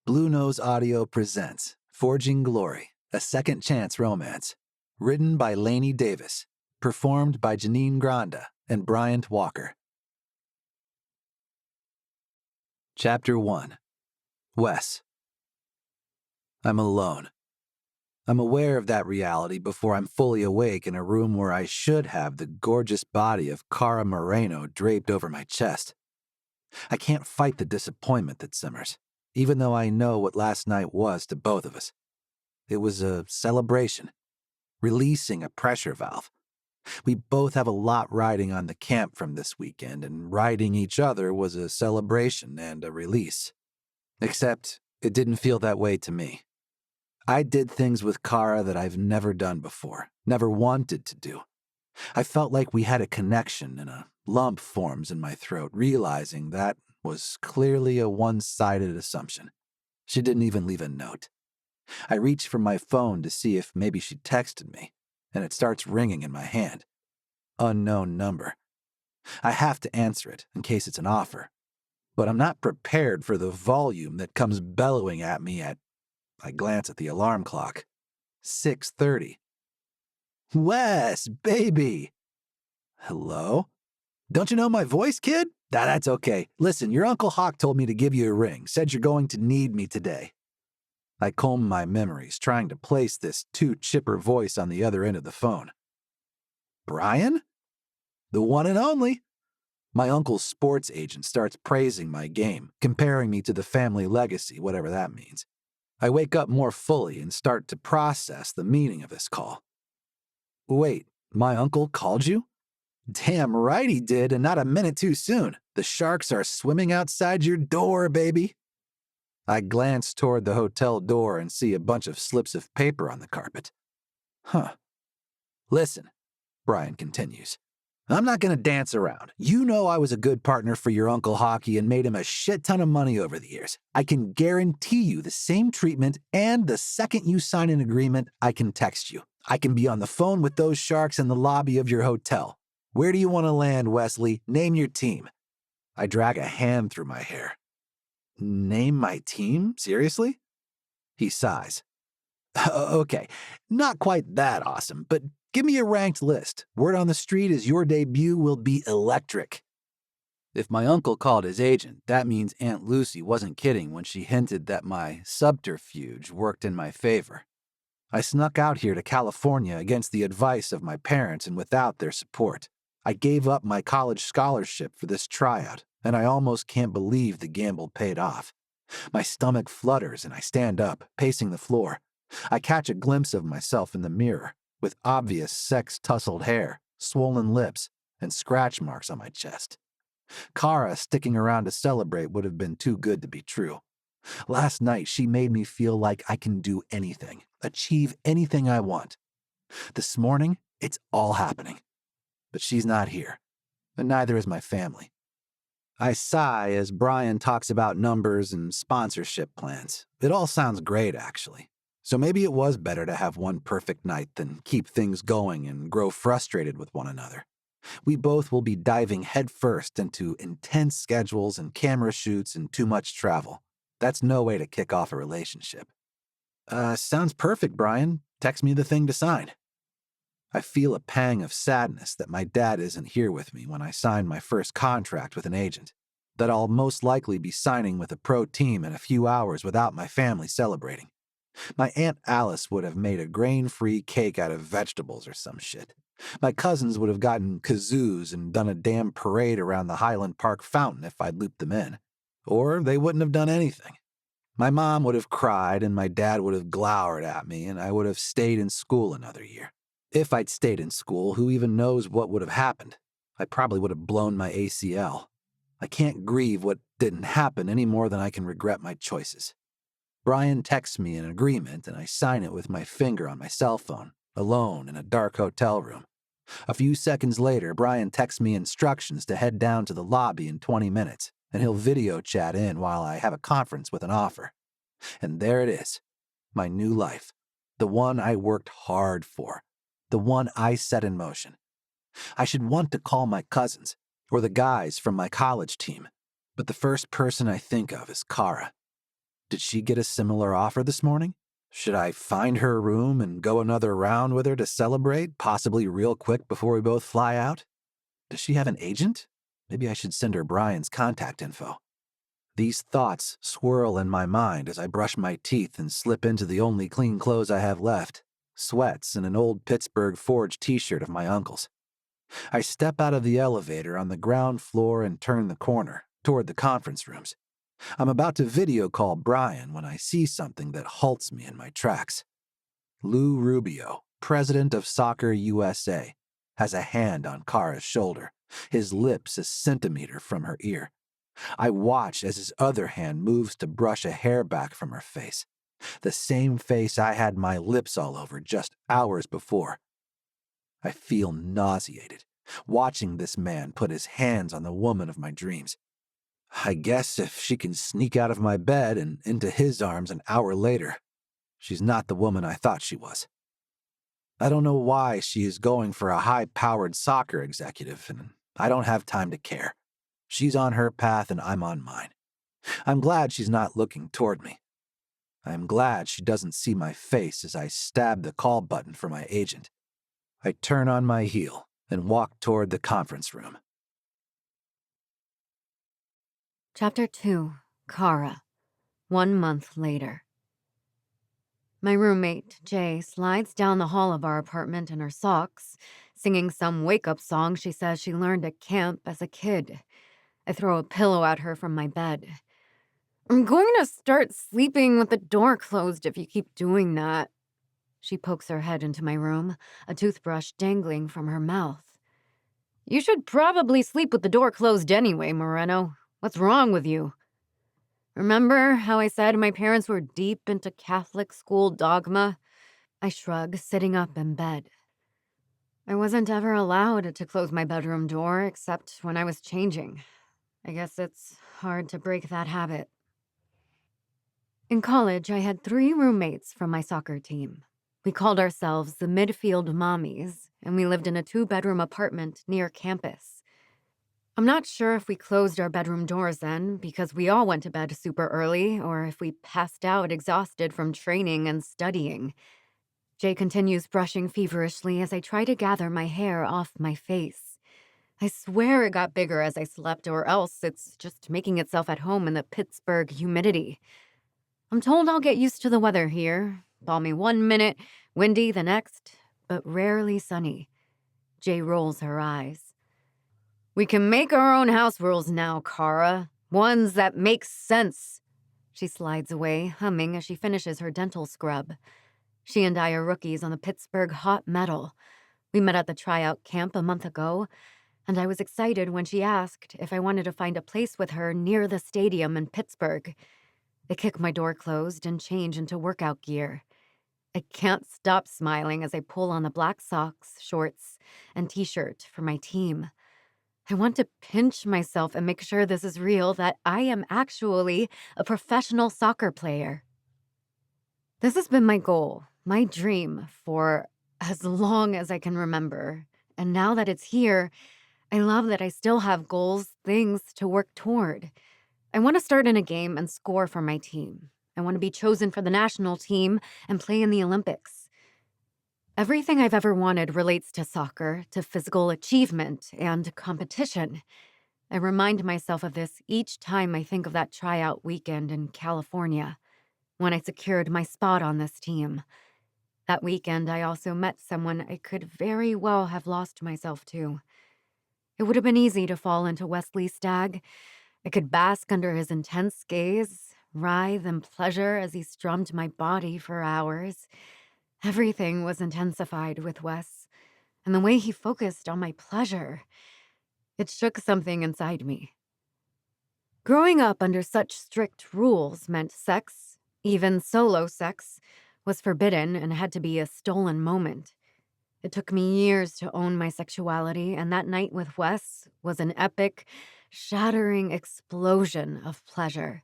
Blue Nose Audio presents Forging Glory, a second chance romance. Written by Lainey Davis. Performed by Janine Granda and Bryant Walker. Chapter 1. Wes. I'm alone. I'm aware of that reality before I'm fully awake in a room where I should have the gorgeous body of Cara Moreno draped over my chest. I can't fight the disappointment that simmers, even though I know what last night was to both of us. It was a celebration, releasing a pressure valve. We both have a lot riding on the camp from this weekend, and riding each other was a celebration and a release. Except it didn't feel that way to me. I did things with Cara that I've never done before, never wanted to do. I felt like we had a connection, and a lump forms in my throat, realizing that was clearly a one-sided assumption. She didn't even leave a note. I reached for my phone to see if maybe she texted me, and it starts ringing in my hand. Unknown number. I have to answer it in case it's an offer, but I'm not prepared for the volume that comes bellowing at me at, I glance at the alarm clock, 6:30. Wes, baby! Hello? Don't you know my voice, kid? That's okay. Listen, your Uncle Hawk told me to give you a ring, said you're going to need me today. I comb my memories, trying to place this too-chipper voice on the other end of the phone. Brian? The one and only. My uncle's sports agent starts praising my game, comparing me to the family legacy, whatever that means. I wake up more fully and start to process the meaning of this call. Wait, my uncle called you? Damn right he did, and not a minute too soon. The sharks are swimming outside your door, baby. I glance toward the hotel door and see a bunch of slips of paper on the carpet. Huh. Listen, Brian continues. I'm not going to dance around. You know I was a good partner for your Uncle Hockey and made him a shit ton of money over the years. I can guarantee you the same treatment, and the second you sign an agreement, I can text you. I can be on the phone with those sharks in the lobby of your hotel. Where do you want to land, Wesley? Name your team. I drag a hand through my hair. Name my team? Seriously? He sighs. Okay, not quite that awesome, but give me a ranked list. Word on the street is your debut will be electric. If my uncle called his agent, that means Aunt Lucy wasn't kidding when she hinted that my subterfuge worked in my favor. I snuck out here to California against the advice of my parents and without their support. I gave up my college scholarship for this tryout, and I almost can't believe the gamble paid off. My stomach flutters and I stand up, pacing the floor. I catch a glimpse of myself in the mirror, with obvious sex-tussled hair, swollen lips, and scratch marks on my chest. Cara sticking around to celebrate would have been too good to be true. Last night, she made me feel like I can do anything, achieve anything I want. This morning, it's all happening. But she's not here, and neither is my family. I sigh as Brian talks about numbers and sponsorship plans. It all sounds great, actually. So maybe it was better to have one perfect night than keep things going and grow frustrated with one another. We both will be diving headfirst into intense schedules and camera shoots and too much travel. That's no way to kick off a relationship. Sounds perfect, Brian. Text me the thing to sign. I feel a pang of sadness that my dad isn't here with me when I sign my first contract with an agent, that I'll most likely be signing with a pro team in a few hours without my family celebrating. My Aunt Alice would have made a grain-free cake out of vegetables or some shit. My cousins would have gotten kazoos and done a damn parade around the Highland Park fountain if I'd looped them in. Or they wouldn't have done anything. My mom would have cried and my dad would have glowered at me and I would have stayed in school another year. If I'd stayed in school, who even knows what would have happened? I probably would have blown my ACL. I can't grieve what didn't happen any more than I can regret my choices. Brian texts me an agreement and I sign it with my finger on my cell phone, alone in a dark hotel room. A few seconds later, Brian texts me instructions to head down to the lobby in 20 minutes, and he'll video chat in while I have a conference with an offer. And there it is, my new life, the one I worked hard for. The one I set in motion. I should want to call my cousins, or the guys from my college team, but the first person I think of is Cara. Did she get a similar offer this morning? Should I find her a room and go another round with her to celebrate, possibly real quick before we both fly out? Does she have an agent? Maybe I should send her Brian's contact info. These thoughts swirl in my mind as I brush my teeth and slip into the only clean clothes I have left, sweats and an old Pittsburgh Forge t-shirt of my uncle's. I step out of the elevator on the ground floor and turn the corner, toward the conference rooms. I'm about to video call Brian when I see something that halts me in my tracks. Lou Rubio, president of Soccer USA, has a hand on Cara's shoulder, his lips a centimeter from her ear. I watch as his other hand moves to brush a hair back from her face, the same face I had my lips all over just hours before. I feel nauseated, watching this man put his hands on the woman of my dreams. I guess if she can sneak out of my bed and into his arms an hour later, she's not the woman I thought she was. I don't know why she is going for a high-powered soccer executive, and I don't have time to care. She's on her path and I'm on mine. I'm glad she's not looking toward me. I'm glad she doesn't see my face as I stab the call button for my agent. I turn on my heel and walk toward the conference room. Chapter 2, Cara, 1 month later. My roommate, Jay, slides down the hall of our apartment in her socks, singing some wake-up song she says she learned at camp as a kid. I throw a pillow at her from my bed. "I'm going to start sleeping with the door closed if you keep doing that." She pokes her head into my room, a toothbrush dangling from her mouth. "You should probably sleep with the door closed anyway, Moreno. What's wrong with you? Remember how I said my parents were deep into Catholic school dogma?" I shrug, sitting up in bed. I wasn't ever allowed to close my bedroom door except when I was changing. I guess it's hard to break that habit. In college, I had 3 roommates from my soccer team. We called ourselves the Midfield Mommies, and we lived in a 2-bedroom apartment near campus. I'm not sure if we closed our bedroom doors then because we all went to bed super early or if we passed out exhausted from training and studying. Jay continues brushing feverishly as I try to gather my hair off my face. I swear it got bigger as I slept, or else it's just making itself at home in the Pittsburgh humidity. I'm told I'll get used to the weather here. Balmy 1 minute, windy the next, but rarely sunny. Jay rolls her eyes. "We can make our own house rules now, Cara. Ones that make sense." She slides away, humming as she finishes her dental scrub. She and I are rookies on the Pittsburgh hot metal. We met at the tryout camp a month ago, and I was excited when she asked if I wanted to find a place with her near the stadium in Pittsburgh. I kick my door closed and change into workout gear. I can't stop smiling as I pull on the black socks, shorts, and t-shirt for my team. I want to pinch myself and make sure this is real, that I am actually a professional soccer player. This has been my goal, my dream, for as long as I can remember. And now that it's here, I love that I still have goals, things to work toward. I want to start in a game and score for my team. I want to be chosen for the national team and play in the Olympics. Everything I've ever wanted relates to soccer, to physical achievement, and competition. I remind myself of this each time I think of that tryout weekend in California, when I secured my spot on this team. That weekend, I also met someone I could very well have lost myself to. It would have been easy to fall into Wesley Stagg. I could bask under his intense gaze, writhe in pleasure as he strummed my body for hours. Everything was intensified with Wes, and the way he focused on my pleasure, it shook something inside me. Growing up under such strict rules meant sex, even solo sex, was forbidden and had to be a stolen moment. It took me years to own my sexuality, and that night with Wes was an epic, shattering explosion of pleasure.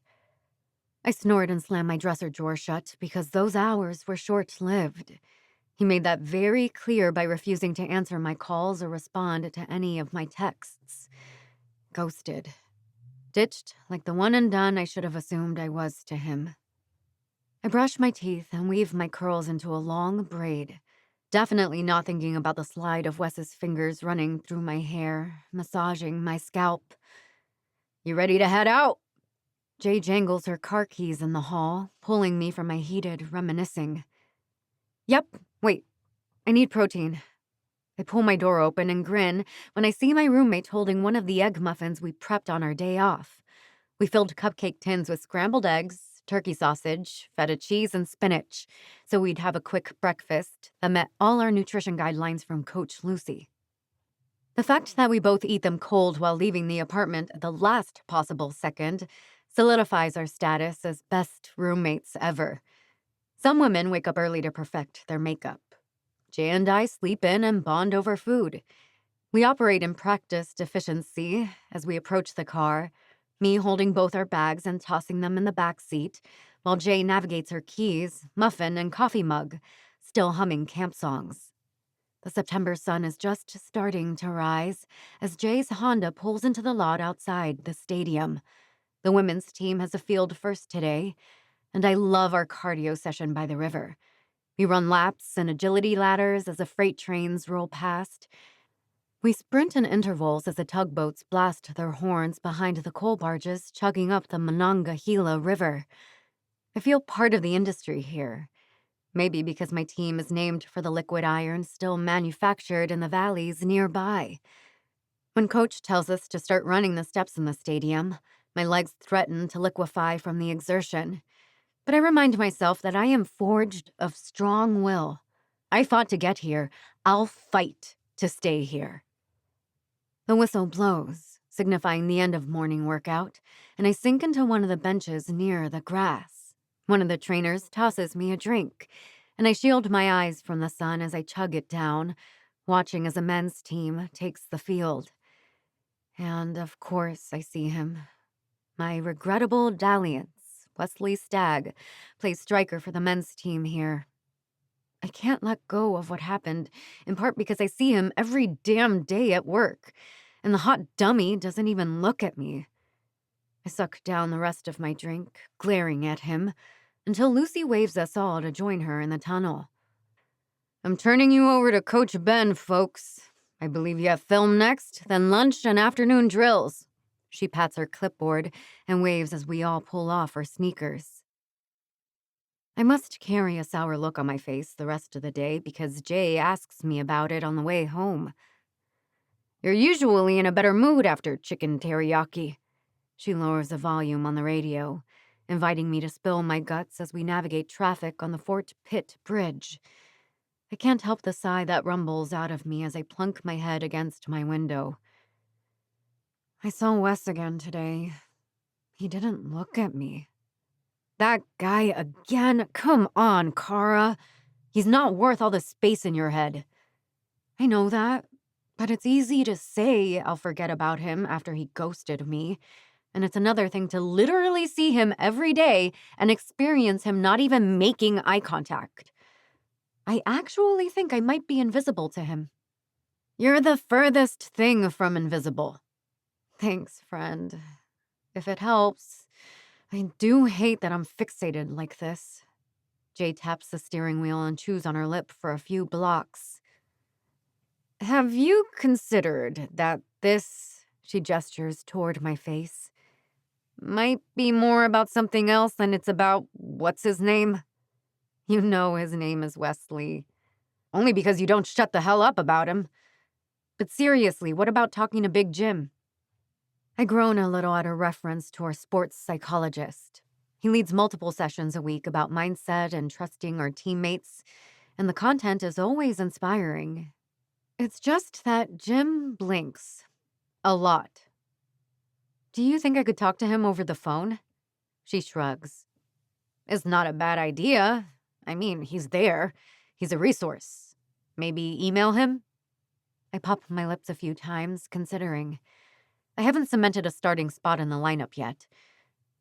I snored and slammed my dresser drawer shut because those hours were short-lived. He made that very clear by refusing to answer my calls or respond to any of my texts. Ghosted. Ditched like the one and done I should have assumed I was to him. I brush my teeth and weave my curls into a long braid, definitely not thinking about the slide of Wes's fingers running through my hair, massaging my scalp. "You ready to head out?" Jay jangles her car keys in the hall, pulling me from my heated reminiscing. "Yep, wait, I need protein." I pull my door open and grin when I see my roommate holding one of the egg muffins we prepped on our day off. We filled cupcake tins with scrambled eggs, turkey sausage, feta cheese, and spinach, so we'd have a quick breakfast that met all our nutrition guidelines from Coach Lucy. The fact that we both eat them cold while leaving the apartment at the last possible second solidifies our status as best roommates ever. Some women wake up early to perfect their makeup. Jay and I sleep in and bond over food. We operate in practiced efficiency as we approach the car, me holding both our bags and tossing them in the back seat, while Jay navigates her keys, muffin, and coffee mug, still humming camp songs. The September sun is just starting to rise as Jay's Honda pulls into the lot outside the stadium. The women's team has a field first today, and I love our cardio session by the river. We run laps and agility ladders as the freight trains roll past. We sprint in intervals as the tugboats blast their horns behind the coal barges chugging up the Monongahela River. I feel part of the industry here. Maybe because my team is named for the liquid iron still manufactured in the valleys nearby. When Coach tells us to start running the steps in the stadium, my legs threaten to liquefy from the exertion. But I remind myself that I am forged of strong will. I fought to get here. I'll fight to stay here. The whistle blows, signifying the end of morning workout, and I sink into one of the benches near the grass. One of the trainers tosses me a drink, and I shield my eyes from the sun as I chug it down, watching as a men's team takes the field. And, of course, I see him. My regrettable dalliance, Wesley Stagg, plays striker for the men's team here. I can't let go of what happened, in part because I see him every damn day at work, and the hot dummy doesn't even look at me. I suck down the rest of my drink, glaring at him, until Lucy waves us all to join her in the tunnel. "I'm turning you over to Coach Ben, folks. I believe you have film next, then lunch and afternoon drills." She pats her clipboard and waves as we all pull off our sneakers. I must carry a sour look on my face the rest of the day because Jay asks me about it on the way home. "You're usually in a better mood after chicken teriyaki." She lowers the volume on the radio, inviting me to spill my guts as we navigate traffic on the Fort Pitt Bridge. I can't help the sigh that rumbles out of me as I plunk my head against my window. I saw Wes again today. He didn't look at me. "That guy again? Come on, Cara. He's not worth all the space in your head." "I know that, but it's easy to say I'll forget about him after he ghosted me, and it's another thing to literally see him every day and experience him not even making eye contact. I actually think I might be invisible to him." "You're the furthest thing from invisible." "Thanks, friend. If it helps. I do hate that I'm fixated like this." Jay taps the steering wheel and chews on her lip for a few blocks. "Have you considered that this," she gestures toward my face, "might be more about something else than it's about what's his name?" "You know his name is Wesley. Only because you don't shut the hell up about him. But seriously, what about talking to Big Jim?" I groan a little at her reference to our sports psychologist. He leads multiple sessions a week about mindset and trusting our teammates, and the content is always inspiring. It's just that Jim blinks. A lot. "Do you think I could talk to him over the phone?" She shrugs. "It's not a bad idea. I mean, he's there. He's a resource. Maybe email him?" I pop my lips a few times, considering. I haven't cemented a starting spot in the lineup yet.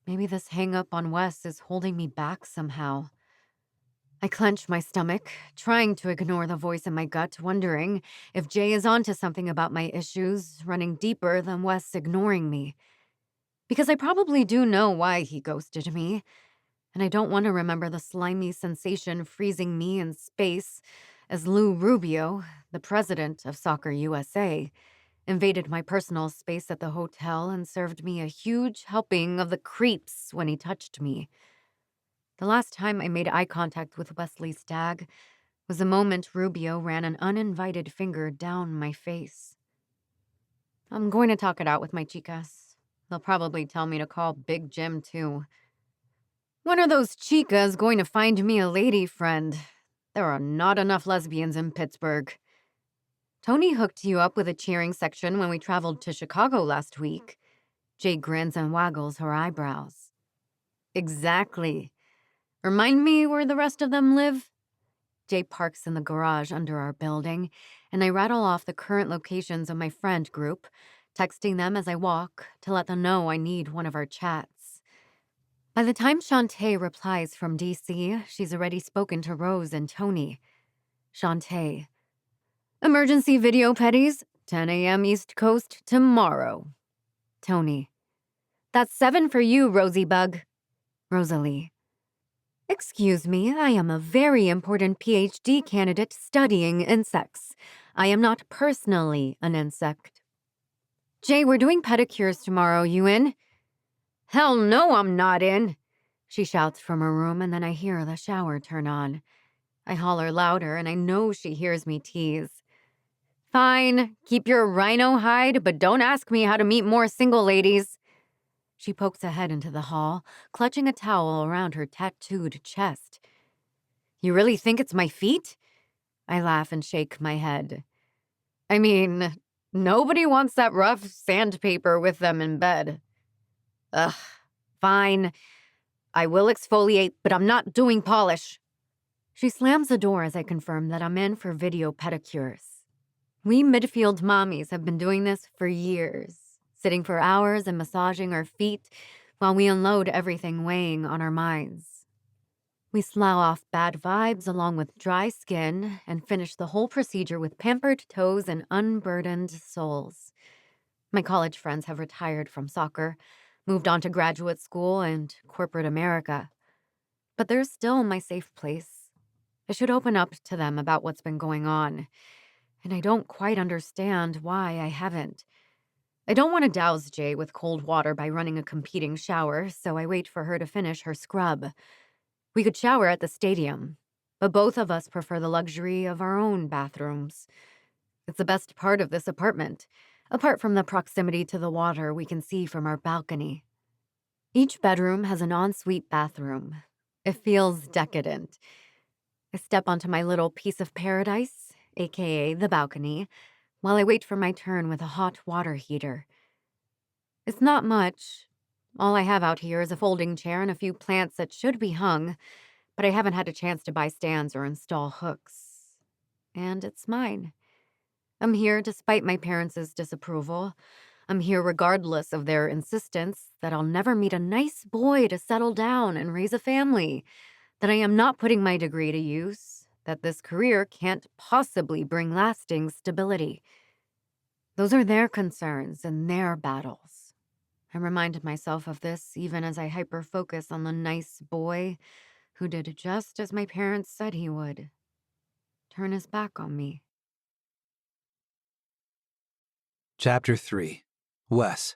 Maybe this hang-up on Wes is holding me back somehow. I clench my stomach, trying to ignore the voice in my gut, wondering if Jay is onto something about my issues, running deeper than Wes ignoring me. Because I probably do know why he ghosted me, and I don't want to remember the slimy sensation freezing me in space as Lou Rubio, the president of Soccer USA, invaded my personal space at the hotel and served me a huge helping of the creeps when he touched me. The last time I made eye contact with Wesley Stagg was the moment Rubio ran an uninvited finger down my face. I'm going to talk it out with my chicas. They'll probably tell me to call Big Jim, too. When are those chicas going to find me a lady friend? There are not enough lesbians in Pittsburgh. Tony hooked you up with a cheering section when we traveled to Chicago last week. Jay grins and waggles her eyebrows. Exactly. Remind me where the rest of them live? Jay parks in the garage under our building, and I rattle off the current locations of my friend group, texting them as I walk to let them know I need one of our chats. By the time Shantae replies from D.C., she's already spoken to Rose and Tony. Shantae. Emergency video petties, 10 a.m. East Coast tomorrow. Tony. That's 7 for you, Rosybug. Rosalie. Excuse me, I am a very important PhD candidate studying insects. I am not personally an insect. Jay, we're doing pedicures tomorrow. You in? Hell no, I'm not in. She shouts from her room, and then I hear the shower turn on. I holler louder, and I know she hears me tease. Fine, keep your rhino hide, but don't ask me how to meet more single ladies. She pokes a head into the hall, clutching a towel around her tattooed chest. You really think it's my feet? I laugh and shake my head. I mean, nobody wants that rough sandpaper with them in bed. Ugh, fine. I will exfoliate, but I'm not doing polish. She slams the door as I confirm that I'm in for video pedicures. We midfield mommies have been doing this for years, sitting for hours and massaging our feet while we unload everything weighing on our minds. We slough off bad vibes along with dry skin and finish the whole procedure with pampered toes and unburdened souls. My college friends have retired from soccer, moved on to graduate school and corporate America. But they're still my safe place. I should open up to them about what's been going on, and I don't quite understand why I haven't. I don't want to douse Jay with cold water by running a competing shower, so I wait for her to finish her scrub. We could shower at the stadium, but both of us prefer the luxury of our own bathrooms. It's the best part of this apartment, apart from the proximity to the water we can see from our balcony. Each bedroom has an ensuite bathroom. It feels decadent. I step onto my little piece of paradise, aka the balcony, while I wait for my turn with a hot water heater. It's not much. All I have out here is a folding chair and a few plants that should be hung, but I haven't had a chance to buy stands or install hooks. And it's mine. I'm here despite my parents' disapproval. I'm here regardless of their insistence that I'll never meet a nice boy to settle down and raise a family, that I am not putting my degree to use, that this career can't possibly bring lasting stability. Those are their concerns and their battles. I reminded myself of this even as I hyper-focus on the nice boy who did just as my parents said he would. Turn his back on me. Chapter 3. Wes.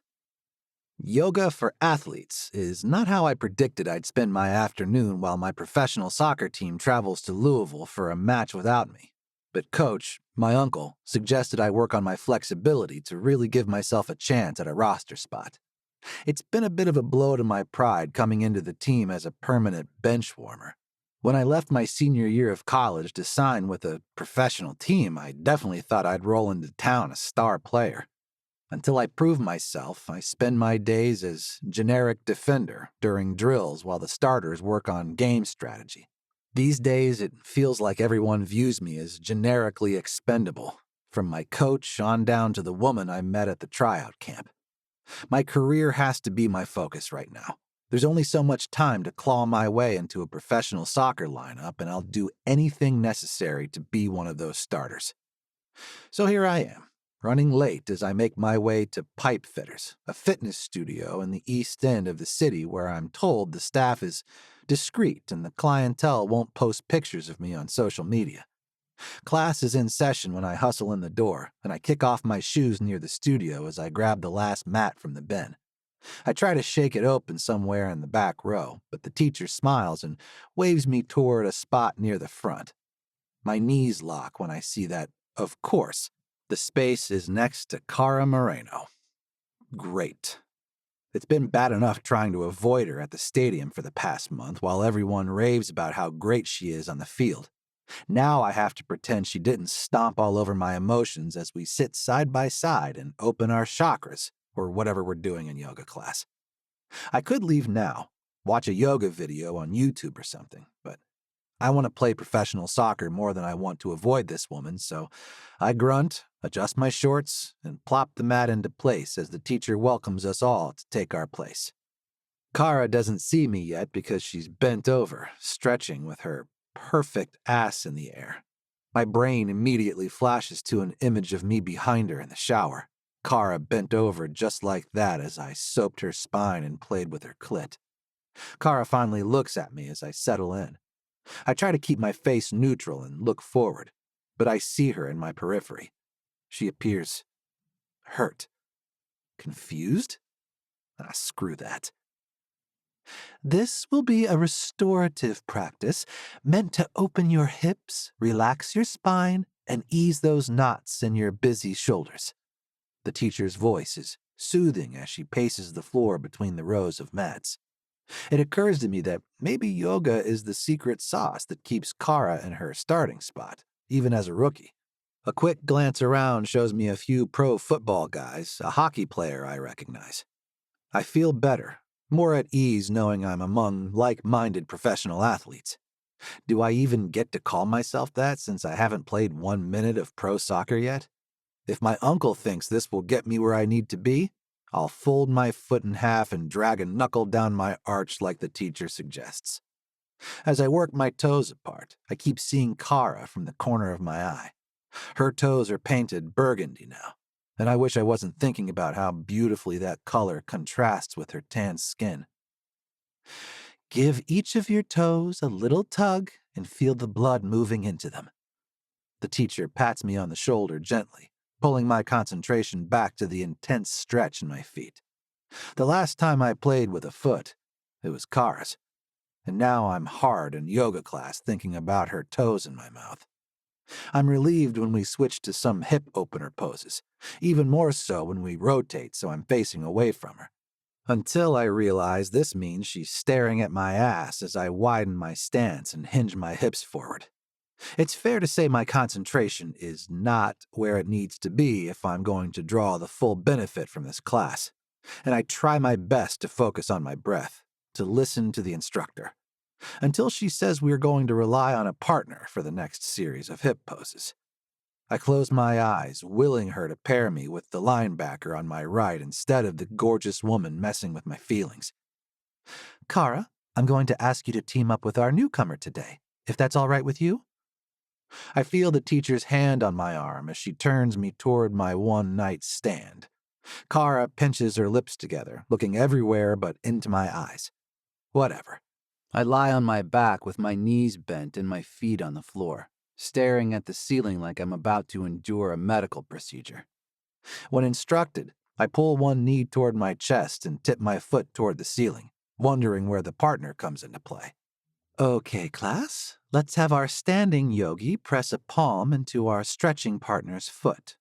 Yoga for athletes is not how I predicted I'd spend my afternoon while my professional soccer team travels to Louisville for a match without me. But Coach, my uncle, suggested I work on my flexibility to really give myself a chance at a roster spot. It's been a bit of a blow to my pride coming into the team as a permanent bench warmer. When I left my senior year of college to sign with a professional team, I definitely thought I'd roll into town a star player. Until I prove myself, I spend my days as generic defender during drills while the starters work on game strategy. These days, it feels like everyone views me as generically expendable, from my coach on down to the woman I met at the tryout camp. My career has to be my focus right now. There's only so much time to claw my way into a professional soccer lineup, and I'll do anything necessary to be one of those starters. So here I am, running late as I make my way to Pipe Fitters, a fitness studio in the east end of the city where I'm told the staff is discreet, and the clientele won't post pictures of me on social media. Class is in session when I hustle in the door, and I kick off my shoes near the studio as I grab the last mat from the bin. I try to shake it open somewhere in the back row, but the teacher smiles and waves me toward a spot near the front. My knees lock when I see that, of course, the space is next to Cara Moreno. Great. It's been bad enough trying to avoid her at the stadium for the past month while everyone raves about how great she is on the field. Now I have to pretend she didn't stomp all over my emotions as we sit side by side and open our chakras, or whatever we're doing in yoga class. I could leave now, watch a yoga video on YouTube or something, but I want to play professional soccer more than I want to avoid this woman, so I grunt, adjust my shorts, and plop the mat into place as the teacher welcomes us all to take our place. Cara doesn't see me yet because she's bent over, stretching with her perfect ass in the air. My brain immediately flashes to an image of me behind her in the shower. Cara bent over just like that as I soaped her spine and played with her clit. Cara finally looks at me as I settle in. I try to keep my face neutral and look forward, but I see her in my periphery. She appears hurt. Confused? Screw that. This will be a restorative practice meant to open your hips, relax your spine, and ease those knots in your busy shoulders. The teacher's voice is soothing as she paces the floor between the rows of mats. It occurs to me that maybe yoga is the secret sauce that keeps Cara in her starting spot, even as a rookie. A quick glance around shows me a few pro football guys, a hockey player I recognize. I feel better, more at ease knowing I'm among like-minded professional athletes. Do I even get to call myself that since I haven't played 1 minute of pro soccer yet? If my uncle thinks this will get me where I need to be, I'll fold my foot in half and drag a knuckle down my arch like the teacher suggests. As I work my toes apart, I keep seeing Cara from the corner of my eye. Her toes are painted burgundy now, and I wish I wasn't thinking about how beautifully that color contrasts with her tan skin. Give each of your toes a little tug and feel the blood moving into them. The teacher pats me on the shoulder gently, pulling my concentration back to the intense stretch in my feet. The last time I played with a foot, it was Cara's, and now I'm hard in yoga class thinking about her toes in my mouth. I'm relieved when we switch to some hip opener poses, even more so when we rotate so I'm facing away from her. Until I realize this means she's staring at my ass as I widen my stance and hinge my hips forward. It's fair to say my concentration is not where it needs to be if I'm going to draw the full benefit from this class, and I try my best to focus on my breath, to listen to the instructor, until she says we're going to rely on a partner for the next series of hip poses. I close my eyes, willing her to pair me with the linebacker on my right instead of the gorgeous woman messing with my feelings. Cara, I'm going to ask you to team up with our newcomer today, if that's all right with you? I feel the teacher's hand on my arm as she turns me toward my one-night stand. Cara pinches her lips together, looking everywhere but into my eyes. Whatever. I lie on my back with my knees bent and my feet on the floor, staring at the ceiling like I'm about to endure a medical procedure. When instructed, I pull one knee toward my chest and tip my foot toward the ceiling, wondering where the partner comes into play. Okay, class, let's have our standing yogi press a palm into our stretching partner's foot.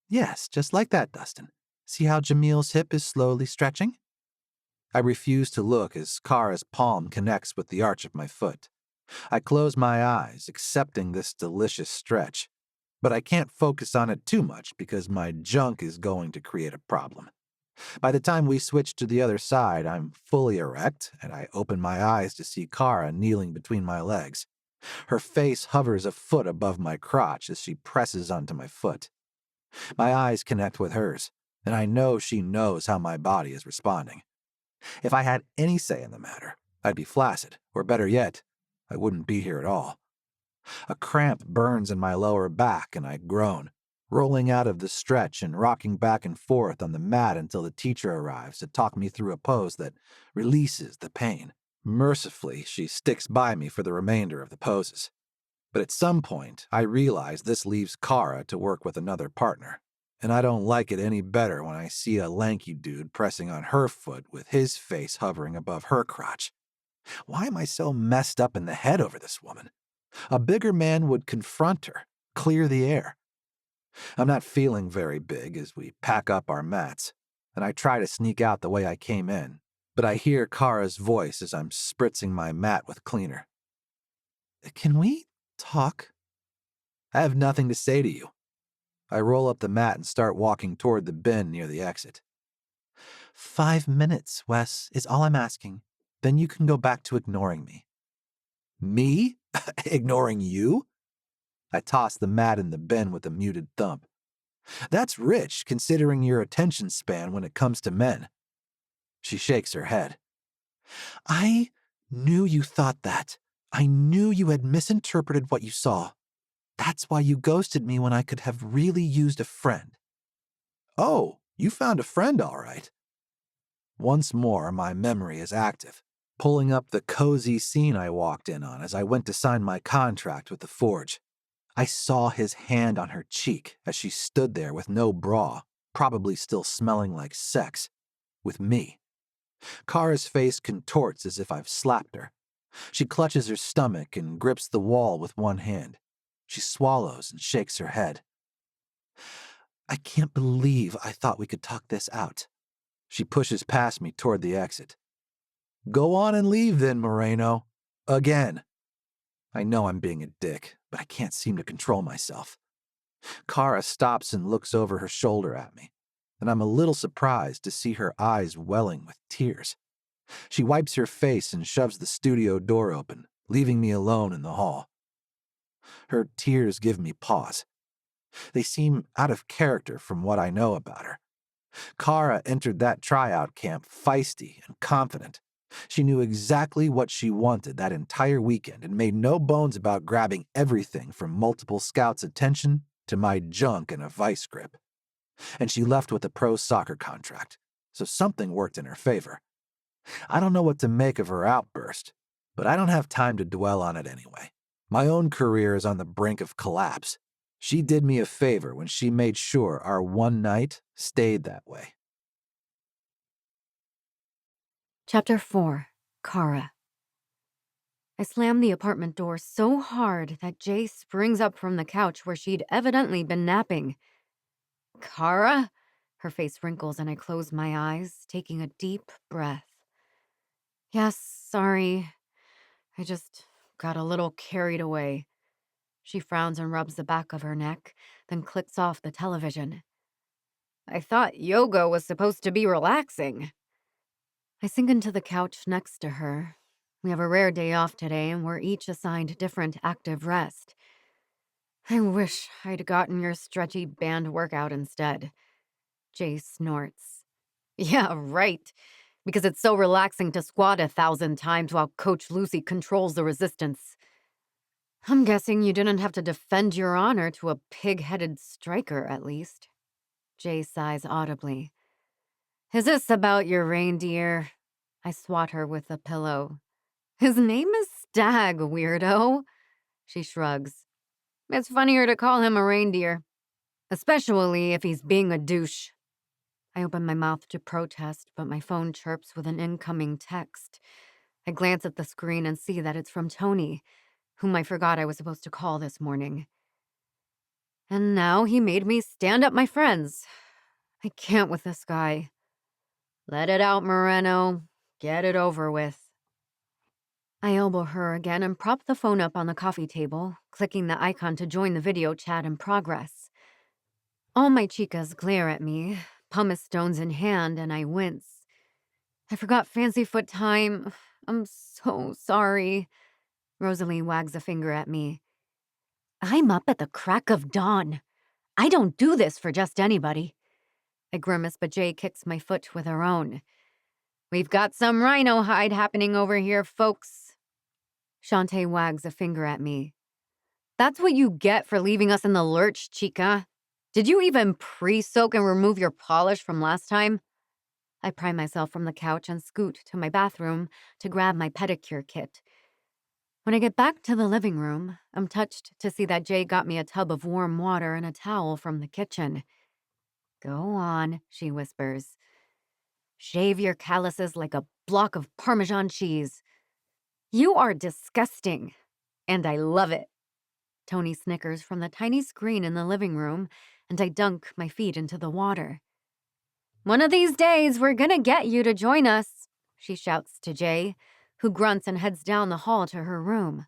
Yes, just like that, Dustin. See how Jamil's hip is slowly stretching? I refuse to look as Cara's palm connects with the arch of my foot. I close my eyes, accepting this delicious stretch, but I can't focus on it too much because my junk is going to create a problem. By the time we switch to the other side, I'm fully erect, and I open my eyes to see Cara kneeling between my legs. Her face hovers a foot above my crotch as she presses onto my foot. My eyes connect with hers, and I know she knows how my body is responding. If I had any say in the matter, I'd be flaccid, or better yet, I wouldn't be here at all. A cramp burns in my lower back, and I groan, rolling out of the stretch and rocking back and forth on the mat until the teacher arrives to talk me through a pose that releases the pain. Mercifully, she sticks by me for the remainder of the poses. But at some point, I realize this leaves Cara to work with another partner, and I don't like it any better when I see a lanky dude pressing on her foot with his face hovering above her crotch. Why am I so messed up in the head over this woman? A bigger man would confront her, clear the air. I'm not feeling very big as we pack up our mats, and I try to sneak out the way I came in, but I hear Cara's voice as I'm spritzing my mat with cleaner. Can we talk? I have nothing to say to you. I roll up the mat and start walking toward the bin near the exit. 5 minutes, Wes, is all I'm asking. Then you can go back to ignoring me. Me? Ignoring you? I toss the mat in the bin with a muted thump. That's rich, considering your attention span when it comes to men. She shakes her head. I knew you thought that. I knew you had misinterpreted what you saw. That's why you ghosted me when I could have really used a friend. Oh, you found a friend, all right. Once more, my memory is active, pulling up the cozy scene I walked in on as I went to sign my contract with the forge. I saw his hand on her cheek as she stood there with no bra, probably still smelling like sex, with me. Cara's face contorts as if I've slapped her. She clutches her stomach and grips the wall with one hand. She swallows and shakes her head. I can't believe I thought we could talk this out. She pushes past me toward the exit. Go on and leave then, Moreno. Again. I know I'm being a dick, but I can't seem to control myself. Cara stops and looks over her shoulder at me, and I'm a little surprised to see her eyes welling with tears. She wipes her face and shoves the studio door open, leaving me alone in the hall. Her tears give me pause. They seem out of character from what I know about her. Cara entered that tryout camp feisty and confident. She knew exactly what she wanted that entire weekend and made no bones about grabbing everything from multiple scouts' attention to my junk in a vice grip. And she left with a pro soccer contract, so something worked in her favor. I don't know what to make of her outburst, but I don't have time to dwell on it anyway. My own career is on the brink of collapse. She did me a favor when she made sure our one night stayed that way. Chapter 4. Cara. I slammed the apartment door so hard that Jay springs up from the couch where she'd evidently been napping. Cara? Her face wrinkles and I close my eyes, taking a deep breath. Yes, sorry. I just got a little carried away. She frowns and rubs the back of her neck, then clicks off the television. I thought yoga was supposed to be relaxing. I sink into the couch next to her. We have a rare day off today, and we're each assigned different active rest. I wish I'd gotten your stretchy band workout instead. Jay snorts. Yeah, right. Because it's so relaxing to squat 1,000 times while Coach Lucy controls the resistance. I'm guessing you didn't have to defend your honor to a pig-headed striker, at least. Jay sighs audibly. Is this about your reindeer? I swat her with a pillow. His name is Stag, weirdo. She shrugs. It's funnier to call him a reindeer, especially if he's being a douche. I open my mouth to protest, but my phone chirps with an incoming text. I glance at the screen and see that it's from Tony, whom I forgot I was supposed to call this morning. And now he made me stand up my friends. I can't with this guy. Let it out, Moreno. Get it over with. I elbow her again and prop the phone up on the coffee table, clicking the icon to join the video chat in progress. All my chicas glare at me, pumice stones in hand, and I wince. I forgot fancy foot time. I'm so sorry. Rosalie wags a finger at me. I'm up at the crack of dawn. I don't do this for just anybody. I grimace, but Jay kicks my foot with her own. We've got some rhino hide happening over here, folks. Shantae wags a finger at me. That's what you get for leaving us in the lurch, chica. Did you even pre-soak and remove your polish from last time? I pry myself from the couch and scoot to my bathroom to grab my pedicure kit. When I get back to the living room, I'm touched to see that Jay got me a tub of warm water and a towel from the kitchen. "Go on," she whispers. "Shave your calluses like a block of Parmesan cheese." "You are disgusting, and I love it." Tony snickers from the tiny screen in the living room, and I dunk my feet into the water. "One of these days, we're gonna get you to join us," she shouts to Jay, who grunts and heads down the hall to her room.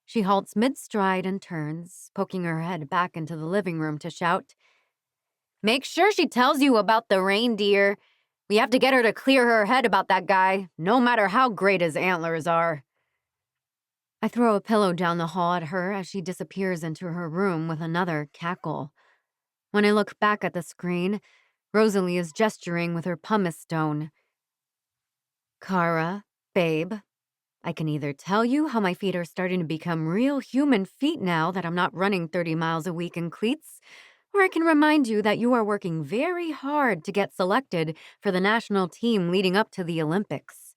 She halts mid-stride and turns, poking her head back into the living room to shout, "Make sure she tells you about the reindeer. We have to get her to clear her head about that guy, no matter how great his antlers are." I throw a pillow down the hall at her as she disappears into her room with another cackle. When I look back at the screen, Rosalie is gesturing with her pumice stone. "Cara, babe, I can either tell you how my feet are starting to become real human feet now that I'm not running 30 miles a week in cleats, or I can remind you that you are working very hard to get selected for the national team leading up to the Olympics."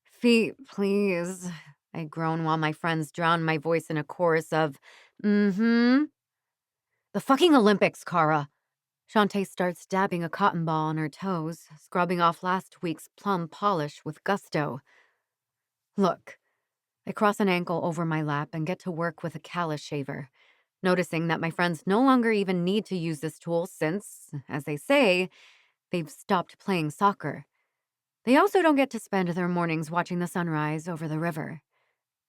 "Feet, please," I groan while my friends drown my voice in a chorus of, "Mm-hmm." "The fucking Olympics, Cara." Shantae starts dabbing a cotton ball on her toes, scrubbing off last week's plum polish with gusto. "Look." I cross an ankle over my lap and get to work with a callus shaver, noticing that my friends no longer even need to use this tool since, as they say, they've stopped playing soccer. They also don't get to spend their mornings watching the sunrise over the river.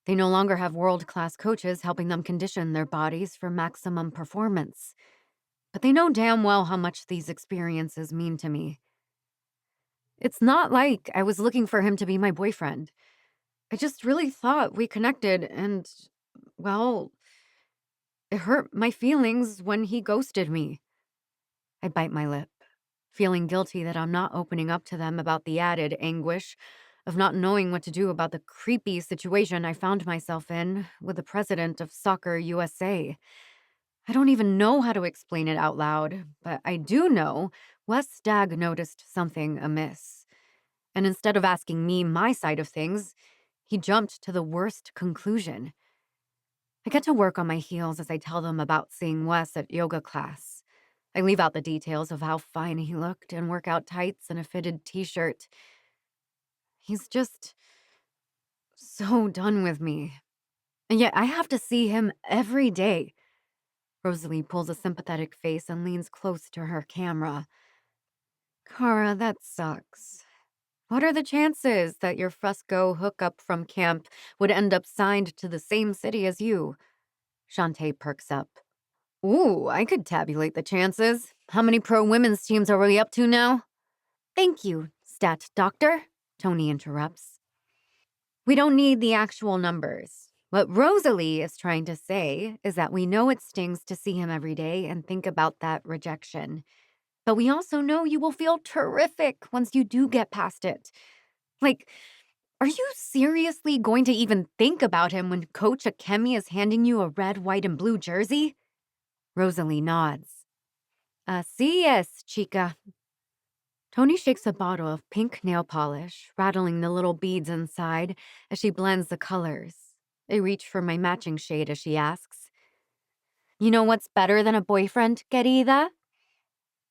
They no longer have world-class coaches helping them condition their bodies for maximum performance. But they know damn well how much these experiences mean to me. It's not like I was looking for him to be my boyfriend. I just really thought we connected and, well, it hurt my feelings when he ghosted me. I bite my lip, feeling guilty that I'm not opening up to them about the added anguish of not knowing what to do about the creepy situation I found myself in with the president of Soccer USA. I don't even know how to explain it out loud, but I do know Wes Stagg noticed something amiss. And instead of asking me my side of things, he jumped to the worst conclusion. I get to work on my heels as I tell them about seeing Wes at yoga class. I leave out the details of how fine he looked in workout tights and a fitted t-shirt. He's just so done with me. And yet I have to see him every day. Rosalie pulls a sympathetic face and leans close to her camera. "Cara, that sucks. What are the chances that your Fresco hookup from camp would end up signed to the same city as you?" Shantae perks up. "Ooh, I could tabulate the chances. How many pro women's teams are we up to now?" "Thank you, stat doctor," Tony interrupts. "We don't need the actual numbers. What Rosalie is trying to say is that we know it stings to see him every day and think about that rejection. But we also know you will feel terrific once you do get past it. Like, are you seriously going to even think about him when Coach Akemi is handing you a red, white, and blue jersey?" Rosalie nods. "Así es, chica." Tony shakes a bottle of pink nail polish, rattling the little beads inside as she blends the colors. I reach for my matching shade as she asks, "You know what's better than a boyfriend, querida?"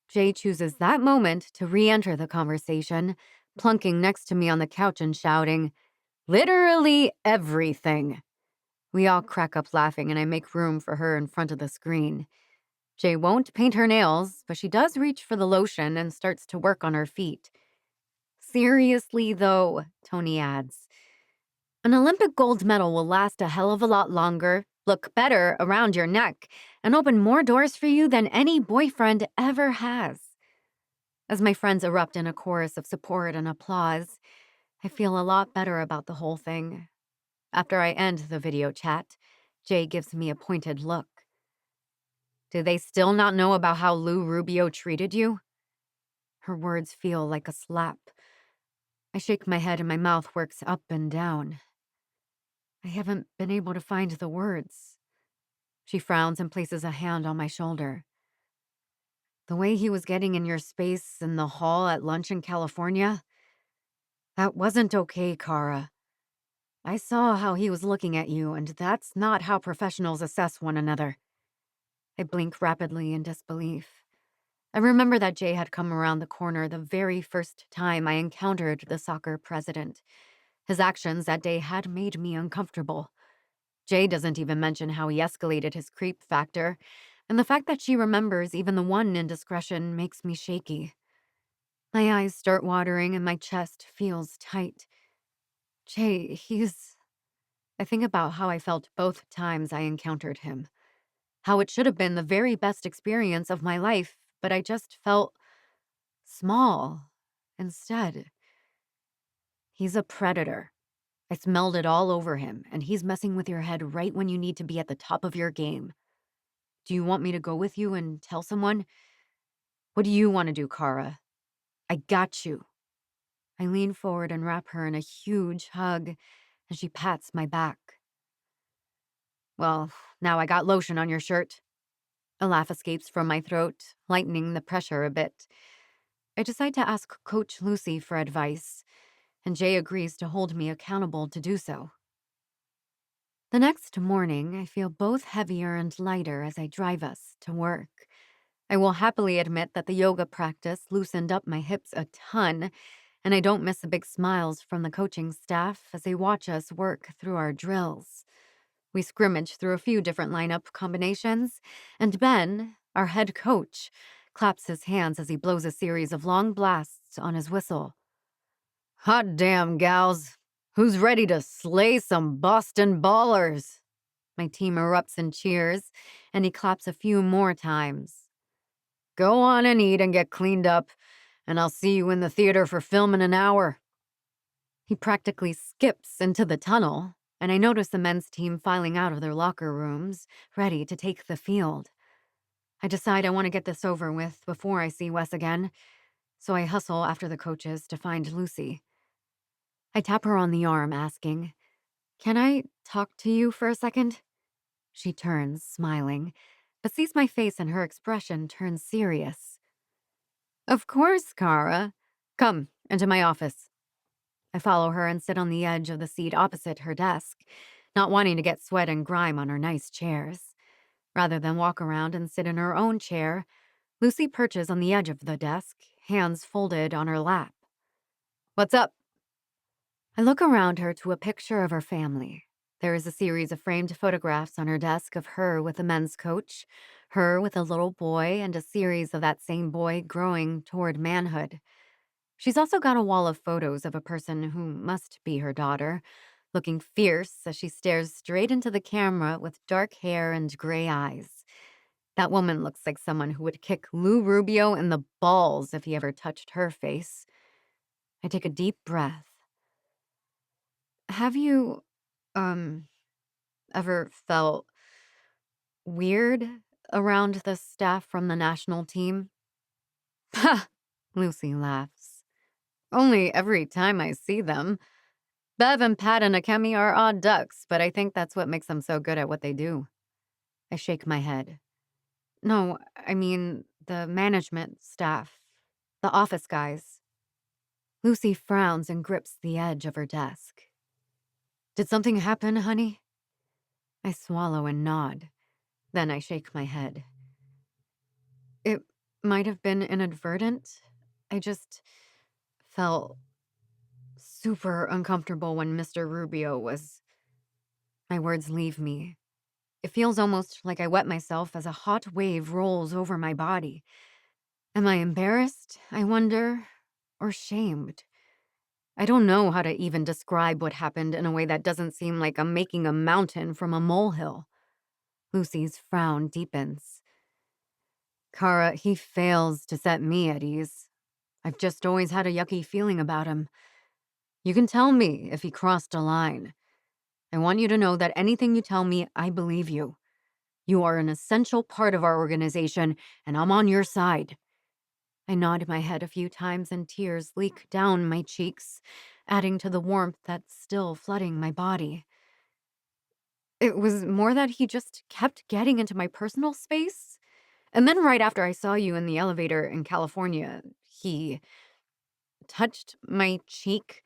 Jay chooses that moment to re-enter the conversation, plunking next to me on the couch and shouting, "Literally everything." We all crack up laughing and I make room for her in front of the screen. Jay won't paint her nails, but she does reach for the lotion and starts to work on her feet. "Seriously, though," Tony adds, "an Olympic gold medal will last a hell of a lot longer, look better around your neck, and open more doors for you than any boyfriend ever has." As my friends erupt in a chorus of support and applause, I feel a lot better about the whole thing. After I end the video chat, Jay gives me a pointed look. "Do they still not know about how Lou Rubio treated you?" Her words feel like a slap. I shake my head and my mouth works up and down. I haven't been able to find the words. She frowns and places a hand on my shoulder. The way he was getting in your space in the hall at lunch in California, that wasn't okay, Cara. I saw how he was looking at you, and that's not how professionals assess one another. I blink rapidly in disbelief. I remember that Jay had come around the corner the very first time I encountered the soccer president. His actions that day had made me uncomfortable. Jay doesn't even mention how he escalated his creep factor, and the fact that she remembers even the one indiscretion makes me shaky. My eyes start watering and my chest feels tight. Jay, I think about how I felt both times I encountered him. How it should have been the very best experience of my life, but I just felt small instead. He's a predator. I smelled it all over him, and he's messing with your head right when you need to be at the top of your game. Do you want me to go with you and tell someone? What do you want to do, Cara? I got you. I lean forward and wrap her in a huge hug, and she pats my back. Well, now I got lotion on your shirt. A laugh escapes from my throat, lightening the pressure a bit. I decide to ask Coach Lucy for advice, and Jay agrees to hold me accountable to do so. The next morning, I feel both heavier and lighter as I drive us to work. I will happily admit that the yoga practice loosened up my hips a ton, and I don't miss the big smiles from the coaching staff as they watch us work through our drills. We scrimmage through a few different lineup combinations, and Ben, our head coach, claps his hands as he blows a series of long blasts on his whistle. Hot damn, gals. Who's ready to slay some Boston ballers? My team erupts in cheers, and he claps a few more times. Go on and eat and get cleaned up, and I'll see you in the theater for film in an hour. He practically skips into the tunnel, and I notice the men's team filing out of their locker rooms, ready to take the field. I decide I want to get this over with before I see Wes again, so I hustle after the coaches to find Lucy. I tap her on the arm, asking, "Can I talk to you for a second?" She turns, smiling, but sees my face and her expression turns serious. Of course, Cara. Come, into my office. I follow her and sit on the edge of the seat opposite her desk, not wanting to get sweat and grime on her nice chairs. Rather than walk around and sit in her own chair, Lucy perches on the edge of the desk, hands folded on her lap. What's up? I look around her to a picture of her family. There is a series of framed photographs on her desk of her with a men's coach, her with a little boy, and a series of that same boy growing toward manhood. She's also got a wall of photos of a person who must be her daughter, looking fierce as she stares straight into the camera with dark hair and gray eyes. That woman looks like someone who would kick Lou Rubio in the balls if he ever touched her face. I take a deep breath. Have you, ever felt weird around the staff from the national team? Ha! Lucy laughs. Only every time I see them. Bev and Pat and Akemi are odd ducks, but I think that's what makes them so good at what they do. I shake my head. No, I mean the management staff, the office guys. Lucy frowns and grips the edge of her desk. Did something happen, honey? I swallow and nod. Then I shake my head. It might have been inadvertent. I just felt super uncomfortable when Mr. Rubio was... My words leave me. It feels almost like I wet myself as a hot wave rolls over my body. Am I embarrassed, I wonder, or shamed? I don't know how to even describe what happened in a way that doesn't seem like I'm making a mountain from a molehill. Lucy's frown deepens. Cara, he fails to set me at ease. I've just always had a yucky feeling about him. You can tell me if he crossed a line. I want you to know that anything you tell me, I believe you. You are an essential part of our organization, and I'm on your side. I nod my head a few times and tears leak down my cheeks, adding to the warmth that's still flooding my body. It was more that he just kept getting into my personal space, And then right after I saw you in the elevator in California, he touched my cheek.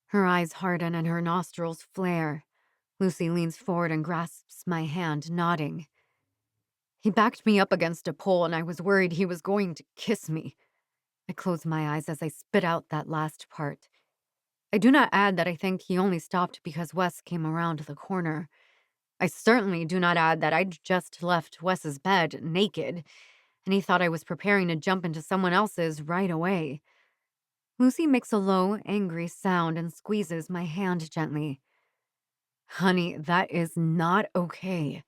Her eyes harden and her nostrils flare. Lucy leans forward and grasps my hand, nodding. He backed me up against a pole, and I was worried he was going to kiss me. I close my eyes as I spit out that last part. I do not add that I think he only stopped because Wes came around the corner. I certainly do not add that I'd just left Wes's bed naked, and he thought I was preparing to jump into someone else's right away. Lucy makes a low, angry sound and squeezes my hand gently. Honey, that is not okay.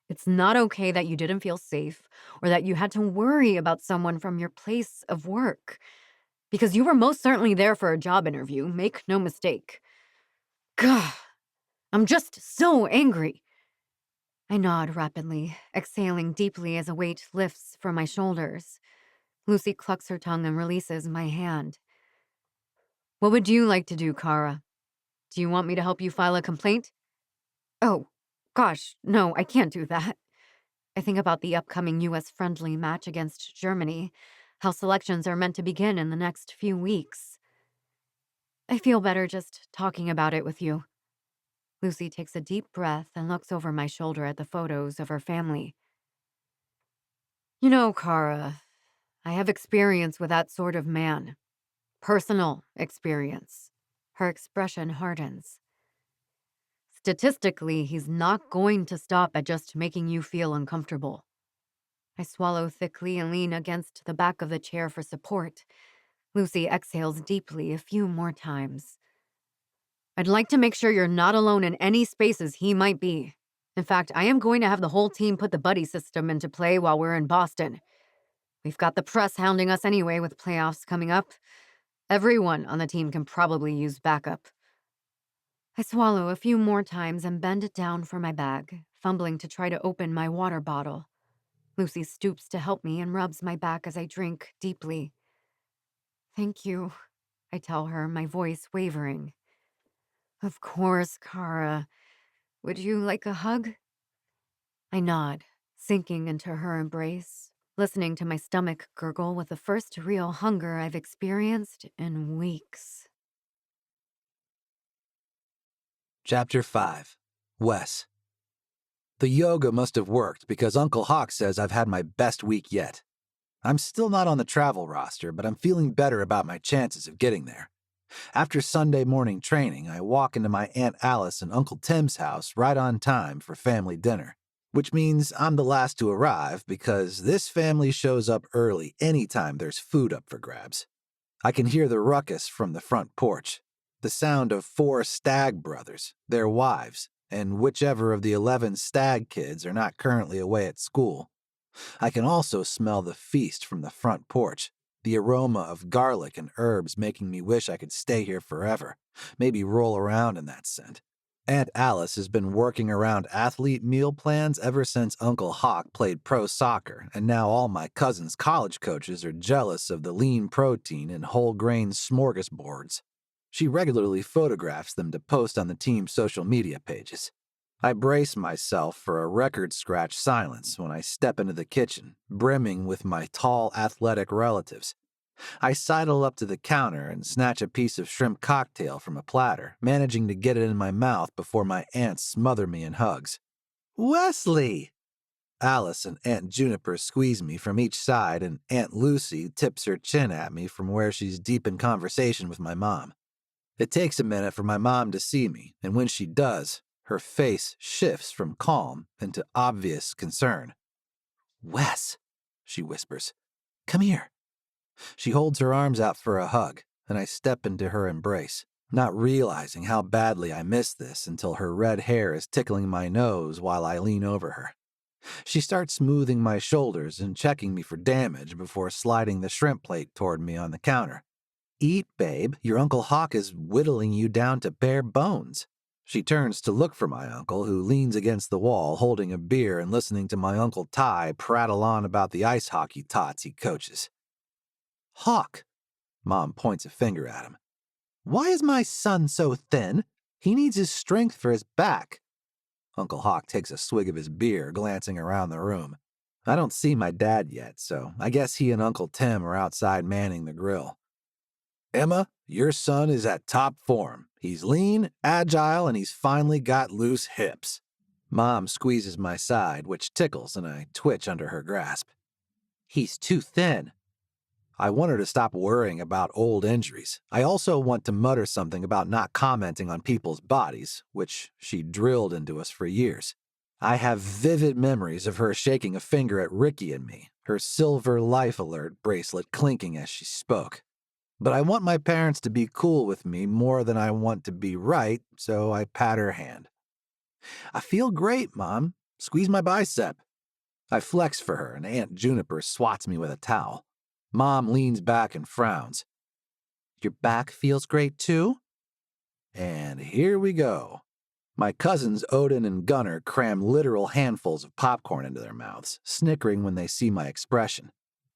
It's not okay that you didn't feel safe or that you had to worry about someone from your place of work. Because you were most certainly there for a job interview, make no mistake. Gah, I'm just so angry. I nod rapidly, exhaling deeply as a weight lifts from my shoulders. Lucy clucks her tongue and releases my hand. What would you like to do, Cara? Do you want me to help you file a complaint? Oh, gosh, no, I can't do that. I think about the upcoming U.S. friendly match against Germany, how selections are meant to begin in the next few weeks. I feel better just talking about it with you. Lucy takes a deep breath and looks over my shoulder at the photos of her family. You know, Cara, I have experience with that sort of man. Personal experience. Her expression hardens. Statistically, he's not going to stop at just making you feel uncomfortable. I swallow thickly and lean against the back of the chair for support. Lucy exhales deeply a few more times. I'd like to make sure you're not alone in any spaces he might be. In fact, I am going to have the whole team put the buddy system into play while we're in Boston. We've got the press hounding us anyway with playoffs coming up. Everyone on the team can probably use backup. I swallow a few more times and bend down for my bag, fumbling to try to open my water bottle. Lucy stoops to help me and rubs my back as I drink deeply. Thank you, I tell her, my voice wavering. Of course, Cara. Would you like a hug? I nod, sinking into her embrace, listening to my stomach gurgle with the first real hunger I've experienced in weeks. Chapter 5. Wes. The yoga must have worked because Uncle Hawk says I've had my best week yet. I'm still not on the travel roster, but I'm feeling better about my chances of getting there. After Sunday morning training, I walk into my Aunt Alice and Uncle Tim's house right on time for family dinner, which means I'm the last to arrive because this family shows up early anytime there's food up for grabs. I can hear the ruckus from the front porch, the sound of 4 Stag brothers, their wives, and whichever of the 11 Stag kids are not currently away at school. I can also smell the feast from the front porch, the aroma of garlic and herbs making me wish I could stay here forever, maybe roll around in that scent. Aunt Alice has been working around athlete meal plans ever since Uncle Hawk played pro soccer, and now all my cousins' college coaches are jealous of the lean protein and whole grain smorgasbords. She regularly photographs them to post on the team's social media pages. I brace myself for a record-scratch silence when I step into the kitchen, brimming with my tall, athletic relatives. I sidle up to the counter and snatch a piece of shrimp cocktail from a platter, managing to get it in my mouth before my aunts smother me in hugs. Wesley! Alice and Aunt Juniper squeeze me from each side, and Aunt Lucy tips her chin at me from where she's deep in conversation with my mom. It takes a minute for my mom to see me, and when she does, her face shifts from calm into obvious concern. Wes, she whispers, come here. She holds her arms out for a hug, and I step into her embrace, not realizing how badly I miss this until her red hair is tickling my nose while I lean over her. She starts smoothing my shoulders and checking me for damage before sliding the shrimp plate toward me on the counter. Eat, babe, your Uncle Hawk is whittling you down to bare bones. She turns to look for my uncle, who leans against the wall holding a beer and listening to my Uncle Ty prattle on about the ice hockey tots he coaches. Hawk, Mom points a finger at him. Why is my son so thin? He needs his strength for his back. Uncle Hawk takes a swig of his beer, glancing around the room. I don't see my dad yet, so I guess he and Uncle Tim are outside manning the grill. Emma, your son is at top form. He's lean, agile, and he's finally got loose hips. Mom squeezes my side, which tickles, and I twitch under her grasp. He's too thin. I want her to stop worrying about old injuries. I also want to mutter something about not commenting on people's bodies, which she drilled into us for years. I have vivid memories of her shaking a finger at Ricky and me, her silver life alert bracelet clinking as she spoke. But I want my parents to be cool with me more than I want to be right, so I pat her hand. I feel great, Mom. Squeeze my bicep. I flex for her, and Aunt Juniper swats me with a towel. Mom leans back and frowns. Your back feels great too? And here we go. My cousins Odin and Gunnar cram literal handfuls of popcorn into their mouths, snickering when they see my expression.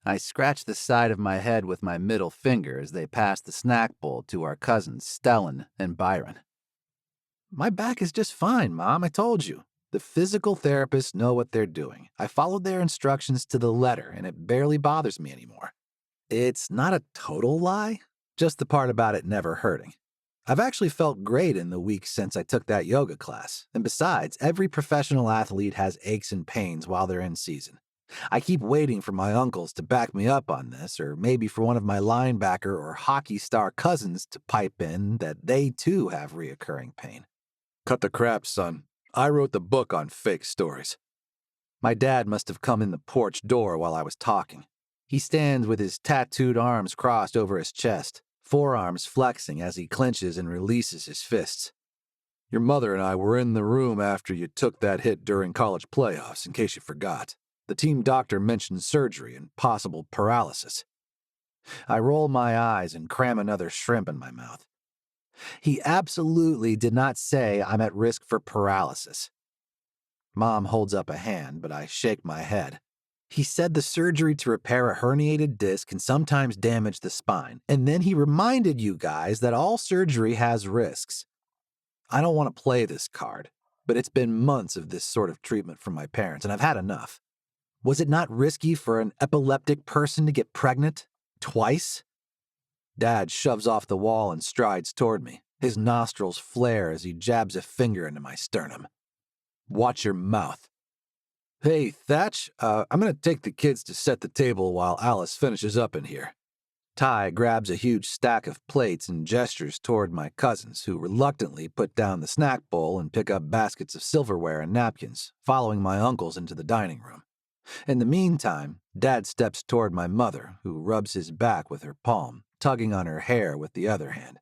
I scratch the side of my head with my middle finger as they pass the snack bowl to our cousins Stellan and Byron. My back is just fine, Mom, I told you. The physical therapists know what they're doing. I followed their instructions to the letter, and it barely bothers me anymore. It's not a total lie, just the part about it never hurting. I've actually felt great in the weeks since I took that yoga class, and besides, every professional athlete has aches and pains while they're in season. I keep waiting for my uncles to back me up on this, or maybe for one of my linebacker or hockey star cousins to pipe in that they too have reoccurring pain. Cut the crap, son. I wrote the book on fake stories. My dad must have come in the porch door while I was talking. He stands with his tattooed arms crossed over his chest, forearms flexing as he clenches and releases his fists. Your mother and I were in the room after you took that hit during college playoffs, in case you forgot. The team doctor mentioned surgery and possible paralysis. I roll my eyes and cram another shrimp in my mouth. He absolutely did not say I'm at risk for paralysis. Mom holds up a hand, but I shake my head. He said the surgery to repair a herniated disc can sometimes damage the spine, and then he reminded you guys that all surgery has risks. I don't want to play this card, but it's been months of this sort of treatment from my parents, and I've had enough. Was it not risky for an epileptic person to get pregnant? Twice? Dad shoves off the wall and strides toward me. His nostrils flare as he jabs a finger into my sternum. Watch your mouth. Hey, Thatch, I'm going to take the kids to set the table while Alice finishes up in here. Ty grabs a huge stack of plates and gestures toward my cousins, who reluctantly put down the snack bowl and pick up baskets of silverware and napkins, following my uncles into the dining room. In the meantime, Dad steps toward my mother, who rubs his back with her palm, tugging on her hair with the other hand.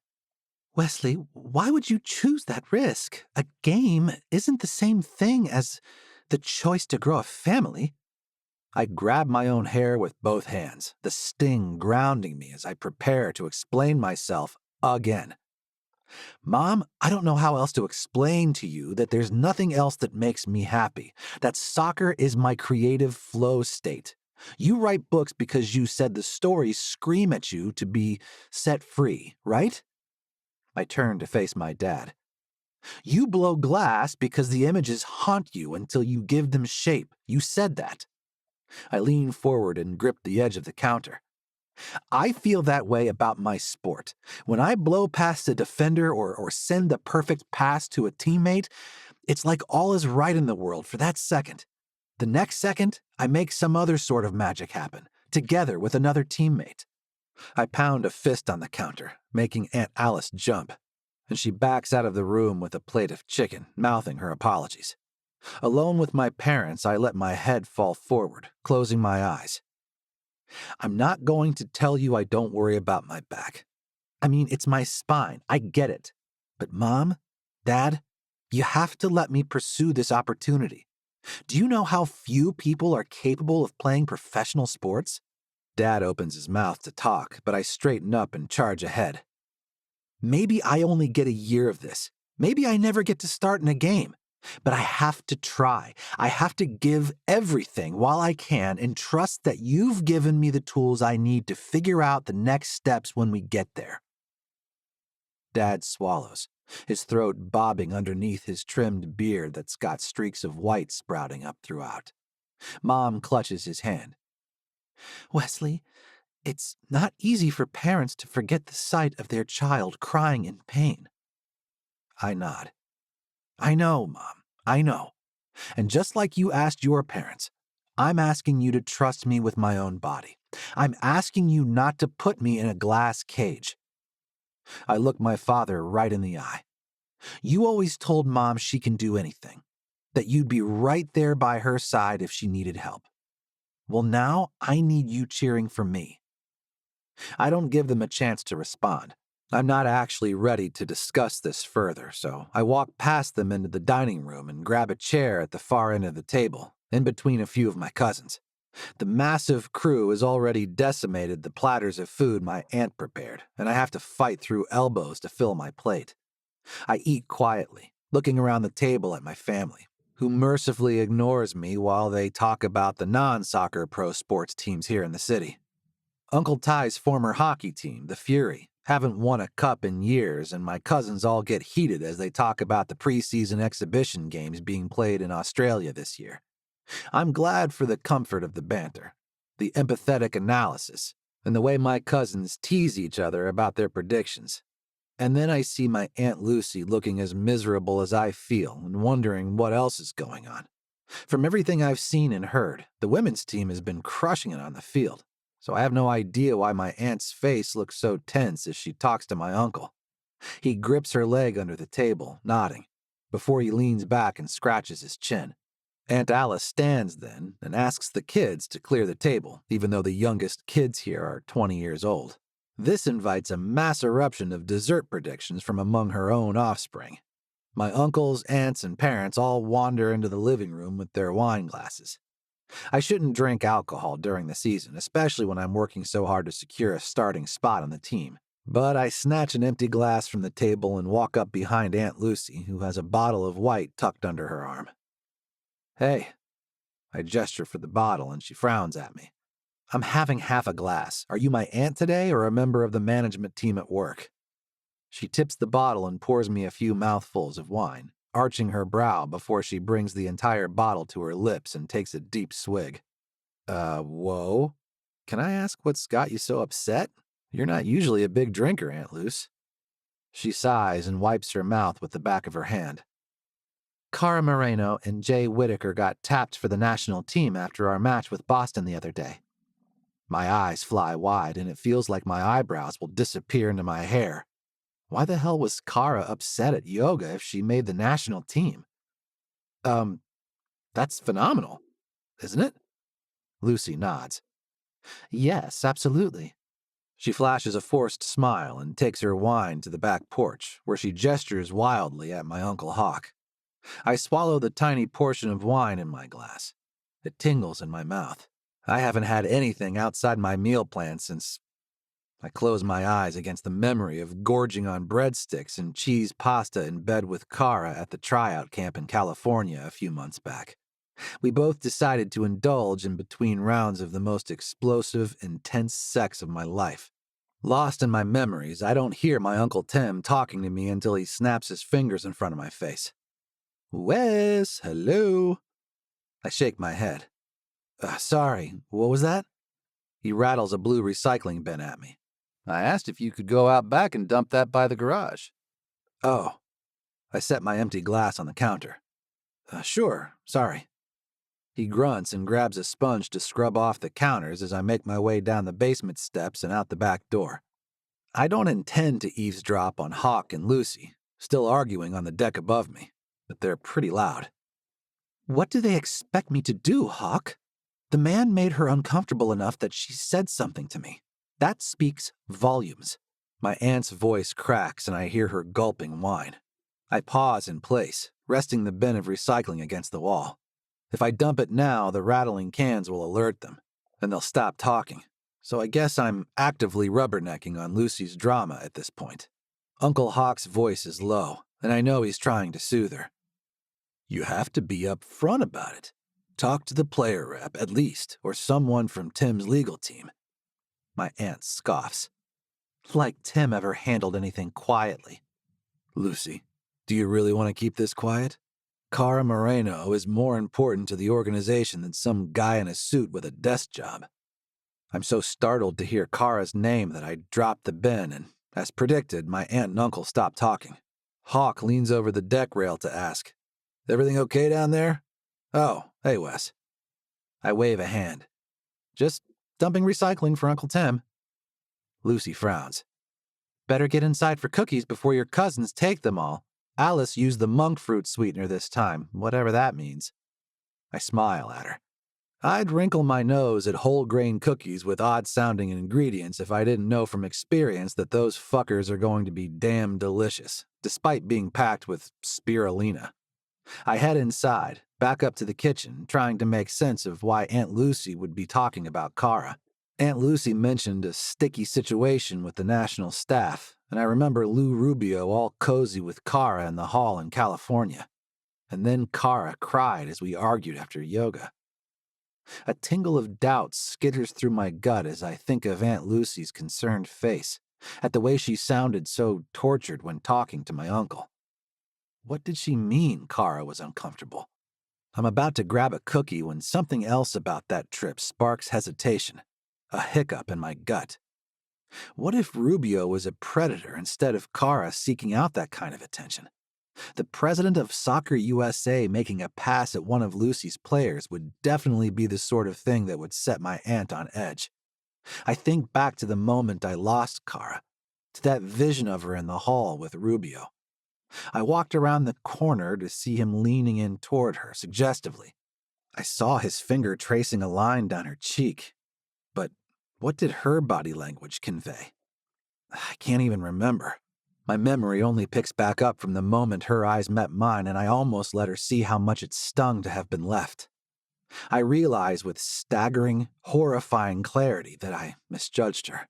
Wesley, why would you choose that risk? A game isn't the same thing as the choice to grow a family. I grab my own hair with both hands, the sting grounding me as I prepare to explain myself again. Mom, I don't know how else to explain to you that there's nothing else that makes me happy, that soccer is my creative flow state. You write books because you said the stories scream at you to be set free, right? I turn to face my dad. You blow glass because the images haunt you until you give them shape. You said that. I lean forward and grip the edge of the counter. I feel that way about my sport. When I blow past a defender or send the perfect pass to a teammate, it's like all is right in the world for that second. The next second, I make some other sort of magic happen, together with another teammate. I pound a fist on the counter, making Aunt Alice jump, and she backs out of the room with a plate of chicken, mouthing her apologies. Alone with my parents, I let my head fall forward, closing my eyes. I'm not going to tell you I don't worry about my back. I mean, it's my spine. I get it. But Mom, Dad, you have to let me pursue this opportunity. Do you know how few people are capable of playing professional sports? Dad opens his mouth to talk, but I straighten up and charge ahead. Maybe I only get a year of this. Maybe I never get to start in a game. But I have to try. I have to give everything while I can and trust that you've given me the tools I need to figure out the next steps when we get there. Dad swallows, his throat bobbing underneath his trimmed beard that's got streaks of white sprouting up throughout. Mom clutches his hand. Wesley, it's not easy for parents to forget the sight of their child crying in pain. I nod. I know, Mom. I know. And just like you asked your parents, I'm asking you to trust me with my own body. I'm asking you not to put me in a glass cage. I look my father right in the eye. You always told Mom she can do anything, that you'd be right there by her side if she needed help. Well, now I need you cheering for me. I don't give them a chance to respond. I'm not actually ready to discuss this further, so I walk past them into the dining room and grab a chair at the far end of the table, in between a few of my cousins. The massive crew has already decimated the platters of food my aunt prepared, and I have to fight through elbows to fill my plate. I eat quietly, looking around the table at my family, who mercifully ignores me while they talk about the non-soccer pro sports teams here in the city. Uncle Ty's former hockey team, the Fury, haven't won a cup in years, and my cousins all get heated as they talk about the preseason exhibition games being played in Australia this year. I'm glad for the comfort of the banter, the empathetic analysis, and the way my cousins tease each other about their predictions. And then I see my Aunt Lucy looking as miserable as I feel and wondering what else is going on. From everything I've seen and heard, the women's team has been crushing it on the field, so I have no idea why my aunt's face looks so tense as she talks to my uncle. He grips her leg under the table, nodding, before he leans back and scratches his chin. Aunt Alice stands then and asks the kids to clear the table, even though the youngest kids here are 20 years old. This invites a mass eruption of dessert predictions from among her own offspring. My uncles, aunts, and parents all wander into the living room with their wine glasses. I shouldn't drink alcohol during the season, especially when I'm working so hard to secure a starting spot on the team. But I snatch an empty glass from the table and walk up behind Aunt Lucy, who has a bottle of white tucked under her arm. Hey. I gesture for the bottle and she frowns at me. I'm having half a glass. Are you my aunt today or a member of the management team at work? She tips the bottle and pours me a few mouthfuls of wine, arching her brow before she brings the entire bottle to her lips and takes a deep swig. Whoa. Can I ask what's got you so upset? You're not usually a big drinker, Aunt Luce. She sighs and wipes her mouth with the back of her hand. Cara Moreno and Jay Whitaker got tapped for the national team after our match with Boston the other day. My eyes fly wide and it feels like my eyebrows will disappear into my hair. Why the hell was Cara upset at yoga if she made the national team? That's phenomenal, isn't it? Lucy nods. Yes, absolutely. She flashes a forced smile and takes her wine to the back porch, where she gestures wildly at my Uncle Hawk. I swallow the tiny portion of wine in my glass. It tingles in my mouth. I haven't had anything outside my meal plan since... I close my eyes against the memory of gorging on breadsticks and cheese pasta in bed with Cara at the tryout camp in California a few months back. We both decided to indulge in between rounds of the most explosive, intense sex of my life. Lost in my memories, I don't hear my Uncle Tim talking to me until he snaps his fingers in front of my face. Wes, hello. I shake my head. Sorry, what was that? He rattles a blue recycling bin at me. I asked if you could go out back and dump that by the garage. Oh. I set my empty glass on the counter. Sure, sorry. He grunts and grabs a sponge to scrub off the counters as I make my way down the basement steps and out the back door. I don't intend to eavesdrop on Hawk and Lucy, still arguing on the deck above me, but they're pretty loud. What do they expect me to do, Hawk? The man made her uncomfortable enough that she said something to me. That speaks volumes. My aunt's voice cracks and I hear her gulping wine. I pause in place, resting the bin of recycling against the wall. If I dump it now, the rattling cans will alert them, and they'll stop talking. So I guess I'm actively rubbernecking on Lucy's drama at this point. Uncle Hawk's voice is low, and I know he's trying to soothe her. You have to be upfront about it. Talk to the player rep, at least, or someone from Tim's legal team. My aunt scoffs. Like Tim ever handled anything quietly. Lucy, do you really want to keep this quiet? Cara Moreno is more important to the organization than some guy in a suit with a desk job. I'm so startled to hear Cara's name that I drop the pen, and, as predicted, my aunt and uncle stop talking. Hawk leans over the deck rail to ask, "Everything okay down there?" "Oh, hey, Wes." I wave a hand. "Just dumping recycling for Uncle Tim." Lucy frowns. "Better get inside for cookies before your cousins take them all. Alice used the monk fruit sweetener this time, whatever that means." I smile at her. I'd wrinkle my nose at whole-grain cookies with odd-sounding ingredients if I didn't know from experience that those fuckers are going to be damn delicious, despite being packed with spirulina. I head inside, back up to the kitchen, trying to make sense of why Aunt Lucy would be talking about Cara. Aunt Lucy mentioned a sticky situation with the national staff, and I remember Lou Rubio all cozy with Cara in the hall in California. And then Cara cried as we argued after yoga. A tingle of doubt skitters through my gut as I think of Aunt Lucy's concerned face, at the way she sounded so tortured when talking to my uncle. What did she mean Cara was uncomfortable? I'm about to grab a cookie when something else about that trip sparks hesitation, a hiccup in my gut. What if Rubio was a predator instead of Cara seeking out that kind of attention? The president of Soccer USA making a pass at one of Lucy's players would definitely be the sort of thing that would set my aunt on edge. I think back to the moment I lost Cara, to that vision of her in the hall with Rubio. I walked around the corner to see him leaning in toward her suggestively. I saw his finger tracing a line down her cheek. But what did her body language convey? I can't even remember. My memory only picks back up from the moment her eyes met mine, and I almost let her see how much it stung to have been left. I realize with staggering, horrifying clarity that I misjudged her.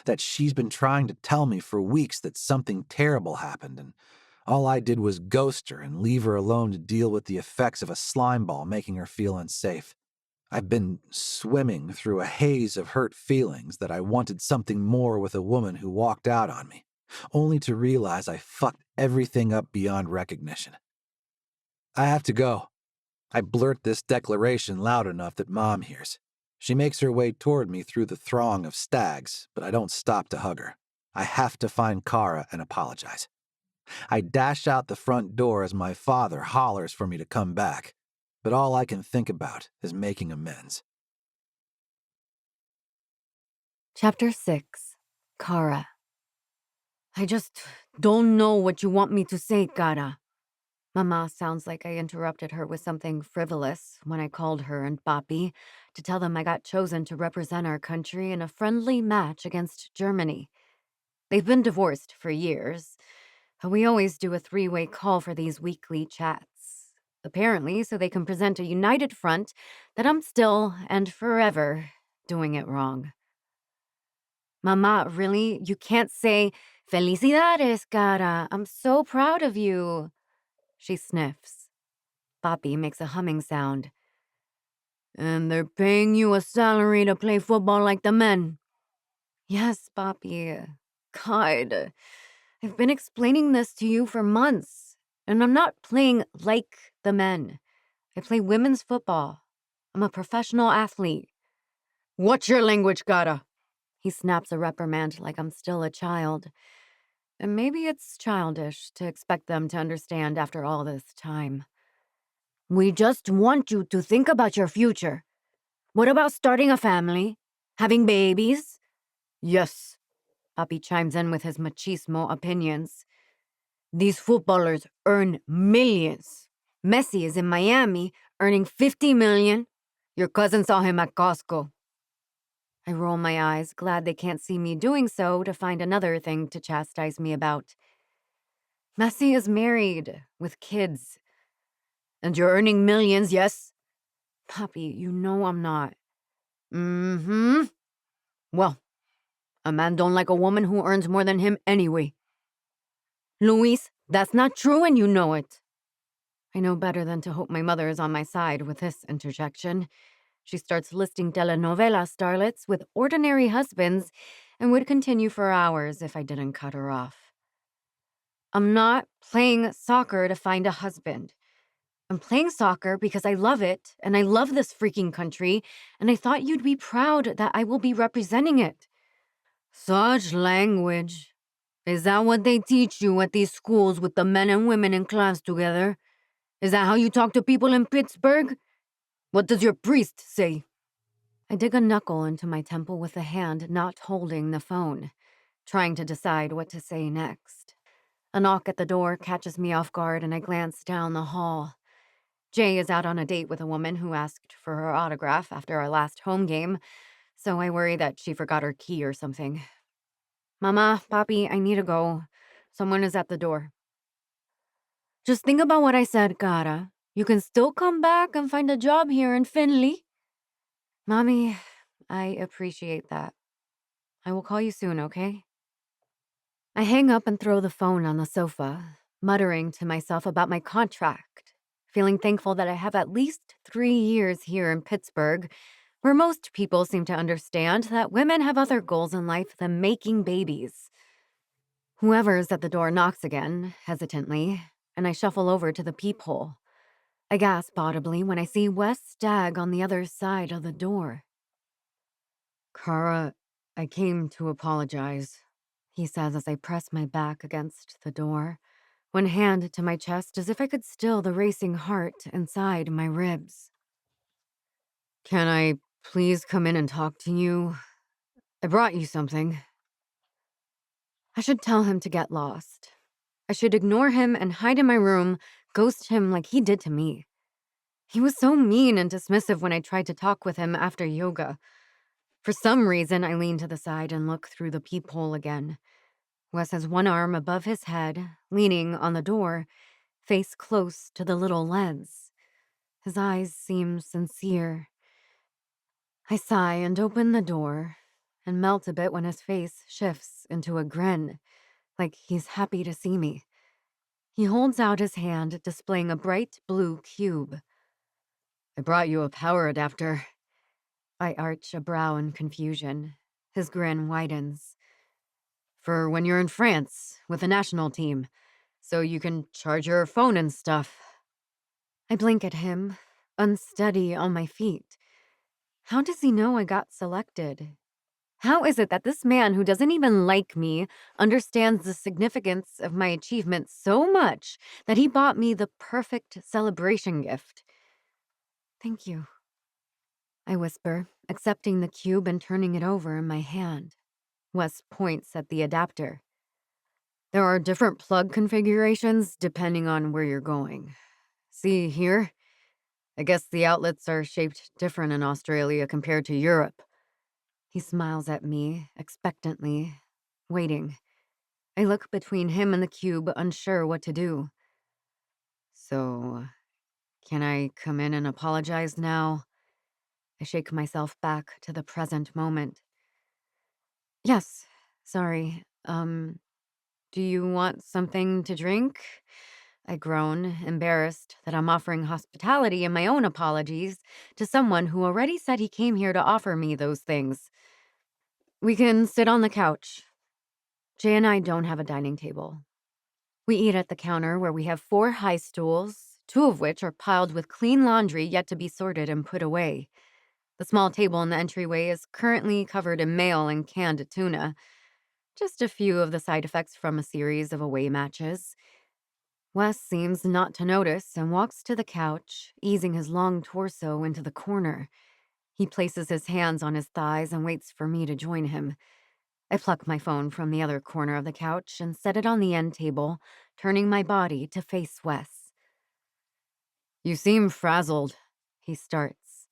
That she's been trying to tell me for weeks that something terrible happened, and all I did was ghost her and leave her alone to deal with the effects of a slime ball making her feel unsafe. I've been swimming through a haze of hurt feelings that I wanted something more with a woman who walked out on me, only to realize I fucked everything up beyond recognition. I have to go. I blurt this declaration loud enough that Mom hears. She makes her way toward me through the throng of stags, but I don't stop to hug her. I have to find Cara and apologize. I dash out the front door as my father hollers for me to come back, but all I can think about is making amends. Chapter 6. Cara. I just don't know what you want me to say, Cara. Mama sounds like I interrupted her with something frivolous when I called her and Papi to tell them I got chosen to represent our country in a friendly match against Germany. They've been divorced for years. We always do a three-way call for these weekly chats. Apparently, so they can present a united front that I'm still and forever doing it wrong. Mama, really? You can't say, "Felicidades, Cara. I'm so proud of you." She sniffs. Papi makes a humming sound. "And they're paying you a salary to play football like the men." "Yes, Papi. God, I've been explaining this to you for months, and I'm not playing like the men. I play women's football. I'm a professional athlete." "Watch your language, Cara." He snaps a reprimand like I'm still a child. And maybe it's childish to expect them to understand after all this time. "We just want you to think about your future. What about starting a family? Having babies?" "Yes," Papi chimes in with his machismo opinions. "These footballers earn millions. Messi is in Miami, earning 50 million. Your cousin saw him at Costco." I roll my eyes, glad they can't see me doing so, to find another thing to chastise me about. "Messi is married, with kids." "And you're earning millions, yes?" "Papi, you know I'm not." "Mm-hmm. Well, a man don't like a woman who earns more than him anyway." "Luis, that's not true and you know it." I know better than to hope my mother is on my side with this interjection. She starts listing telenovela starlets with ordinary husbands and would continue for hours if I didn't cut her off. "I'm not playing soccer to find a husband. I'm playing soccer because I love it, and I love this freaking country, and I thought you'd be proud that I will be representing it." "Such language. Is that what they teach you at these schools with the men and women in class together? Is that how you talk to people in Pittsburgh? What does your priest say?" I dig a knuckle into my temple with a hand not holding the phone, trying to decide what to say next. A knock at the door catches me off guard, and I glance down the hall. Jay is out on a date with a woman who asked for her autograph after our last home game, so I worry that she forgot her key or something. "Mama, Papi, I need to go. Someone is at the door." "Just think about what I said, Cara. You can still come back and find a job here in Finley." "Mommy, I appreciate that. I will call you soon, okay?" I hang up and throw the phone on the sofa, muttering to myself about my contract, feeling thankful that I have at least 3 years here in Pittsburgh, where most people seem to understand that women have other goals in life than making babies. Whoever's at the door knocks again, hesitantly, and I shuffle over to the peephole. I gasp audibly when I see Wes Stagg on the other side of the door. "Cara, I came to apologize," he says as I press my back against the door, one hand to my chest as if I could still the racing heart inside my ribs. "Can I please come in and talk to you? I brought you something." I should tell him to get lost. I should ignore him and hide in my room, ghost him like he did to me. He was so mean and dismissive when I tried to talk with him after yoga. For some reason, I lean to the side and look through the peephole again. Wes has one arm above his head, leaning on the door, face close to the little lens. His eyes seem sincere. I sigh and open the door, and melt a bit when his face shifts into a grin, like he's happy to see me. He holds out his hand, displaying a bright blue cube. "I brought you a power adapter." I arch a brow in confusion. His grin widens. "For when you're in France with the national team, so you can charge your phone and stuff." I blink at him, unsteady on my feet. How does he know I got selected? How is it that this man who doesn't even like me understands the significance of my achievement so much that he bought me the perfect celebration gift? "Thank you," I whisper, accepting the cube and turning it over in my hand. Wes points at the adapter. "There are different plug configurations depending on where you're going. See here? I guess the outlets are shaped different in Australia compared to Europe." He smiles at me, expectantly, waiting. I look between him and the cube, unsure what to do. "So, can I come in and apologize now?" I shake myself back to the present moment. "Yes, sorry. Do you want something to drink?" I groan, embarrassed that I'm offering hospitality and my own apologies to someone who already said he came here to offer me those things. "We can sit on the couch." Jay and I don't have a dining table. We eat at the counter where we have 4 high stools, 2 of which are piled with clean laundry yet to be sorted and put away. The small table in the entryway is currently covered in mail and canned tuna, just a few of the side effects from a series of away matches. Wes seems not to notice and walks to the couch, easing his long torso into the corner. He places his hands on his thighs and waits for me to join him. I pluck my phone from the other corner of the couch and set it on the end table, turning my body to face Wes. "You seem frazzled," he starts.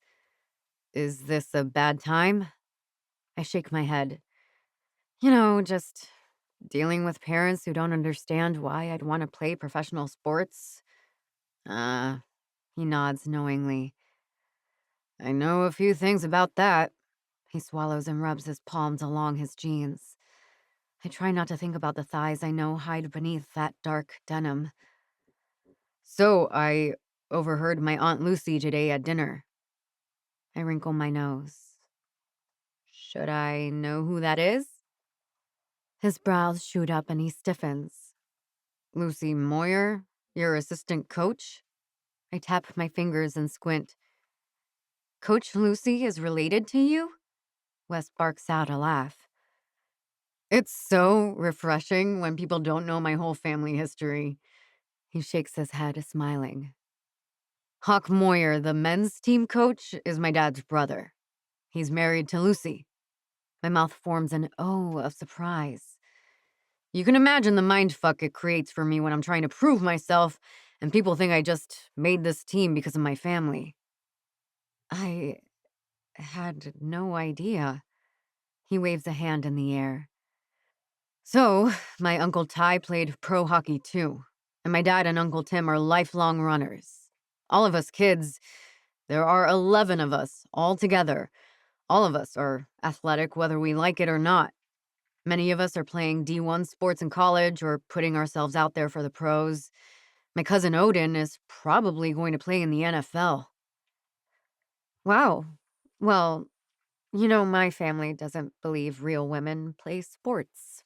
"Is this a bad time?" I shake my head. Just dealing with parents who don't understand why I'd want to play professional sports." He nods knowingly. "I know a few things about that." He swallows and rubs his palms along his jeans. I try not to think about the thighs I know hide beneath that dark denim. "So, I overheard my Aunt Lucy today at dinner." I wrinkle my nose. "Should I know who that is?" His brows shoot up and he stiffens. "Lucy Moyer, your assistant coach?" I tap my fingers and squint. Coach Lucy is related to you? Wes barks out a laugh. It's so refreshing when people don't know my whole family history. He shakes his head, smiling. Hawk Moyer, the men's team coach, is my dad's brother. He's married to Lucy. My mouth forms an O of surprise. You can imagine the mindfuck it creates for me when I'm trying to prove myself and people think I just made this team because of my family. I had no idea. He waves a hand in the air. So, my Uncle Ty played pro hockey too, and my dad and Uncle Tim are lifelong runners. All of us kids, there are 11 of us all together. All of us are athletic whether we like it or not. Many of us are playing D1 sports in college or putting ourselves out there for the pros. My cousin Odin is probably going to play in the NFL. Wow. Well, my family doesn't believe real women play sports.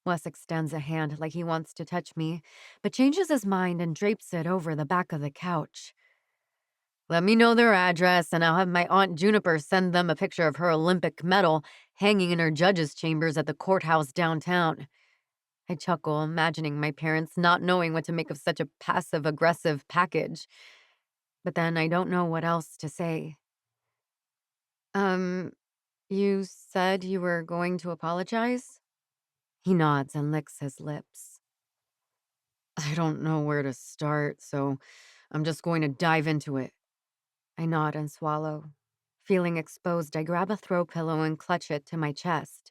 Wes extends a hand like he wants to touch me, but changes his mind and drapes it over the back of the couch. Let me know their address, and I'll have my Aunt Juniper send them a picture of her Olympic medal hanging in her judge's chambers at the courthouse downtown. I chuckle, imagining my parents not knowing what to make of such a passive-aggressive package. But then I don't know what else to say. You said you were going to apologize? He nods and licks his lips. I don't know where to start, so I'm just going to dive into it. I nod and swallow. Feeling exposed, I grab a throw pillow and clutch it to my chest.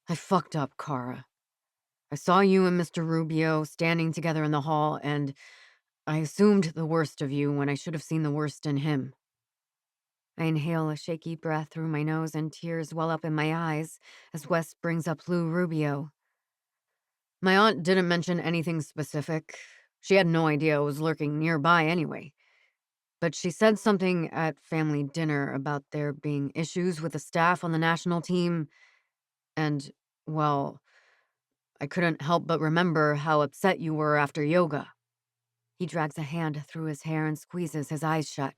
I fucked up, Cara. I saw you and Mr. Rubio standing together in the hall, and I assumed the worst of you when I should have seen the worst in him. I inhale a shaky breath through my nose and tears well up in my eyes as Wes brings up Lou Rubio. My aunt didn't mention anything specific. She had no idea it was lurking nearby anyway. But she said something at family dinner about there being issues with the staff on the national team, and, well, I couldn't help but remember how upset you were after yoga. He drags a hand through his hair and squeezes his eyes shut.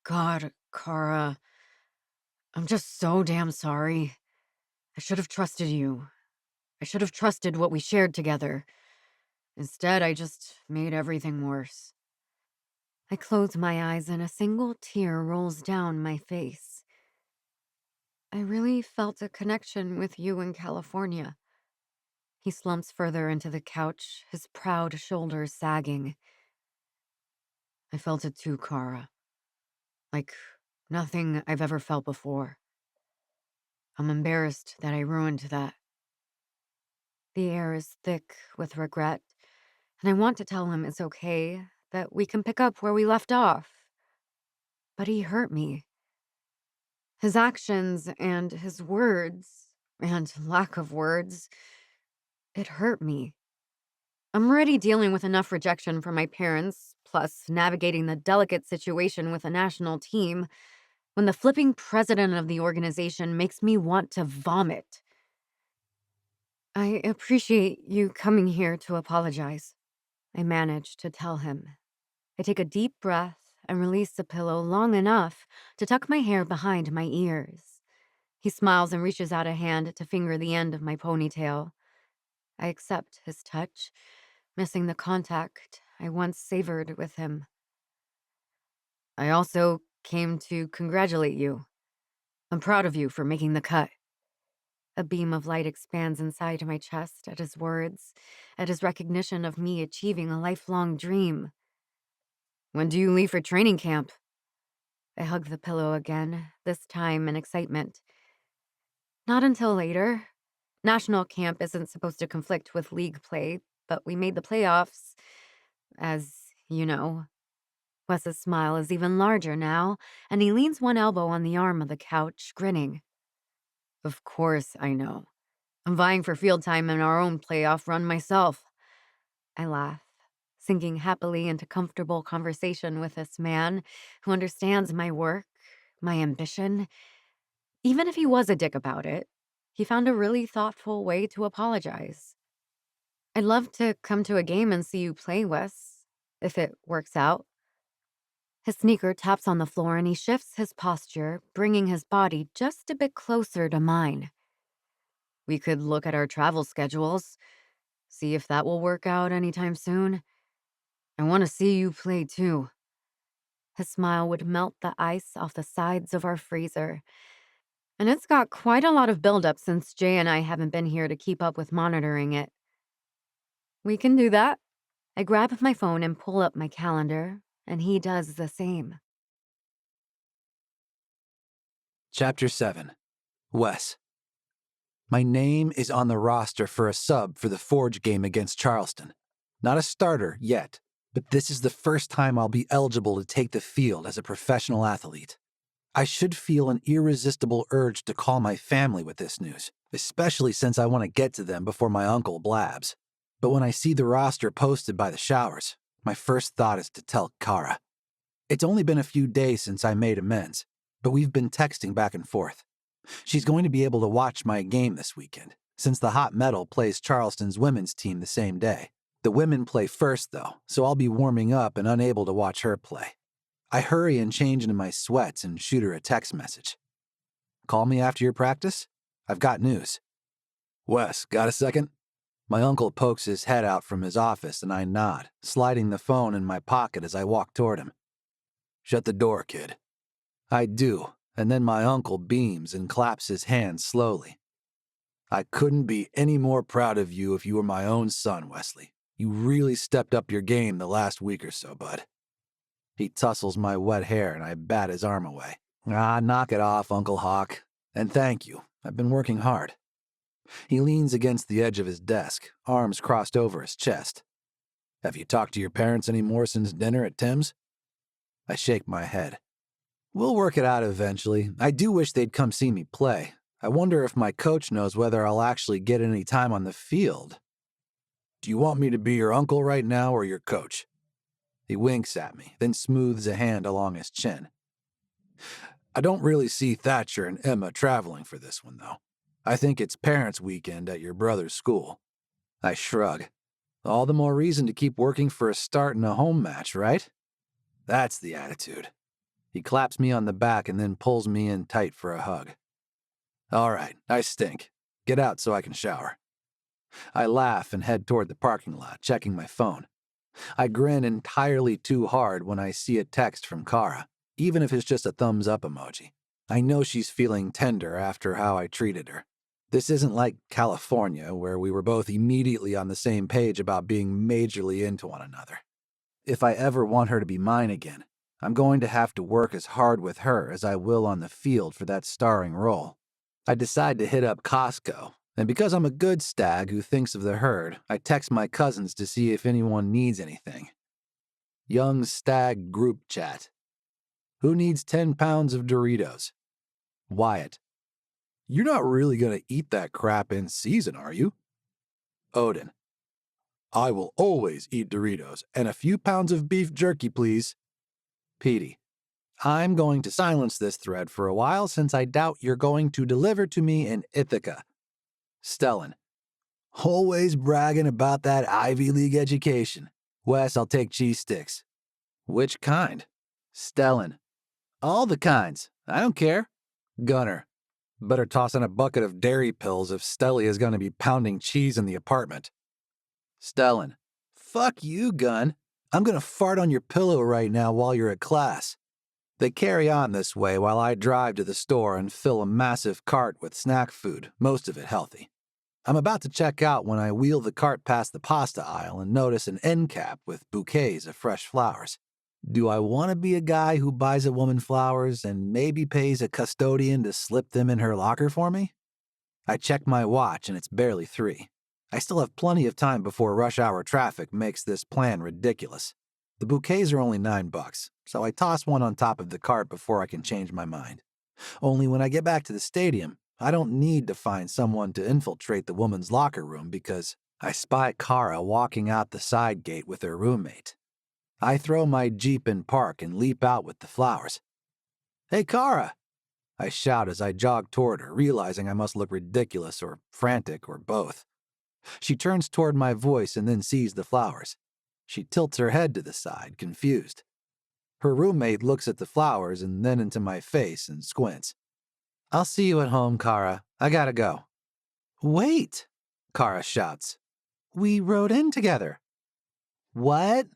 God, Cara, I'm just so damn sorry. I should have trusted you. I should have trusted what we shared together. Instead, I just made everything worse. I close my eyes and a single tear rolls down my face. I really felt a connection with you in California. He slumps further into the couch, his proud shoulders sagging. I felt it too, Cara. Like nothing I've ever felt before. I'm embarrassed that I ruined that. The air is thick with regret, and I want to tell him it's okay, that we can pick up where we left off. But he hurt me. His actions and his words, and lack of words, it hurt me. I'm already dealing with enough rejection from my parents, plus navigating the delicate situation with a national team, when the flipping president of the organization makes me want to vomit. I appreciate you coming here to apologize. I manage to tell him. I take a deep breath and release the pillow long enough to tuck my hair behind my ears. He smiles and reaches out a hand to finger the end of my ponytail. I accept his touch, missing the contact I once savored with him. I also came to congratulate you. I'm proud of you for making the cut. A beam of light expands inside my chest at his words, at his recognition of me achieving a lifelong dream. When do you leave for training camp? I hug the pillow again, this time in excitement. Not until later. National camp isn't supposed to conflict with league play, but we made the playoffs, as you know. Wes's smile is even larger now, and he leans one elbow on the arm of the couch, grinning. Of course I know. I'm vying for field time in our own playoff run myself. I laugh, sinking happily into comfortable conversation with this man who understands my work, my ambition. Even if he was a dick about it, he found a really thoughtful way to apologize. I'd love to come to a game and see you play, Wes. if it works out. His sneaker taps on the floor and he shifts his posture, bringing his body just a bit closer to mine. We could look at our travel schedules, see if that will work out anytime soon. I want to see you play too. His smile would melt the ice off the sides of our freezer. And it's got quite a lot of buildup since Jay and I haven't been here to keep up with monitoring it. We can do that. I grab my phone and pull up my calendar, and he does the same. Chapter 7. Wes. My name is on the roster for a sub for the Forge game against Charleston. Not a starter yet, but this is the first time I'll be eligible to take the field as a professional athlete. I should feel an irresistible urge to call my family with this news, especially since I want to get to them before my uncle blabs. But when I see the roster posted by the showers, my first thought is to tell Cara. It's only been a few days since I made amends, but we've been texting back and forth. She's going to be able to watch my game this weekend, since the Hot Metal plays Charleston's women's team the same day. The women play first, though, so I'll be warming up and unable to watch her play. I hurry and change into my sweats and shoot her a text message. Call me after your practice? I've got news. Wes, got a second? My uncle pokes his head out from his office and I nod, sliding the phone in my pocket as I walk toward him. Shut the door, kid. I do, and then my uncle beams and claps his hands slowly. I couldn't be any more proud of you if you were my own son, Wesley. You really stepped up your game the last week or so, bud. He tussles my wet hair and I bat his arm away. Knock it off, Uncle Hawk. And thank you. I've been working hard. He leans against the edge of his desk, arms crossed over his chest. Have you talked to your parents any more since dinner at Tim's? I shake my head. We'll work it out eventually. I do wish they'd come see me play. I wonder if my coach knows whether I'll actually get any time on the field. Do you want me to be your uncle right now or your coach? He winks at me, then smooths a hand along his chin. I don't really see Thatcher and Emma traveling for this one, though. I think it's parents' weekend at your brother's school. I shrug. All the more reason to keep working for a start in a home match, right? That's the attitude. He claps me on the back and then pulls me in tight for a hug. All right, I stink. Get out so I can shower. I laugh and head toward the parking lot, checking my phone. I grin entirely too hard when I see a text from Cara, even if it's just a thumbs up emoji. I know she's feeling tender after how I treated her. This isn't like California, where we were both immediately on the same page about being majorly into one another. If I ever want her to be mine again, I'm going to have to work as hard with her as I will on the field for that starring role. I decide to hit up Costco, and because I'm a good stag who thinks of the herd, I text my cousins to see if anyone needs anything. Young stag group chat. Who needs 10 pounds of Doritos? Wyatt. You're not really going to eat that crap in season, are you? Odin. I will always eat Doritos, and a few pounds of beef jerky, please. Petey. I'm going to silence this thread for a while since I doubt you're going to deliver to me in Ithaca. Stellan. Always bragging about that Ivy League education. Wes, I'll take cheese sticks. Which kind? Stellan. All the kinds. I don't care. Gunner. Better toss in a bucket of dairy pills if Stelly is going to be pounding cheese in the apartment. Stellan. Fuck you, Gun. I'm going to fart on your pillow right now while you're at class. They carry on this way while I drive to the store and fill a massive cart with snack food, most of it healthy. I'm about to check out when I wheel the cart past the pasta aisle and notice an end cap with bouquets of fresh flowers. Do I want to be a guy who buys a woman flowers and maybe pays a custodian to slip them in her locker for me? I check my watch and it's barely 3. I still have plenty of time before rush hour traffic makes this plan ridiculous. The bouquets are only $9, so I toss one on top of the cart before I can change my mind. Only when I get back to the stadium, I don't need to find someone to infiltrate the woman's locker room because I spy Cara walking out the side gate with her roommate. I throw my Jeep in park and leap out with the flowers. Hey, Cara! I shout as I jog toward her, realizing I must look ridiculous or frantic or both. She turns toward my voice and then sees the flowers. She tilts her head to the side, confused. Her roommate looks at the flowers and then into my face and squints. I'll see you at home, Cara. I gotta go. Wait, Cara shouts. We rode in together. What?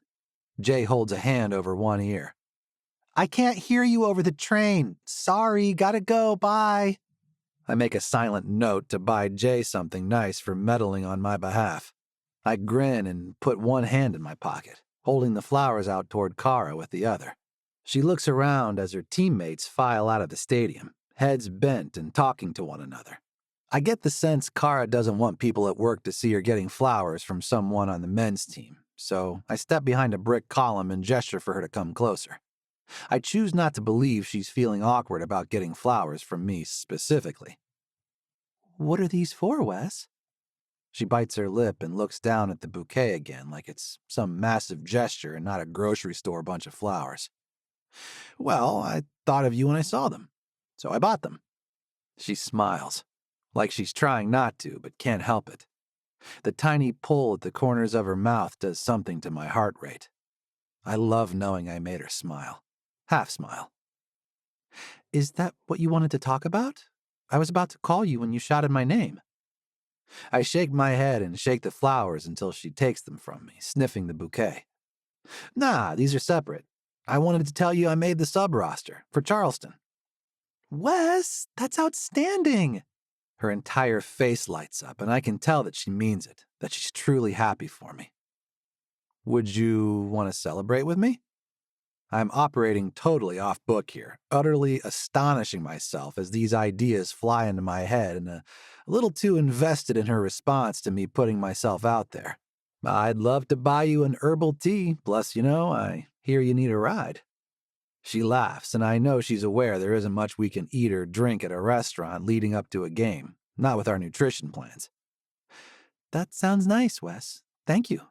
Jay holds a hand over one ear. I can't hear you over the train. Sorry, gotta go, bye. I make a silent note to buy Jay something nice for meddling on my behalf. I grin and put one hand in my pocket, holding the flowers out toward Cara with the other. She looks around as her teammates file out of the stadium, heads bent and talking to one another. I get the sense Cara doesn't want people at work to see her getting flowers from someone on the men's team, so I step behind a brick column and gesture for her to come closer. I choose not to believe she's feeling awkward about getting flowers from me specifically. What are these for, Wes? She bites her lip and looks down at the bouquet again like it's some massive gesture and not a grocery store bunch of flowers. Well, I thought of you when I saw them, so I bought them. She smiles, like she's trying not to but can't help it. The tiny pull at the corners of her mouth does something to my heart rate. I love knowing I made her smile. Half smile. Is that what you wanted to talk about? I was about to call you when you shouted my name. I shake my head and shake the flowers until she takes them from me, sniffing the bouquet. Nah, these are separate. I wanted to tell you I made the sub roster for Charleston. Wes, that's outstanding. Her entire face lights up, and I can tell that she means it, that she's truly happy for me. Would you want to celebrate with me? I'm operating totally off book here, utterly astonishing myself as these ideas fly into my head and a little too invested in her response to me putting myself out there. I'd love to buy you an herbal tea, plus, I hear you need a ride. She laughs, and I know she's aware there isn't much we can eat or drink at a restaurant leading up to a game, not with our nutrition plans. That sounds nice, Wes. Thank you.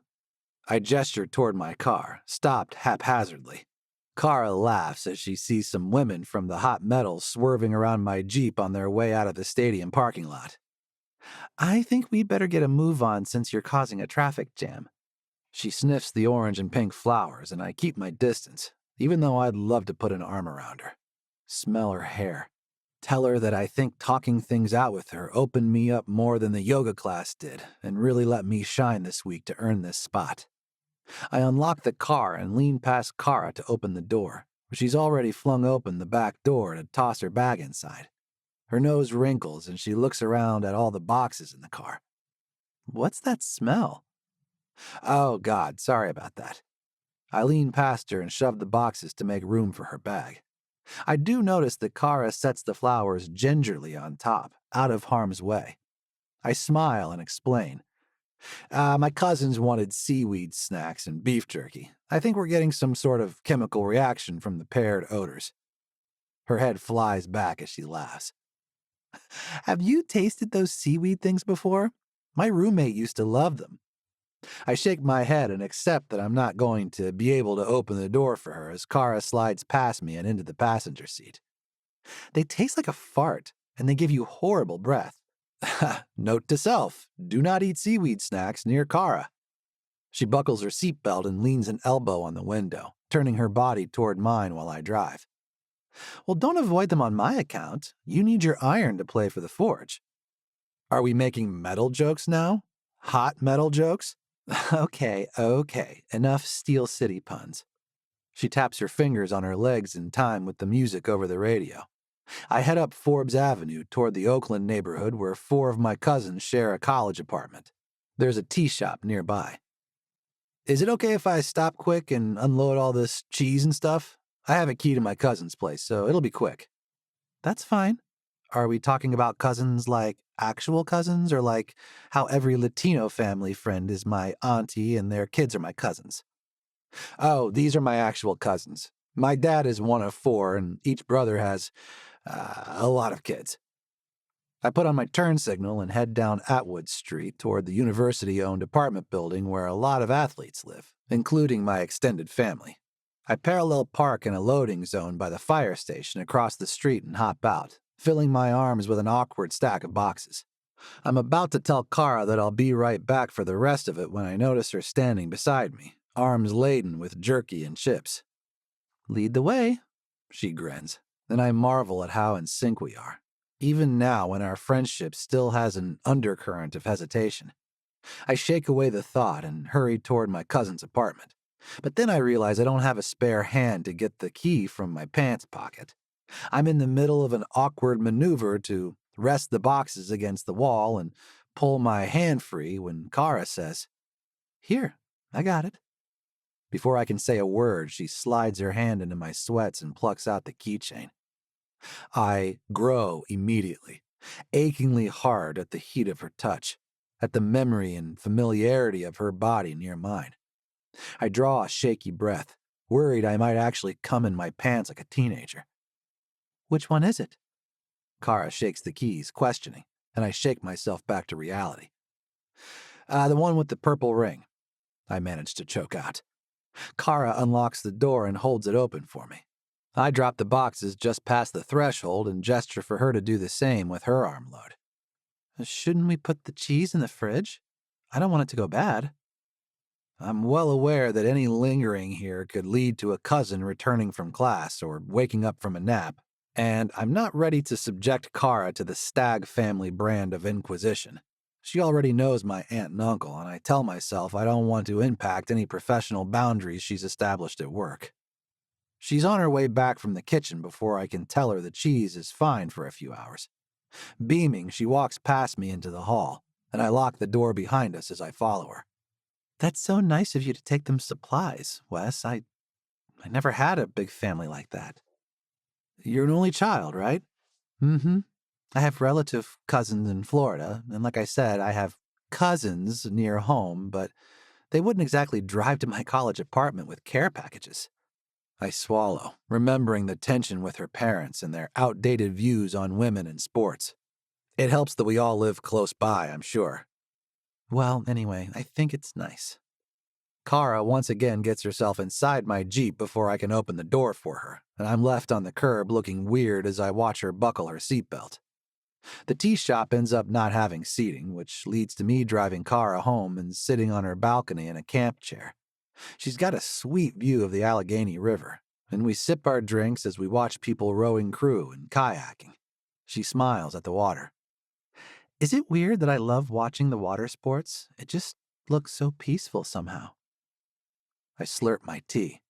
I gesture toward my car, stopped haphazardly. Cara laughs as she sees some women from the hot metals swerving around my Jeep on their way out of the stadium parking lot. I think we'd better get a move on since you're causing a traffic jam. She sniffs the orange and pink flowers, and I keep my distance, even though I'd love to put an arm around her. Smell her hair. Tell her that I think talking things out with her opened me up more than the yoga class did and really let me shine this week to earn this spot. I unlock the car and lean past Cara to open the door, but she's already flung open the back door to toss her bag inside. Her nose wrinkles and she looks around at all the boxes in the car. What's that smell? Oh, God, sorry about that. I lean past her and shove the boxes to make room for her bag. I do notice that Cara sets the flowers gingerly on top, out of harm's way. I smile and explain. My cousins wanted seaweed snacks and beef jerky. I think we're getting some sort of chemical reaction from the paired odors. Her head flies back as she laughs. Have you tasted those seaweed things before? My roommate used to love them. I shake my head and accept that I'm not going to be able to open the door for her as Cara slides past me and into the passenger seat. They taste like a fart, and they give you horrible breath. Note to self, do not eat seaweed snacks near Cara. She buckles her seatbelt and leans an elbow on the window, turning her body toward mine while I drive. Well, don't avoid them on my account. You need your iron to play for the forge. Are we making metal jokes now? Hot metal jokes? Okay. Enough Steel City puns. She taps her fingers on her legs in time with the music over the radio. I head up Forbes Avenue toward the Oakland neighborhood where 4 of my cousins share a college apartment. There's a tea shop nearby. Is it okay if I stop quick and unload all this cheese and stuff? I have a key to my cousin's place, so it'll be quick. That's fine. Are we talking about cousins like actual cousins or like how every Latino family friend is my auntie and their kids are my cousins? Oh, these are my actual cousins. My dad is one of 4 and each brother has a lot of kids. I put on my turn signal and head down Atwood Street toward the university-owned apartment building where a lot of athletes live, including my extended family. I parallel park in a loading zone by the fire station across the street and hop out, filling my arms with an awkward stack of boxes. I'm about to tell Cara that I'll be right back for the rest of it when I notice her standing beside me, arms laden with jerky and chips. "Lead the way," she grins, and I marvel at how in sync we are, even now when our friendship still has an undercurrent of hesitation. I shake away the thought and hurry toward my cousin's apartment. But then I realize I don't have a spare hand to get the key from my pants pocket. I'm in the middle of an awkward maneuver to rest the boxes against the wall and pull my hand free when Cara says, "Here, I got it." Before I can say a word, she slides her hand into my sweats and plucks out the keychain. I grow immediately, achingly hard at the heat of her touch, at the memory and familiarity of her body near mine. I draw a shaky breath, worried I might actually come in my pants like a teenager. "Which one is it?" Cara shakes the keys, questioning, and I shake myself back to reality. The one with the purple ring," I manage to choke out. Cara unlocks the door and holds it open for me. I drop the boxes just past the threshold and gesture for her to do the same with her armload. "Shouldn't we put the cheese in the fridge? I don't want it to go bad." I'm well aware that any lingering here could lead to a cousin returning from class or waking up from a nap, and I'm not ready to subject Cara to the Stag family brand of inquisition. She already knows my aunt and uncle, and I tell myself I don't want to impact any professional boundaries she's established at work. She's on her way back from the kitchen before I can tell her the cheese is fine for a few hours. Beaming, she walks past me into the hall, and I lock the door behind us as I follow her. "That's so nice of you to take them supplies, Wes. I never had a big family like that." "You're an only child, right?" "Mm-hmm. I have relative cousins in Florida, and like I said, I have cousins near home, but they wouldn't exactly drive to my college apartment with care packages." I swallow, remembering the tension with her parents and their outdated views on women and sports. It helps that we all live close by, I'm sure. "Well, anyway, I think it's nice." Cara once again gets herself inside my Jeep before I can open the door for her, and I'm left on the curb looking weird as I watch her buckle her seatbelt. The tea shop ends up not having seating, which leads to me driving Cara home and sitting on her balcony in a camp chair. She's got a sweet view of the Allegheny River, and we sip our drinks as we watch people rowing crew and kayaking. She smiles at the water. "Is it weird that I love watching the water sports? It just looks so peaceful somehow." I slurp my tea.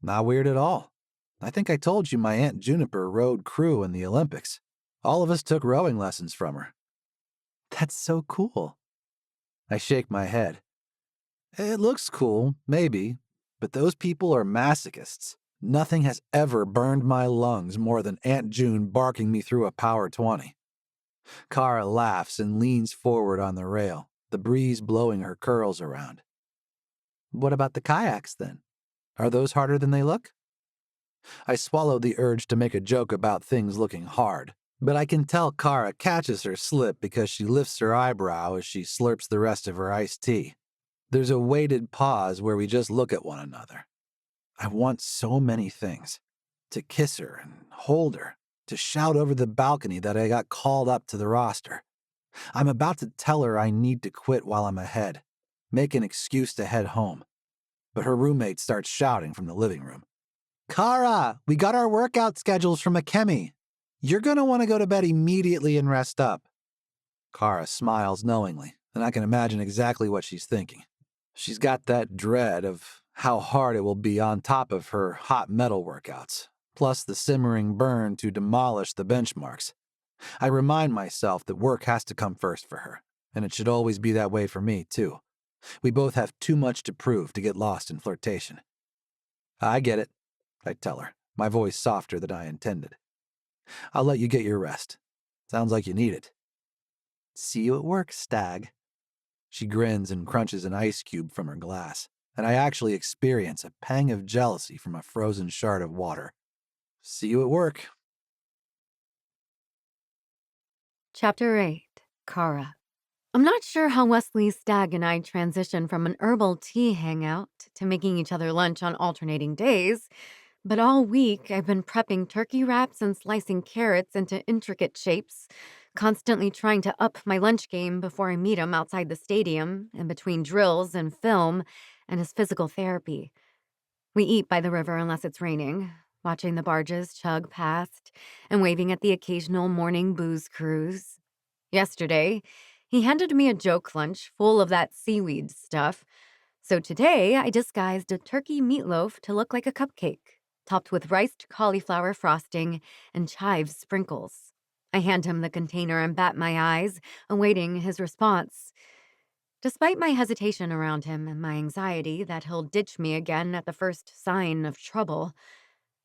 "Not weird at all. I think I told you my Aunt Juniper rowed crew in the Olympics. All of us took rowing lessons from her." "That's so cool." I shake my head. "It looks cool, maybe, but those people are masochists. Nothing has ever burned my lungs more than Aunt June barking me through a Power 20. Cara laughs and leans forward on the rail, the breeze blowing her curls around. "What about the kayaks, then? Are those harder than they look?" I swallow the urge to make a joke about things looking hard, but I can tell Cara catches her slip because she lifts her eyebrow as she slurps the rest of her iced tea. There's a weighted pause where we just look at one another. I want so many things. To kiss her and hold her, to shout over the balcony that I got called up to the roster. I'm about to tell her I need to quit while I'm ahead, make an excuse to head home. But her roommate starts shouting from the living room. "Cara, we got our workout schedules from Akemi. You're going to want to go to bed immediately and rest up." Cara smiles knowingly, and I can imagine exactly what she's thinking. She's got that dread of how hard it will be on top of her hot metal workouts, plus the simmering burn to demolish the benchmarks. I remind myself that work has to come first for her, and it should always be that way for me, too. We both have too much to prove to get lost in flirtation. "I get it," I tell her, my voice softer than I intended. "I'll let you get your rest. Sounds like you need it." "See you at work, Stag." She grins and crunches an ice cube from her glass, and I actually experience a pang of jealousy from a frozen shard of water. "See you at work." Chapter 8, Cara. I'm not sure how Wesley, Stag, and I transitioned from an herbal tea hangout to making each other lunch on alternating days, but all week I've been prepping turkey wraps and slicing carrots into intricate shapes, constantly trying to up my lunch game before I meet him outside the stadium, in between drills and film, and his physical therapy. We eat by the river unless it's raining, watching the barges chug past and waving at the occasional morning booze cruise. Yesterday, he handed me a joke lunch full of that seaweed stuff, so today I disguised a turkey meatloaf to look like a cupcake, topped with riced cauliflower frosting and chive sprinkles. I hand him the container and bat my eyes, awaiting his response. Despite my hesitation around him and my anxiety that he'll ditch me again at the first sign of trouble,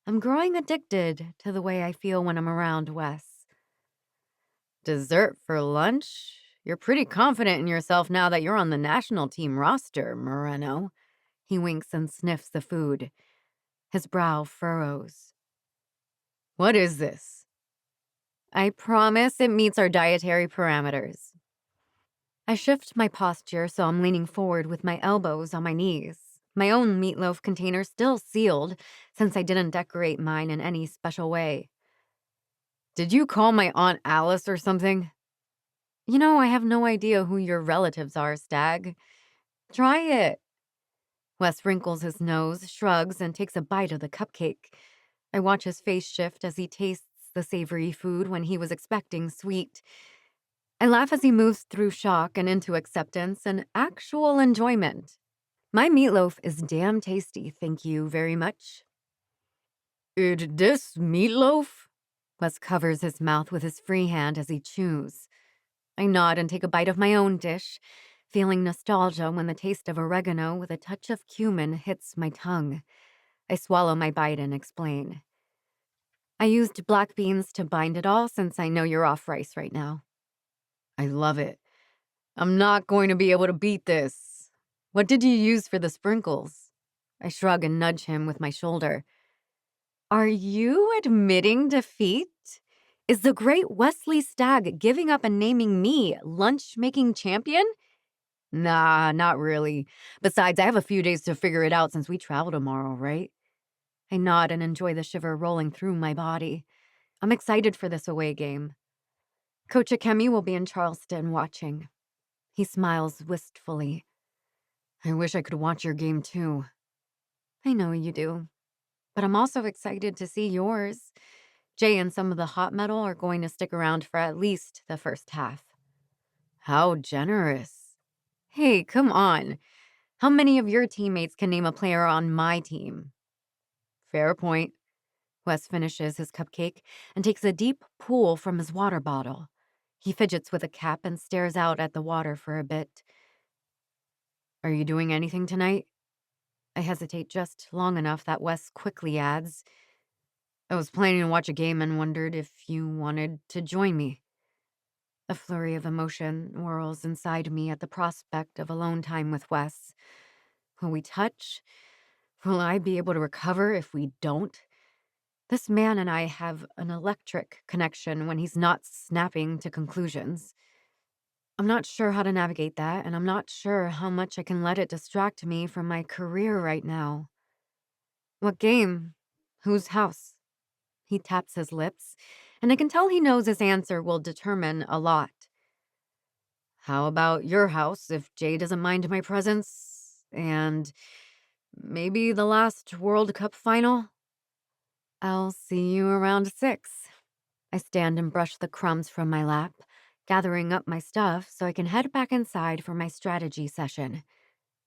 I'm growing addicted to the way I feel when I'm around Wes. Dessert for lunch? You're pretty confident in yourself now that you're on the national team roster, Moreno. He winks and sniffs the food. His brow furrows. What is this? I promise it meets our dietary parameters. I shift my posture so I'm leaning forward with my elbows on my knees. My own meatloaf container still sealed, since I didn't decorate mine in any special way. Did you call my Aunt Alice or something? You know, I have no idea who your relatives are, Stag. Try it. Wes wrinkles his nose, shrugs, and takes a bite of the cupcake. I watch his face shift as he tastes the savory food when he was expecting sweet. I laugh as he moves through shock and into acceptance and actual enjoyment. My meatloaf is damn tasty, thank you very much. This meatloaf? Wes covers his mouth with his free hand as he chews. I nod and take a bite of my own dish, feeling nostalgia when the taste of oregano with a touch of cumin hits my tongue. I swallow my bite and explain. I used black beans to bind it all since I know you're off rice right now. I love it. I'm not going to be able to beat this. What did you use for the sprinkles? I shrug and nudge him with my shoulder. Are you admitting defeat? Is the great Wesley Stagg giving up and naming me lunch-making champion? Nah, not really. Besides, I have a few days to figure it out since we travel tomorrow, right? I nod and enjoy the shiver rolling through my body. I'm excited for this away game. Coach Akemi will be in Charleston watching. He smiles wistfully. I wish I could watch your game too. I know you do. But I'm also excited to see yours. Jay and some of the hot metal are going to stick around for at least the first half. How generous. Hey, come on. How many of your teammates can name a player on my team? Fair point. Wes finishes his cupcake and takes a deep pull from his water bottle. He fidgets with a cap and stares out at the water for a bit. Are you doing anything tonight? I hesitate just long enough that Wes quickly adds, I was planning to watch a game and wondered if you wanted to join me. A flurry of emotion whirls inside me at the prospect of alone time with Wes. Will we touch? Will I be able to recover if we don't? This man and I have an electric connection when he's not snapping to conclusions. I'm not sure how to navigate that, and I'm not sure how much I can let it distract me from my career right now. What game? Whose house? He taps his lips, and I can tell he knows his answer will determine a lot. How about your house, if Jay doesn't mind my presence? And maybe the last World Cup final? I'll see you around 6. I stand and brush the crumbs from my lap, gathering up my stuff so I can head back inside for my strategy session.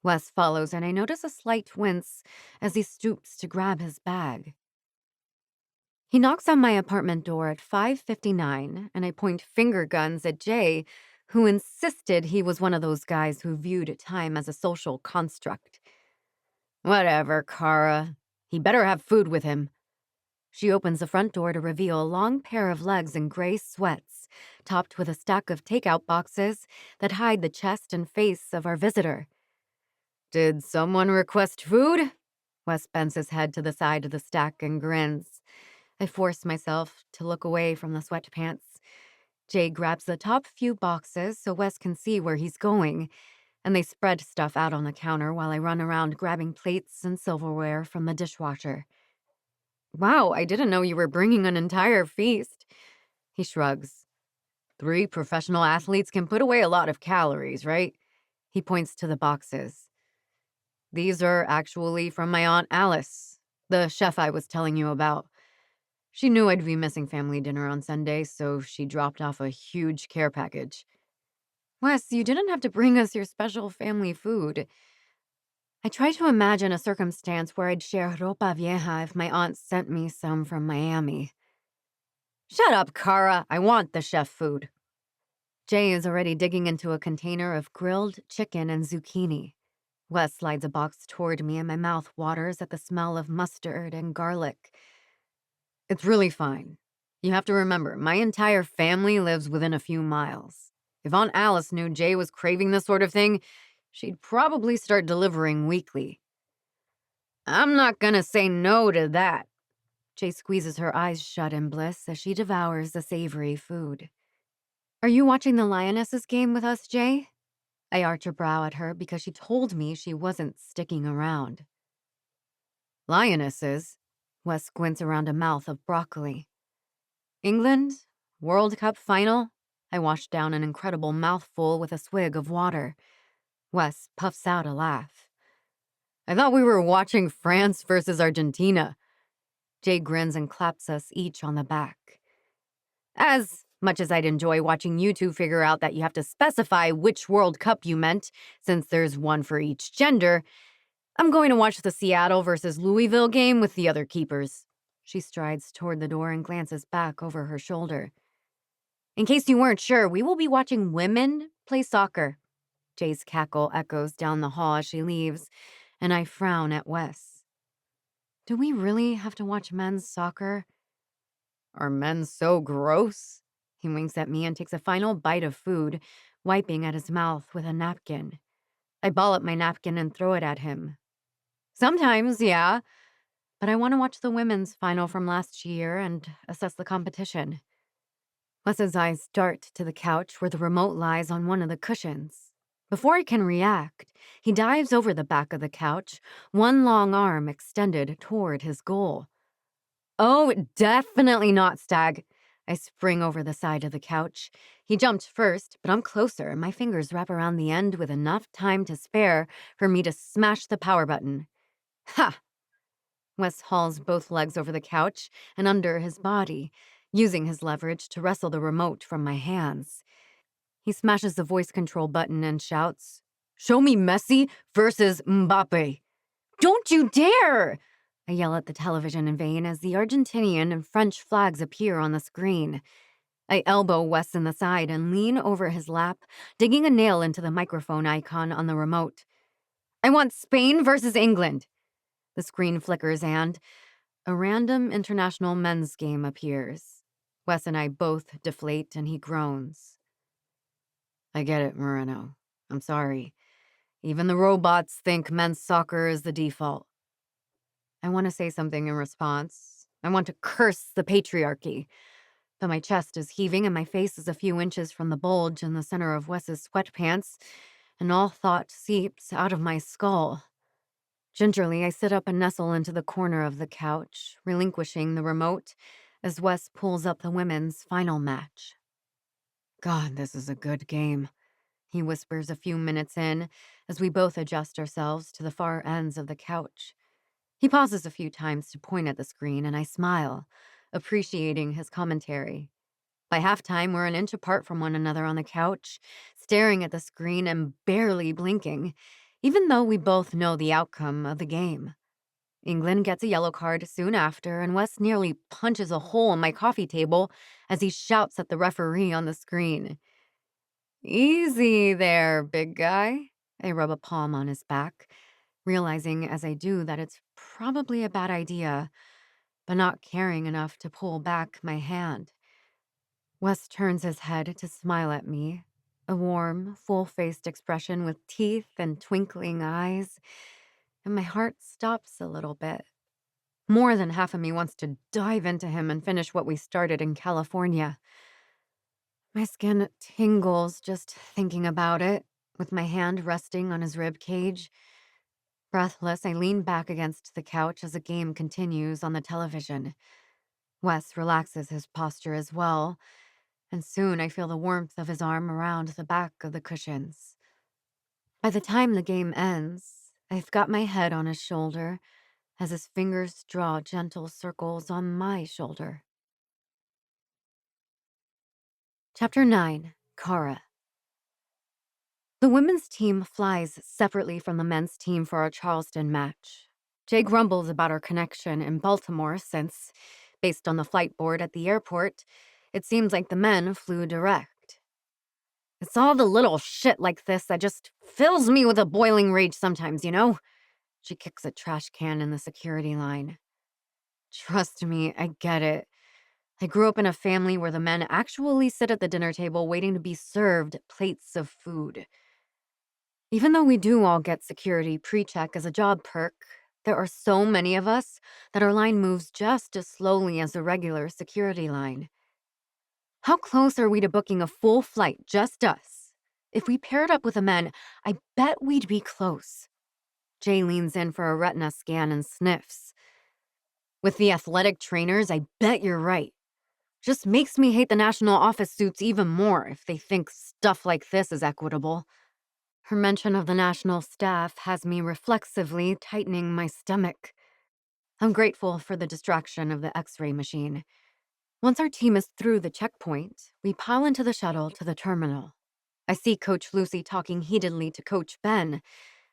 Wes follows, and I notice a slight wince as he stoops to grab his bag. He knocks on my apartment door at 5:59, and I point finger guns at Jay, who insisted he was one of those guys who viewed time as a social construct. Whatever, Cara. He better have food with him. She opens the front door to reveal a long pair of legs in gray sweats, topped with a stack of takeout boxes that hide the chest and face of our visitor. Did someone request food? Wes bends his head to the side of the stack and grins. I force myself to look away from the sweatpants. Jay grabs the top few boxes so Wes can see where he's going, and they spread stuff out on the counter while I run around grabbing plates and silverware from the dishwasher. Wow, I didn't know you were bringing an entire feast. He shrugs. 3 professional athletes can put away a lot of calories, right? He points to the boxes. These are actually from my Aunt Alice, the chef I was telling you about. She knew I'd be missing family dinner on Sunday, so she dropped off a huge care package. Wes, you didn't have to bring us your special family food. I try to imagine a circumstance where I'd share ropa vieja if my aunt sent me some from Miami. Shut up, Cara. I want the chef food. Jay is already digging into a container of grilled chicken and zucchini. Wes slides a box toward me and my mouth waters at the smell of mustard and garlic. It's really fine. You have to remember, my entire family lives within a few miles. If Aunt Alice knew Jay was craving this sort of thing, she'd probably start delivering weekly. I'm not gonna say no to that. Jay squeezes her eyes shut in bliss as she devours the savory food. Are you watching the Lionesses game with us, Jay? I arch a brow at her because she told me she wasn't sticking around. Lionesses? Wes squints around a mouth of broccoli. England? World Cup final? I wash down an incredible mouthful with a swig of water. Wes puffs out a laugh. I thought we were watching France versus Argentina. Jay grins and claps us each on the back. As much as I'd enjoy watching you two figure out that you have to specify which World Cup you meant, since there's one for each gender, I'm going to watch the Seattle versus Louisville game with the other keepers. She strides toward the door and glances back over her shoulder. In case you weren't sure, we will be watching women play soccer. Jay's cackle echoes down the hall as she leaves, and I frown at Wes. Do we really have to watch men's soccer? Are men so gross? He winks at me and takes a final bite of food, wiping at his mouth with a napkin. I ball up my napkin and throw it at him. Sometimes, yeah, but I want to watch the women's final from last year and assess the competition. Wes's eyes dart to the couch where the remote lies on one of the cushions. Before I can react, he dives over the back of the couch, one long arm extended toward his goal. Oh, definitely not, Stag. I spring over the side of the couch. He jumped first, but I'm closer and my fingers wrap around the end with enough time to spare for me to smash the power button. Ha! Wes hauls both legs over the couch and under his body, using his leverage to wrestle the remote from my hands. He smashes the voice control button and shouts, "Show me Messi versus Mbappe." Don't you dare! I yell at the television in vain as the Argentinian and French flags appear on the screen. I elbow Wes in the side and lean over his lap, digging a nail into the microphone icon on the remote. I want Spain versus England. The screen flickers and a random international men's game appears. Wes and I both deflate and he groans. I get it, Moreno. I'm sorry. Even the robots think men's soccer is the default. I want to say something in response. I want to curse the patriarchy. But my chest is heaving and my face is a few inches from the bulge in the center of Wes's sweatpants, and all thought seeps out of my skull. Gingerly, I sit up and nestle into the corner of the couch, relinquishing the remote as Wes pulls up the women's final match. God, this is a good game, he whispers a few minutes in as we both adjust ourselves to the far ends of the couch. He pauses a few times to point at the screen, and I smile, appreciating his commentary. By halftime, we're an inch apart from one another on the couch, staring at the screen and barely blinking, even though we both know the outcome of the game. England gets a yellow card soon after, and Wes nearly punches a hole in my coffee table as he shouts at the referee on the screen. Easy there, big guy. I rub a palm on his back, realizing as I do that it's probably a bad idea, but not caring enough to pull back my hand. Wes turns his head to smile at me, a warm, full-faced expression with teeth and twinkling eyes, and my heart stops a little bit. More than half of me wants to dive into him and finish what we started in California. My skin tingles just thinking about it, with my hand resting on his rib cage. Breathless, I lean back against the couch as the game continues on the television. Wes relaxes his posture as well, and soon I feel the warmth of his arm around the back of the cushions. By the time the game ends, I've got my head on his shoulder as his fingers draw gentle circles on my shoulder. Chapter 9, Cara. The women's team flies separately from the men's team for our Charleston match. Jay grumbles about our connection in Baltimore since, based on the flight board at the airport, it seems like the men flew direct. It's all the little shit like this that just fills me with a boiling rage sometimes, you know? She kicks a trash can in the security line. Trust me, I get it. I grew up in a family where the men actually sit at the dinner table waiting to be served plates of food. Even though we do all get security pre-check as a job perk, there are so many of us that our line moves just as slowly as a regular security line. How close are we to booking a full flight, just us? If we paired up with the men, I bet we'd be close. Jay leans in for a retina scan and sniffs. With the athletic trainers, I bet you're right. Just makes me hate the national office suits even more if they think stuff like this is equitable. Her mention of the national staff has me reflexively tightening my stomach. I'm grateful for the distraction of the x-ray machine. Once our team is through the checkpoint, we pile into the shuttle to the terminal. I see Coach Lucy talking heatedly to Coach Ben,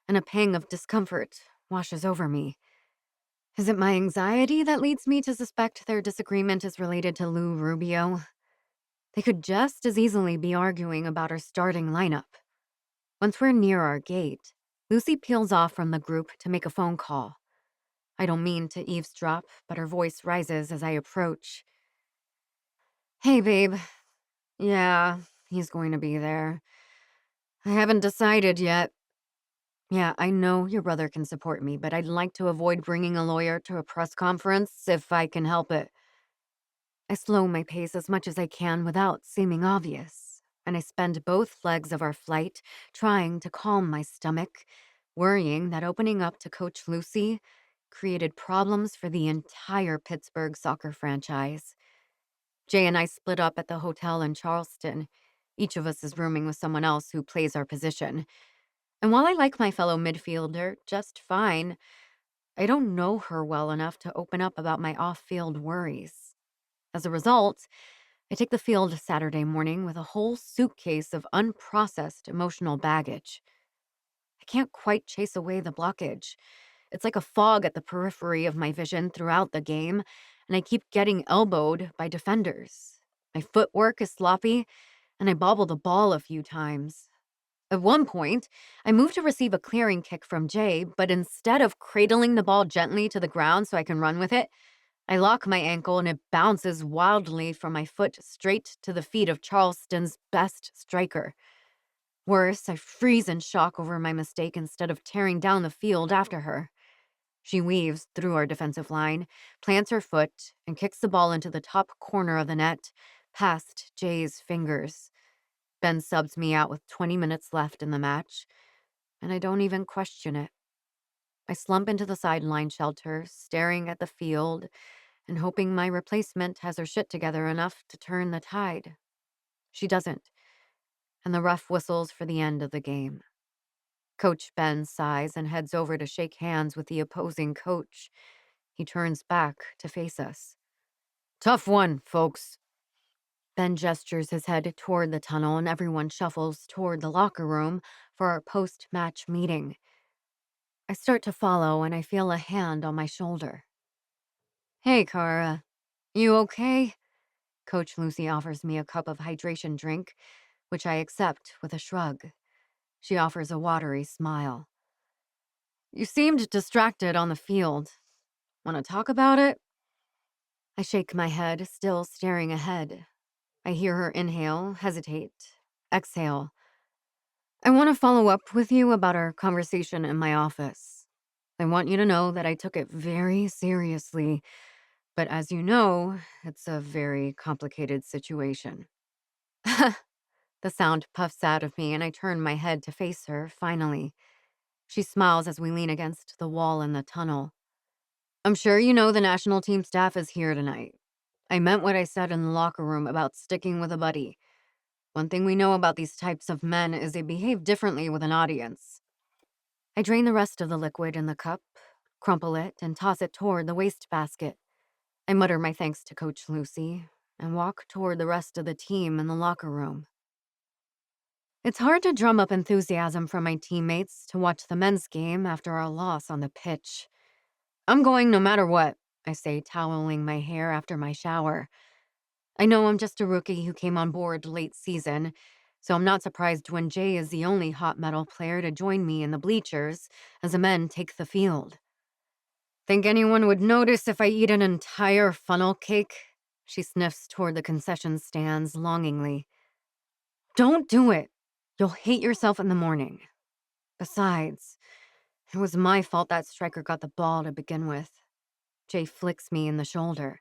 and a pang of discomfort washes over me. Is it my anxiety that leads me to suspect their disagreement is related to Lou Rubio? They could just as easily be arguing about our starting lineup. Once we're near our gate, Lucy peels off from the group to make a phone call. I don't mean to eavesdrop, but her voice rises as I approach. Hey, babe. Yeah, he's going to be there. I haven't decided yet. Yeah, I know your brother can support me, but I'd like to avoid bringing a lawyer to a press conference if I can help it. I slow my pace as much as I can without seeming obvious, and I spend both legs of our flight trying to calm my stomach, worrying that opening up to Coach Lucy created problems for the entire Pittsburgh soccer franchise. Jay and I split up at the hotel in Charleston. Each of us is rooming with someone else who plays our position. And while I like my fellow midfielder just fine, I don't know her well enough to open up about my off-field worries. As a result, I take the field Saturday morning with a whole suitcase of unprocessed emotional baggage. I can't quite chase away the blockage. It's like a fog at the periphery of my vision throughout the game, and I keep getting elbowed by defenders. My footwork is sloppy, and I bobble the ball a few times. At one point, I move to receive a clearing kick from Jay, but instead of cradling the ball gently to the ground so I can run with it, I lock my ankle and it bounces wildly from my foot straight to the feet of Charleston's best striker. Worse, I freeze in shock over my mistake instead of tearing down the field after her. She weaves through our defensive line, plants her foot, and kicks the ball into the top corner of the net, past Jay's fingers. Ben subs me out with 20 minutes left in the match, and I don't even question it. I slump into the sideline shelter, staring at the field and hoping my replacement has her shit together enough to turn the tide. She doesn't, and the ref whistles for the end of the game. Coach Ben sighs and heads over to shake hands with the opposing coach. He turns back to face us. Tough one, folks. Ben gestures his head toward the tunnel and everyone shuffles toward the locker room for our post-match meeting. I start to follow and I feel a hand on my shoulder. Hey, Cara. You okay? Coach Lucy offers me a cup of hydration drink, which I accept with a shrug. She offers a watery smile. You seemed distracted on the field. Want to talk about it? I shake my head, still staring ahead. I hear her inhale, hesitate, exhale. I want to follow up with you about our conversation in my office. I want you to know that I took it very seriously, but as you know, it's a very complicated situation. The sound puffs out of me, and I turn my head to face her, finally. She smiles as we lean against the wall in the tunnel. I'm sure you know the national team staff is here tonight. I meant what I said in the locker room about sticking with a buddy. One thing we know about these types of men is they behave differently with an audience. I drain the rest of the liquid in the cup, crumple it, and toss it toward the wastebasket. I mutter my thanks to Coach Lucy and walk toward the rest of the team in the locker room. It's hard to drum up enthusiasm from my teammates to watch the men's game after our loss on the pitch. I'm going no matter what, I say, toweling my hair after my shower. I know I'm just a rookie who came on board late season, so I'm not surprised when Jay is the only hot metal player to join me in the bleachers as the men take the field. Think anyone would notice if I eat an entire funnel cake? She sniffs toward the concession stands longingly. Don't do it. You'll hate yourself in the morning. Besides, it was my fault that striker got the ball to begin with. Jay flicks me in the shoulder.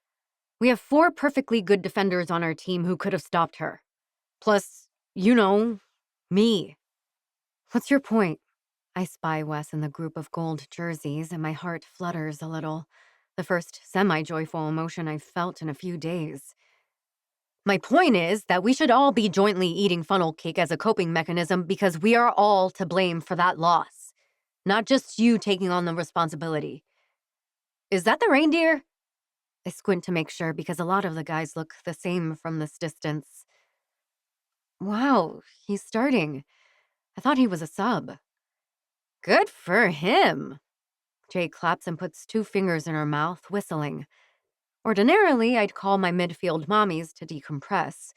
We have 4 perfectly good defenders on our team who could have stopped her. Plus, me. What's your point? I spy Wes in the group of gold jerseys and my heart flutters a little. The first semi-joyful emotion I've felt in a few days. My point is that we should all be jointly eating funnel cake as a coping mechanism because we are all to blame for that loss. Not just you taking on the responsibility. Is that the reindeer? I squint to make sure because a lot of the guys look the same from this distance. Wow, he's starting. I thought he was a sub. Good for him. Jay claps and puts 2 fingers in her mouth, whistling. Ordinarily, I'd call my midfield mommies to decompress,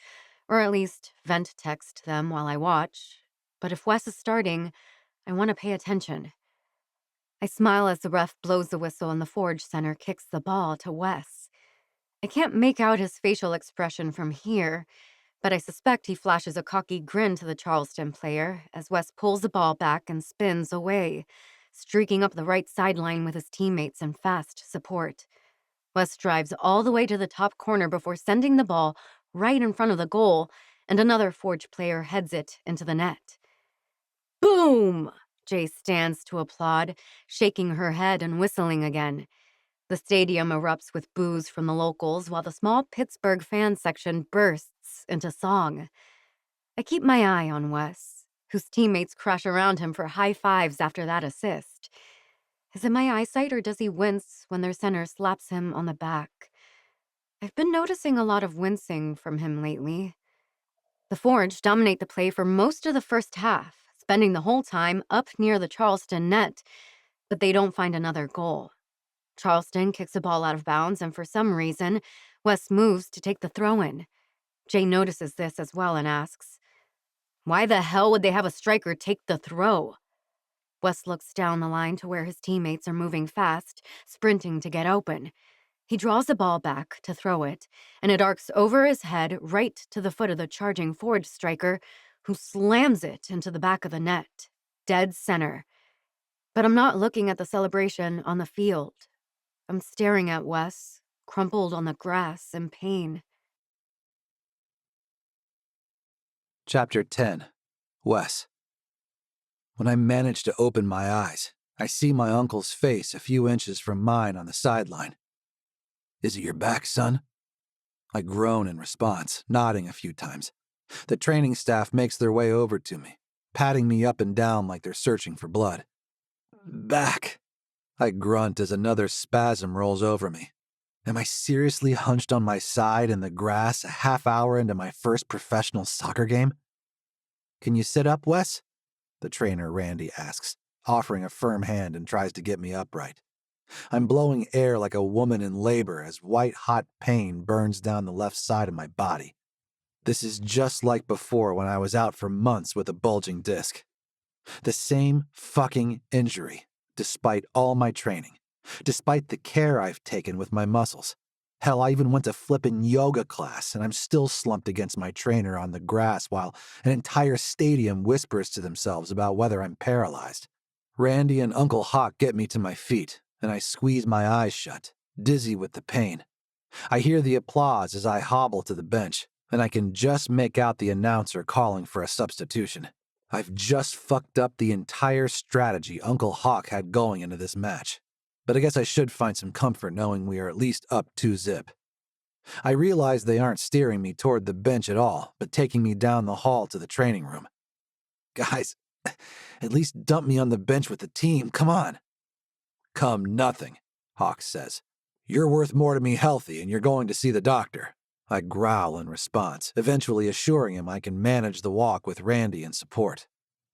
or at least vent text them while I watch. But if Wes is starting, I want to pay attention. I smile as the ref blows the whistle and the Forge center kicks the ball to Wes. I can't make out his facial expression from here, but I suspect he flashes a cocky grin to the Charleston player as Wes pulls the ball back and spins away, streaking up the right sideline with his teammates in fast support. Wes drives all the way to the top corner before sending the ball right in front of the goal, and another Forge player heads it into the net. Boom! Jay stands to applaud, shaking her head and whistling again. The stadium erupts with boos from the locals while the small Pittsburgh fan section bursts into song. I keep my eye on Wes, whose teammates crash around him for high fives after that assist. Is it my eyesight or does he wince when their center slaps him on the back? I've been noticing a lot of wincing from him lately. The Forge dominate the play for most of the first half, spending the whole time up near the Charleston net, but they don't find another goal. Charleston kicks the ball out of bounds, and for some reason, Wes moves to take the throw-in. Jay notices this as well and asks, why the hell would they have a striker take the throw? Wes looks down the line to where his teammates are moving fast, sprinting to get open. He draws the ball back to throw it, and it arcs over his head right to the foot of the charging Forge striker, who slams it into the back of the net, dead center. But I'm not looking at the celebration on the field. I'm staring at Wes, crumpled on the grass in pain. Chapter 10. Wes. When I manage to open my eyes, I see my uncle's face a few inches from mine on the sideline. Is it your back, son? I groan in response, nodding a few times. The training staff makes their way over to me, patting me up and down like they're searching for blood. Back, I grunt as another spasm rolls over me. Am I seriously hunched on my side in the grass a half hour into my first professional soccer game? Can you sit up, Wes? The trainer, Randy, asks, offering a firm hand and tries to get me upright. I'm blowing air like a woman in labor as white-hot pain burns down the left side of my body. This is just like before when I was out for months with a bulging disc. The same fucking injury, despite all my training, despite the care I've taken with my muscles. Hell, I even went to flippin' yoga class, and I'm still slumped against my trainer on the grass while an entire stadium whispers to themselves about whether I'm paralyzed. Randy and Uncle Hawk get me to my feet, and I squeeze my eyes shut, dizzy with the pain. I hear the applause as I hobble to the bench, and I can just make out the announcer calling for a substitution. I've just fucked up the entire strategy Uncle Hawk had going into this match. But I guess I should find some comfort knowing we are at least up 2-0. I realize they aren't steering me toward the bench at all, but taking me down the hall to the training room. Guys, At least dump me on the bench with the team, come on. Come nothing, Hawks says. You're worth more to me healthy, and you're going to see the doctor. I growl in response, eventually assuring him I can manage the walk with Randy and support.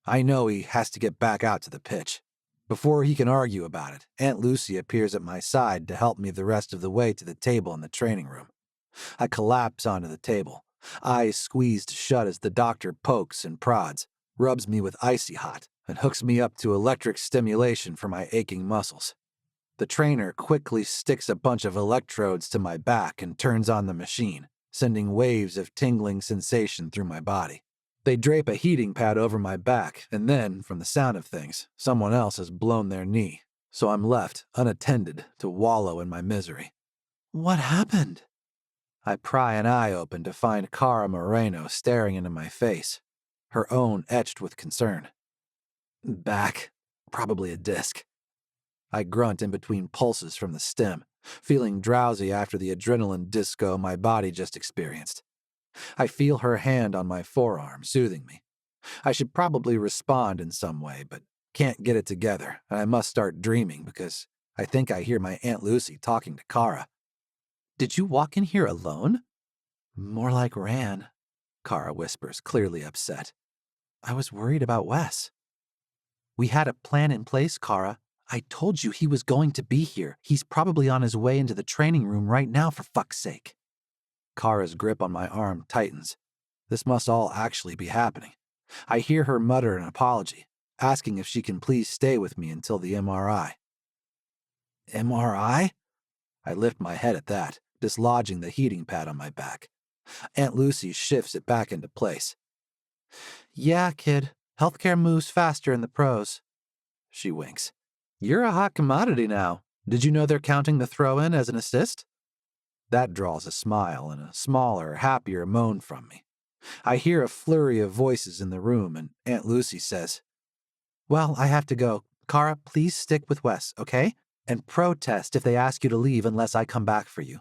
I know he has to get back out to the pitch. Before he can argue about it, Aunt Lucy appears at my side to help me the rest of the way to the table in the training room. I collapse onto the table, eyes squeezed shut as the doctor pokes and prods, rubs me with icy hot, and hooks me up to electric stimulation for my aching muscles. The trainer quickly sticks a bunch of electrodes to my back and turns on the machine, sending waves of tingling sensation through my body. They drape a heating pad over my back, and then, from the sound of things, someone else has blown their knee, so I'm left, unattended, to wallow in my misery. What happened? I pry an eye open to find Cara Moreno staring into my face, her own etched with concern. Back, probably a disc. I grunt in between pulses from the stim, feeling drowsy after the adrenaline disco my body just experienced. I feel her hand on my forearm, soothing me. I should probably respond in some way, but can't get it together, and I must start dreaming because I think I hear my Aunt Lucy talking to Cara. Did you walk in here alone? More like ran, Cara whispers, clearly upset. I was worried about Wes. We had a plan in place, Cara. I told you he was going to be here. He's probably on his way into the training room right now, for fuck's sake. Cara's grip on my arm tightens. This must all actually be happening. I hear her mutter an apology, asking if she can please stay with me until the MRI. MRI? I lift my head at that, dislodging the heating pad on my back. Aunt Lucy shifts it back into place. Yeah, kid. Healthcare moves faster in the pros. She winks. You're a hot commodity now. Did you know they're counting the throw-in as an assist? That draws a smile and a smaller, happier moan from me. I hear a flurry of voices in the room, and Aunt Lucy says, Well, I have to go. Cara, please stick with Wes, okay? And protest if they ask you to leave unless I come back for you.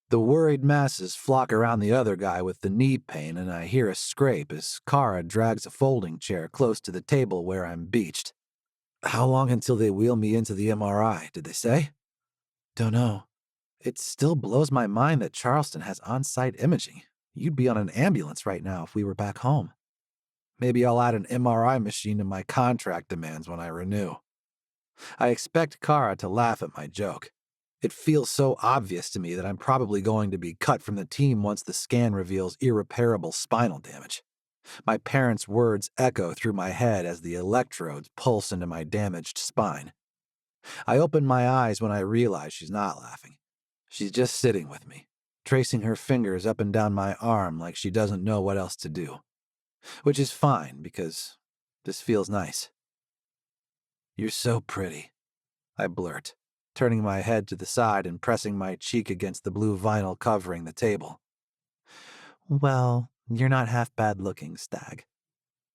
The worried masses flock around the other guy with the knee pain, and I hear a scrape as Cara drags a folding chair close to the table where I'm beached. How long until they wheel me into the MRI, did they say? Don't know. It still blows my mind that Charleston has on-site imaging. You'd be on an ambulance right now if we were back home. Maybe I'll add an MRI machine to my contract demands when I renew. I expect Cara to laugh at my joke. It feels so obvious to me that I'm probably going to be cut from the team once the scan reveals irreparable spinal damage. My parents' words echo through my head as the electrodes pulse into my damaged spine. I open my eyes when I realize she's not laughing. She's just sitting with me, tracing her fingers up and down my arm like she doesn't know what else to do. Which is fine, because this feels nice. You're so pretty, I blurt, turning my head to the side and pressing my cheek against the blue vinyl covering the table. Well, you're not half bad looking, Stag.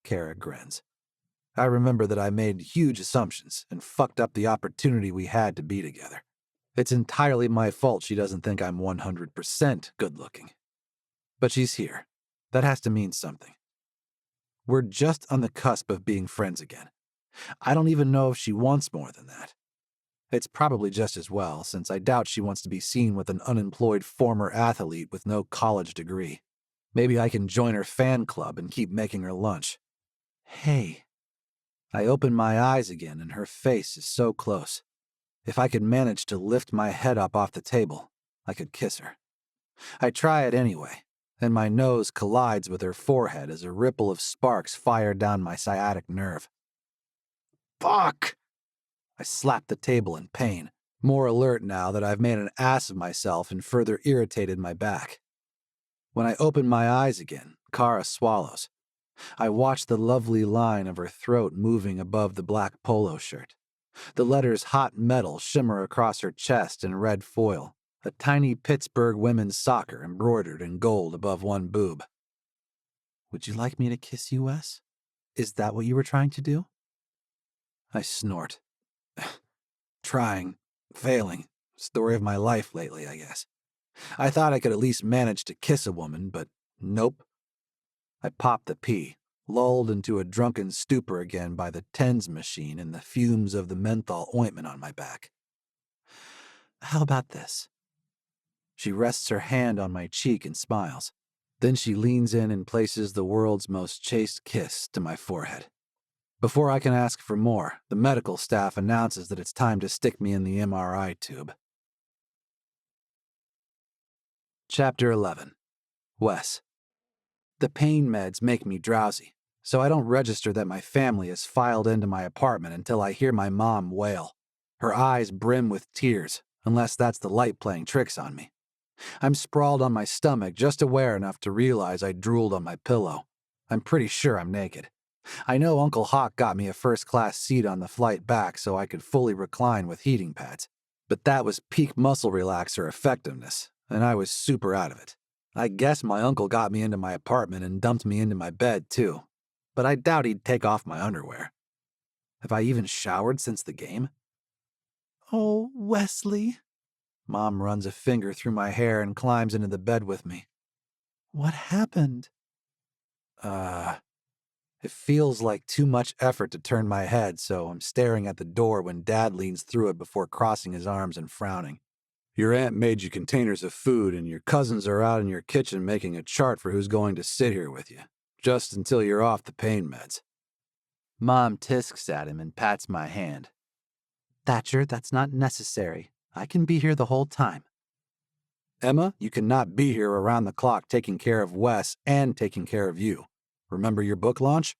Cara grins. I remember that I made huge assumptions and fucked up the opportunity we had to be together. It's entirely my fault she doesn't think I'm 100% good looking. But she's here. That has to mean something. We're just on the cusp of being friends again. I don't even know if she wants more than that. It's probably just as well, since I doubt she wants to be seen with an unemployed former athlete with no college degree. Maybe I can join her fan club and keep making her lunch. Hey. I open my eyes again and her face is so close. If I could manage to lift my head up off the table, I could kiss her. I try it anyway, and my nose collides with her forehead as a ripple of sparks fire down my sciatic nerve. Fuck! I slap the table in pain, more alert now that I've made an ass of myself and further irritated my back. When I open my eyes again, Cara swallows. I watch the lovely line of her throat moving above the black polo shirt. The letters hot metal shimmer across her chest in red foil, a tiny Pittsburgh women's soccer embroidered in gold above one boob. Would you like me to kiss you, Wes? Is that what you were trying to do? I snort. Trying. Failing. Story of my life lately, I guess. I thought I could at least manage to kiss a woman, but nope. I pop the P, lulled into a drunken stupor again by the TENS machine and the fumes of the menthol ointment on my back. How about this? She rests her hand on my cheek and smiles. Then she leans in and places the world's most chaste kiss to my forehead. Before I can ask for more, the medical staff announces that it's time to stick me in the MRI tube. Chapter 11. Wes. The pain meds make me drowsy, so I don't register that my family has filed into my apartment until I hear my mom wail. Her eyes brim with tears, unless that's the light playing tricks on me. I'm sprawled on my stomach, just aware enough to realize I drooled on my pillow. I'm pretty sure I'm naked. I know Uncle Hawk got me a first-class seat on the flight back so I could fully recline with heating pads. But that was peak muscle relaxer effectiveness, and I was super out of it. I guess my uncle got me into my apartment and dumped me into my bed, too. But I doubt he'd take off my underwear. Have I even showered since the game? Oh, Wesley. Mom runs a finger through my hair and climbs into the bed with me. What happened? It feels like too much effort to turn my head, so I'm staring at the door when Dad leans through it before crossing his arms and frowning. Your aunt made you containers of food, and your cousins are out in your kitchen making a chart for who's going to sit here with you, just until you're off the pain meds. Mom tisks at him and pats my hand. Thatcher, that's not necessary. I can be here the whole time. Emma, you cannot be here around the clock taking care of Wes and taking care of you. Remember your book launch?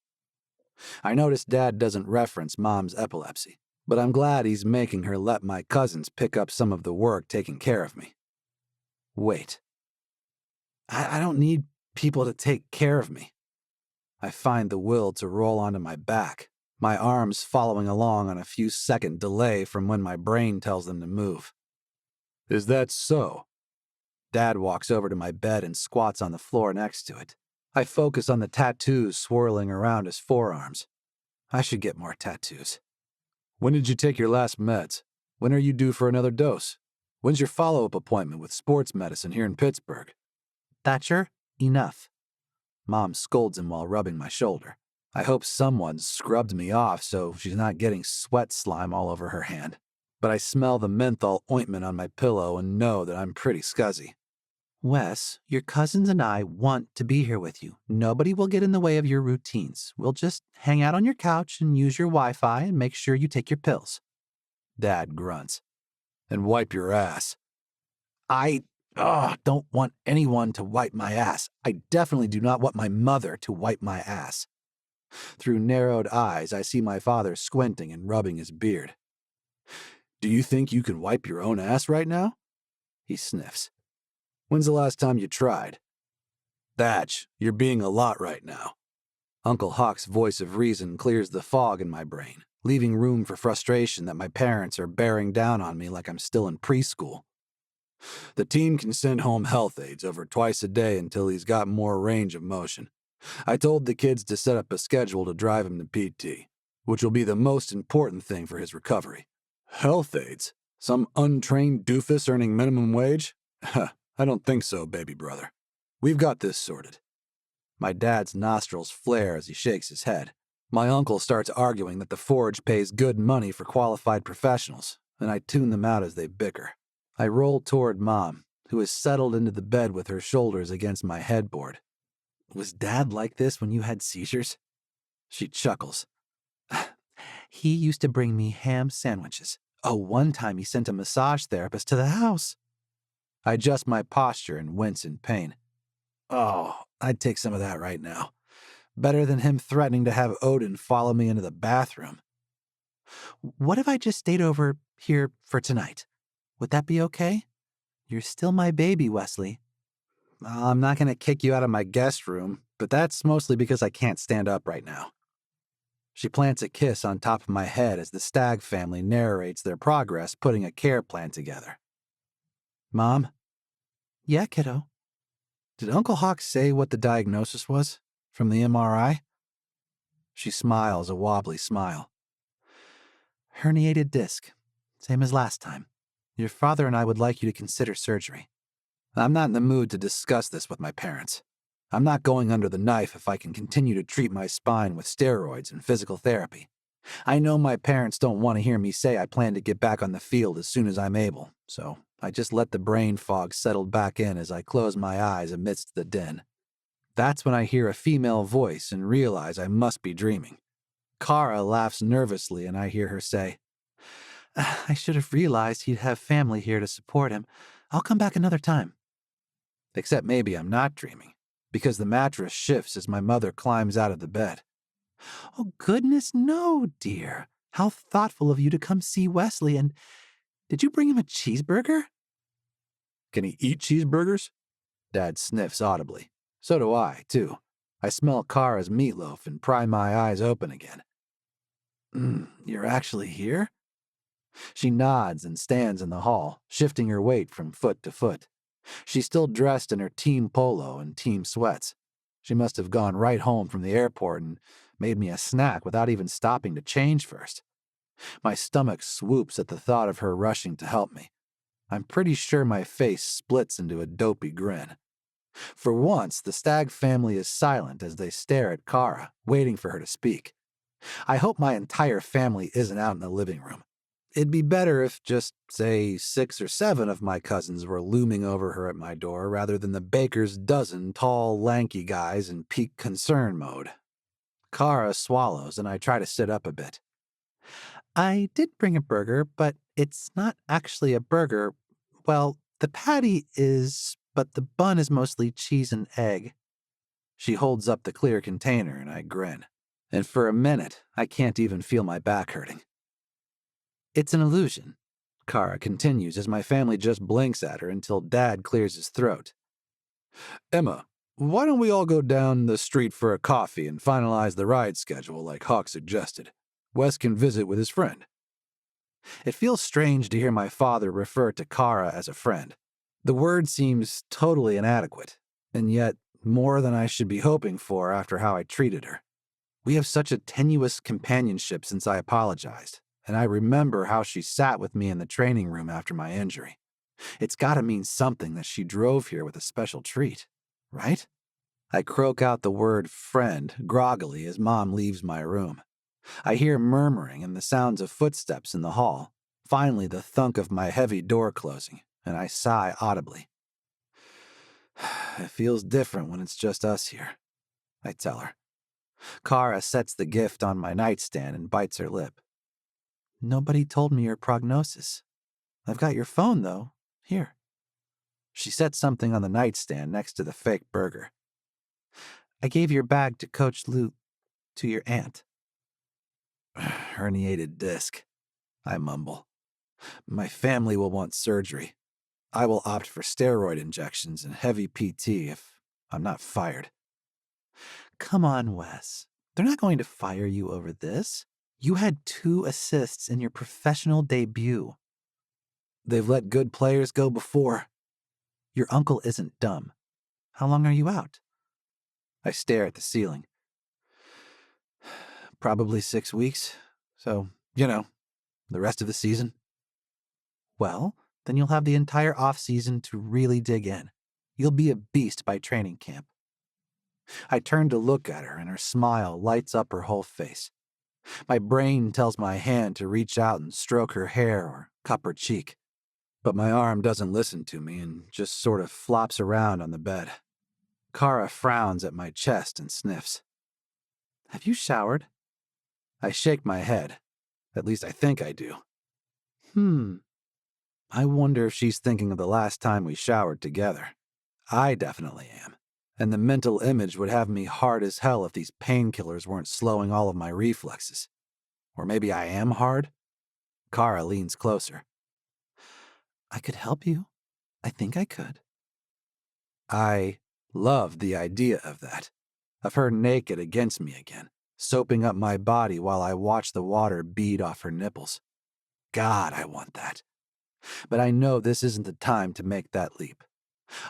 I notice Dad doesn't reference Mom's epilepsy, but I'm glad he's making her let my cousins pick up some of the work taking care of me. Wait. I don't need people to take care of me. I find the will to roll onto my back, my arms following along on a few-second delay from when my brain tells them to move. Is that so? Dad walks over to my bed and squats on the floor next to it. I focus on the tattoos swirling around his forearms. I should get more tattoos. When did you take your last meds? When are you due for another dose? When's your follow-up appointment with sports medicine here in Pittsburgh? Thatcher, enough. Mom scolds him while rubbing my shoulder. I hope someone scrubbed me off so she's not getting sweat slime all over her hand. But I smell the menthol ointment on my pillow and know that I'm pretty scuzzy. Wes, your cousins and I want to be here with you. Nobody will get in the way of your routines. We'll just hang out on your couch and use your Wi-Fi and make sure you take your pills. Dad grunts. And wipe your ass. I don't want anyone to wipe my ass. I definitely do not want my mother to wipe my ass. Through narrowed eyes, I see my father squinting and rubbing his beard. Do you think you can wipe your own ass right now? He sniffs. When's the last time you tried? Thatch, you're being a lot right now. Uncle Hawk's voice of reason clears the fog in my brain, leaving room for frustration that my parents are bearing down on me like I'm still in preschool. The team can send home health aides over twice a day until he's got more range of motion. I told the kids to set up a schedule to drive him to PT, which will be the most important thing for his recovery. Health aides? Some untrained doofus earning minimum wage? I don't think so, baby brother. We've got this sorted. My dad's nostrils flare as he shakes his head. My uncle starts arguing that the Forge pays good money for qualified professionals, and I tune them out as they bicker. I roll toward Mom, who is settled into the bed with her shoulders against my headboard. Was Dad like this when you had seizures? She chuckles. He used to bring me ham sandwiches. Oh, one time he sent a massage therapist to the house. I adjust my posture and wince in pain. Oh, I'd take some of that right now. Better than him threatening to have Odin follow me into the bathroom. What if I just stayed over here for tonight? Would that be okay? You're still my baby, Wesley. I'm not going to kick you out of my guest room, but that's mostly because I can't stand up right now. She plants a kiss on top of my head as the Stagg family narrates their progress putting a care plan together. Mom? Yeah, kiddo. Did Uncle Hawk say what the diagnosis was from the MRI? She smiles a wobbly smile. Herniated disc, same as last time. Your father and I would like you to consider surgery. I'm not in the mood to discuss this with my parents. I'm not going under the knife if I can continue to treat my spine with steroids and physical therapy. I know my parents don't want to hear me say I plan to get back on the field as soon as I'm able, so I just let the brain fog settle back in as I close my eyes amidst the din. That's when I hear a female voice and realize I must be dreaming. Cara laughs nervously and I hear her say, I should have realized he'd have family here to support him. I'll come back another time. Except maybe I'm not dreaming, because the mattress shifts as my mother climbs out of the bed. Oh, goodness, no, dear. How thoughtful of you to come see Wesley, and did you bring him a cheeseburger? Can he eat cheeseburgers? Dad sniffs audibly. So do I, too. I smell Cara's meatloaf and pry my eyes open again. You're actually here? She nods and stands in the hall, shifting her weight from foot to foot. She's still dressed in her team polo and team sweats. She must have gone right home from the airport and made me a snack without even stopping to change first. My stomach swoops at the thought of her rushing to help me. I'm pretty sure my face splits into a dopey grin. For once, the Stagg family is silent as they stare at Cara, waiting for her to speak. I hope my entire family isn't out in the living room. It'd be better if just, say, 6 or 7 of my cousins were looming over her at my door rather than the baker's dozen tall, lanky guys in peak concern mode. Cara swallows, and I try to sit up a bit. I did bring a burger, but it's not actually a burger. Well, the patty is, but the bun is mostly cheese and egg. She holds up the clear container, and I grin. And for a minute, I can't even feel my back hurting. It's an illusion, Cara continues as my family just blinks at her until Dad clears his throat. Emma, why don't we all go down the street for a coffee and finalize the ride schedule like Hawk suggested? Wes can visit with his friend. It feels strange to hear my father refer to Cara as a friend. The word seems totally inadequate, and yet more than I should be hoping for after how I treated her. We have such a tenuous companionship since I apologized, and I remember how she sat with me in the training room after my injury. It's gotta mean something that she drove here with a special treat, right? I croak out the word friend groggily as Mom leaves my room. I hear murmuring and the sounds of footsteps in the hall, finally the thunk of my heavy door closing, and I sigh audibly. It feels different when it's just us here, I tell her. Cara sets the gift on my nightstand and bites her lip. Nobody told me your prognosis. I've got your phone, though. Here. She sets something on the nightstand next to the fake burger. I gave your bag to Coach Luke, to your aunt. Herniated disc, I mumble. My family will want surgery. I will opt for steroid injections and heavy PT if I'm not fired. Come on, Wes. They're not going to fire you over this. You had 2 assists in your professional debut. They've let good players go before. Your uncle isn't dumb. How long are you out? I stare at the ceiling. Probably 6 weeks. So, the rest of the season. Well, then you'll have the entire off-season to really dig in. You'll be a beast by training camp. I turn to look at her, and her smile lights up her whole face. My brain tells my hand to reach out and stroke her hair or cup her cheek. But my arm doesn't listen to me and just sort of flops around on the bed. Cara frowns at my chest and sniffs. Have you showered? I shake my head. At least I think I do. I wonder if she's thinking of the last time we showered together. I definitely am. And the mental image would have me hard as hell if these painkillers weren't slowing all of my reflexes. Or maybe I am hard? Cara leans closer. I could help you. I think I could. I love the idea of that. Of her naked against me again, soaping up my body while I watch the water bead off her nipples. God, I want that. But I know this isn't the time to make that leap.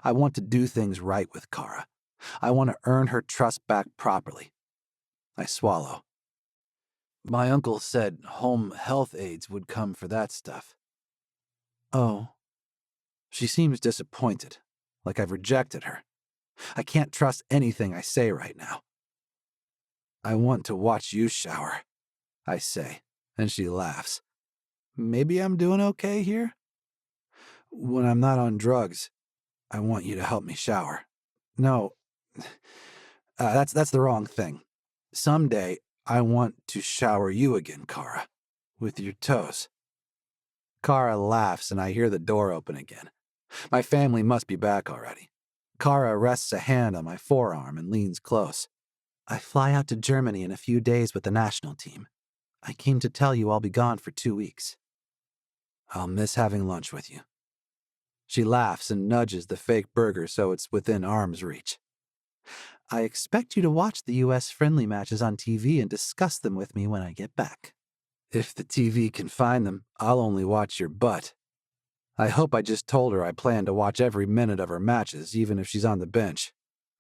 I want to do things right with Cara. I want to earn her trust back properly. I swallow. My uncle said home health aides would come for that stuff. Oh. She seems disappointed, like I've rejected her. I can't trust anything I say right now. I want to watch you shower, I say, and she laughs. Maybe I'm doing okay here? When I'm not on drugs, I want you to help me shower. No, that's the wrong thing. Someday, I want to shower you again, Cara, with your toes. Cara laughs and I hear the door open again. My family must be back already. Cara rests a hand on my forearm and leans close. I fly out to Germany in a few days with the national team. I came to tell you I'll be gone for 2 weeks. I'll miss having lunch with you. She laughs and nudges the fake burger so it's within arm's reach. I expect you to watch the U.S. friendly matches on TV and discuss them with me when I get back. If the TV can find them, I'll only watch your butt. I hope I just told her I plan to watch every minute of her matches, even if she's on the bench.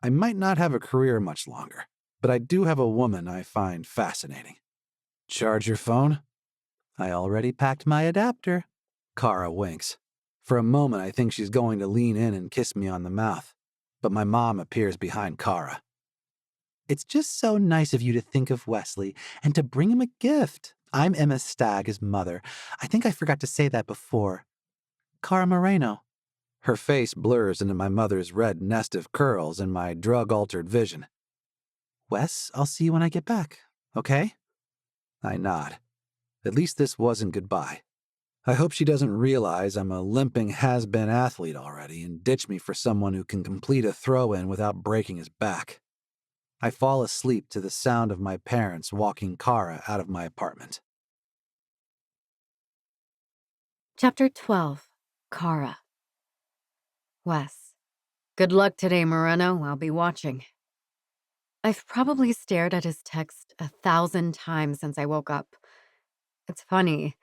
I might not have a career much longer, but I do have a woman I find fascinating. Charge your phone? I already packed my adapter. Cara winks. For a moment, I think she's going to lean in and kiss me on the mouth, but my mom appears behind Cara. It's just so nice of you to think of Wesley and to bring him a gift. I'm Emma Stagg, his mother. I think I forgot to say that before. Cara Moreno. Her face blurs into my mother's red nest of curls and my drug-altered vision. Wes, I'll see you when I get back, okay? I nod. At least this wasn't goodbye. I hope she doesn't realize I'm a limping has-been athlete already and ditch me for someone who can complete a throw-in without breaking his back. I fall asleep to the sound of my parents walking Cara out of my apartment. Chapter 12. Cara. Wes. Good luck today, Moreno. I'll be watching. I've probably stared at his text 1,000 times since I woke up. It's funny.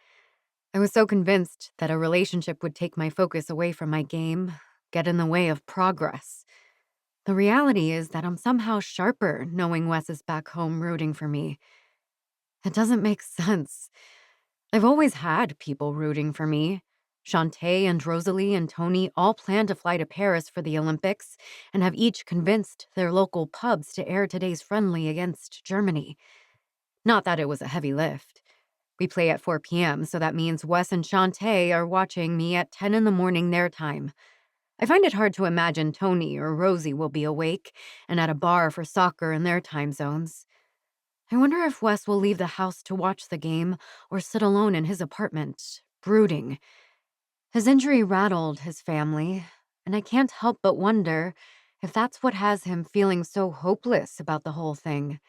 I was so convinced that a relationship would take my focus away from my game, get in the way of progress. The reality is that I'm somehow sharper knowing Wes is back home rooting for me. It doesn't make sense. I've always had people rooting for me. Shantae and Rosalie and Tony all plan to fly to Paris for the Olympics and have each convinced their local pubs to air today's friendly against Germany. Not that it was a heavy lift. We play at 4 p.m., so that means Wes and Shantae are watching me at 10 in the morning their time. I find it hard to imagine Tony or Rosie will be awake and at a bar for soccer in their time zones. I wonder if Wes will leave the house to watch the game or sit alone in his apartment, brooding. His injury rattled his family, and I can't help but wonder if that's what has him feeling so hopeless about the whole thing.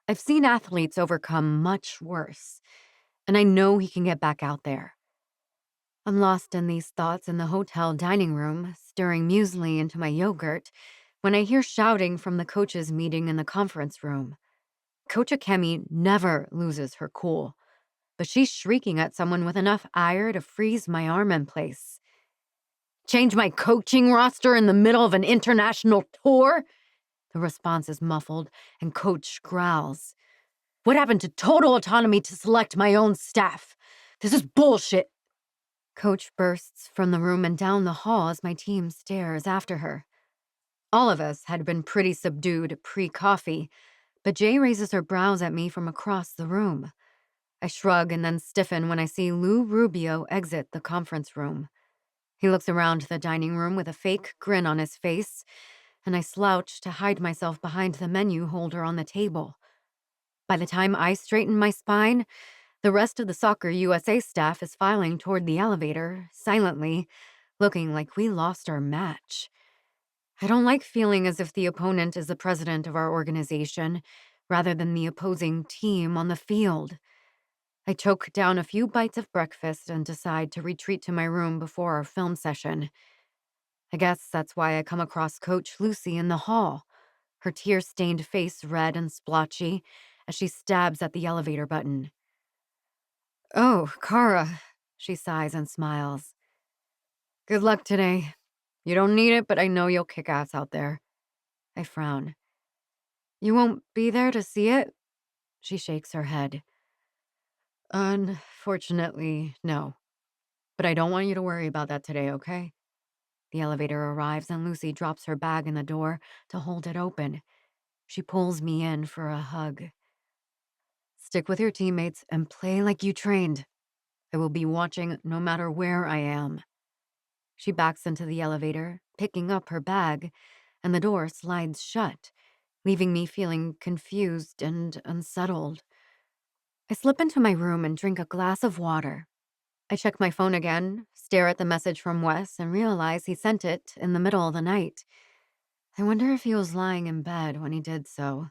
I've seen athletes overcome much worse, and I know he can get back out there. I'm lost in these thoughts in the hotel dining room, stirring muesli into my yogurt, when I hear shouting from the coaches' meeting in the conference room. Coach Akemi never loses her cool, but she's shrieking at someone with enough ire to freeze my arm in place. Change my coaching roster in the middle of an international tour? The response is muffled, and Coach growls. What happened to total autonomy to select my own staff? This is bullshit. Coach bursts from the room and down the hall as my team stares after her. All of us had been pretty subdued pre-coffee, but Jay raises her brows at me from across the room. I shrug and then stiffen when I see Lou Rubio exit the conference room. He looks around the dining room with a fake grin on his face, and I slouch to hide myself behind the menu holder on the table. By the time I straighten my spine, the rest of the Soccer USA staff is filing toward the elevator, silently, looking like we lost our match. I don't like feeling as if the opponent is the president of our organization, rather than the opposing team on the field. I choke down a few bites of breakfast and decide to retreat to my room before our film session. I guess that's why I come across Coach Lucy in the hall, her tear-stained face red and splotchy, as she stabs at the elevator button. Oh, Cara, she sighs and smiles. Good luck today. You don't need it, but I know you'll kick ass out there. I frown. You won't be there to see it? She shakes her head. Unfortunately, no. But I don't want you to worry about that today, okay? The elevator arrives and Lucy drops her bag in the door to hold it open. She pulls me in for a hug. Stick with your teammates and play like you trained. I will be watching no matter where I am. She backs into the elevator, picking up her bag, and the door slides shut, leaving me feeling confused and unsettled. I slip into my room and drink a glass of water. I check my phone again, stare at the message from Wes, and realize he sent it in the middle of the night. I wonder if he was lying in bed when he did so.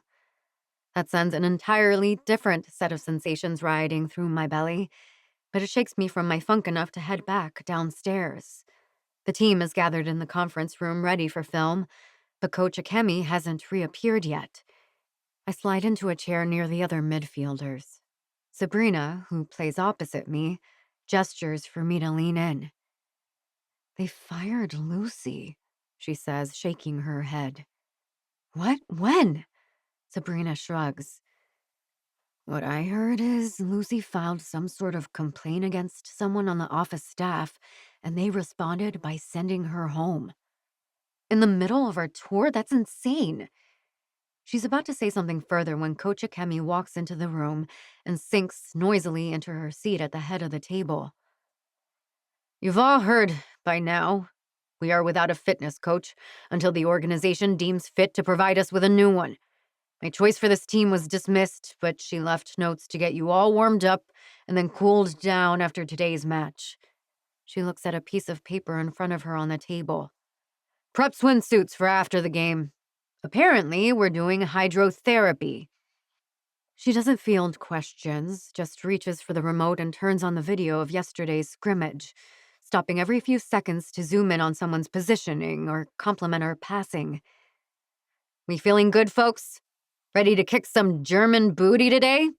That sends an entirely different set of sensations riding through my belly, but it shakes me from my funk enough to head back downstairs. The team is gathered in the conference room ready for film, but Coach Akemi hasn't reappeared yet. I slide into a chair near the other midfielders. Sabrina, who plays opposite me, gestures for me to lean in. "They fired Lucy," she says, shaking her head. "What? When?" Sabrina shrugs. "What I heard is Lucy filed some sort of complaint against someone on the office staff, and they responded by sending her home. In the middle of our tour? That's insane." She's about to say something further when Coach Akemi walks into the room and sinks noisily into her seat at the head of the table. "You've all heard by now. We are without a fitness coach until the organization deems fit to provide us with a new one. My choice for this team was dismissed, but she left notes to get you all warmed up and then cooled down after today's match." She looks at a piece of paper in front of her on the table. "Prep swimsuits for after the game. Apparently, we're doing hydrotherapy." She doesn't field questions, just reaches for the remote and turns on the video of yesterday's scrimmage, stopping every few seconds to zoom in on someone's positioning or compliment our passing. "We feeling good, folks? Ready to kick some German booty today?"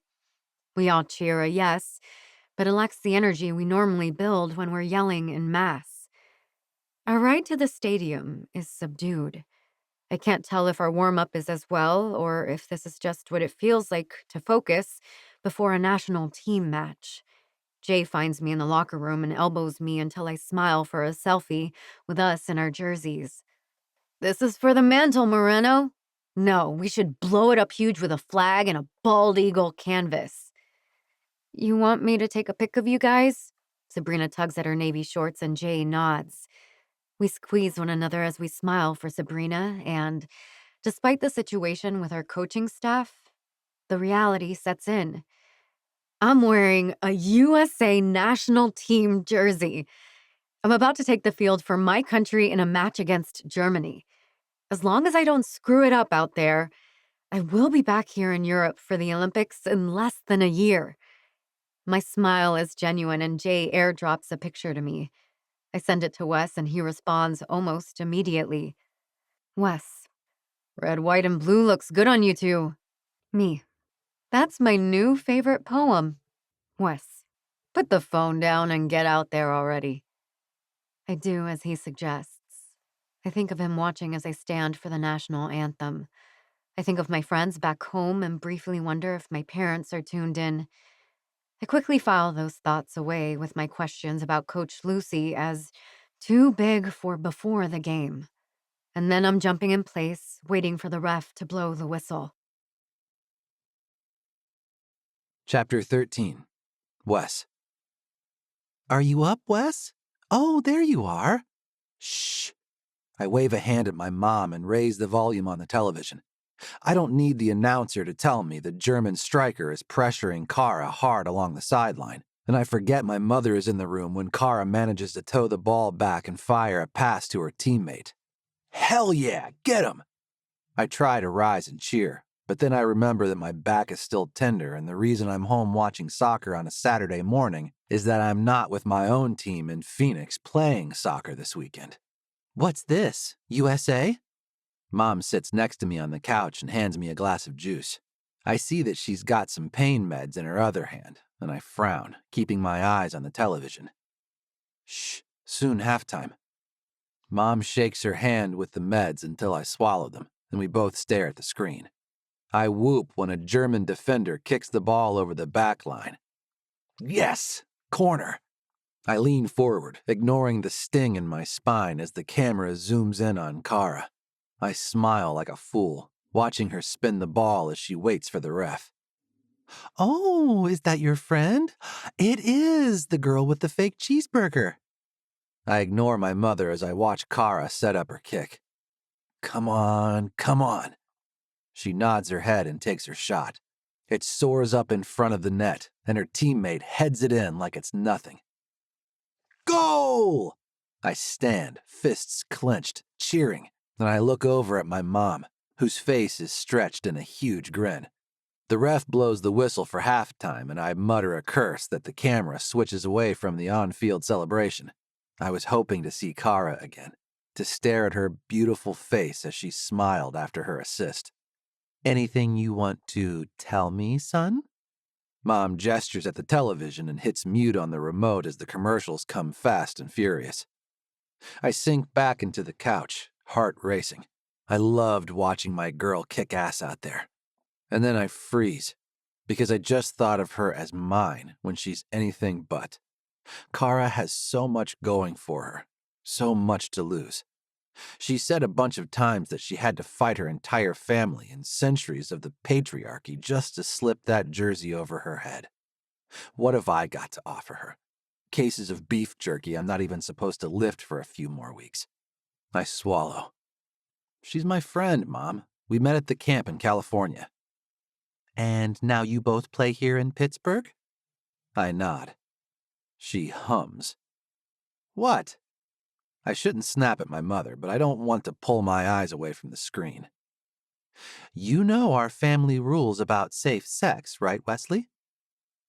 We all cheer a yes, but it lacks the energy we normally build when we're yelling in mass. Our ride to the stadium is subdued. I can't tell if our warm-up is as well or if this is just what it feels like to focus before a national team match. Jay finds me in the locker room and elbows me until I smile for a selfie with us in our jerseys. "This is for the mantle, Moreno." "No, we should blow it up huge with a flag and a bald eagle canvas." "You want me to take a pic of you guys?" Sabrina tugs at her navy shorts and Jay nods. We squeeze one another as we smile for Sabrina, and despite the situation with our coaching staff, the reality sets in. I'm wearing a USA national team jersey. I'm about to take the field for my country in a match against Germany. As long as I don't screw it up out there, I will be back here in Europe for the Olympics in less than a year. My smile is genuine and Jay airdrops a picture to me. I send it to Wes and he responds almost immediately. "Wes, red, white, and blue looks good on you two." Me. "That's my new favorite poem." Wes. "Put the phone down and get out there already." I do as he suggests. I think of him watching as I stand for the national anthem. I think of my friends back home and briefly wonder if my parents are tuned in. I quickly file those thoughts away with my questions about Coach Lucy as too big for before the game. And then I'm jumping in place, waiting for the ref to blow the whistle. Chapter 13. Wes. "Are you up, Wes? Oh, there you are." "Shh." I wave a hand at my mom and raise the volume on the television. I don't need the announcer to tell me the German striker is pressuring Cara hard along the sideline, and I forget my mother is in the room when Cara manages to tow the ball back and fire a pass to her teammate. "Hell yeah, get him!" I try to rise and cheer, but then I remember that my back is still tender, and the reason I'm home watching soccer on a Saturday morning is that I'm not with my own team in Phoenix playing soccer this weekend. "What's this, USA?" Mom sits next to me on the couch and hands me a glass of juice. I see that she's got some pain meds in her other hand, and I frown, keeping my eyes on the television. "Shh, soon halftime." Mom shakes her hand with the meds until I swallow them, and we both stare at the screen. I whoop when a German defender kicks the ball over the back line. "Yes! Corner!" I lean forward, ignoring the sting in my spine as the camera zooms in on Cara. I smile like a fool, watching her spin the ball as she waits for the ref. "Oh, is that your friend? It is, the girl with the fake cheeseburger." I ignore my mother as I watch Cara set up her kick. Come on, come on. She nods her head and takes her shot. It soars up in front of the net, and her teammate heads it in like it's nothing. Goal! I stand, fists clenched, cheering, and I look over at my mom, whose face is stretched in a huge grin. The ref blows the whistle for halftime, and I mutter a curse that the camera switches away from the on-field celebration. I was hoping to see Cara again, to stare at her beautiful face as she smiled after her assist. "Anything you want to tell me, son?" Mom gestures at the television and hits mute on the remote as the commercials come fast and furious. I sink back into the couch, heart racing. I loved watching my girl kick ass out there. And then I freeze, because I just thought of her as mine when she's anything but. Cara has so much going for her, so much to lose. She said a bunch of times that she had to fight her entire family and centuries of the patriarchy just to slip that jersey over her head. What have I got to offer her? Cases of beef jerky I'm not even supposed to lift for a few more weeks. I swallow. She's my friend, Mom. We met at the camp in California. And now you both play here in Pittsburgh? I nod. She hums. What? I shouldn't snap at my mother, but I don't want to pull my eyes away from the screen. You know our family rules about safe sex, right, Wesley?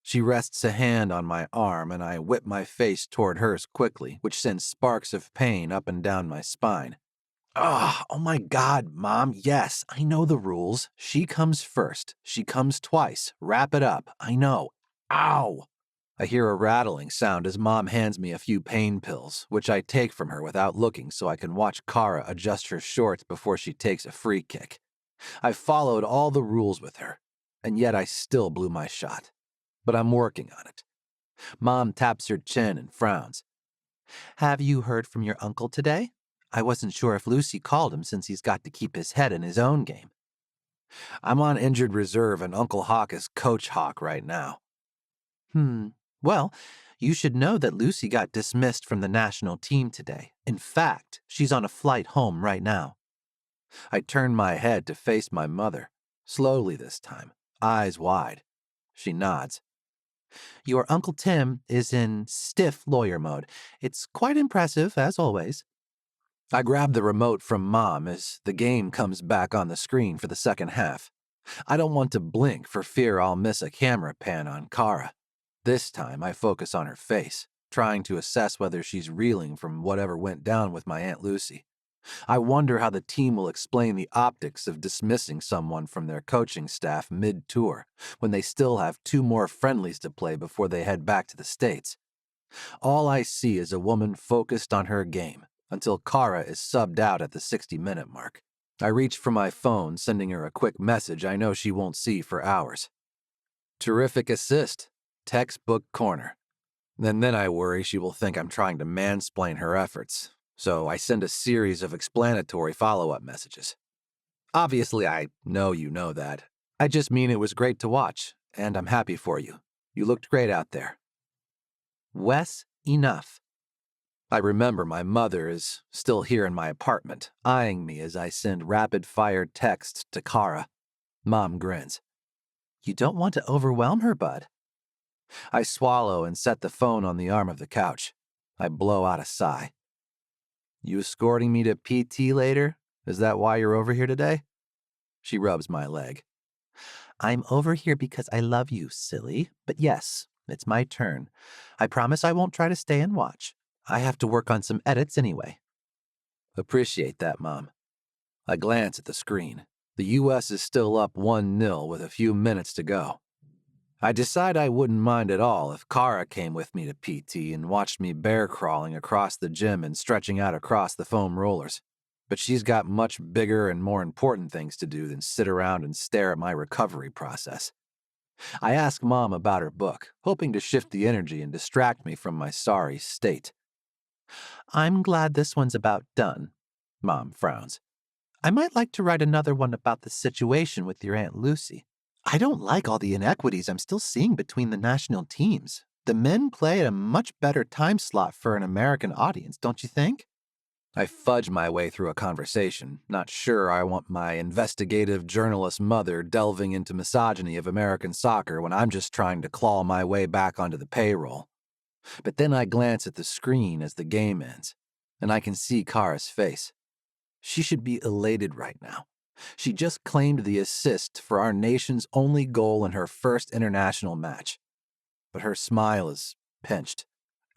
She rests a hand on my arm, and I whip my face toward hers quickly, which sends sparks of pain up and down my spine. Oh my God, Mom, yes, I know the rules. She comes first. She comes twice. Wrap it up. I know. Ow! I hear a rattling sound as Mom hands me a few pain pills, which I take from her without looking so I can watch Cara adjust her shorts before she takes a free kick. I followed all the rules with her, and yet I still blew my shot. But I'm working on it. Mom taps her chin and frowns. Have you heard from your uncle today? I wasn't sure if Lucy called him since he's got to keep his head in his own game. I'm on injured reserve and Uncle Hawk is Coach Hawk right now. Well, you should know that Lucy got dismissed from the national team today. In fact, she's on a flight home right now. I turn my head to face my mother, slowly this time, eyes wide. She nods. Your Uncle Tim is in stiff lawyer mode. It's quite impressive, as always. I grab the remote from Mom as the game comes back on the screen for the second half. I don't want to blink for fear I'll miss a camera pan on Cara. This time I focus on her face, trying to assess whether she's reeling from whatever went down with my Aunt Lucy. I wonder how the team will explain the optics of dismissing someone from their coaching staff mid-tour when they still have 2 more friendlies to play before they head back to the States. All I see is a woman focused on her game until Cara is subbed out at the 60-minute mark. I reach for my phone, sending her a quick message I know she won't see for hours. Terrific assist. Textbook corner. And then I worry she will think I'm trying to mansplain her efforts, so I send a series of explanatory follow-up messages. Obviously, I know you know that. I just mean it was great to watch, and I'm happy for you. You looked great out there. Wes, enough. I remember my mother is still here in my apartment, eyeing me as I send rapid-fire texts to Cara. Mom grins. You don't want to overwhelm her, bud. I swallow and set the phone on the arm of the couch. I blow out a sigh. You escorting me to PT later? Is that why you're over here today? She rubs my leg. I'm over here because I love you, silly. But yes, it's my turn. I promise I won't try to stay and watch. I have to work on some edits anyway. Appreciate that, Mom. I glance at the screen. The U.S. is still up 1-0 with a few minutes to go. I decide I wouldn't mind at all if Cara came with me to PT and watched me bear crawling across the gym and stretching out across the foam rollers. But she's got much bigger and more important things to do than sit around and stare at my recovery process. I ask Mom about her book, hoping to shift the energy and distract me from my sorry state. I'm glad this one's about done, Mom frowns. I might like to write another one about the situation with your Aunt Lucy. I don't like all the inequities I'm still seeing between the national teams. The men play at a much better time slot for an American audience, don't you think? I fudge my way through a conversation, not sure I want my investigative journalist mother delving into misogyny of American soccer when I'm just trying to claw my way back onto the payroll. But then I glance at the screen as the game ends, and I can see Cara's face. She should be elated right now. She just claimed the assist for our nation's only goal in her first international match. But her smile is pinched,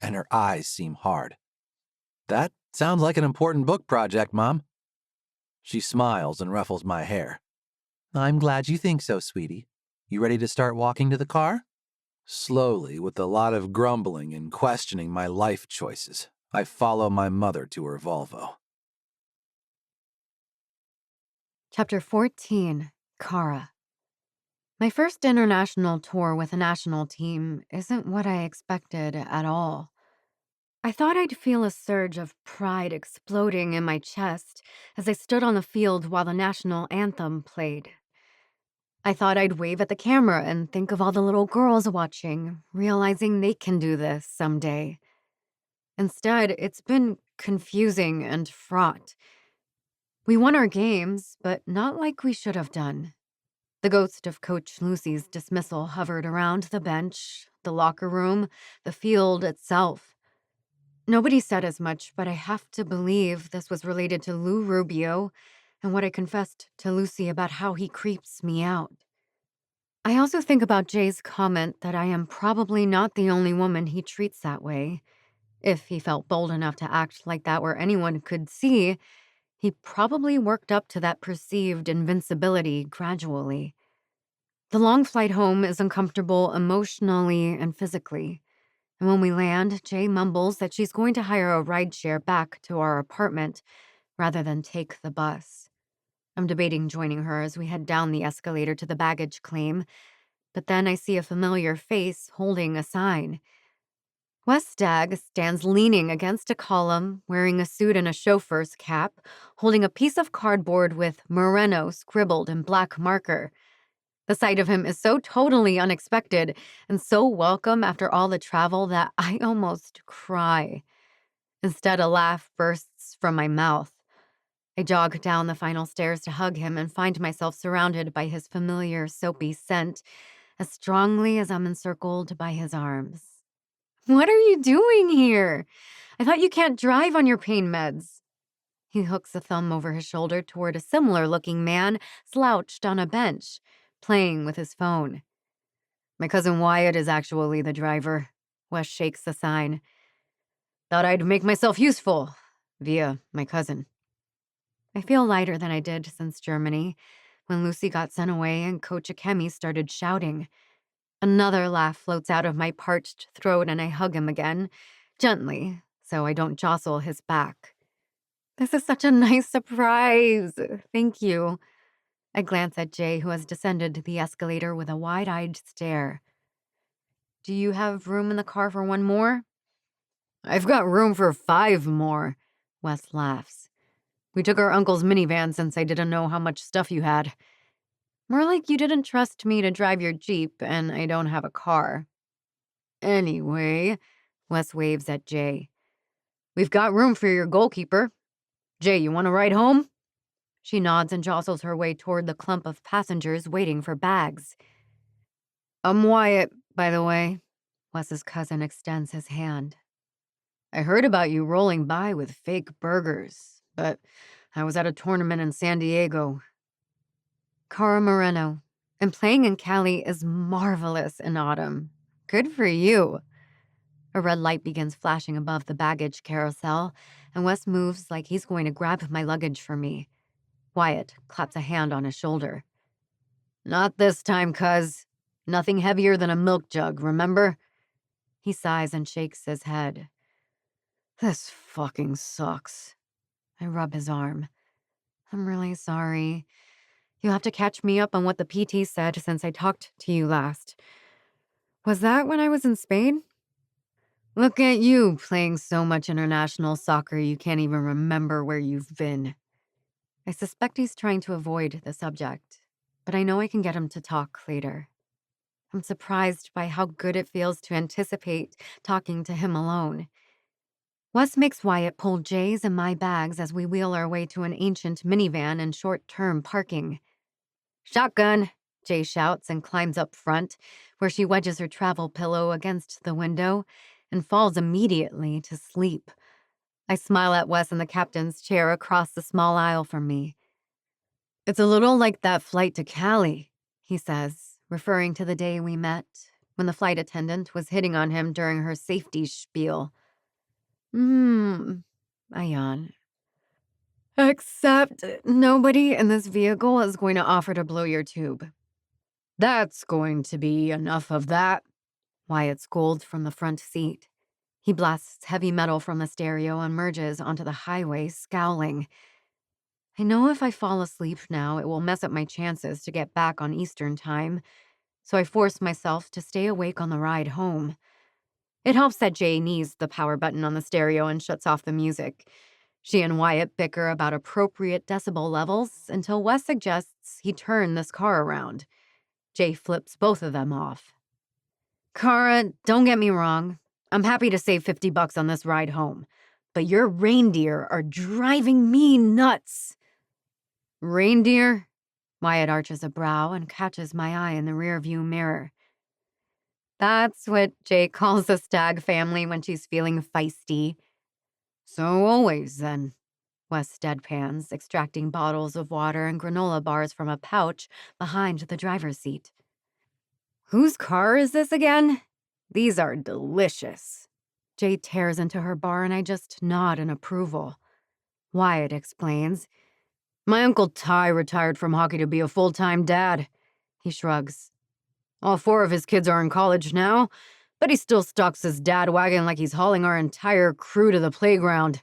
and her eyes seem hard. That sounds like an important book project, Mom. She smiles and ruffles my hair. I'm glad you think so, sweetie. You ready to start walking to the car? Slowly, with a lot of grumbling and questioning my life choices, I follow my mother to her Volvo. Chapter 14, Cara. My first international tour with a national team isn't what I expected at all. I thought I'd feel a surge of pride exploding in my chest as I stood on the field while the national anthem played. I thought I'd wave at the camera and think of all the little girls watching, realizing they can do this someday. Instead, it's been confusing and fraught. We won our games, but not like we should have done. The ghost of Coach Lucy's dismissal hovered around the bench, the locker room, the field itself. Nobody said as much, but I have to believe this was related to Lou Rubio and what I confessed to Lucy about how he creeps me out. I also think about Jay's comment that I am probably not the only woman he treats that way. If he felt bold enough to act like that where anyone could see, he probably worked up to that perceived invincibility gradually. The long flight home is uncomfortable emotionally and physically. And when we land, Jay mumbles that she's going to hire a rideshare back to our apartment rather than take the bus. I'm debating joining her as we head down the escalator to the baggage claim, but then I see a familiar face holding a sign. Wes Stagg stands leaning against a column, wearing a suit and a chauffeur's cap, holding a piece of cardboard with Moreno scribbled in black marker. The sight of him is so totally unexpected and so welcome after all the travel that I almost cry. Instead, a laugh bursts from my mouth. I jog down the final stairs to hug him and find myself surrounded by his familiar soapy scent as strongly as I'm encircled by his arms. What are you doing here? I thought you can't drive on your pain meds. He hooks a thumb over his shoulder toward a similar-looking man slouched on a bench, playing with his phone. My cousin Wyatt is actually the driver. Wes shakes the sign. Thought I'd make myself useful via my cousin. I feel lighter than I did since Germany, when Lucy got sent away and Coach Akemi started shouting. Another laugh floats out of my parched throat and I hug him again, gently, so I don't jostle his back. This is such a nice surprise. Thank you. I glance at Jay, who has descended the escalator with a wide-eyed stare. Do you have room in the car for one more? I've got room for 5 more, Wes laughs. We took our uncle's minivan since I didn't know how much stuff you had. More like you didn't trust me to drive your Jeep, and I don't have a car. Anyway, Wes waves at Jay. We've got room for your goalkeeper. Jay, you want to ride home? She nods and jostles her way toward the clump of passengers waiting for bags. I'm Wyatt, by the way. Wes's cousin extends his hand. I heard about you rolling by with fake burgers, but I was at a tournament in San Diego. Cara Moreno, and playing in Cali is marvelous in autumn. Good for you. A red light begins flashing above the baggage carousel, and Wes moves like he's going to grab my luggage for me. Wyatt claps a hand on his shoulder. Not this time, cuz. Nothing heavier than a milk jug, remember? He sighs and shakes his head. This fucking sucks. I rub his arm. I'm really sorry. You'll have to catch me up on what the PT said since I talked to you last. Was that when I was in Spain? Look at you playing so much international soccer you can't even remember where you've been. I suspect he's trying to avoid the subject, but I know I can get him to talk later. I'm surprised by how good it feels to anticipate talking to him alone. Wes makes Wyatt pull Jay's and my bags as we wheel our way to an ancient minivan in short-term parking. Shotgun, Jay shouts and climbs up front, where she wedges her travel pillow against the window and falls immediately to sleep. I smile at Wes in the captain's chair across the small aisle from me. It's a little like that flight to Cali, he says, referring to the day we met, when the flight attendant was hitting on him during her safety spiel. I yawn. Except nobody in this vehicle is going to offer to blow your tube. That's going to be enough of that, Wyatt scolds from the front seat. He blasts heavy metal from the stereo and merges onto the highway, scowling. I know if I fall asleep now, it will mess up my chances to get back on Eastern time, so I force myself to stay awake on the ride home. It helps that Jay knees the power button on the stereo and shuts off the music. She and Wyatt bicker about appropriate decibel levels until Wes suggests he turn this car around. Jay flips both of them off. Cara, don't get me wrong. I'm happy to save $50 on this ride home, but your reindeer are driving me nuts. Reindeer? Wyatt arches a brow and catches my eye in the rearview mirror. That's what Jay calls the stag family when she's feeling feisty. So always, then, Wes deadpans, extracting bottles of water and granola bars from a pouch behind the driver's seat. Whose car is this again? These are delicious. Jay tears into her bar and I just nod in approval. Wyatt explains. My Uncle Ty retired from hockey to be a full-time dad. He shrugs. All 4 of his kids are in college now, but he still stalks his dad wagon like he's hauling our entire crew to the playground.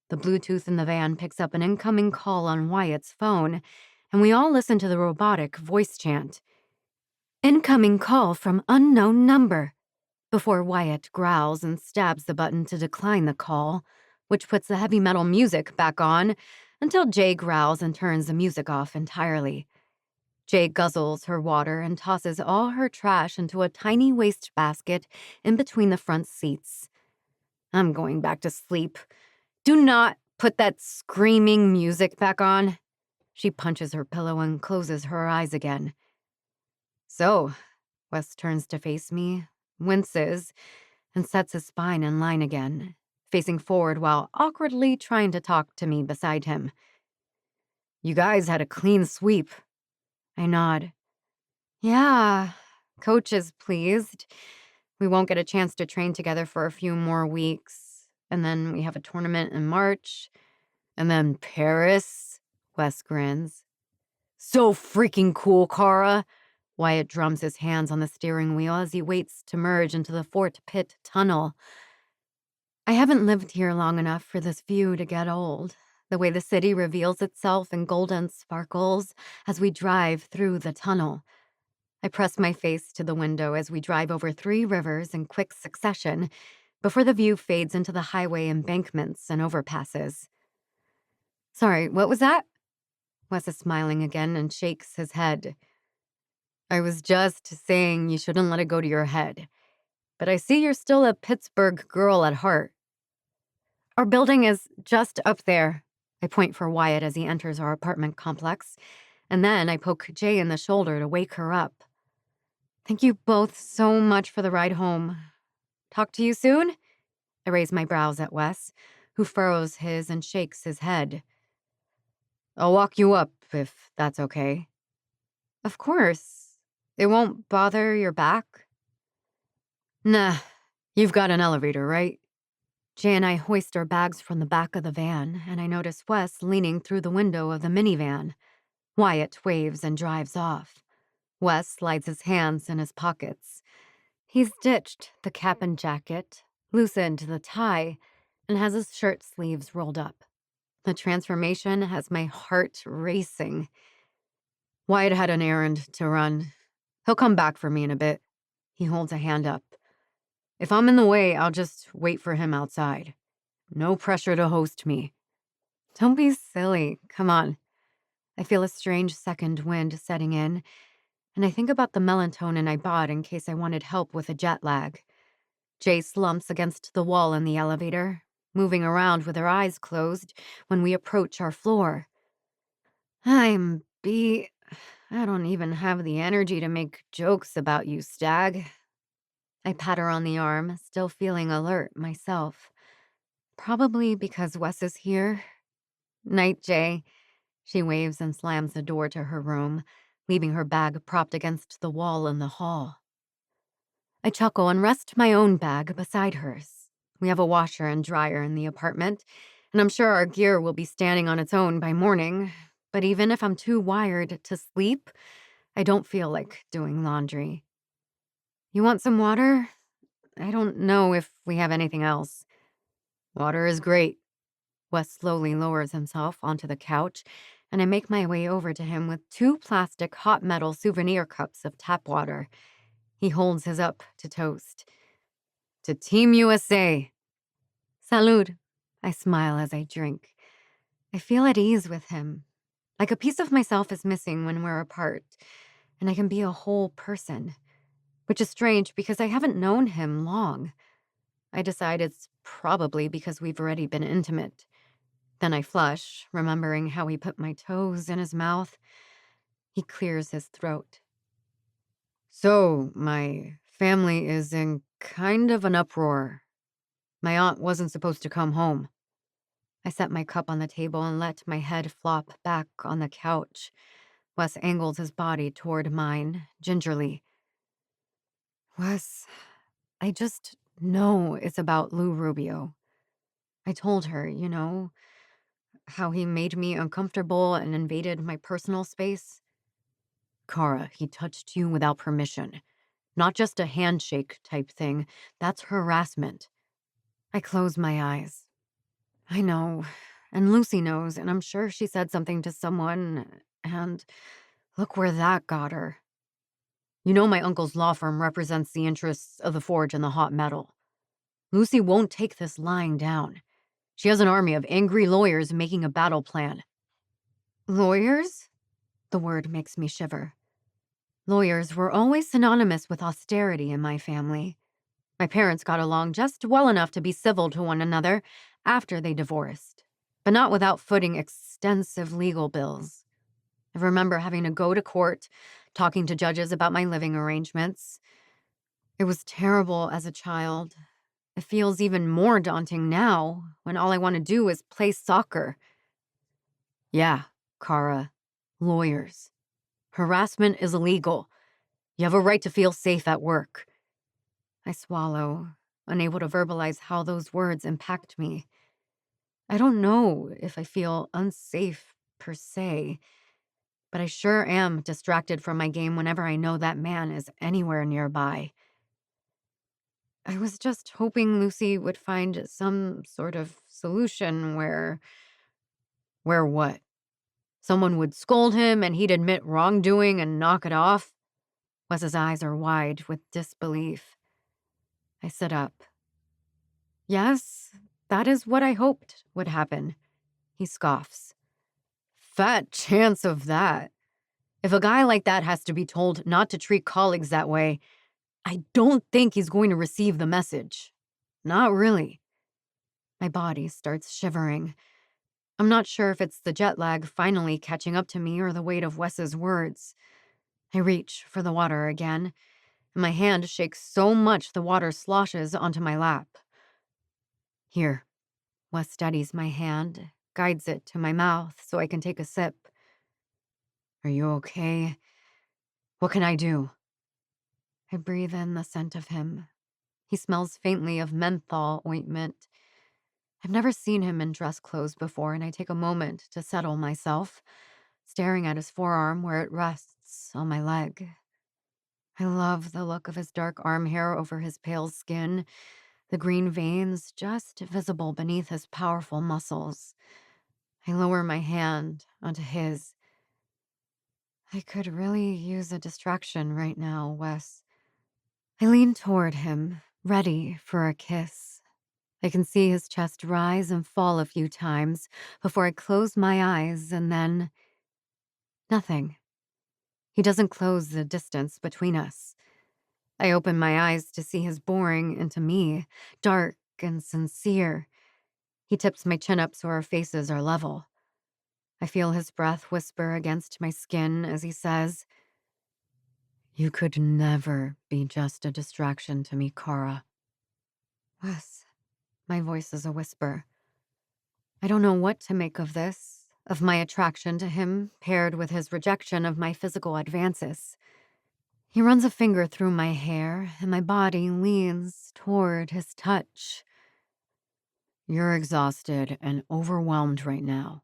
The Bluetooth in the van picks up an incoming call on Wyatt's phone, and we all listen to the robotic voice chant. Incoming call from unknown number, before Wyatt growls and stabs the button to decline the call, which puts the heavy metal music back on until Jay growls and turns the music off entirely. Jay guzzles her water and tosses all her trash into a tiny wastebasket in between the front seats. I'm going back to sleep. Do not put that screaming music back on. She punches her pillow and closes her eyes again. So, Wes turns to face me, winces, and sets his spine in line again, facing forward while awkwardly trying to talk to me beside him. You guys had a clean sweep. I nod. Yeah, coach is pleased. We won't get a chance to train together for a few more weeks. And then we have a tournament in March. And then Paris, Wes grins. So freaking cool, Cara. Wyatt drums his hands on the steering wheel as he waits to merge into the Fort Pitt tunnel. I haven't lived here long enough for this view to get old. The way the city reveals itself in golden sparkles as we drive through the tunnel. I press my face to the window as we drive over 3 rivers in quick succession before the view fades into the highway embankments and overpasses. Sorry, what was that? Wes is smiling again and shakes his head. I was just saying you shouldn't let it go to your head. But I see you're still a Pittsburgh girl at heart. Our building is just up there. I point for Wyatt as he enters our apartment complex, and then I poke Jay in the shoulder to wake her up. Thank you both so much for the ride home. Talk to you soon? I raise my brows at Wes, who furrows his and shakes his head. I'll walk you up, if that's okay. Of course. It won't bother your back? Nah, you've got an elevator, right? Jay and I hoist our bags from the back of the van, and I notice Wes leaning through the window of the minivan. Wyatt waves and drives off. Wes slides his hands in his pockets. He's ditched the cap and jacket, loosened the tie, and has his shirt sleeves rolled up. The transformation has my heart racing. Wyatt had an errand to run. He'll come back for me in a bit. He holds a hand up. If I'm in the way, I'll just wait for him outside. No pressure to host me. Don't be silly. Come on. I feel a strange second wind setting in, and I think about the melatonin I bought in case I wanted help with a jet lag. Jay slumps against the wall in the elevator, moving around with her eyes closed when we approach our floor. I don't even have the energy to make jokes about you, Stag. I pat her on the arm, still feeling alert myself. Probably because Wes is here. Night, Jay. She waves and slams the door to her room, leaving her bag propped against the wall in the hall. I chuckle and rest my own bag beside hers. We have a washer and dryer in the apartment, and I'm sure our gear will be standing on its own by morning. But even if I'm too wired to sleep, I don't feel like doing laundry. You want some water? I don't know if we have anything else. Water is great. Wes slowly lowers himself onto the couch, and I make my way over to him with 2 plastic hot metal souvenir cups of tap water. He holds his up to toast. To Team USA. Salud. I smile as I drink. I feel at ease with him. Like a piece of myself is missing when we're apart, and I can be a whole person. Which is strange because I haven't known him long. I decide it's probably because we've already been intimate. Then I flush, remembering how he put my toes in his mouth. He clears his throat. So, my family is in kind of an uproar. My aunt wasn't supposed to come home. I set my cup on the table and let my head flop back on the couch. Wes angles his body toward mine, gingerly. Wes, I just know it's about Lou Rubio. I told her, how he made me uncomfortable and invaded my personal space. Cara, he touched you without permission. Not just a handshake type thing. That's harassment. I close my eyes. I know. And Lucy knows, and I'm sure she said something to someone, and look where that got her. You know my uncle's law firm represents the interests of the forge and the hot metal. Lucy won't take this lying down. She has an army of angry lawyers making a battle plan. Lawyers? The word makes me shiver. Lawyers were always synonymous with austerity in my family. My parents got along just well enough to be civil to one another after they divorced, but not without footing extensive legal bills. I remember having to go to court, talking to judges about my living arrangements. It was terrible as a child. It feels even more daunting now when all I want to do is play soccer. Yeah, Cara, lawyers. Harassment is illegal. You have a right to feel safe at work. I swallow, unable to verbalize how those words impact me. I don't know if I feel unsafe per se, but I sure am distracted from my game whenever I know that man is anywhere nearby. I was just hoping Lucy would find some sort of solution where what? Someone would scold him and he'd admit wrongdoing and knock it off? Wes's eyes are wide with disbelief. I sit up. Yes, that is what I hoped would happen. He scoffs. Fat chance of that. If a guy like that has to be told not to treat colleagues that way, I don't think he's going to receive the message. Not really. My body starts shivering. I'm not sure if it's the jet lag finally catching up to me or the weight of Wes's words. I reach for the water again, and my hand shakes so much the water sloshes onto my lap. Here. Wes steadies my hand, guides it to my mouth so I can take a sip. Are you okay? What can I do? I breathe in the scent of him. He smells faintly of menthol ointment. I've never seen him in dress clothes before, and I take a moment to settle myself, staring at his forearm where it rests on my leg. I love the look of his dark arm hair over his pale skin, the green veins just visible beneath his powerful muscles. I lower my hand onto his. I could really use a distraction right now, Wes. I lean toward him, ready for a kiss. I can see his chest rise and fall a few times before I close my eyes, and then nothing. He doesn't close the distance between us. I open my eyes to see his boring into me, dark and sincere. He tips my chin up so our faces are level. I feel his breath whisper against my skin as he says, "You could never be just a distraction to me, Cara." Wes, my voice is a whisper. I don't know what to make of this, of my attraction to him paired with his rejection of my physical advances. He runs a finger through my hair, and my body leans toward his touch. "You're exhausted and overwhelmed right now.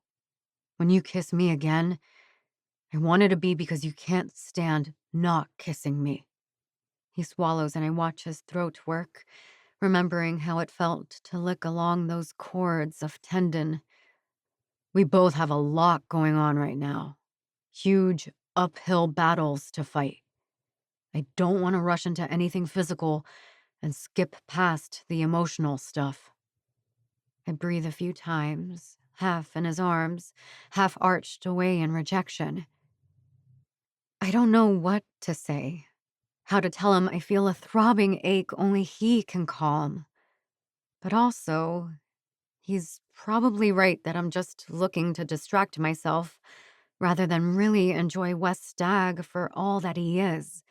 When you kiss me again, I want it to be because you can't stand not kissing me." He swallows and I watch his throat work, remembering how it felt to lick along those cords of tendon. We both have a lot going on right now. Huge uphill battles to fight. I don't want to rush into anything physical and skip past the emotional stuff. I breathe a few times, half in his arms, half arched away in rejection. I don't know what to say, how to tell him I feel a throbbing ache only he can calm. But also, he's probably right that I'm just looking to distract myself rather than really enjoy Wes Stagg for all that he is.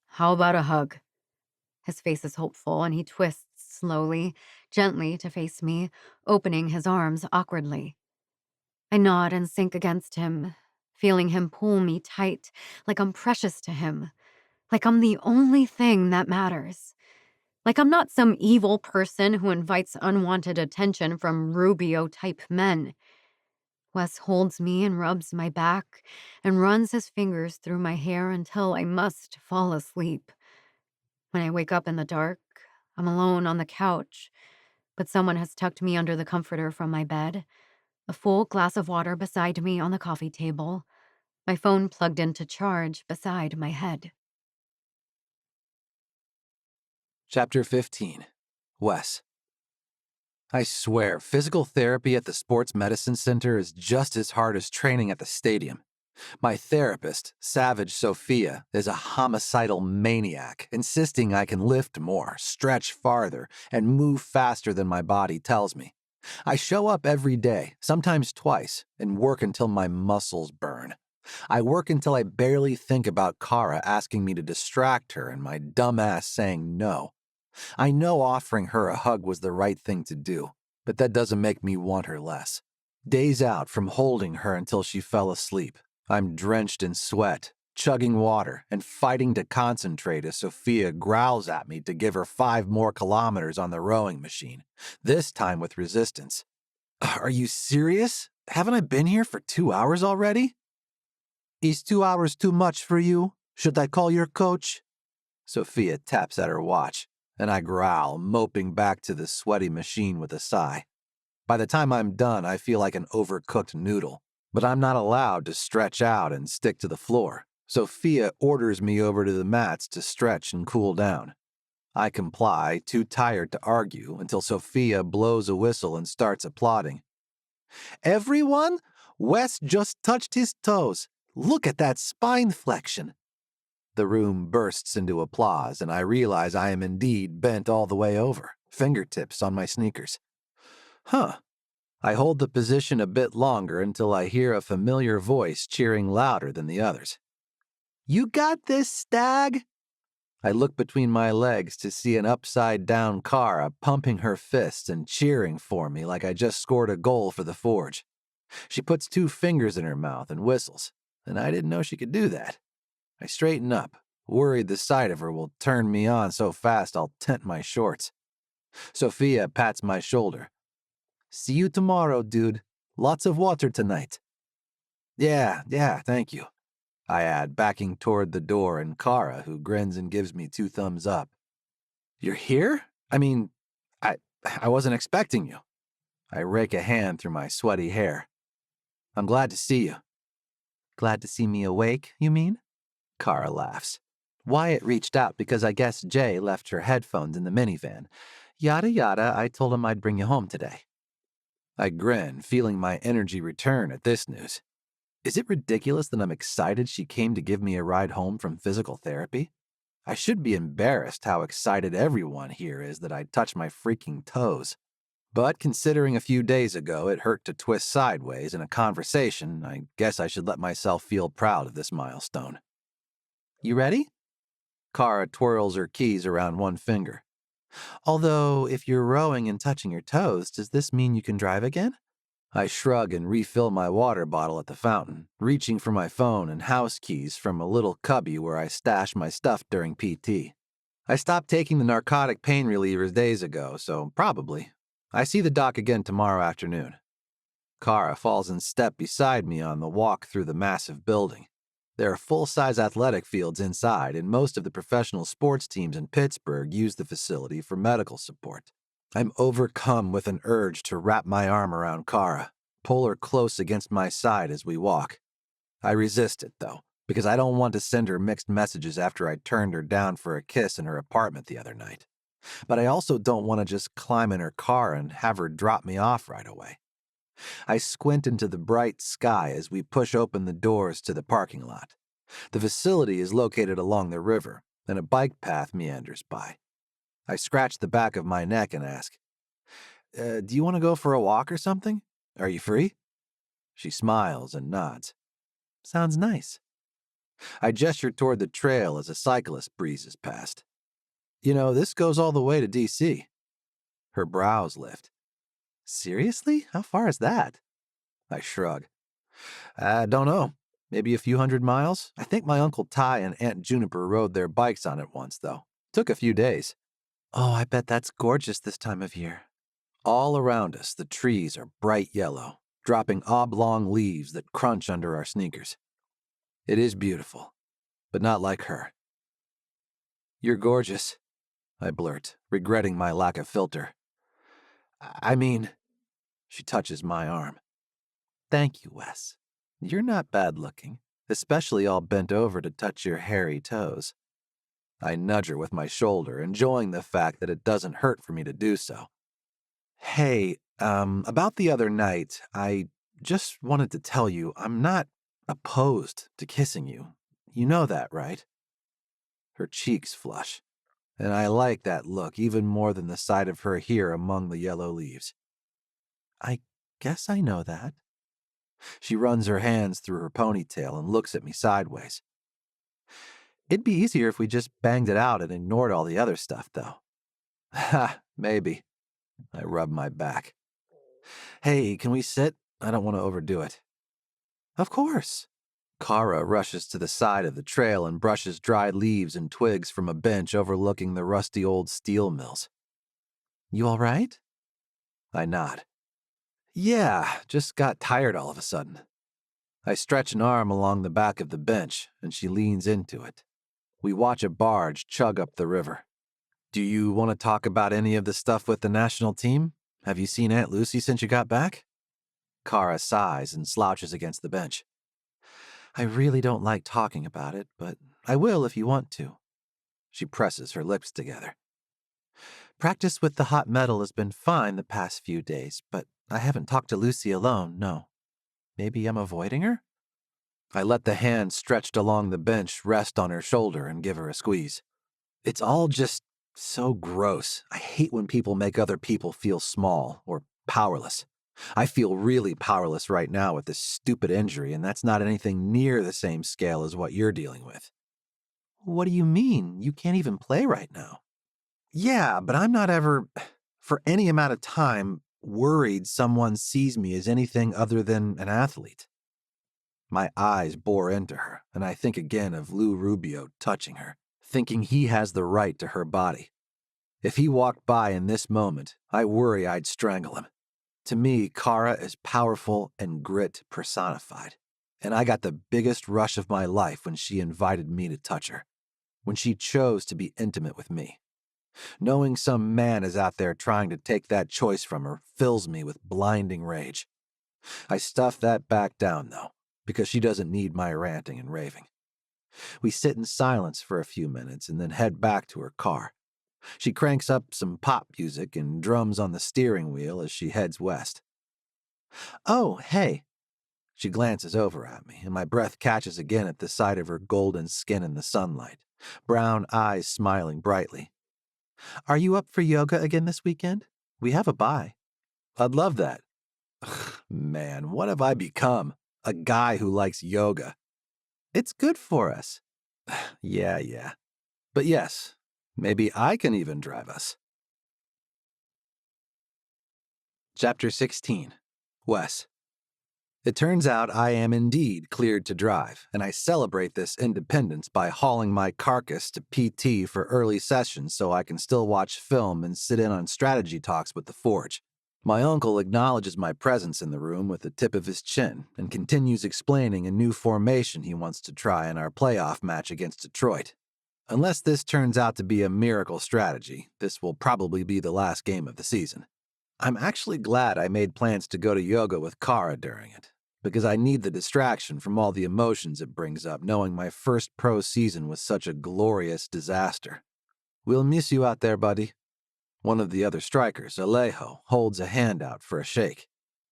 "How about a hug?" His face is hopeful and he twists slowly, gently to face me, opening his arms awkwardly. I nod and sink against him, feeling him pull me tight, like I'm precious to him, like I'm the only thing that matters. Like I'm not some evil person who invites unwanted attention from Rubio-type men. Wes holds me and rubs my back and runs his fingers through my hair until I must fall asleep. When I wake up in the dark, I'm alone on the couch, but someone has tucked me under the comforter from my bed, a full glass of water beside me on the coffee table, my phone plugged in to charge beside my head. Chapter 15. Wes. I swear, physical therapy at the sports medicine center is just as hard as training at the stadium. My therapist, Savage Sophia, is a homicidal maniac, insisting I can lift more, stretch farther, and move faster than my body tells me. I show up every day, sometimes twice, and work until my muscles burn. I work until I barely think about Cara asking me to distract her and my dumb ass saying no. I know offering her a hug was the right thing to do, but that doesn't make me want her less. Days out from holding her until she fell asleep, I'm drenched in sweat, chugging water, and fighting to concentrate as Sophia growls at me to give her 5 more kilometers on the rowing machine, this time with resistance. Are you serious? Haven't I been here for 2 hours already? Is 2 hours too much for you? Should I call your coach? Sophia taps at her watch, and I growl, moping back to the sweaty machine with a sigh. By the time I'm done, I feel like an overcooked noodle, but I'm not allowed to stretch out and stick to the floor. Sophia orders me over to the mats to stretch and cool down. I comply, too tired to argue, until Sophia blows a whistle and starts applauding. "Everyone, Wes just touched his toes. Look at that spine flexion." The room bursts into applause, and I realize I am indeed bent all the way over, fingertips on my sneakers. Huh. I hold the position a bit longer until I hear a familiar voice cheering louder than the others. "You got this, Stag!" I look between my legs to see an upside-down Cara pumping her fists and cheering for me like I just scored a goal for the Forge. She puts 2 fingers in her mouth and whistles, and I didn't know she could do that. I straighten up, worried the sight of her will turn me on so fast I'll tent my shorts. Sophia pats my shoulder. "See you tomorrow, dude. Lots of water tonight." Yeah, thank you," I add, backing toward the door and Cara, who grins and gives me 2 thumbs up. "You're here? I mean, I wasn't expecting you." I rake a hand through my sweaty hair. "I'm glad to see you." Glad to see me awake, you mean? Cara laughs. Wyatt reached out because I guess Jay left her headphones in the minivan. Yada yada, I told him I'd bring you home today. I grin, feeling my energy return at this news. Is it ridiculous that I'm excited she came to give me a ride home from physical therapy? I should be embarrassed how excited everyone here is that I touch my freaking toes. But considering a few days ago it hurt to twist sideways in a conversation, I guess I should let myself feel proud of this milestone. You ready? Cara twirls her keys around one finger. Although, if you're rowing and touching your toes, does this mean you can drive again? I shrug and refill my water bottle at the fountain, reaching for my phone and house keys from a little cubby where I stash my stuff during PT. I stopped taking the narcotic pain relievers days ago, so probably. I see the doc again tomorrow afternoon. Cara falls in step beside me on the walk through the massive building. There are full-size athletic fields inside, and most of the professional sports teams in Pittsburgh use the facility for medical support. I'm overcome with an urge to wrap my arm around Cara, pull her close against my side as we walk. I resist it, though, because I don't want to send her mixed messages after I turned her down for a kiss in her apartment the other night. But I also don't want to just climb in her car and have her drop me off right away. I squint into the bright sky as we push open the doors to the parking lot. The facility is located along the river, and a bike path meanders by. I scratch the back of my neck and ask, do you want to go for a walk or something? Are you free? She smiles and nods. Sounds nice. I gesture toward the trail as a cyclist breezes past. You know, this goes all the way to D.C. Her brows lift. Seriously? How far is that? I shrug. I don't know. Maybe a few 100 miles? I think my Uncle Ty and Aunt Juniper rode their bikes on it once, though. Took a few days. Oh, I bet that's gorgeous this time of year. All around us, the trees are bright yellow, dropping oblong leaves that crunch under our sneakers. It is beautiful, but not like her. You're gorgeous, I blurt, regretting my lack of filter. I mean, she touches my arm. Thank you, Wes. You're not bad looking, especially all bent over to touch your hairy toes. I nudge her with my shoulder, enjoying the fact that it doesn't hurt for me to do so. Hey, about the other night, I just wanted to tell you I'm not opposed to kissing you. You know that, right? Her cheeks flush, and I like that look even more than the sight of her here among the yellow leaves. I guess I know that. She runs her hands through her ponytail and looks at me sideways. It'd be easier if we just banged it out and ignored all the other stuff, though. Ha, maybe. I rub my back. Hey, can we sit? I don't want to overdo it. Of course. Cara rushes to the side of the trail and brushes dried leaves and twigs from a bench overlooking the rusty old steel mills. You all right? I nod. Yeah, just got tired all of a sudden. I stretch an arm along the back of the bench, and she leans into it. We watch a barge chug up the river. Do you want to talk about any of the stuff with the national team? Have you seen Aunt Lucy since you got back? Cara sighs and slouches against the bench. I really don't like talking about it, but I will if you want to. She presses her lips together. Practice with the hot metal has been fine the past few days, but I haven't talked to Lucy alone, no. Maybe I'm avoiding her? I let the hand stretched along the bench rest on her shoulder and give her a squeeze. It's all just so gross. I hate when people make other people feel small or powerless. I feel really powerless right now with this stupid injury, and that's not anything near the same scale as what you're dealing with. What do you mean? You can't even play right now. Yeah, but I'm not ever, for any amount of time, worried someone sees me as anything other than an athlete. My eyes bore into her, and I think again of Lou Rubio touching her, thinking he has the right to her body. If he walked by in this moment, I worry I'd strangle him. To me, Cara is powerful and grit personified, and I got the biggest rush of my life when she invited me to touch her, when she chose to be intimate with me. Knowing some man is out there trying to take that choice from her fills me with blinding rage. I stuff that back down, though, because she doesn't need my ranting and raving. We sit in silence for a few minutes and then head back to her car. She cranks up some pop music and drums on the steering wheel as she heads west. "Oh, hey." She glances over at me, and my breath catches again at the sight of her golden skin in the sunlight, brown eyes smiling brightly. "Are you up for yoga again this weekend? We have a bye." "I'd love that." Man, what have I become? A guy who likes yoga. "It's good for us." Yeah. But yes, maybe I can even drive us. Chapter 16. Wes. It turns out I am indeed cleared to drive, and I celebrate this independence by hauling my carcass to PT for early sessions so I can still watch film and sit in on strategy talks with the Forge. My uncle acknowledges my presence in the room with the tip of his chin and continues explaining a new formation he wants to try in our playoff match against Detroit. Unless this turns out to be a miracle strategy, this will probably be the last game of the season. I'm actually glad I made plans to go to yoga with Cara during it, because I need the distraction from all the emotions it brings up knowing my first pro season was such a glorious disaster. "We'll miss you out there, buddy." One of the other strikers, Alejo, holds a hand out for a shake.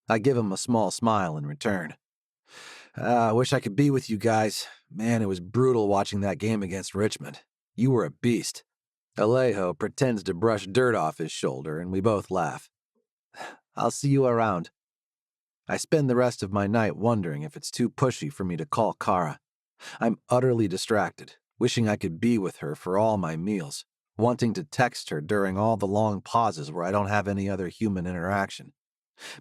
I give him a small smile in return. "I wish I could be with you guys. Man, it was brutal watching that game against Richmond. You were a beast." Alejo pretends to brush dirt off his shoulder, and we both laugh. "I'll see you around." I spend the rest of my night wondering if it's too pushy for me to call Cara. I'm utterly distracted, wishing I could be with her for all my meals, wanting to text her during all the long pauses where I don't have any other human interaction.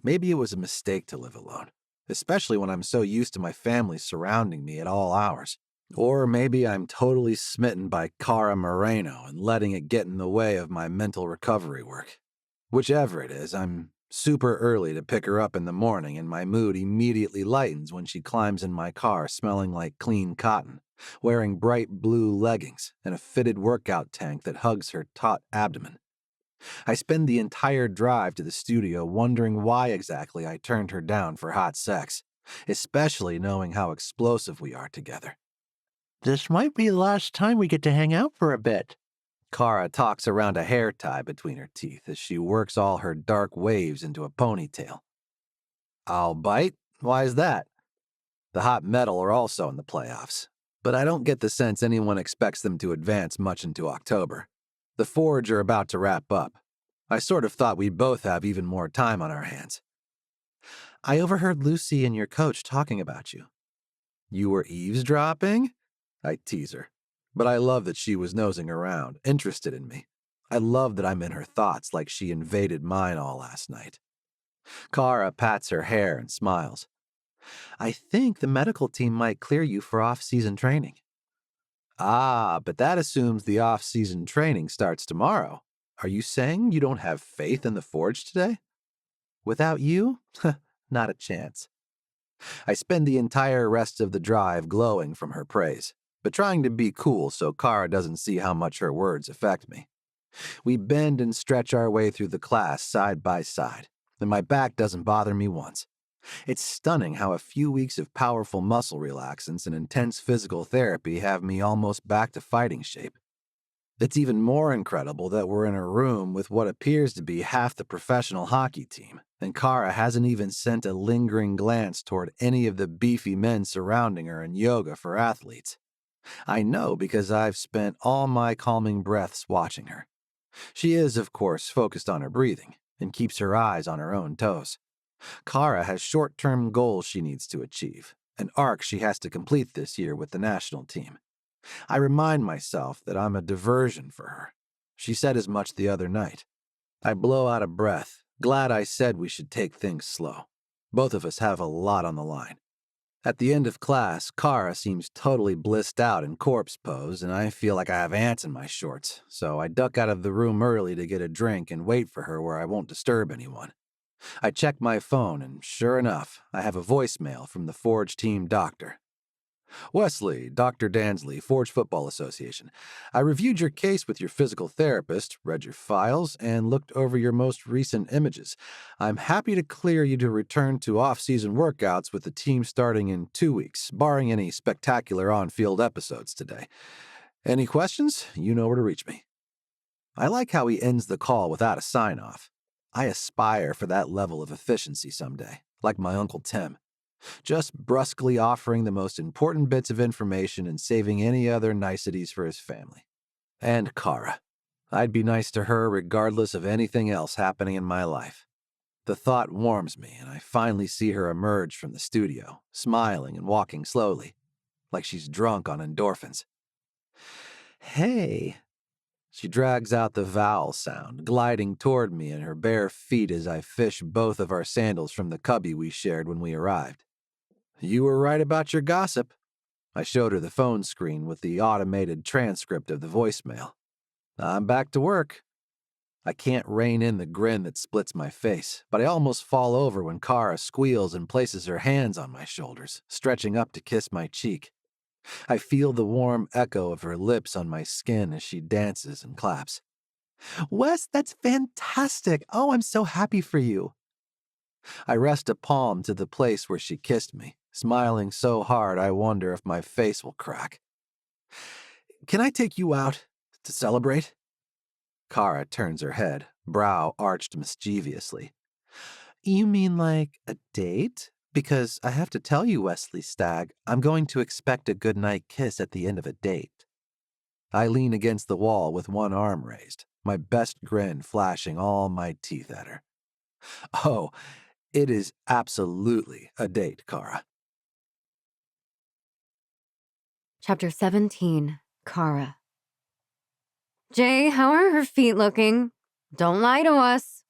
Maybe it was a mistake to live alone, especially when I'm so used to my family surrounding me at all hours. Or maybe I'm totally smitten by Cara Moreno and letting it get in the way of my mental recovery work. Whichever it is, I'm super early to pick her up in the morning, and my mood immediately lightens when she climbs in my car smelling like clean cotton, wearing bright blue leggings and a fitted workout tank that hugs her taut abdomen. I spend the entire drive to the studio wondering why exactly I turned her down for hot sex, especially knowing how explosive we are together. "This might be the last time we get to hang out for a bit." Cara talks around a hair tie between her teeth as she works all her dark waves into a ponytail. "I'll bite? Why is that?" The Hot Metal are also in the playoffs, but I don't get the sense anyone expects them to advance much into October. The Forge are about to wrap up. I sort of thought we'd both have even more time on our hands. "I overheard Lucy and your coach talking about you." "You were eavesdropping?" I tease her. But I love that she was nosing around, interested in me. I love that I'm in her thoughts like she invaded mine all last night. Cara pats her hair and smiles. "I think the medical team might clear you for off-season training." "Ah, but that assumes the off-season training starts tomorrow. Are you saying you don't have faith in the Forge today?" "Without you? Not a chance." I spend the entire rest of the drive glowing from her praise, but trying to be cool so Cara doesn't see how much her words affect me. We bend and stretch our way through the class side by side, and my back doesn't bother me once. It's stunning how a few weeks of powerful muscle relaxants and intense physical therapy have me almost back to fighting shape. It's even more incredible that we're in a room with what appears to be half the professional hockey team, and Cara hasn't even sent a lingering glance toward any of the beefy men surrounding her in yoga for athletes. I know because I've spent all my calming breaths watching her. She is, of course, focused on her breathing and keeps her eyes on her own toes. Cara has short-term goals she needs to achieve, an arc she has to complete this year with the national team. I remind myself that I'm a diversion for her. She said as much the other night. I blow out a breath, glad I said we should take things slow. Both of us have a lot on the line. At the end of class, Cara seems totally blissed out in corpse pose, and I feel like I have ants in my shorts, so I duck out of the room early to get a drink and wait for her where I won't disturb anyone. I check my phone, and sure enough, I have a voicemail from the Forge team doctor. Wesley, Dr. Dansley, Forge Football Association. I reviewed your case with your physical therapist, read your files, and looked over your most recent images. I'm happy to clear you to return to off-season workouts with the team starting in 2 weeks, barring any spectacular on-field episodes today. Any questions? You know where to reach me. I like how he ends the call without a sign-off. I aspire for that level of efficiency someday, like my Uncle Tim. Just brusquely offering the most important bits of information and saving any other niceties for his family. And Cara. I'd be nice to her regardless of anything else happening in my life. The thought warms me, and I finally see her emerge from the studio, smiling and walking slowly, like she's drunk on endorphins. Hey. She drags out the vowel sound, gliding toward me in her bare feet as I fish both of our sandals from the cubby we shared when we arrived. You were right about your gossip. I showed her the phone screen with the automated transcript of the voicemail. I'm back to work. I can't rein in the grin that splits my face, but I almost fall over when Cara squeals and places her hands on my shoulders, stretching up to kiss my cheek. I feel the warm echo of her lips on my skin as she dances and claps. Wes, that's fantastic. Oh, I'm so happy for you. I rest a palm to the place where she kissed me, smiling so hard I wonder if my face will crack. Can I take you out to celebrate? Cara turns her head, brow arched mischievously. You mean like a date? Because I have to tell you, Wesley Stagg, I'm going to expect a goodnight kiss at the end of a date. I lean against the wall with one arm raised, my best grin flashing all my teeth at her. Oh, it is absolutely a date, Cara. Chapter 17, Cara. Jay, how are her feet looking? Don't lie to us,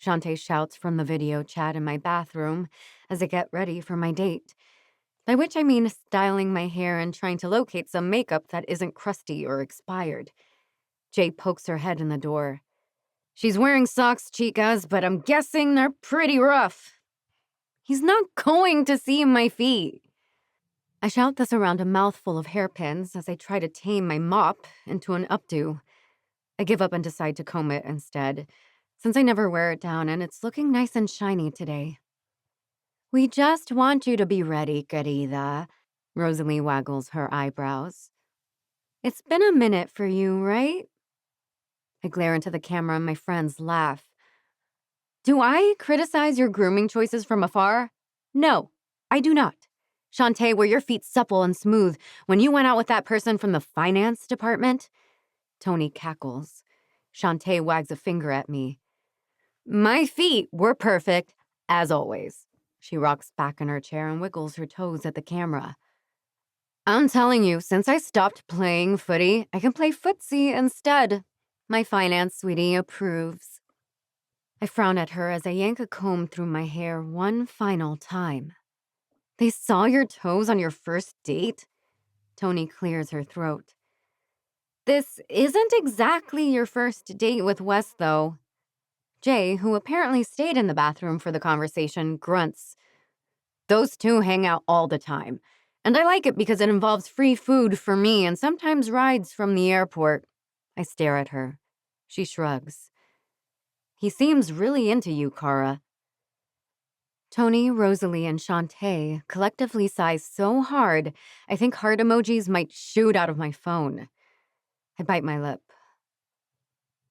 Shantae shouts from the video chat in my bathroom as I get ready for my date. By which I mean styling my hair and trying to locate some makeup that isn't crusty or expired. Jay pokes her head in the door. She's wearing socks, chicas, but I'm guessing they're pretty rough. He's not going to see my feet. I shout this around a mouthful of hairpins as I try to tame my mop into an updo. I give up and decide to comb it instead, since I never wear it down and it's looking nice and shiny today. We just want you to be ready, querida. Rosalie waggles her eyebrows. It's been a minute for you, right? I glare into the camera and my friends laugh. Do I criticize your grooming choices from afar? No, I do not. Shantae, were your feet supple and smooth when you went out with that person from the finance department? Tony cackles. Shantae wags a finger at me. My feet were perfect, as always. She rocks back in her chair and wiggles her toes at the camera. I'm telling you, since I stopped playing footy, I can play footsie instead. My finance sweetie approves. I frown at her as I yank a comb through my hair one final time. They saw your toes on your first date? Tony clears her throat. This isn't exactly your first date with Wes, though. Jay, who apparently stayed in the bathroom for the conversation, grunts. Those two hang out all the time, and I like it because it involves free food for me and sometimes rides from the airport. I stare at her. She shrugs. He seems really into you, Cara. Tony, Rosalie, and Shantae collectively sigh so hard, I think heart emojis might shoot out of my phone. I bite my lip.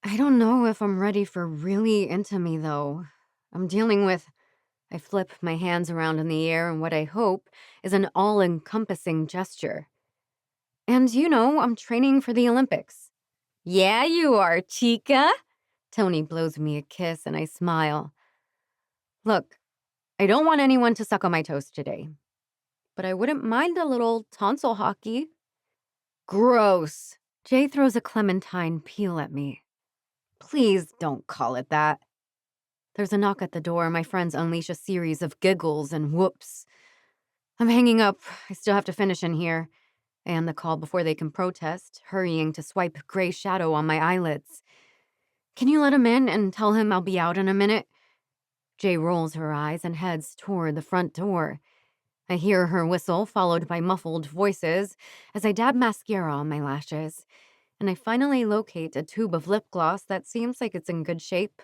I don't know if I'm ready for really into me, though. I'm dealing with... I flip my hands around in the air in what I hope is an all-encompassing gesture. And, I'm training for the Olympics. Yeah, you are, chica. Tony blows me a kiss and I smile. Look, I don't want anyone to suck on my toes today, but I wouldn't mind a little tonsil hockey. Gross. Jay throws a clementine peel at me. Please don't call it that. There's a knock at the door. My friends unleash a series of giggles and whoops. I'm hanging up. I still have to finish in here. I end the call before they can protest, hurrying to swipe gray shadow on my eyelids. Can you let him in and tell him I'll be out in a minute? Jay rolls her eyes and heads toward the front door. I hear her whistle, followed by muffled voices, as I dab mascara on my lashes, and I finally locate a tube of lip gloss that seems like it's in good shape.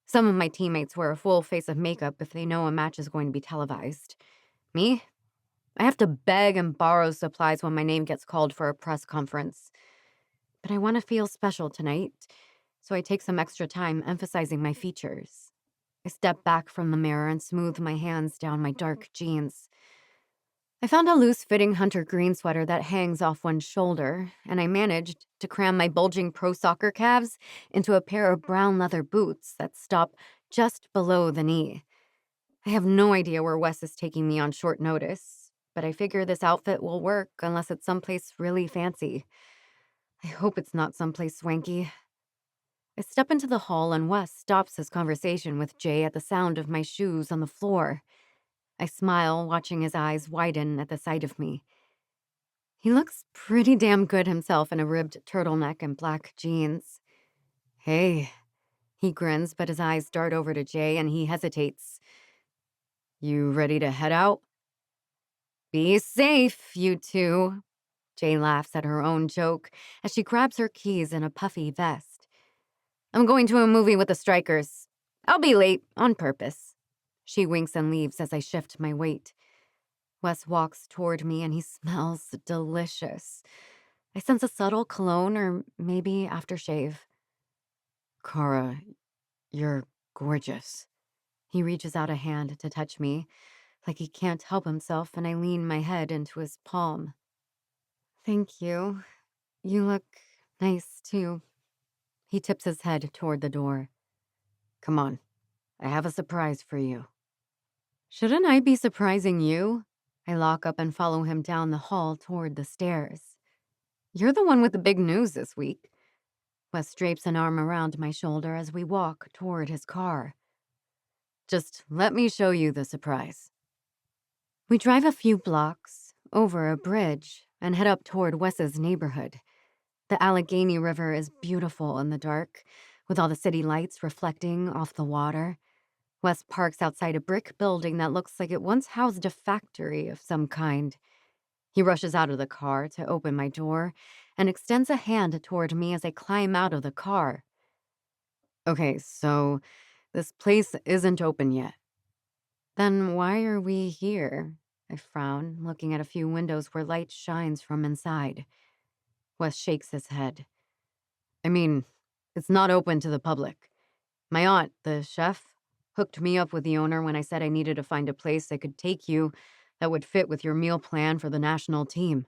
Some of my teammates wear a full face of makeup if they know a match is going to be televised. Me? I have to beg and borrow supplies when my name gets called for a press conference. But I want to feel special tonight, so I take some extra time emphasizing my features. I step back from the mirror and smooth my hands down my dark jeans. I found a loose-fitting hunter green sweater that hangs off one shoulder, and I managed to cram my bulging pro soccer calves into a pair of brown leather boots that stop just below the knee. I have no idea where Wes is taking me on short notice, but I figure this outfit will work unless it's someplace really fancy. I hope it's not someplace swanky. I step into the hall and Wes stops his conversation with Jay at the sound of my shoes on the floor. I smile, watching his eyes widen at the sight of me. He looks pretty damn good himself in a ribbed turtleneck and black jeans. Hey, he grins, but his eyes dart over to Jay and he hesitates. You ready to head out? Be safe, you two. Jay laughs at her own joke as she grabs her keys in a puffy vest. I'm going to a movie with the Strikers. I'll be late on purpose. She winks and leaves as I shift my weight. Wes walks toward me and he smells delicious. I sense a subtle cologne or maybe aftershave. Cara, you're gorgeous. He reaches out a hand to touch me, like he can't help himself, and I lean my head into his palm. Thank you. You look nice, too. He tips his head toward the door. Come on, I have a surprise for you. Shouldn't I be surprising you? I lock up and follow him down the hall toward the stairs. You're the one with the big news this week. Wes drapes an arm around my shoulder as we walk toward his car. Just let me show you the surprise. We drive a few blocks, over a bridge, and head up toward Wes's neighborhood. The Allegheny River is beautiful in the dark, with all the city lights reflecting off the water. Wes parks outside a brick building that looks like it once housed a factory of some kind. He rushes out of the car to open my door and extends a hand toward me as I climb out of the car. Okay, so this place isn't open yet. Then why are we here? I frown, looking at a few windows where light shines from inside. Wes shakes his head. I mean, it's not open to the public. My aunt, the chef, hooked me up with the owner when I said I needed to find a place I could take you that would fit with your meal plan for the national team.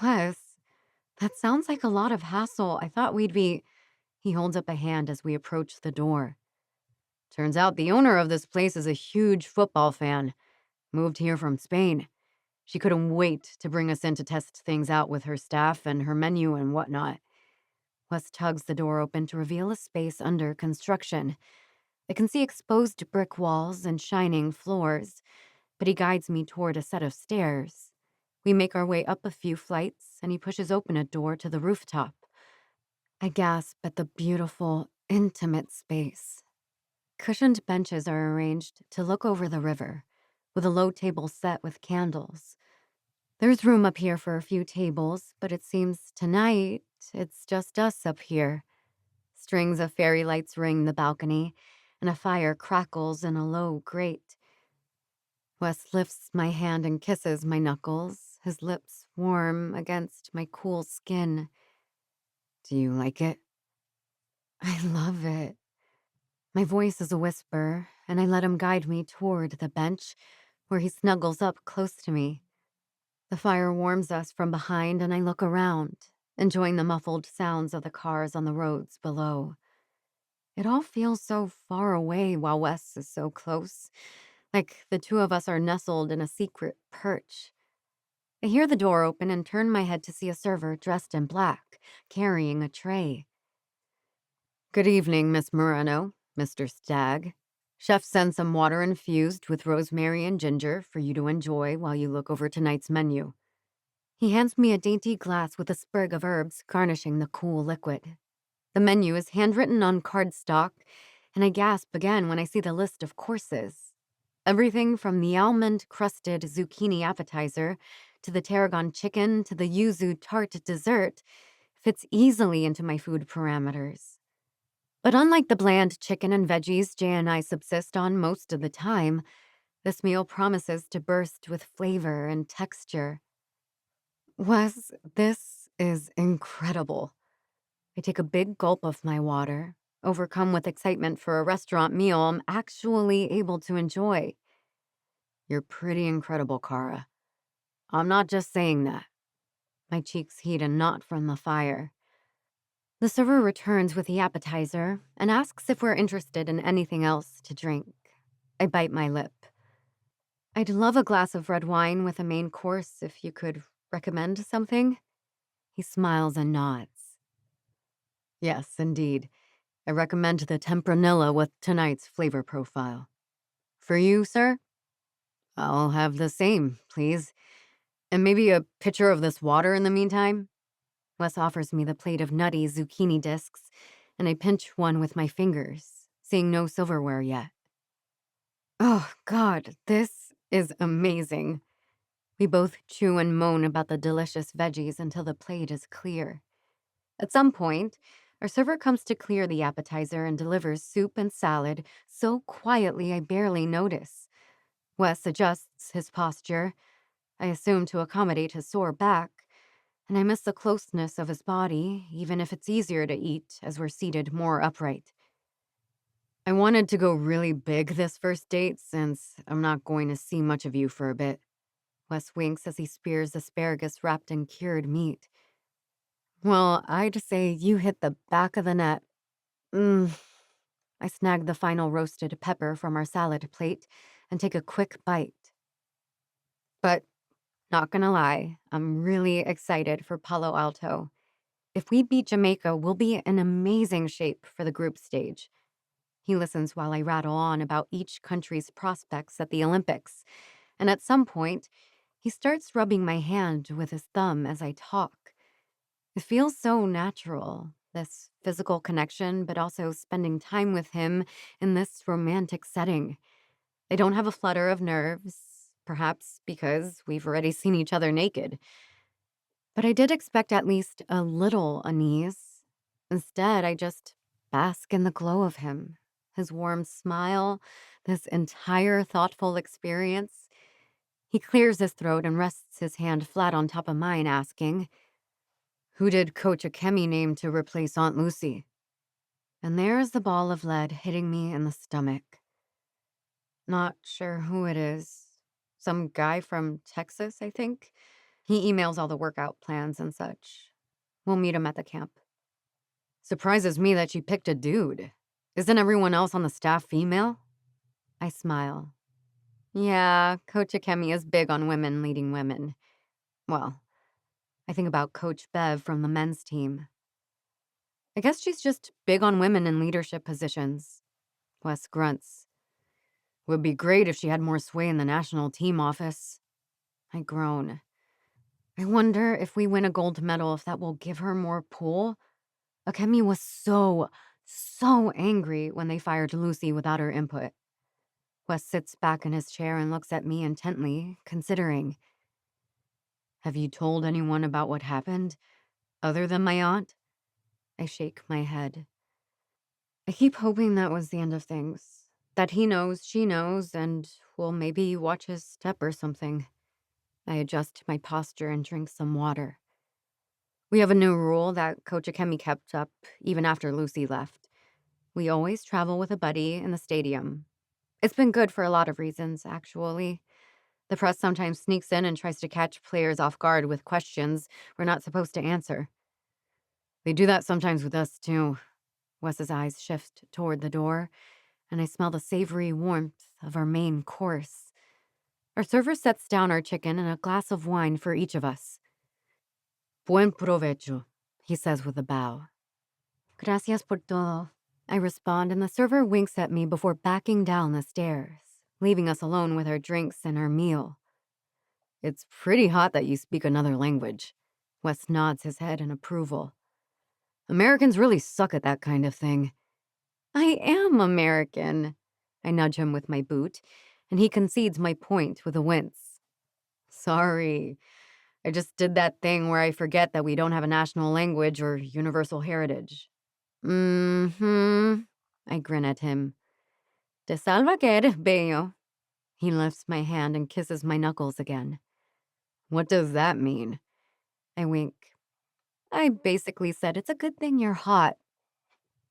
Wes, that sounds like a lot of hassle. I thought we'd be... He holds up a hand as we approach the door. Turns out the owner of this place is a huge football fan. Moved here from Spain. She couldn't wait to bring us in to test things out with her staff and her menu and whatnot. Wes tugs the door open to reveal a space under construction. I can see exposed brick walls and shining floors, but he guides me toward a set of stairs. We make our way up a few flights, and he pushes open a door to the rooftop. I gasp at the beautiful, intimate space. Cushioned benches are arranged to look over the river, with a low table set with candles. There's room up here for a few tables, but it seems tonight it's just us up here. Strings of fairy lights ring the balcony, and a fire crackles in a low grate. Wes lifts my hand and kisses my knuckles, his lips warm against my cool skin. Do you like it? I love it. My voice is a whisper, and I let him guide me toward the bench, where he snuggles up close to me. The fire warms us from behind, and I look around, enjoying the muffled sounds of the cars on the roads below. It all feels so far away while Wes is so close, like the two of us are nestled in a secret perch. I hear the door open and turn my head to see a server dressed in black, carrying a tray. Good evening, Miss Moreno, Mr. Stagg. Chef sends some water infused with rosemary and ginger for you to enjoy while you look over tonight's menu. He hands me a dainty glass with a sprig of herbs garnishing the cool liquid. The menu is handwritten on cardstock, and I gasp again when I see the list of courses. Everything from the almond-crusted zucchini appetizer to the tarragon chicken to the yuzu tart dessert fits easily into my food parameters. But unlike the bland chicken and veggies Jay and I subsist on most of the time, this meal promises to burst with flavor and texture. Wes, this is incredible. I take a big gulp of my water, overcome with excitement for a restaurant meal I'm actually able to enjoy. You're pretty incredible, Cara. I'm not just saying that. My cheeks heat a knot from the fire. The server returns with the appetizer and asks if we're interested in anything else to drink. I bite my lip. I'd love a glass of red wine with a main course if you could recommend something. He smiles and nods. Yes, indeed. I recommend the Tempranillo with tonight's flavor profile. For you, sir? I'll have the same, please. And maybe a pitcher of this water in the meantime? Wes offers me the plate of nutty zucchini discs, and I pinch one with my fingers, seeing no silverware yet. Oh, God, this is amazing. We both chew and moan about the delicious veggies until the plate is clear. At some point, our server comes to clear the appetizer and delivers soup and salad so quietly I barely notice. Wes adjusts his posture, I assume to accommodate his sore back, and I miss the closeness of his body, even if it's easier to eat as we're seated more upright. I wanted to go really big this first date since I'm not going to see much of you for a bit. Wes winks as he spears asparagus wrapped in cured meat. Well, I'd say you hit the back of the net. I snag the final roasted pepper from our salad plate and take a quick bite. But, not gonna lie, I'm really excited for Palo Alto. If we beat Jamaica, we'll be in amazing shape for the group stage. He listens while I rattle on about each country's prospects at the Olympics, and at some point, he starts rubbing my hand with his thumb as I talk. It feels so natural, this physical connection, but also spending time with him in this romantic setting. I don't have a flutter of nerves, perhaps because we've already seen each other naked. But I did expect at least a little unease. Instead, I just bask in the glow of him, his warm smile, this entire thoughtful experience. He clears his throat and rests his hand flat on top of mine, asking, "Who did Coach Akemi name to replace Aunt Lucy?" And there's the ball of lead hitting me in the stomach. Not sure who it is. Some guy from Texas, I think. He emails all the workout plans and such. We'll meet him at the camp. Surprises me that you picked a dude. Isn't everyone else on the staff female? I smile. Yeah, Coach Akemi is big on women leading women. Well, I think about Coach Bev from the men's team. I guess she's just big on women in leadership positions. Wes grunts. Would be great if she had more sway in the national team office. I groan. I wonder if we win a gold medal if that will give her more pull. Akemi was so angry when they fired Lucy without her input. Wes sits back in his chair and looks at me intently, considering. Have you told anyone about what happened, other than my aunt? I shake my head. I keep hoping that was the end of things. That he knows, she knows, and will maybe watch his step or something. I adjust my posture and drink some water. We have a new rule that Coach Akemi kept up even after Lucy left. We always travel with a buddy in the stadium. It's been good for a lot of reasons, actually. The press sometimes sneaks in and tries to catch players off guard with questions we're not supposed to answer. They do that sometimes with us, too. Wes's eyes shift toward the door, and I smell the savory warmth of our main course. Our server sets down our chicken and a glass of wine for each of us. Buen provecho, he says with a bow. Gracias por todo, I respond, and the server winks at me before backing down the stairs, leaving us alone with our drinks and our meal. It's pretty hot that you speak another language. Wes nods his head in approval. Americans really suck at that kind of thing. I am American. I nudge him with my boot, and he concedes my point with a wince. Sorry, I just did that thing where I forget that we don't have a national language or universal heritage. Mm-hmm. I grin at him. Te salva que eres bello. He lifts my hand and kisses my knuckles again. What does that mean? I wink. I basically said it's a good thing you're hot.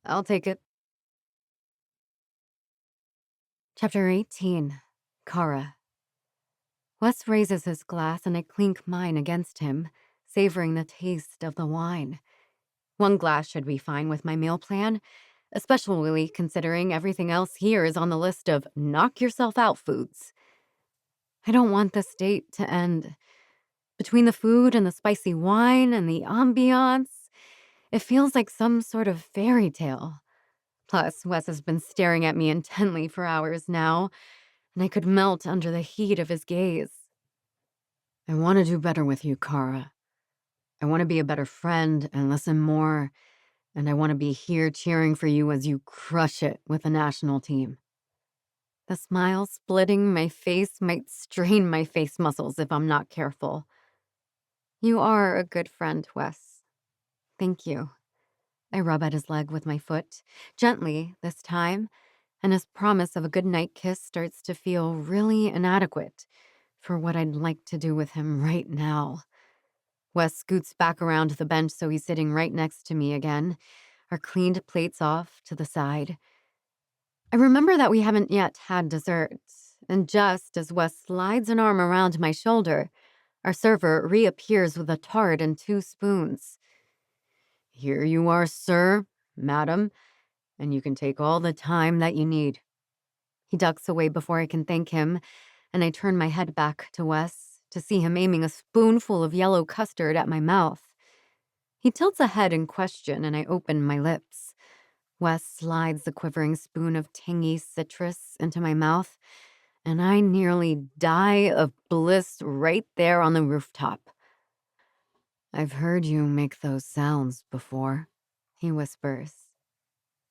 I'll take it. Chapter 18. Cara. Wes raises his glass and I clink mine against him, savoring the taste of the wine. One glass should be fine with my meal plan, especially considering everything else here is on the list of knock yourself out foods. I don't want this date to end. Between the food and the spicy wine and the ambiance, it feels like some sort of fairy tale. Plus, Wes has been staring at me intently for hours now, and I could melt under the heat of his gaze. I want to do better with you, Cara. I want to be a better friend and listen more, and I want to be here cheering for you as you crush it with the national team. The smile splitting my face might strain my face muscles if I'm not careful. You are a good friend, Wes. Thank you. I rub at his leg with my foot, gently this time, and his promise of a good night kiss starts to feel really inadequate for what I'd like to do with him right now. Wes scoots back around the bench so he's sitting right next to me again, our cleaned plates off to the side. I remember that we haven't yet had dessert, and just as Wes slides an arm around my shoulder, our server reappears with a tart and 2 spoons. Here you are, sir, madam, and you can take all the time that you need. He ducks away before I can thank him, and I turn my head back to Wes to see him aiming a spoonful of yellow custard at my mouth. He tilts a head in question, and I open my lips. Wes slides the quivering spoon of tangy citrus into my mouth, and I nearly die of bliss right there on the rooftop. I've heard you make those sounds before, he whispers.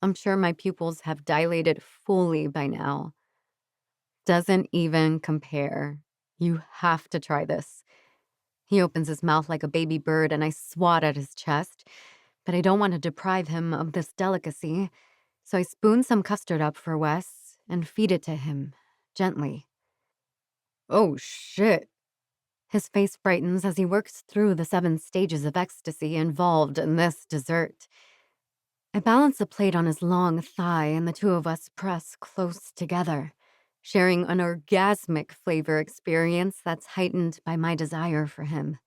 I'm sure my pupils have dilated fully by now. Doesn't even compare. You have to try this. He opens his mouth like a baby bird and I swat at his chest, but I don't want to deprive him of this delicacy, so I spoon some custard up for Wes and feed it to him, gently. Oh, shit. His face brightens as he works through the 7 stages of ecstasy involved in this dessert. I balance the plate on his long thigh and the 2 of us press close together, sharing an orgasmic flavor experience that's heightened by my desire for him.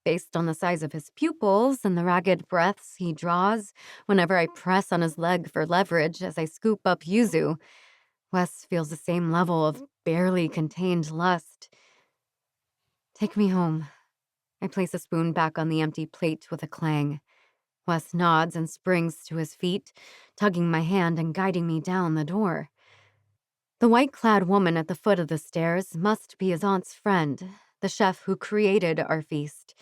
Based on the size of his pupils and the ragged breaths he draws whenever I press on his leg for leverage as I scoop up yuzu, Wes feels the same level of barely contained lust. Take me home. I place a spoon back on the empty plate with a clang. Wes nods and springs to his feet, tugging my hand and guiding me down the door. The white-clad woman at the foot of the stairs must be his aunt's friend, the chef who created our feast.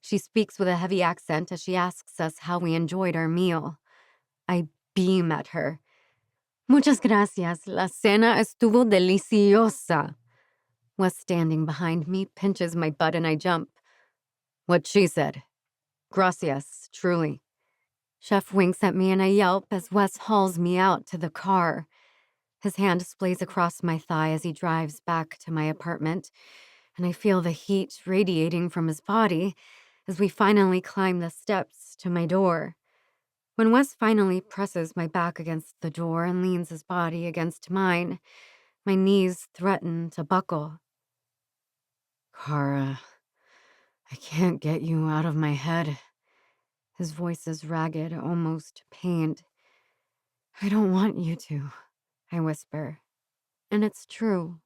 She speaks with a heavy accent as she asks us how we enjoyed our meal. I beam at her. Muchas gracias. La cena estuvo deliciosa. Wes, standing behind me, pinches my butt and I jump. What she said. Gracias, truly. Chef winks at me and I yelp as Wes hauls me out to the car. His hand splays across my thigh as he drives back to my apartment, and I feel the heat radiating from his body as we finally climb the steps to my door. When Wes finally presses my back against the door and leans his body against mine, my knees threaten to buckle. Cara, I can't get you out of my head. His voice is ragged, almost pained. I don't want you to, I whisper. And it's true.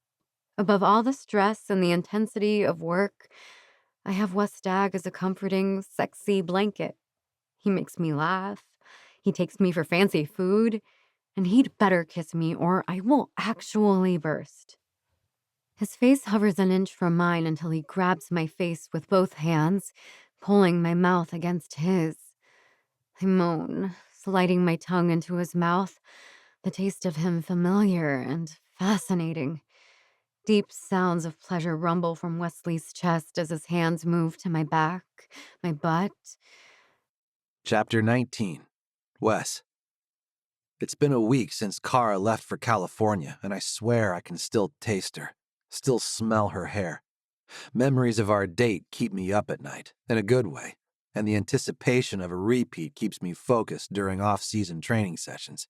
Above all the stress and the intensity of work, I have Wes Stagg as a comforting, sexy blanket. He makes me laugh. He takes me for fancy food. And he'd better kiss me or I will actually burst. His face hovers an inch from mine until he grabs my face with both hands, pulling my mouth against his. I moan, sliding my tongue into his mouth, the taste of him familiar and fascinating. Deep sounds of pleasure rumble from Wesley's chest as his hands move to my back, my butt. Chapter 19. Wes. It's been a week since Cara left for California, and I swear I can still taste her, still smell her hair. Memories of our date keep me up at night, in a good way, and the anticipation of a repeat keeps me focused during off-season training sessions.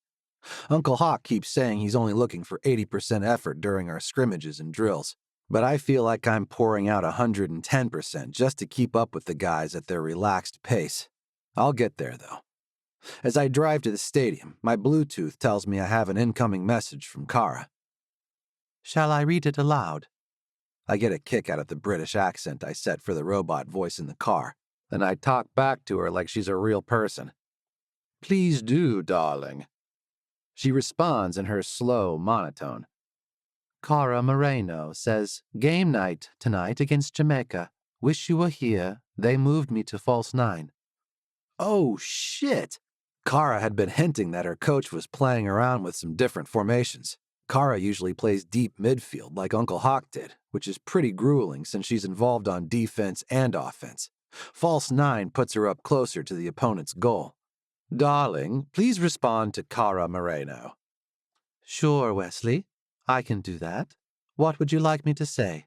Uncle Hawk keeps saying he's only looking for 80% effort during our scrimmages and drills, but I feel like I'm pouring out 110% just to keep up with the guys at their relaxed pace. I'll get there, though. As I drive to the stadium, my Bluetooth tells me I have an incoming message from Cara. Shall I read it aloud? I get a kick out of the British accent I set for the robot voice in the car, and I talk back to her like she's a real person. Please do, darling. She responds in her slow monotone. Cara Moreno says, game night tonight against Jamaica. Wish you were here. They moved me to false 9. Oh, shit! Cara had been hinting that her coach was playing around with some different formations. Cara usually plays deep midfield like Uncle Hawk did, which is pretty grueling since she's involved on defense and offense. False 9 puts her up closer to the opponent's goal. Darling, please respond to Cara Moreno. Sure, Wesley. I can do that. What would you like me to say?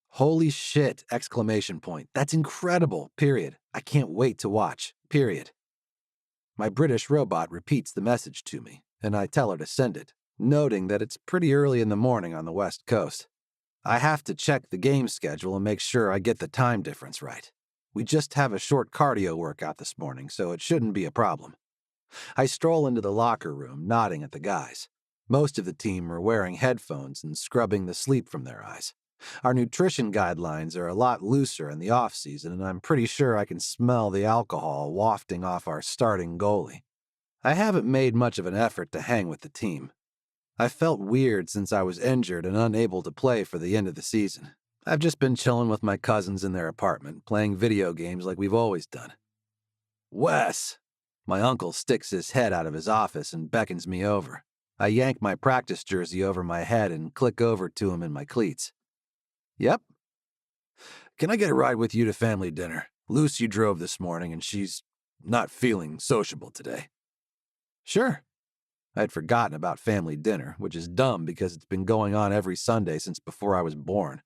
Holy shit! Exclamation point. That's incredible, period. I can't wait to watch, period. My British robot repeats the message to me, and I tell her to send it, noting that it's pretty early in the morning on the West Coast. I have to check the game schedule and make sure I get the time difference right. We just have a short cardio workout this morning, so it shouldn't be a problem. I stroll into the locker room, nodding at the guys. Most of the team are wearing headphones and scrubbing the sleep from their eyes. Our nutrition guidelines are a lot looser in the off-season, and I'm pretty sure I can smell the alcohol wafting off our starting goalie. I haven't made much of an effort to hang with the team. I felt weird since I was injured and unable to play for the end of the season. I've just been chilling with my cousins in their apartment, playing video games like we've always done. Wes! My uncle sticks his head out of his office and beckons me over. I yank my practice jersey over my head and click over to him in my cleats. Yep. Can I get a ride with you to family dinner? Lucy drove this morning and she's not feeling sociable today. Sure. I'd forgotten about family dinner, which is dumb because it's been going on every Sunday since before I was born.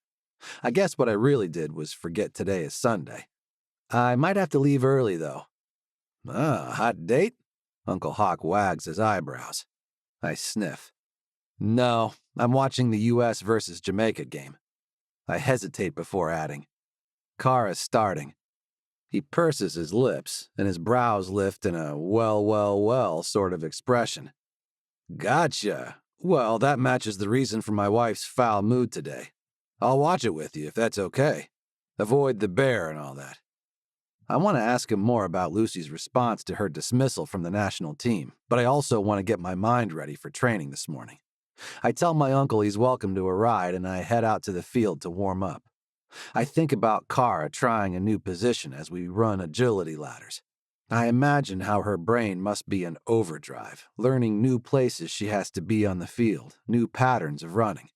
I guess what I really did was forget today is Sunday. I might have to leave early, though. Hot date? Uncle Hawk wags his eyebrows. I sniff. No, I'm watching the U.S. versus Jamaica game. I hesitate before adding. Cara's starting. He purses his lips, and his brows lift in a well sort of expression. Gotcha. Well, that matches the reason for my wife's foul mood today. I'll watch it with you if that's okay. Avoid the bear and all that. I want to ask him more about Lucy's response to her dismissal from the national team, but I also want to get my mind ready for training this morning. I tell my uncle he's welcome to a ride, and I head out to the field to warm up. I think about Cara trying a new position as we run agility ladders. I imagine how her brain must be in overdrive, learning new places she has to be on the field, new patterns of running.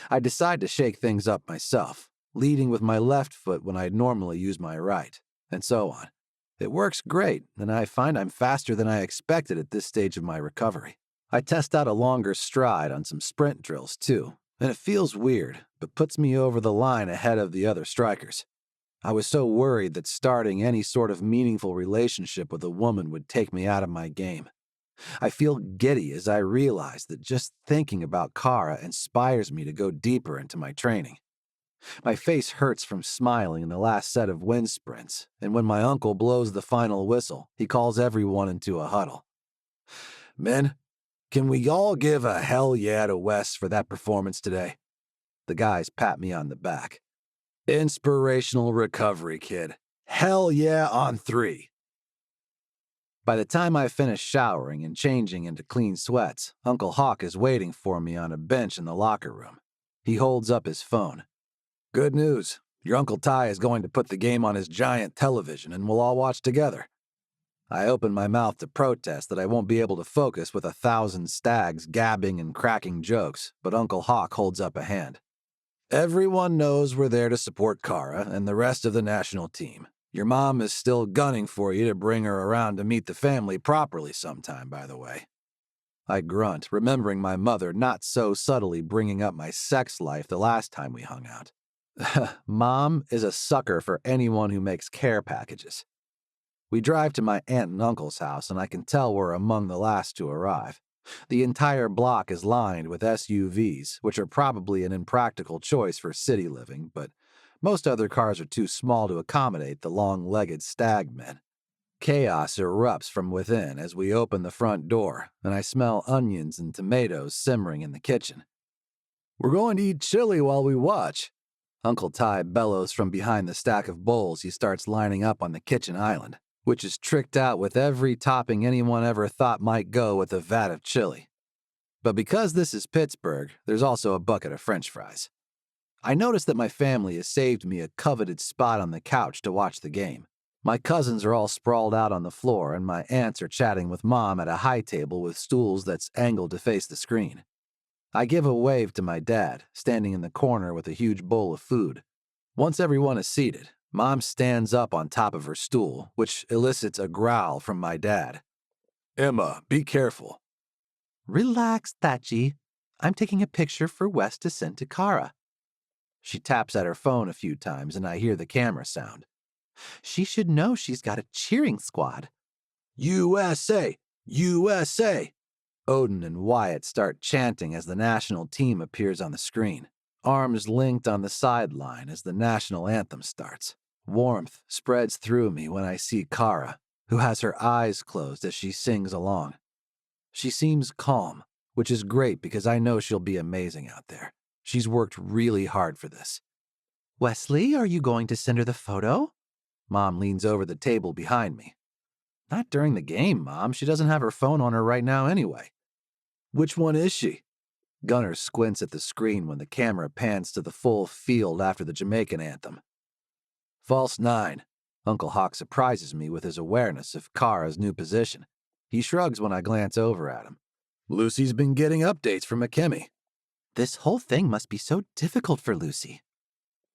I decide to shake things up myself, leading with my left foot when I'd normally use my right, and so on. It works great, and I find I'm faster than I expected at this stage of my recovery. I test out a longer stride on some sprint drills, too, and it feels weird, but puts me over the line ahead of the other strikers. I was so worried that starting any sort of meaningful relationship with a woman would take me out of my game. I feel giddy as I realize that just thinking about Cara inspires me to go deeper into my training. My face hurts from smiling in the last set of wind sprints, and when my uncle blows the final whistle, he calls everyone into a huddle. Men, can we all give a hell yeah to Wes for that performance today? The guys pat me on the back. Inspirational recovery, kid. Hell yeah on 3. By the time I finish showering and changing into clean sweats, Uncle Hawk is waiting for me on a bench in the locker room. He holds up his phone. Good news. Your Uncle Ty is going to put the game on his giant television and we'll all watch together. I open my mouth to protest that I won't be able to focus with 1,000 stags gabbing and cracking jokes, but Uncle Hawk holds up a hand. Everyone knows we're there to support Cara and the rest of the national team. Your mom is still gunning for you to bring her around to meet the family properly sometime, by the way. I grunt, remembering my mother not so subtly bringing up my sex life the last time we hung out. Mom is a sucker for anyone who makes care packages. We drive to my aunt and uncle's house, and I can tell we're among the last to arrive. The entire block is lined with SUVs, which are probably an impractical choice for city living, but most other cars are too small to accommodate the long-legged stag men. Chaos erupts from within as we open the front door, and I smell onions and tomatoes simmering in the kitchen. We're going to eat chili while we watch. Uncle Ty bellows from behind the stack of bowls he starts lining up on the kitchen island, which is tricked out with every topping anyone ever thought might go with a vat of chili. But because this is Pittsburgh, there's also a bucket of French fries. I notice that my family has saved me a coveted spot on the couch to watch the game. My cousins are all sprawled out on the floor, and my aunts are chatting with Mom at a high table with stools that's angled to face the screen. I give a wave to my dad, standing in the corner with a huge bowl of food. Once everyone is seated, Mom stands up on top of her stool, which elicits a growl from my dad. Emma, be careful. Relax, Thatchy. I'm taking a picture for Wes to send to Cara. She taps at her phone a few times, and I hear the camera sound. She should know she's got a cheering squad. USA! USA! Odin and Wyatt start chanting as the national team appears on the screen, arms linked on the sideline as the national anthem starts. Warmth spreads through me when I see Cara, who has her eyes closed as she sings along. She seems calm, which is great because I know she'll be amazing out there. She's worked really hard for this. Wesley, are you going to send her the photo? Mom leans over the table behind me. Not during the game, Mom. She doesn't have her phone on her right now anyway. Which one is she? Gunnar squints at the screen when the camera pans to the full field after the Jamaican anthem. False 9. Uncle Hawk surprises me with his awareness of Cara's new position. He shrugs when I glance over at him. Lucy's been getting updates from McKimmy. This whole thing must be so difficult for Lucy.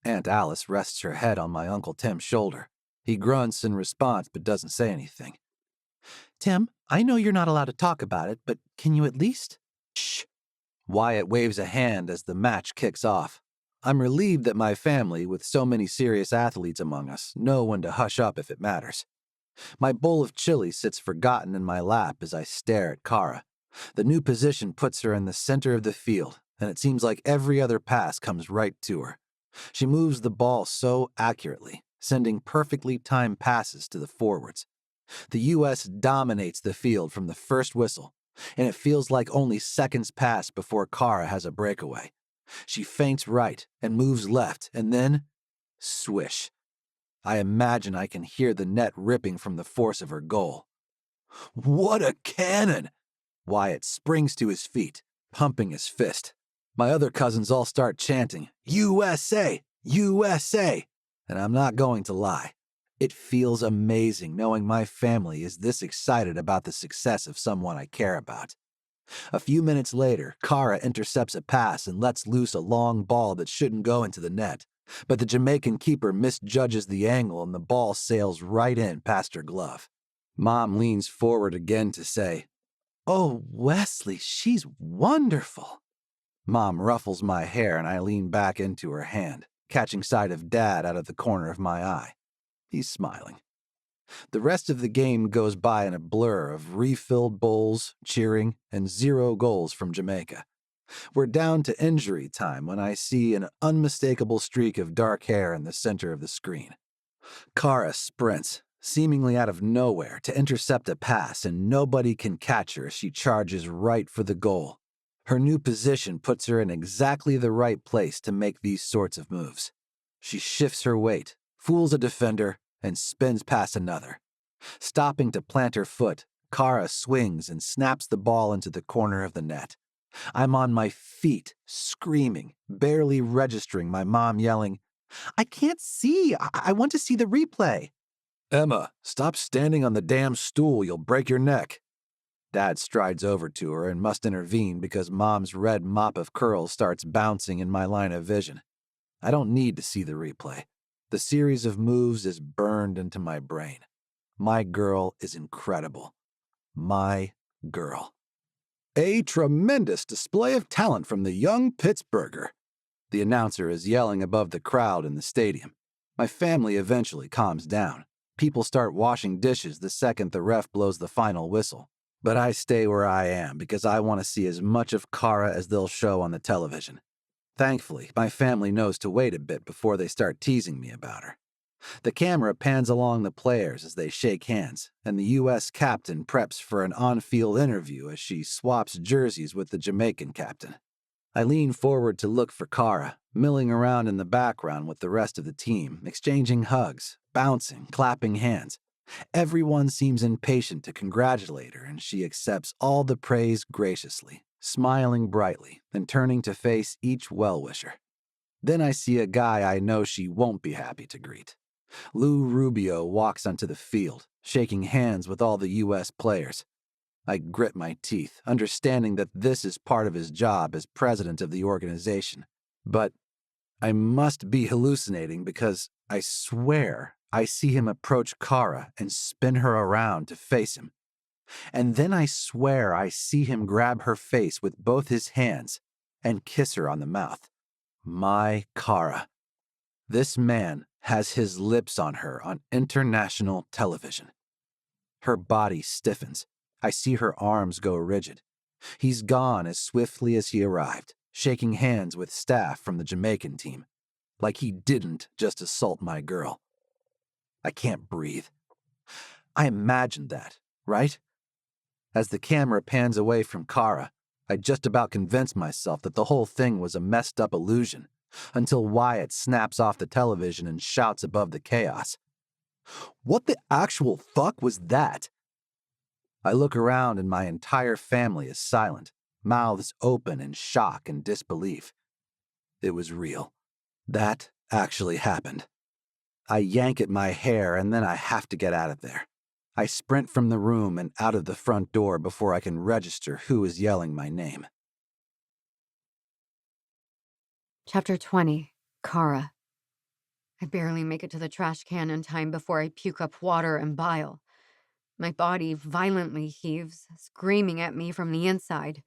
Aunt Alice rests her head on my Uncle Tim's shoulder. He grunts in response but doesn't say anything. Tim, I know you're not allowed to talk about it, but can you at least? Shh. Wyatt waves a hand as the match kicks off. I'm relieved that my family, with so many serious athletes among us, know when to hush up if it matters. My bowl of chili sits forgotten in my lap as I stare at Cara. The new position puts her in the center of the field, and it seems like every other pass comes right to her. She moves the ball so accurately, sending perfectly timed passes to the forwards. The U.S. dominates the field from the first whistle, and it feels like only seconds pass before Cara has a breakaway. She feints right and moves left, and then, swish. I imagine I can hear the net ripping from the force of her goal. What a cannon! Wyatt springs to his feet, pumping his fist. My other cousins all start chanting, USA! USA! And I'm not going to lie. It feels amazing knowing my family is this excited about the success of someone I care about. A few minutes later, Cara intercepts a pass and lets loose a long ball that shouldn't go into the net, but the Jamaican keeper misjudges the angle and the ball sails right in past her glove. Mom leans forward again to say, Oh, Wesley, she's wonderful. Mom ruffles my hair and I lean back into her hand, catching sight of Dad out of the corner of my eye. He's smiling. The rest of the game goes by in a blur of refilled bowls, cheering, and 0 goals from Jamaica. We're down to injury time when I see an unmistakable streak of dark hair in the center of the screen. Cara sprints, seemingly out of nowhere, to intercept a pass, and nobody can catch her as she charges right for the goal. Her new position puts her in exactly the right place to make these sorts of moves. She shifts her weight, fools a defender, and spins past another. Stopping to plant her foot, Cara swings and snaps the ball into the corner of the net. I'm on my feet, screaming, barely registering my mom yelling, I can't see. I want to see the replay. Emma, stop standing on the damn stool. You'll break your neck. Dad strides over to her and must intervene because Mom's red mop of curls starts bouncing in my line of vision. I don't need to see the replay. The series of moves is burned into my brain. My girl is incredible. My girl. A tremendous display of talent from the young Pittsburgher. The announcer is yelling above the crowd in the stadium. My family eventually calms down. People start washing dishes the second the ref blows the final whistle. But I stay where I am because I want to see as much of Cara as they'll show on the television. Thankfully, my family knows to wait a bit before they start teasing me about her. The camera pans along the players as they shake hands, and the U.S. captain preps for an on-field interview as she swaps jerseys with the Jamaican captain. I lean forward to look for Cara, milling around in the background with the rest of the team, exchanging hugs, bouncing, clapping hands. Everyone seems impatient to congratulate her, and she accepts all the praise graciously, smiling brightly and turning to face each well-wisher. Then I see a guy I know she won't be happy to greet. Lou Rubio walks onto the field, shaking hands with all the U.S. players. I grit my teeth, understanding that this is part of his job as president of the organization. But I must be hallucinating because I swear I see him approach Cara and spin her around to face him. And then I swear I see him grab her face with both his hands and kiss her on the mouth. My Cara. This man has his lips on her on international television. Her body stiffens. I see her arms go rigid. He's gone as swiftly as he arrived, shaking hands with staff from the Jamaican team, like he didn't just assault my girl. I can't breathe. I imagined that, right? As the camera pans away from Cara, I just about convince myself that the whole thing was a messed up illusion, until Wyatt snaps off the television and shouts above the chaos. What the actual fuck was that? I look around and my entire family is silent, mouths open in shock and disbelief. It was real. That actually happened. I yank at my hair and then I have to get out of there. I sprint from the room and out of the front door before I can register who is yelling my name. Chapter 20, Cara. I barely make it to the trash can in time before I puke up water and bile. My body violently heaves, screaming at me from the inside.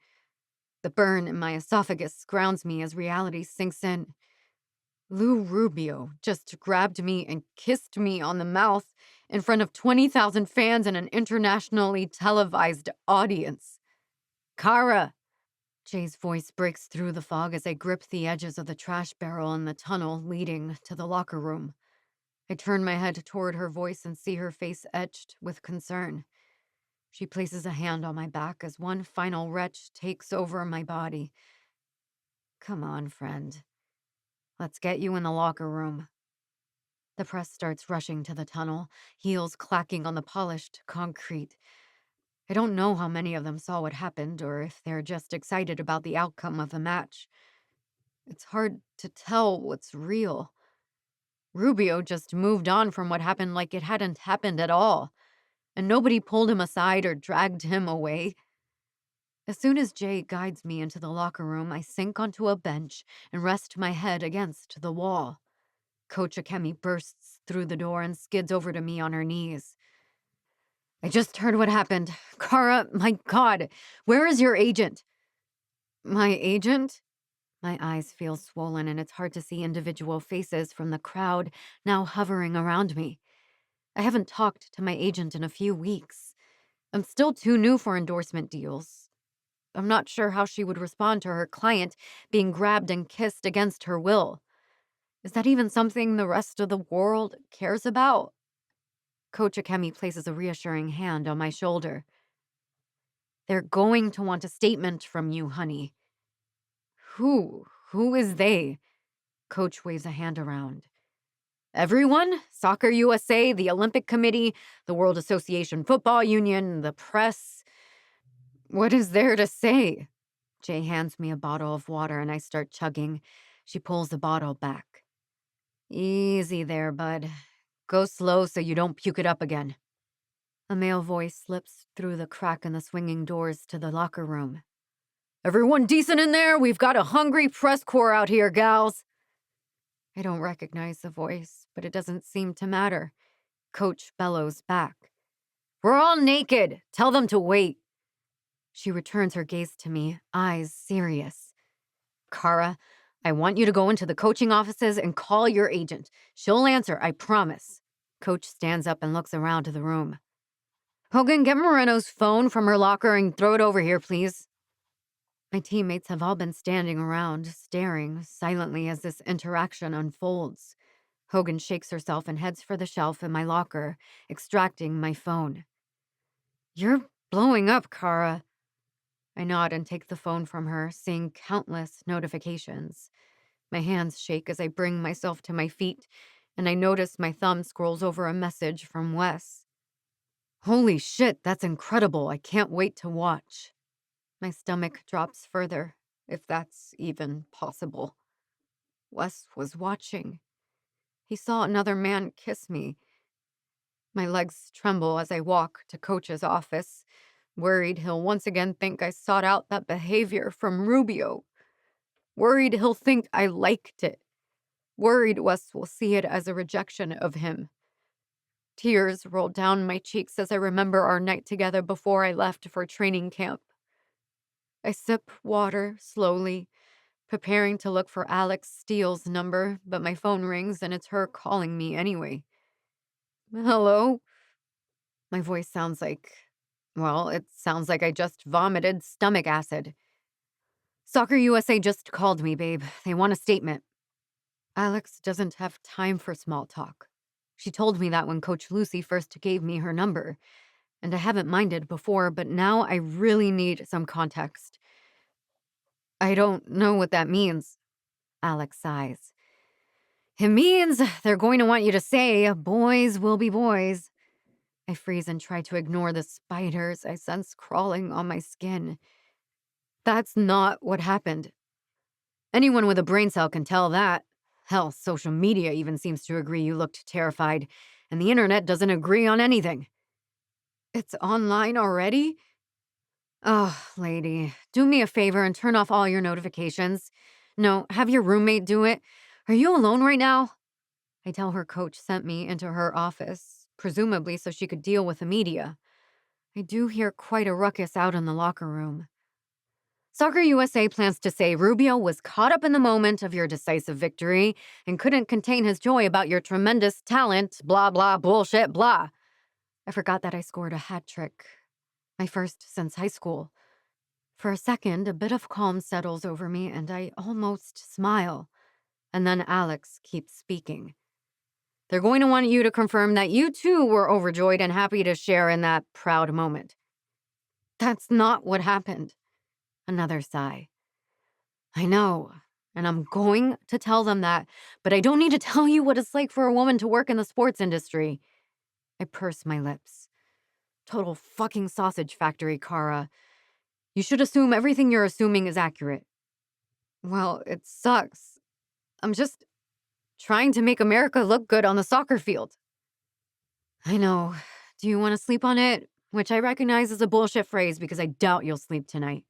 The burn in my esophagus grounds me as reality sinks in. Lou Rubio just grabbed me and kissed me on the mouth in front of 20,000 fans and an internationally televised audience. Cara! Jay's voice breaks through the fog as I grip the edges of the trash barrel in the tunnel leading to the locker room. I turn my head toward her voice and see her face etched with concern. She places a hand on my back as one final retch takes over my body. Come on, friend. Let's get you in the locker room. The press starts rushing to the tunnel, heels clacking on the polished concrete. I don't know how many of them saw what happened or if they're just excited about the outcome of the match. It's hard to tell what's real. Rubio just moved on from what happened like it hadn't happened at all, and nobody pulled him aside or dragged him away. As soon as Jay guides me into the locker room, I sink onto a bench and rest my head against the wall. Coach Akemi bursts through the door and skids over to me on her knees. I just heard what happened. Cara, my God, where is your agent? My agent? My eyes feel swollen and it's hard to see individual faces from the crowd now hovering around me. I haven't talked to my agent in a few weeks. I'm still too new for endorsement deals. I'm not sure how she would respond to her client being grabbed and kissed against her will. Is that even something the rest of the world cares about? Coach Akemi places a reassuring hand on my shoulder. They're going to want a statement from you, honey. Who? Who is they? Coach waves a hand around. Everyone? Soccer USA, the Olympic Committee, the World Association Football Union, the press. What is there to say? Jay hands me a bottle of water and I start chugging. She pulls the bottle back. Easy there, bud. Go slow so you don't puke it up again. A male voice slips through the crack in the swinging doors to the locker room. Everyone decent in there? We've got a hungry press corps out here, gals. I don't recognize the voice, but it doesn't seem to matter. Coach bellows back. We're all naked. Tell them to wait. She returns her gaze to me, eyes serious. Cara, I want you to go into the coaching offices and call your agent. She'll answer, I promise. Coach stands up and looks around the room. Hogan, get Moreno's phone from her locker and throw it over here, please. My teammates have all been standing around, staring silently as this interaction unfolds. Hogan shakes herself and heads for the shelf in my locker, extracting my phone. You're blowing up, Cara. I nod and take the phone from her, seeing countless notifications. My hands shake as I bring myself to my feet, and I notice my thumb scrolls over a message from Wes. Holy shit, that's incredible. I can't wait to watch. My stomach drops further, if that's even possible. Wes was watching. He saw another man kiss me. My legs tremble as I walk to Coach's office, worried he'll once again think I sought out that behavior from Rubio. Worried he'll think I liked it. Worried Wes will see it as a rejection of him. Tears roll down my cheeks as I remember our night together before I left for training camp. I sip water slowly, preparing to look for Alex Steele's number, but my phone rings and it's her calling me anyway. Hello? My voice sounds like, it sounds like I just vomited stomach acid. Soccer USA just called me, babe. They want a statement. Alex doesn't have time for small talk. She told me that when Coach Lucy first gave me her number, and I haven't minded before, but now I really need some context. I don't know what that means, Alex sighs. It means they're going to want you to say, boys will be boys. I freeze and try to ignore the spiders I sense crawling on my skin. That's not what happened. Anyone with a brain cell can tell that. Hell, social media even seems to agree you looked terrified, and the internet doesn't agree on anything. It's online already? Oh, lady, do me a favor and turn off all your notifications. No, have your roommate do it. Are you alone right now? I tell her Coach sent me into her office, presumably so she could deal with the media. I do hear quite a ruckus out in the locker room. Soccer USA plans to say Rubio was caught up in the moment of your decisive victory and couldn't contain his joy about your tremendous talent, blah, blah, bullshit, blah. I forgot that I scored a hat trick. My first since high school. For a second, a bit of calm settles over me and I almost smile. And then Alex keeps speaking. They're going to want you to confirm that you too were overjoyed and happy to share in that proud moment. That's not what happened. Another sigh. I know, and I'm going to tell them that, but I don't need to tell you what it's like for a woman to work in the sports industry. I purse my lips. Total fucking sausage factory, Cara. You should assume everything you're assuming is accurate. Well, it sucks. I'm just trying to make America look good on the soccer field. I know. Do you want to sleep on it? Which I recognize as a bullshit phrase because I doubt you'll sleep tonight.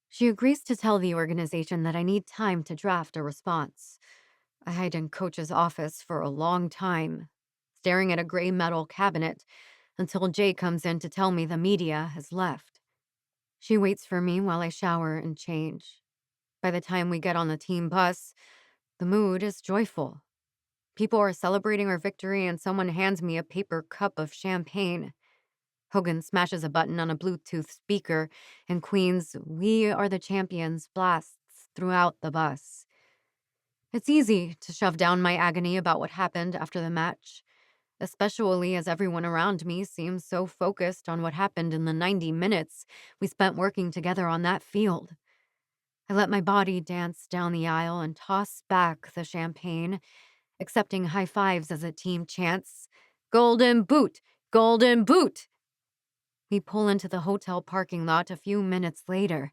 She agrees to tell the organization that I need time to draft a response. I hide in Coach's office for a long time, staring at a gray metal cabinet until Jay comes in to tell me the media has left. She waits for me while I shower and change. By the time we get on the team bus, the mood is joyful. People are celebrating our victory and someone hands me a paper cup of champagne. Hogan smashes a button on a Bluetooth speaker and Queen's "We Are the Champions" blasts throughout the bus. It's easy to shove down my agony about what happened after the match, especially as everyone around me seems so focused on what happened in the 90 minutes we spent working together on that field. I let my body dance down the aisle and toss back the champagne, accepting high fives as a team chants, "Golden Boot! Golden Boot!" We pull into the hotel parking lot a few minutes later,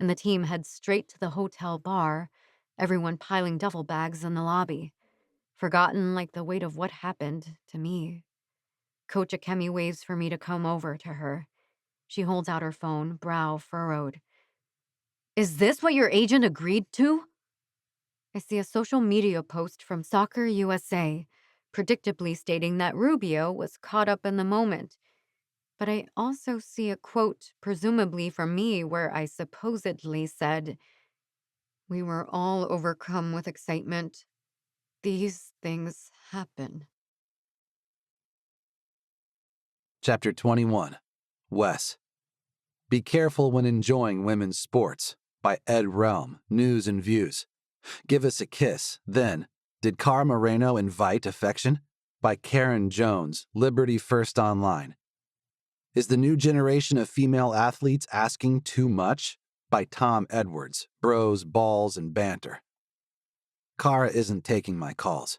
and the team heads straight to the hotel bar, everyone piling duffel bags in the lobby, forgotten like the weight of what happened to me. Coach Akemi waves for me to come over to her. She holds out her phone, brow furrowed. Is this what your agent agreed to? I see a social media post from Soccer USA, predictably stating that Rubio was caught up in the moment. But I also see a quote, presumably from me, where I supposedly said, "We were all overcome with excitement. These things happen." Chapter 21. Wes. Be Careful When Enjoying Women's Sports by Ed Realm, News and Views. Give Us a Kiss, Then. Did Cara Moreno Invite Affection? By Karen Jones, Liberty First Online. Is the New Generation of Female Athletes Asking Too Much? By Tom Edwards, Bros, Balls, and Banter. Cara isn't taking my calls.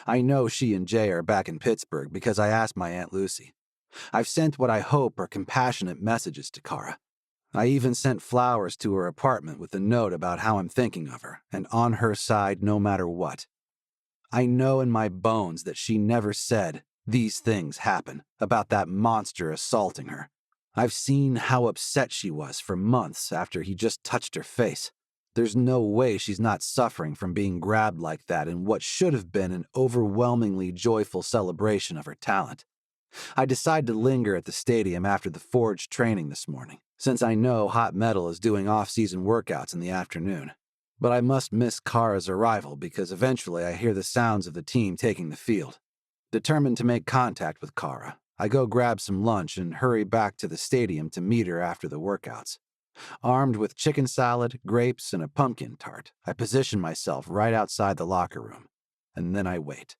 I know she and Jay are back in Pittsburgh because I asked my Aunt Lucy. I've sent what I hope are compassionate messages to Cara. I even sent flowers to her apartment with a note about how I'm thinking of her and on her side no matter what. I know in my bones that she never said, "These things happen," about that monster assaulting her. I've seen how upset she was for months after he just touched her face. There's no way she's not suffering from being grabbed like that in what should have been an overwhelmingly joyful celebration of her talent. I decide to linger at the stadium after the Forge training this morning, since I know Hot Metal is doing off-season workouts in the afternoon. But I must miss Cara's arrival because eventually I hear the sounds of the team taking the field. Determined to make contact with Cara, I go grab some lunch and hurry back to the stadium to meet her after the workouts. Armed with chicken salad, grapes, and a pumpkin tart, I position myself right outside the locker room, and then I wait.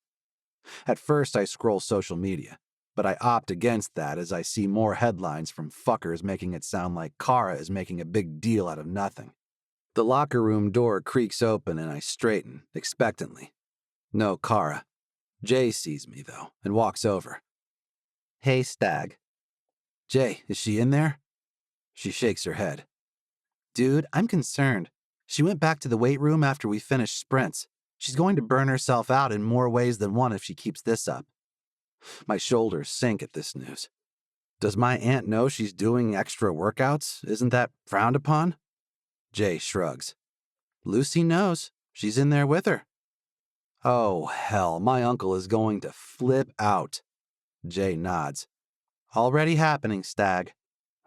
At first I scroll social media, but I opt against that as I see more headlines from fuckers making it sound like Cara is making a big deal out of nothing. The locker room door creaks open and I straighten, expectantly. No Cara. Jay sees me, though, and walks over. "Hey, Stag." "Jay, is she in there?" She shakes her head. "Dude, I'm concerned. She went back to the weight room after we finished sprints. She's going to burn herself out in more ways than one if she keeps this up." My shoulders sink at this news. Does my aunt know she's doing extra workouts? Isn't that frowned upon? Jay shrugs. "Lucy knows. She's in there with her." "Oh, hell, my uncle is going to flip out." Jay nods. "Already happening, Stag."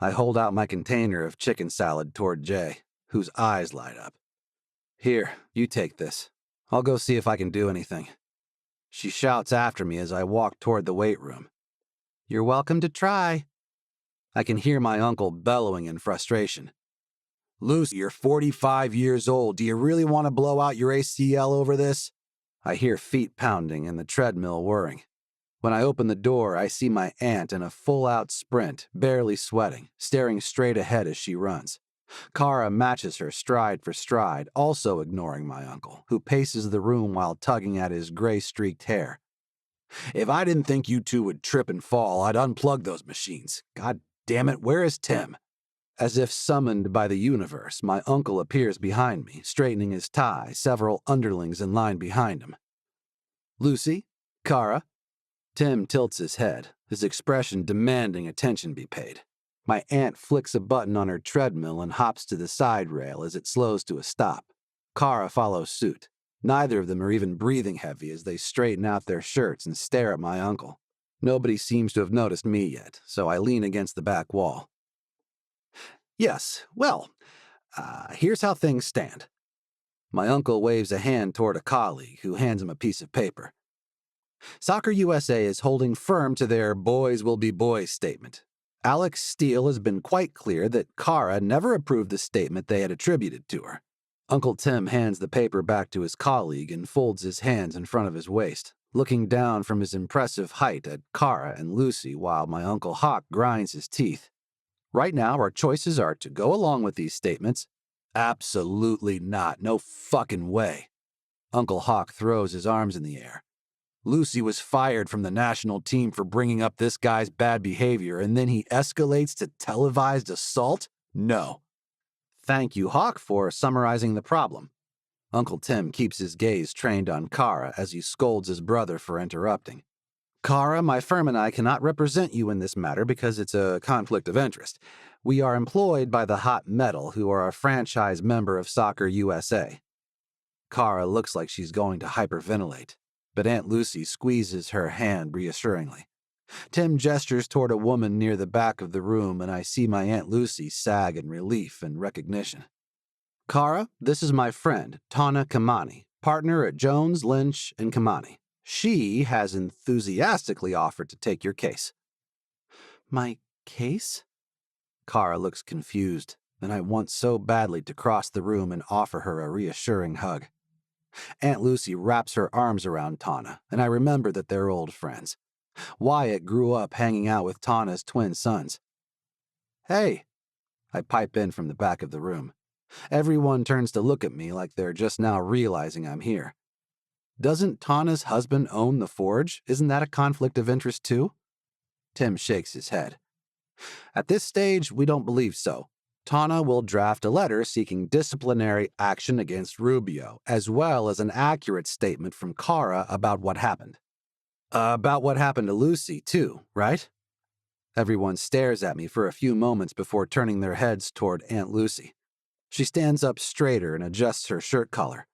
I hold out my container of chicken salad toward Jay, whose eyes light up. "Here, you take this. I'll go see if I can do anything." She shouts after me as I walk toward the weight room. "You're welcome to try." I can hear my uncle bellowing in frustration. "Lucy, you're 45 years old. Do you really want to blow out your ACL over this?" I hear feet pounding and the treadmill whirring. When I open the door, I see my aunt in a full-out sprint, barely sweating, staring straight ahead as she runs. Cara matches her stride for stride, also ignoring my uncle, who paces the room while tugging at his gray-streaked hair. "If I didn't think you two would trip and fall, I'd unplug those machines. God damn it, where is Tim?" As if summoned by the universe, my uncle appears behind me, straightening his tie, several underlings in line behind him. "Lucy? Cara?" Tim tilts his head, his expression demanding attention be paid. My aunt flicks a button on her treadmill and hops to the side rail as it slows to a stop. Cara follows suit. Neither of them are even breathing heavy as they straighten out their shirts and stare at my uncle. Nobody seems to have noticed me yet, so I lean against the back wall. "Yes, well, here's how things stand." My uncle waves a hand toward a colleague who hands him a piece of paper. "Soccer USA is holding firm to their 'boys will be boys' statement. Alex Steele has been quite clear that Cara never approved the statement they had attributed to her." Uncle Tim hands the paper back to his colleague and folds his hands in front of his waist, looking down from his impressive height at Cara and Lucy while my Uncle Hawk grinds his teeth. "Right now, our choices are to go along with these statements." "Absolutely not. No fucking way." Uncle Hawk throws his arms in the air. "Lucy was fired from the national team for bringing up this guy's bad behavior, and then he escalates to televised assault? No." "Thank you, Hawk, for summarizing the problem." Uncle Tim keeps his gaze trained on Cara as he scolds his brother for interrupting. "Cara, my firm and I cannot represent you in this matter because it's a conflict of interest. We are employed by the Hot Metal, who are a franchise member of Soccer USA." Cara looks like she's going to hyperventilate, but Aunt Lucy squeezes her hand reassuringly. Tim gestures toward a woman near the back of the room, and I see my Aunt Lucy sag in relief and recognition. Cara, this is my friend, Tana Kamani, partner at Jones, Lynch, and Kamani. She has enthusiastically offered to take your case. My case? Cara looks confused, and I want so badly to cross the room and offer her a reassuring hug. Aunt Lucy wraps her arms around Tana, and I remember that they're old friends. Wyatt grew up hanging out with Tana's twin sons. Hey, I pipe in from the back of the room. Everyone turns to look at me like they're just now realizing I'm here. Doesn't Tana's husband own the forge? Isn't that a conflict of interest too? Tim shakes his head. At this stage, we don't believe so. Tana will draft a letter seeking disciplinary action against Rubio, as well as an accurate statement from Cara about what happened. About what happened to Lucy, too, right? Everyone stares at me for a few moments before turning their heads toward Aunt Lucy. She stands up straighter and adjusts her shirt collar.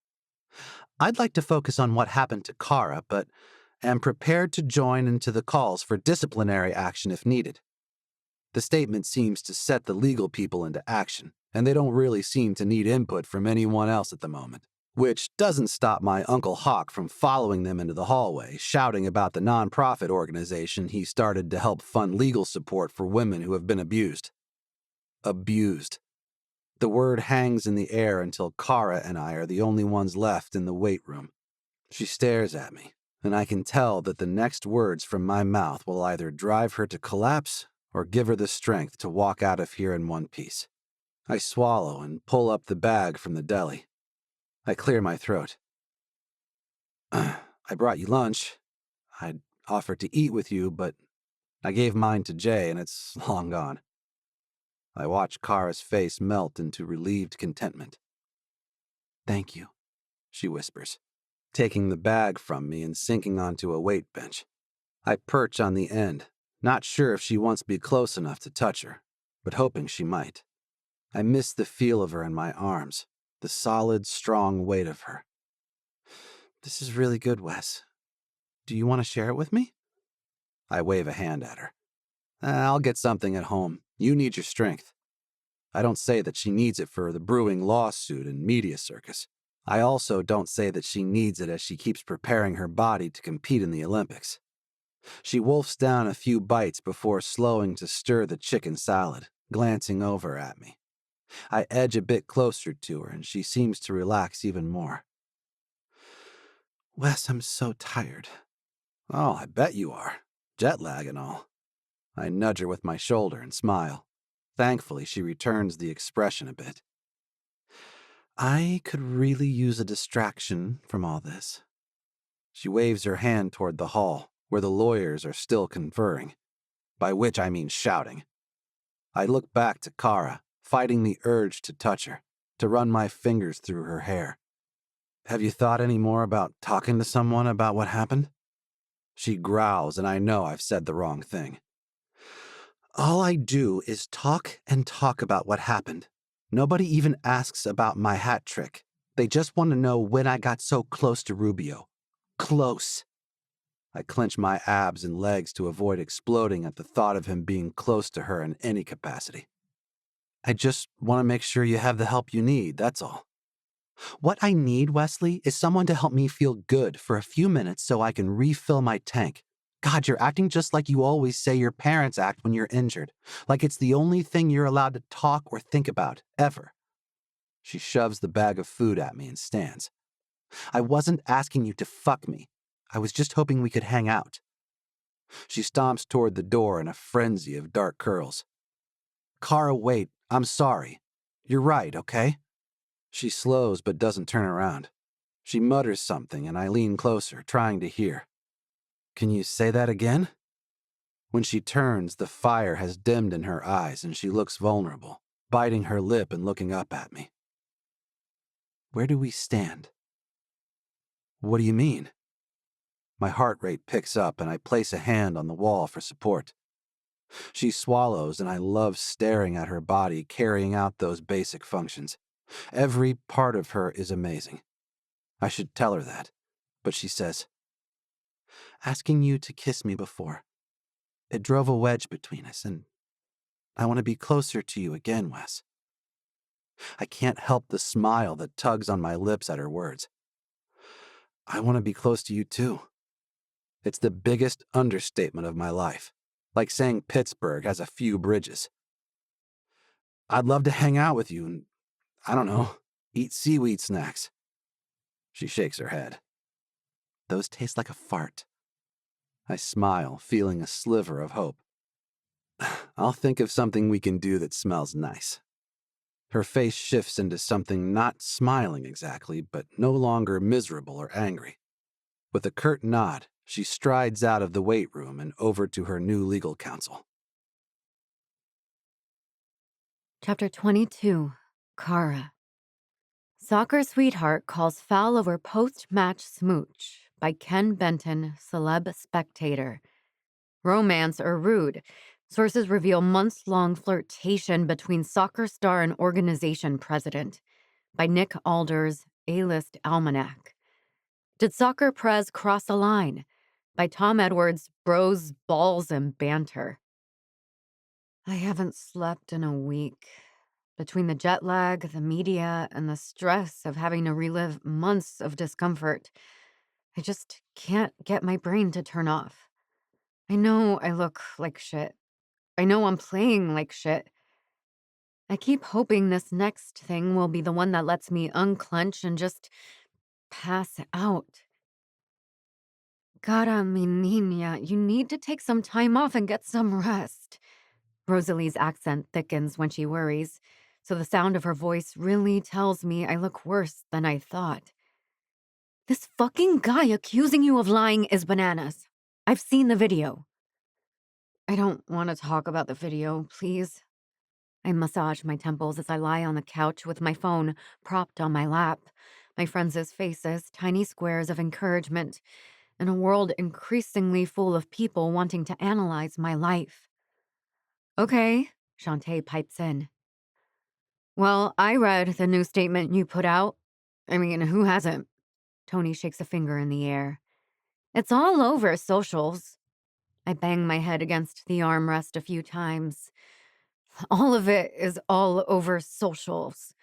I'd like to focus on what happened to Cara, but am prepared to join into the calls for disciplinary action if needed. The statement seems to set the legal people into action, and they don't really seem to need input from anyone else at the moment, which doesn't stop my Uncle Hawk from following them into the hallway, shouting about the nonprofit organization he started to help fund legal support for women who have been abused. Abused. The word hangs in the air until Cara and I are the only ones left in the weight room. She stares at me, and I can tell that the next words from my mouth will either drive her to collapse or give her the strength to walk out of here in one piece. I swallow and pull up the bag from the deli. I clear my throat. I brought you lunch. I'd offered to eat with you, but I gave mine to Jay and it's long gone. I watch Cara's face melt into relieved contentment. Thank you, she whispers, taking the bag from me and sinking onto a weight bench. I perch on the end, not sure if she wants me close enough to touch her, but hoping she might. I miss the feel of her in my arms, the solid, strong weight of her. This is really good, Wes. Do you want to share it with me? I wave a hand at her. I'll get something at home. You need your strength. I don't say that she needs it for the brewing lawsuit and media circus. I also don't say that she needs it as she keeps preparing her body to compete in the Olympics. She wolfs down a few bites before slowing to stir the chicken salad, glancing over at me. I edge a bit closer to her, and she seems to relax even more. Wes, I'm so tired. Oh, I bet you are. Jet lag and all. I nudge her with my shoulder and smile. Thankfully, she returns the expression a bit. I could really use a distraction from all this. She waves her hand toward the hall, where the lawyers are still conferring, by which I mean shouting. I look back to Cara, fighting the urge to touch her, to run my fingers through her hair. Have you thought any more about talking to someone about what happened? She growls, and I know I've said the wrong thing. All I do is talk and talk about what happened. Nobody even asks about my hat trick. They just want to know when I got so close to Rubio. Close. I clench my abs and legs to avoid exploding at the thought of him being close to her in any capacity. I just want to make sure you have the help you need, that's all. What I need, Wesley, is someone to help me feel good for a few minutes so I can refill my tank. God, you're acting just like you always say your parents act when you're injured. Like it's the only thing you're allowed to talk or think about, ever. She shoves the bag of food at me and stands. I wasn't asking you to fuck me. I was just hoping we could hang out. She stomps toward the door in a frenzy of dark curls. Cara, wait. I'm sorry. You're right, okay? She slows but doesn't turn around. She mutters something and I lean closer, trying to hear. Can you say that again? When she turns, the fire has dimmed in her eyes and she looks vulnerable, biting her lip and looking up at me. Where do we stand? What do you mean? My heart rate picks up and I place a hand on the wall for support. She swallows and I love staring at her body carrying out those basic functions. Every part of her is amazing. I should tell her that, but she says, "Asking you to kiss me before. It drove a wedge between us, and I want to be closer to you again, Wes." I can't help the smile that tugs on my lips at her words. I want to be close to you too. It's the biggest understatement of my life, like saying Pittsburgh has a few bridges. I'd love to hang out with you and, I don't know, eat seaweed snacks. She shakes her head. Those taste like a fart. I smile, feeling a sliver of hope. I'll think of something we can do that smells nice. Her face shifts into something not smiling exactly, but no longer miserable or angry. With a curt nod, she strides out of the weight room and over to her new legal counsel. Chapter 22, Cara. Soccer Sweetheart Calls Foul Over Post-Match Smooch by Ken Benton, Celeb Spectator. Romance or rude? Sources reveal months-long flirtation between soccer star and organization president. By Nick Alders, A-List Almanac. Did Soccer Prez cross a line? By Tom Edwards, Bros, Balls, and Banter. I haven't slept in a week. Between the jet lag, the media, and the stress of having to relive months of discomfort, I just can't get my brain to turn off. I know I look like shit. I know I'm playing like shit. I keep hoping this next thing will be the one that lets me unclench and just pass out. Cara, mi niña, you need to take some time off and get some rest. Rosalie's accent thickens when she worries, so the sound of her voice really tells me I look worse than I thought. This fucking guy accusing you of lying is bananas. I've seen the video. I don't want to talk about the video, please. I massage my temples as I lie on the couch with my phone propped on my lap, my friends' faces tiny squares of encouragement, in a world increasingly full of people wanting to analyze my life. Okay, Shantae pipes in. Well, I read the new statement you put out. I mean, who hasn't? Tony shakes a finger in the air. It's all over socials. I bang my head against the armrest a few times. All of it is all over socials.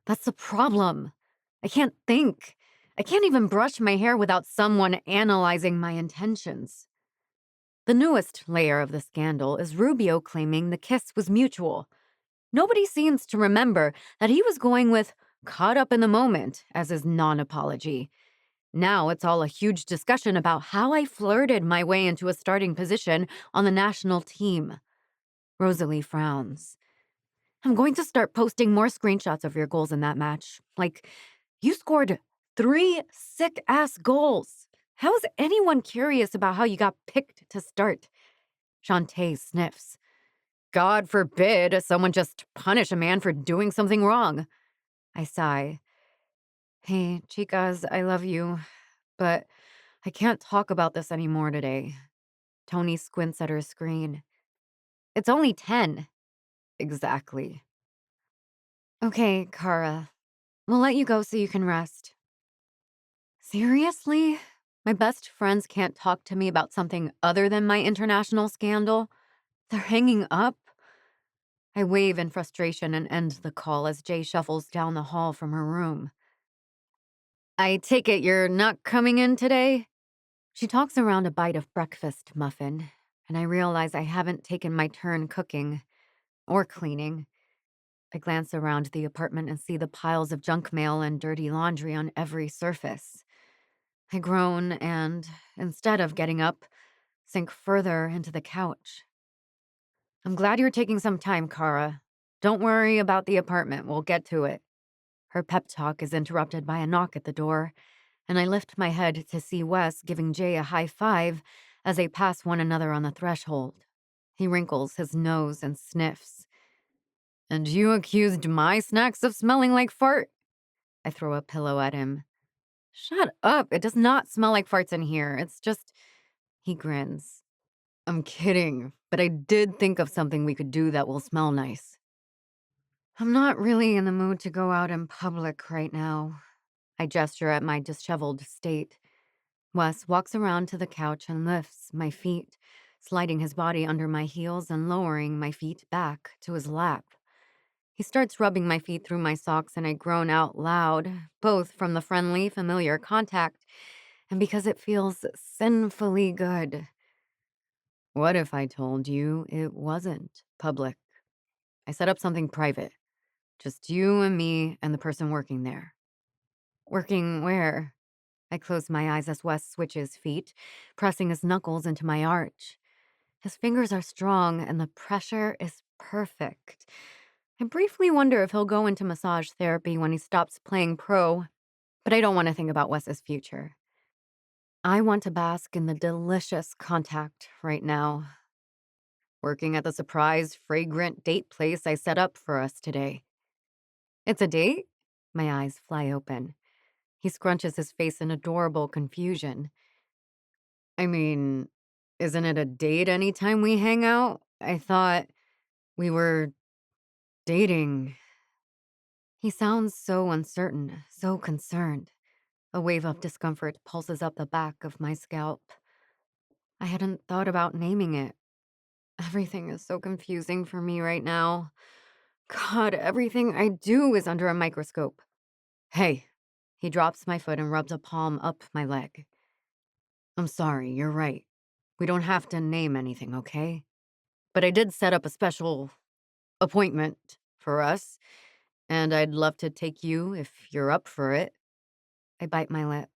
That's the problem. I can't think. I can't even brush my hair without someone analyzing my intentions. The newest layer of the scandal is Rubio claiming the kiss was mutual. Nobody seems to remember that he was going with caught up in the moment as his non-apology. Now it's all a huge discussion about how I flirted my way into a starting position on the national team. Rosalie frowns. I'm going to start posting more screenshots of your goals in that match. Like, you scored 3 sick-ass goals. How is anyone curious about how you got picked to start? Shantae sniffs. God forbid someone just punish a man for doing something wrong. I sigh. Hey, chicas, I love you, but I can't talk about this anymore today. Tony squints at her screen. It's only 10. Exactly. Okay, Cara. We'll let you go so you can rest. Seriously? My best friends can't talk to me about something other than my international scandal? They're hanging up? I wave in frustration and end the call as Jay shuffles down the hall from her room. I take it you're not coming in today? She talks around a bite of breakfast muffin, and I realize I haven't taken my turn cooking or cleaning. I glance around the apartment and see the piles of junk mail and dirty laundry on every surface. I groan and, instead of getting up, sink further into the couch. I'm glad you're taking some time, Cara. Don't worry about the apartment. We'll get to it. Her pep talk is interrupted by a knock at the door, and I lift my head to see Wes giving Jay a high five as they pass one another on the threshold. He wrinkles his nose and sniffs. And you accused my snacks of smelling like fart? I throw a pillow at him. Shut up. It does not smell like farts in here. It's just... He grins. I'm kidding, but I did think of something we could do that will smell nice. I'm not really in the mood to go out in public right now. I gesture at my disheveled state. Wes walks around to the couch and lifts my feet, sliding his body under my heels and lowering my feet back to his lap. He starts rubbing my feet through my socks, and I groan out loud, both from the friendly, familiar contact and because it feels sinfully good. What if I told you it wasn't public? I set up something private. Just you and me and the person working there. Working where? I close my eyes as Wes switches feet, pressing his knuckles into my arch. His fingers are strong and the pressure is perfect. I briefly wonder if he'll go into massage therapy when he stops playing pro, but I don't want to think about Wes's future. I want to bask in the delicious contact right now. Working at the surprise, fragrant date place I set up for us today. It's a date? My eyes fly open. He scrunches his face in adorable confusion. I mean, isn't it a date anytime we hang out? I thought we were dating. He sounds so uncertain, so concerned. A wave of discomfort pulses up the back of my scalp. I hadn't thought about naming it. Everything is so confusing for me right now. God, everything I do is under a microscope. Hey, he drops my foot and rubs a palm up my leg. I'm sorry, you're right. We don't have to name anything, okay? But I did set up a special appointment for us, and I'd love to take you if you're up for it. I bite my lip.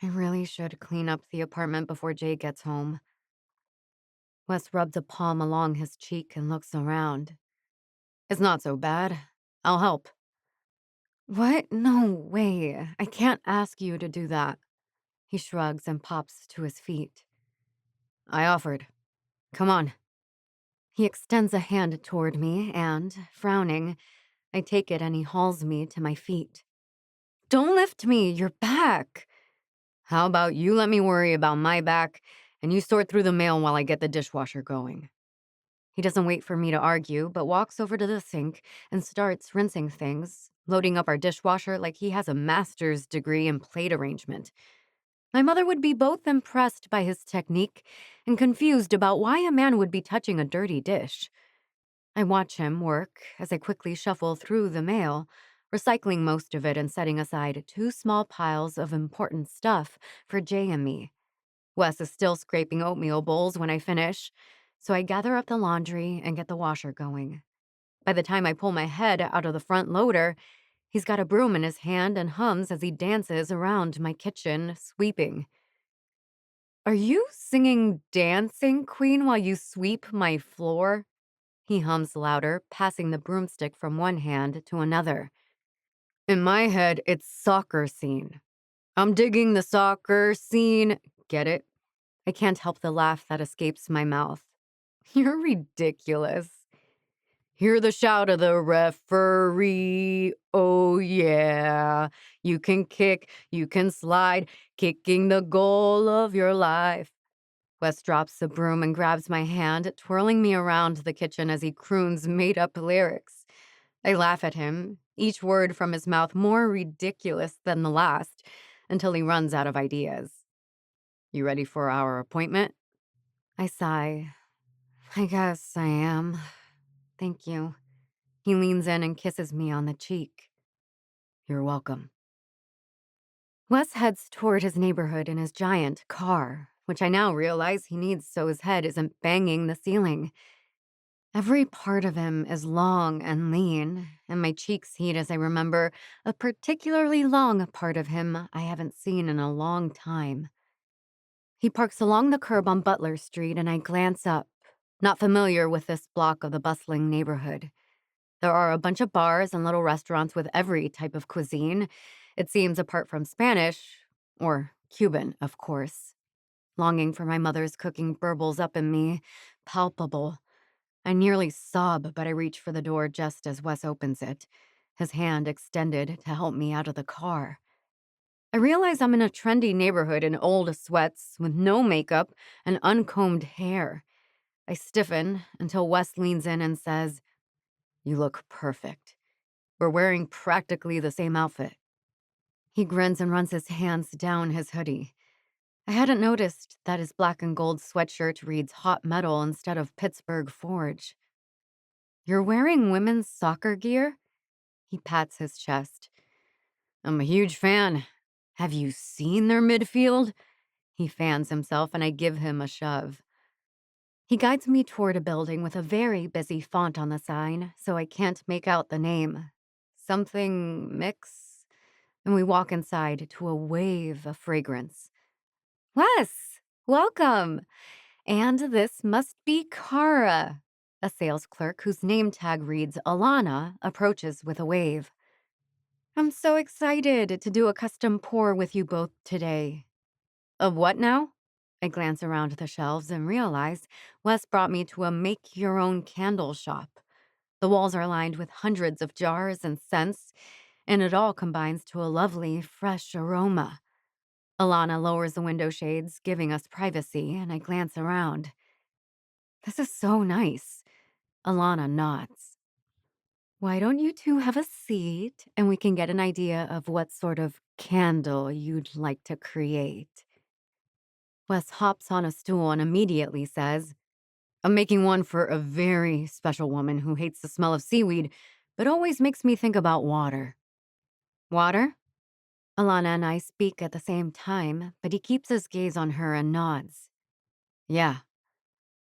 I really should clean up the apartment before Jay gets home. Wes rubs a palm along his cheek and looks around. It's not so bad. I'll help. What? No way. I can't ask you to do that. He shrugs and pops to his feet. I offered. Come on. He extends a hand toward me and, frowning, I take it and he hauls me to my feet. Don't lift me, your back. How about you let me worry about my back and you sort through the mail while I get the dishwasher going? He doesn't wait for me to argue, but walks over to the sink and starts rinsing things, loading up our dishwasher like he has a master's degree in plate arrangement. My mother would be both impressed by his technique and confused about why a man would be touching a dirty dish. I watch him work as I quickly shuffle through the mail, recycling most of it and setting aside 2 small piles of important stuff for Jay and me. Wes is still scraping oatmeal bowls when I finish, so I gather up the laundry and get the washer going. By the time I pull my head out of the front loader, he's got a broom in his hand and hums as he dances around my kitchen, sweeping. Are you singing Dancing Queen while you sweep my floor? He hums louder, passing the broomstick from one hand to another. In my head, it's soccer scene. I'm digging the soccer scene. Get it? I can't help the laugh that escapes my mouth. You're ridiculous. Hear the shout of the referee. Oh, yeah. You can kick, you can slide, kicking the goal of your life. Wes drops the broom and grabs my hand, twirling me around the kitchen as he croons made-up lyrics. I laugh at him, each word from his mouth more ridiculous than the last, until he runs out of ideas. You ready for our appointment? I sigh. I guess I am. Thank you. He leans in and kisses me on the cheek. You're welcome. Wes heads toward his neighborhood in his giant car, which I now realize he needs so his head isn't banging the ceiling. Every part of him is long and lean, and my cheeks heat as I remember a particularly long part of him I haven't seen in a long time. He parks along the curb on Butler Street, and I glance up, not familiar with this block of the bustling neighborhood. There are a bunch of bars and little restaurants with every type of cuisine, it seems apart from Spanish, or Cuban, of course. Longing for my mother's cooking burbles up in me, palpable. I nearly sob, but I reach for the door just as Wes opens it, his hand extended to help me out of the car. I realize I'm in a trendy neighborhood in old sweats with no makeup and uncombed hair. I stiffen until Wes leans in and says, You look perfect. We're wearing practically the same outfit. He grins and runs his hands down his hoodie. I hadn't noticed that his black and gold sweatshirt reads Hot Metal instead of Pittsburgh Forge. You're wearing women's soccer gear? He pats his chest. I'm a huge fan. Have you seen their midfield? He fans himself and I give him a shove. He guides me toward a building with a very busy font on the sign, so I can't make out the name. Something mix? And we walk inside to a wave of fragrance. Wes, welcome! And this must be Cara. A sales clerk whose name tag reads Alana approaches with a wave. I'm so excited to do a custom pour with you both today. Of what now? I glance around the shelves and realize Wes brought me to a make-your-own candle shop. The walls are lined with hundreds of jars and scents, and it all combines to a lovely, fresh aroma. Alana lowers the window shades, giving us privacy, and I glance around. This is so nice. Alana nods. Why don't you two have a seat, and we can get an idea of what sort of candle you'd like to create? Wes hops on a stool and immediately says, I'm making one for a very special woman who hates the smell of seaweed, but always makes me think about water. Water? Alana and I speak at the same time, but he keeps his gaze on her and nods. Yeah.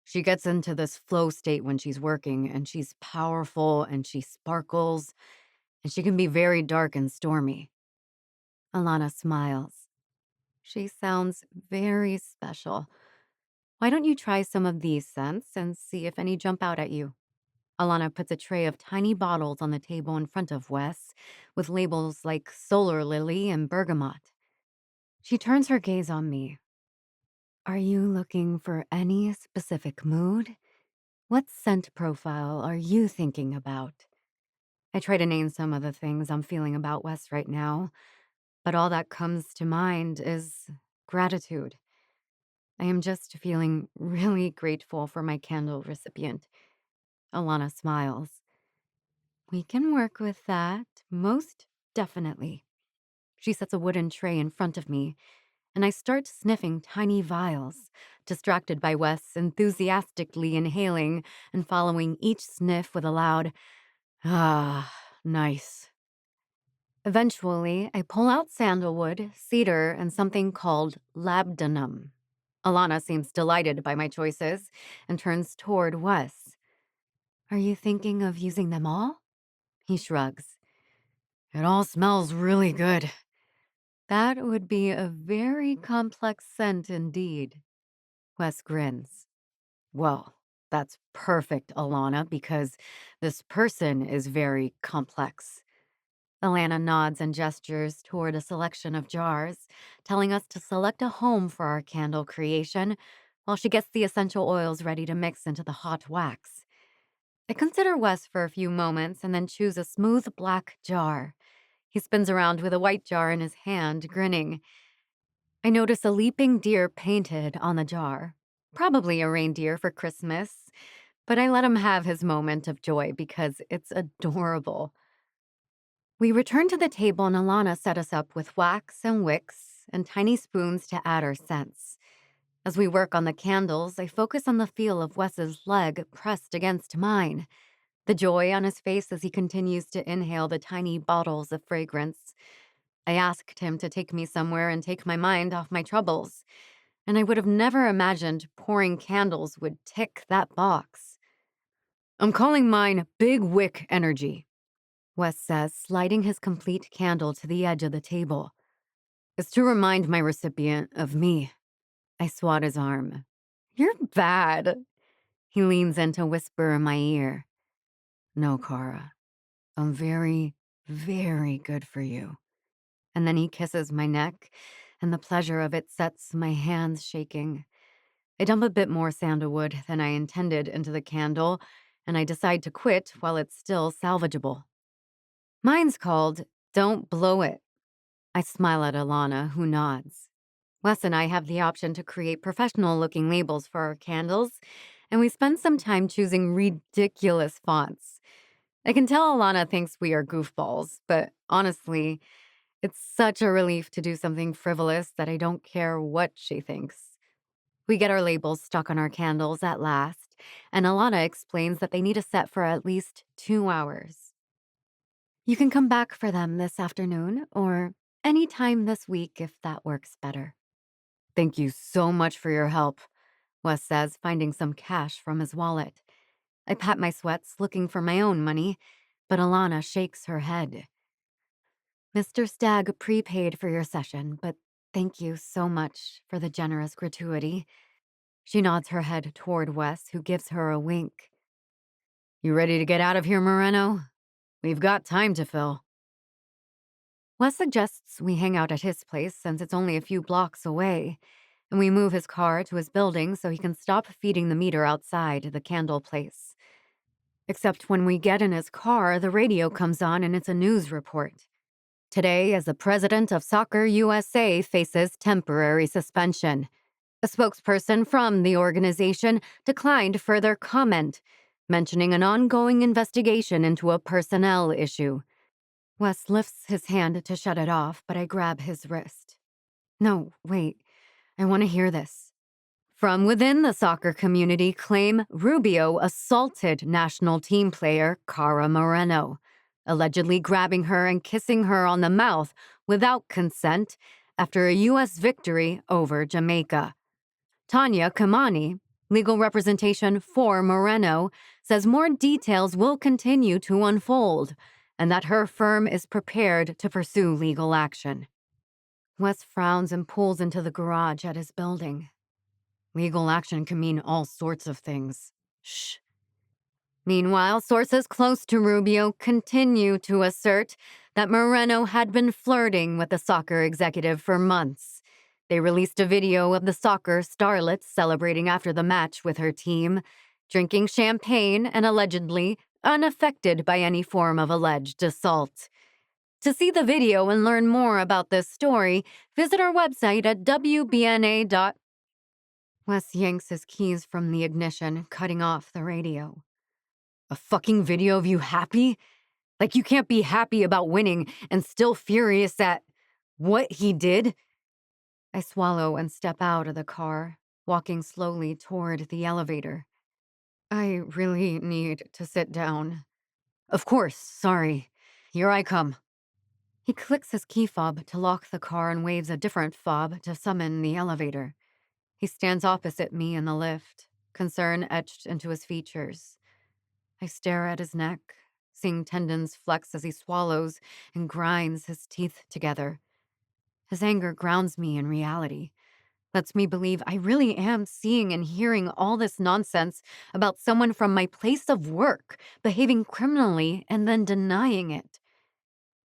She gets into this flow state when she's working, and she's powerful, and she sparkles, and she can be very dark and stormy. Alana smiles. She sounds very special. Why don't you try some of these scents and see if any jump out at you? Alana puts a tray of tiny bottles on the table in front of Wes, with labels like Solar Lily and Bergamot. She turns her gaze on me. Are you looking for any specific mood? What scent profile are you thinking about? I try to name some of the things I'm feeling about Wes right now, but all that comes to mind is gratitude. I am just feeling really grateful for my candle recipient. Alana smiles. We can work with that, most definitely. She sets a wooden tray in front of me, and I start sniffing tiny vials, distracted by Wes enthusiastically inhaling and following each sniff with a loud, ah, nice. Eventually, I pull out sandalwood, cedar, and something called labdanum. Alana seems delighted by my choices and turns toward Wes. Are you thinking of using them all? He shrugs. It all smells really good. That would be a very complex scent indeed. Wes grins. Well, that's perfect, Alana, because this person is very complex. Alana nods and gestures toward a selection of jars, telling us to select a home for our candle creation while she gets the essential oils ready to mix into the hot wax. I consider Wes for a few moments and then choose a smooth black jar. He spins around with a white jar in his hand, grinning. I notice a leaping deer painted on the jar. Probably a reindeer for Christmas, but I let him have his moment of joy because it's adorable. We return to the table and Alana set us up with wax and wicks and tiny spoons to add our scents. As we work on the candles, I focus on the feel of Wes's leg pressed against mine, the joy on his face as he continues to inhale the tiny bottles of fragrance. I asked him to take me somewhere and take my mind off my troubles, and I would have never imagined pouring candles would tick that box. I'm calling mine Big Wick Energy, Wes says, sliding his complete candle to the edge of the table. It's to remind my recipient of me. I swat his arm. You're bad. He leans in to whisper in my ear. No, Cara. I'm very, very good for you. And then he kisses my neck, and the pleasure of it sets my hands shaking. I dump a bit more sandalwood than I intended into the candle, and I decide to quit while it's still salvageable. Mine's called Don't Blow It. I smile at Alana, who nods. Wes and I have the option to create professional-looking labels for our candles, and we spend some time choosing ridiculous fonts. I can tell Alana thinks we are goofballs, but honestly, It's such a relief to do something frivolous that I don't care what she thinks. We get our labels stuck on our candles at last, and Alana explains that they need a set for at least 2 hours. You can come back for them this afternoon or any time this week if that works better. Thank you so much for your help, Wes says, finding some cash from his wallet. I pat my sweats, looking for my own money, but Alana shakes her head. Mr. Stagg prepaid for your session, but thank you so much for the generous gratuity. She nods her head toward Wes, who gives her a wink. You ready to get out of here, Moreno? We've got time to fill. Wes suggests we hang out at his place since it's only a few blocks away, and we move his car to his building so he can stop feeding the meter outside the candle place. Except when we get in his car, the radio comes on and it's a news report. Today, as the president of Soccer USA faces temporary suspension. A spokesperson from the organization declined further comment, mentioning an ongoing investigation into a personnel issue. Wes lifts his hand to shut it off, but I grab his wrist. No, wait. I want to hear this. From within the soccer community claim Rubio assaulted national team player Cara Moreno, allegedly grabbing her and kissing her on the mouth without consent after a U.S. victory over Jamaica. Tanya Kamani, legal representation for Moreno, says more details will continue to unfold and that her firm is prepared to pursue legal action. Wes frowns and pulls into the garage at his building. Legal action can mean all sorts of things. Shh. Meanwhile, sources close to Rubio continue to assert that Moreno had been flirting with the soccer executive for months. They released a video of the soccer starlet celebrating after the match with her team, drinking champagne and allegedly unaffected by any form of alleged assault. To see the video and learn more about this story, visit our website at wbna. Wes yanks his keys from the ignition, cutting off the radio. A fucking video of you happy? Like you can't be happy about winning and still furious at what he did? I swallow and step out of the car, walking slowly toward the elevator. I really need to sit down. Of course, sorry. Here I come. He clicks his key fob to lock the car and waves a different fob to summon the elevator. He stands opposite me in the lift, concern etched into his features. I stare at his neck, seeing tendons flex as he swallows and grinds his teeth together. His anger grounds me in reality, lets me believe I really am seeing and hearing all this nonsense about someone from my place of work behaving criminally and then denying it.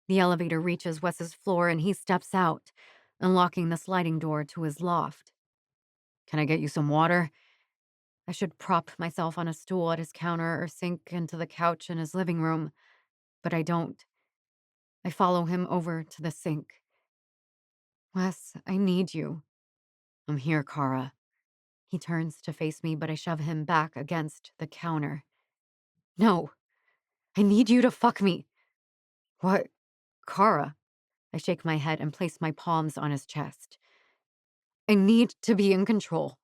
The elevator reaches Wes's floor and he steps out, unlocking the sliding door to his loft. Can I get you some water? I should prop myself on a stool at his counter or sink into the couch in his living room, but I don't. I follow him over to the sink. Wes, I need you. I'm here, Cara. He turns to face me, but I shove him back against the counter. No, I need you to fuck me. What? Cara? I shake my head and place my palms on his chest. I need to be in control.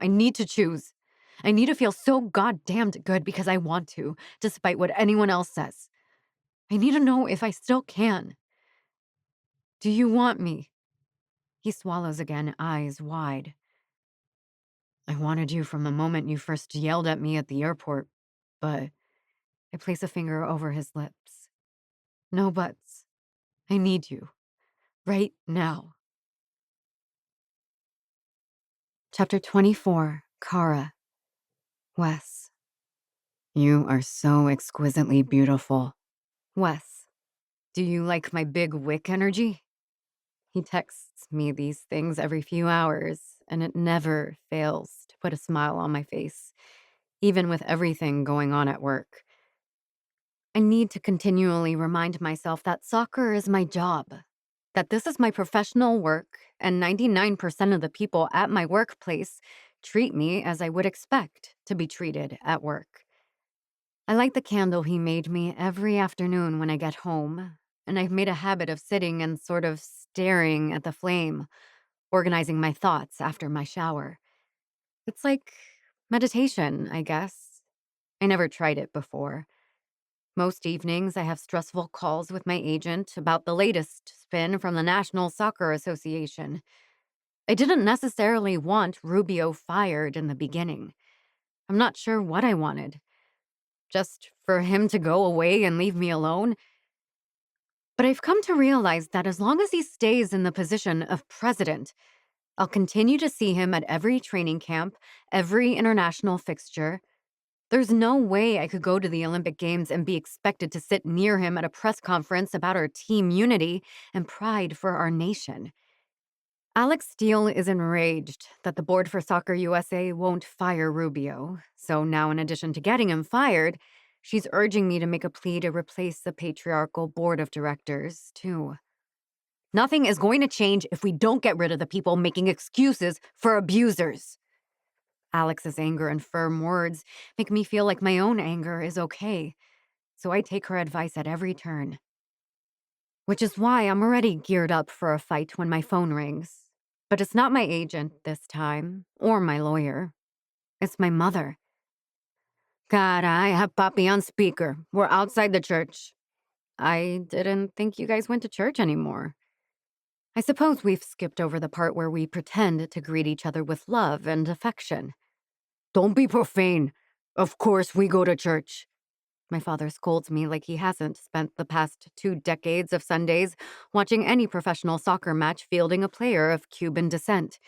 I need to choose. I need to feel so goddamned good because I want to, despite what anyone else says. I need to know if I still can. Do you want me? He swallows again, eyes wide. I wanted you from the moment you first yelled at me at the airport, but I place a finger over his lips. No buts. I need you. Right now. Chapter 24, Cara. Wes. You are so exquisitely beautiful. Wes. Do you like my big wick energy? He texts me these things every few hours, and it never fails to put a smile on my face, even with everything going on at work. I need to continually remind myself that soccer is my job, that this is my professional work, and 99% of the people at my workplace treat me as I would expect to be treated at work. I light the candle he made me every afternoon when I get home, and I've made a habit of sitting and sort of staring at the flame, organizing my thoughts after my shower. It's like meditation, I guess. I never tried it before. Most evenings, I have stressful calls with my agent about the latest spin from the National Soccer Association. I didn't necessarily want Rubio fired in the beginning. I'm not sure what I wanted. Just for him to go away and leave me alone? But I've come to realize that as long as he stays in the position of president, I'll continue to see him at every training camp, every international fixture. There's no way I could go to the Olympic Games and be expected to sit near him at a press conference about our team unity and pride for our nation. Alex Steele is enraged that the Board for Soccer USA won't fire Rubio. So now, in addition to getting him fired, she's urging me to make a plea to replace the patriarchal board of directors, too. Nothing is going to change if we don't get rid of the people making excuses for abusers. Alex's anger and firm words make me feel like my own anger is okay, so I take her advice at every turn. Which is why I'm already geared up for a fight when my phone rings. But it's not my agent this time, or my lawyer. It's my mother. God, I have Papi on speaker. We're outside the church. I didn't think you guys went to church anymore. I suppose we've skipped over the part where we pretend to greet each other with love and affection. Don't be profane. Of course we go to church. My father scolds me like he hasn't spent the past 2 decades of Sundays watching any professional soccer match fielding a player of Cuban descent.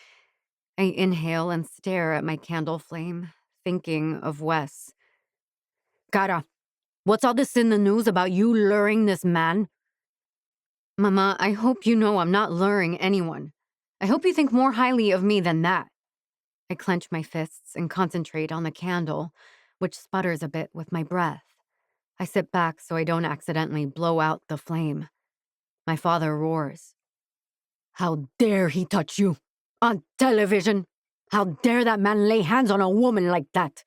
I inhale and stare at my candle flame, thinking of Wes. Cara, what's all this in the news about you luring this man? Mama, I hope you know I'm not luring anyone. I hope you think more highly of me than that. I clench my fists and concentrate on the candle, which sputters a bit with my breath. I sit back so I don't accidentally blow out the flame. My father roars. How dare he touch you? On television? How dare that man lay hands on a woman like that?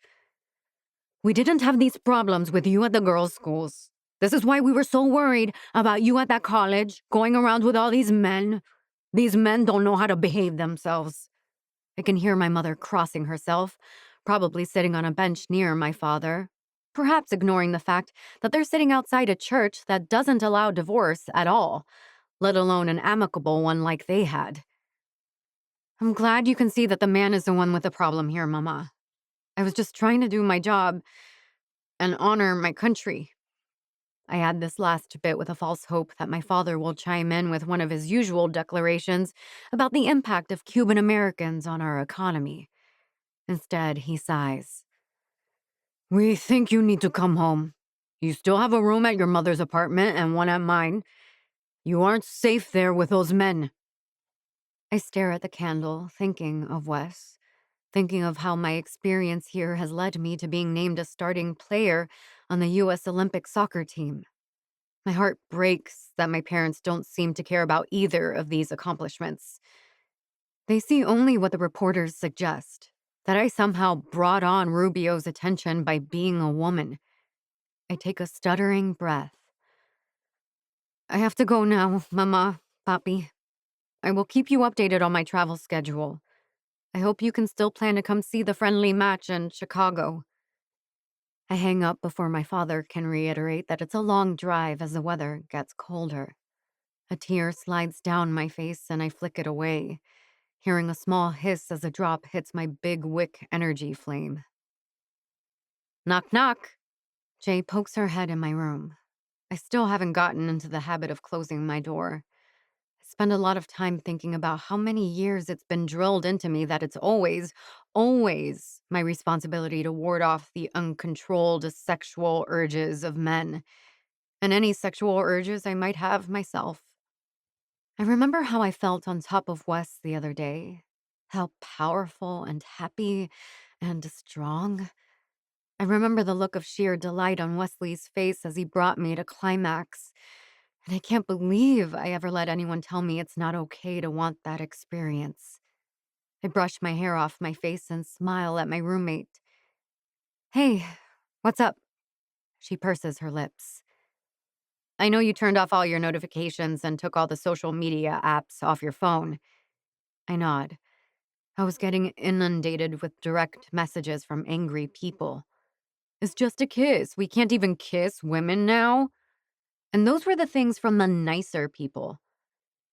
We didn't have these problems with you at the girls' schools. This is why we were so worried about you at that college, going around with all these men. These men don't know how to behave themselves. I can hear my mother crossing herself, probably sitting on a bench near my father, perhaps ignoring the fact that they're sitting outside a church that doesn't allow divorce at all, let alone an amicable one like they had. I'm glad you can see that the man is the one with the problem here, Mama. I was just trying to do my job and honor my country. I add this last bit with a false hope that my father will chime in with one of his usual declarations about the impact of Cuban Americans on our economy. Instead, he sighs. We think you need to come home. You still have a room at your mother's apartment and one at mine. You aren't safe there with those men. I stare at the candle, thinking of Wes, thinking of how my experience here has led me to being named a starting player on the U.S. Olympic soccer team. My heart breaks that my parents don't seem to care about either of these accomplishments. They see only what the reporters suggest, that I somehow brought on Rubio's attention by being a woman. I take a stuttering breath. I have to go now, Mama, Papi. I will keep you updated on my travel schedule. I hope you can still plan to come see the friendly match in Chicago. I hang up before my father can reiterate that it's a long drive as the weather gets colder. A tear slides down my face and I flick it away, hearing a small hiss as a drop hits my big wick energy flame. Knock, knock. Jay pokes her head in my room. I still haven't gotten into the habit of closing my door. I spend a lot of time thinking about how many years it's been drilled into me that it's always, always my responsibility to ward off the uncontrolled sexual urges of men, and any sexual urges I might have myself. I remember how I felt on top of Wes the other day, how powerful and happy and strong. I remember the look of sheer delight on Wesley's face as he brought me to climax, and I can't believe I ever let anyone tell me it's not okay to want that experience. I brush my hair off my face and smile at my roommate. Hey, what's up? She purses her lips. I know you turned off all your notifications and took all the social media apps off your phone. I nod. I was getting inundated with direct messages from angry people. It's just a kiss. We can't even kiss women now. And those were the things from the nicer people.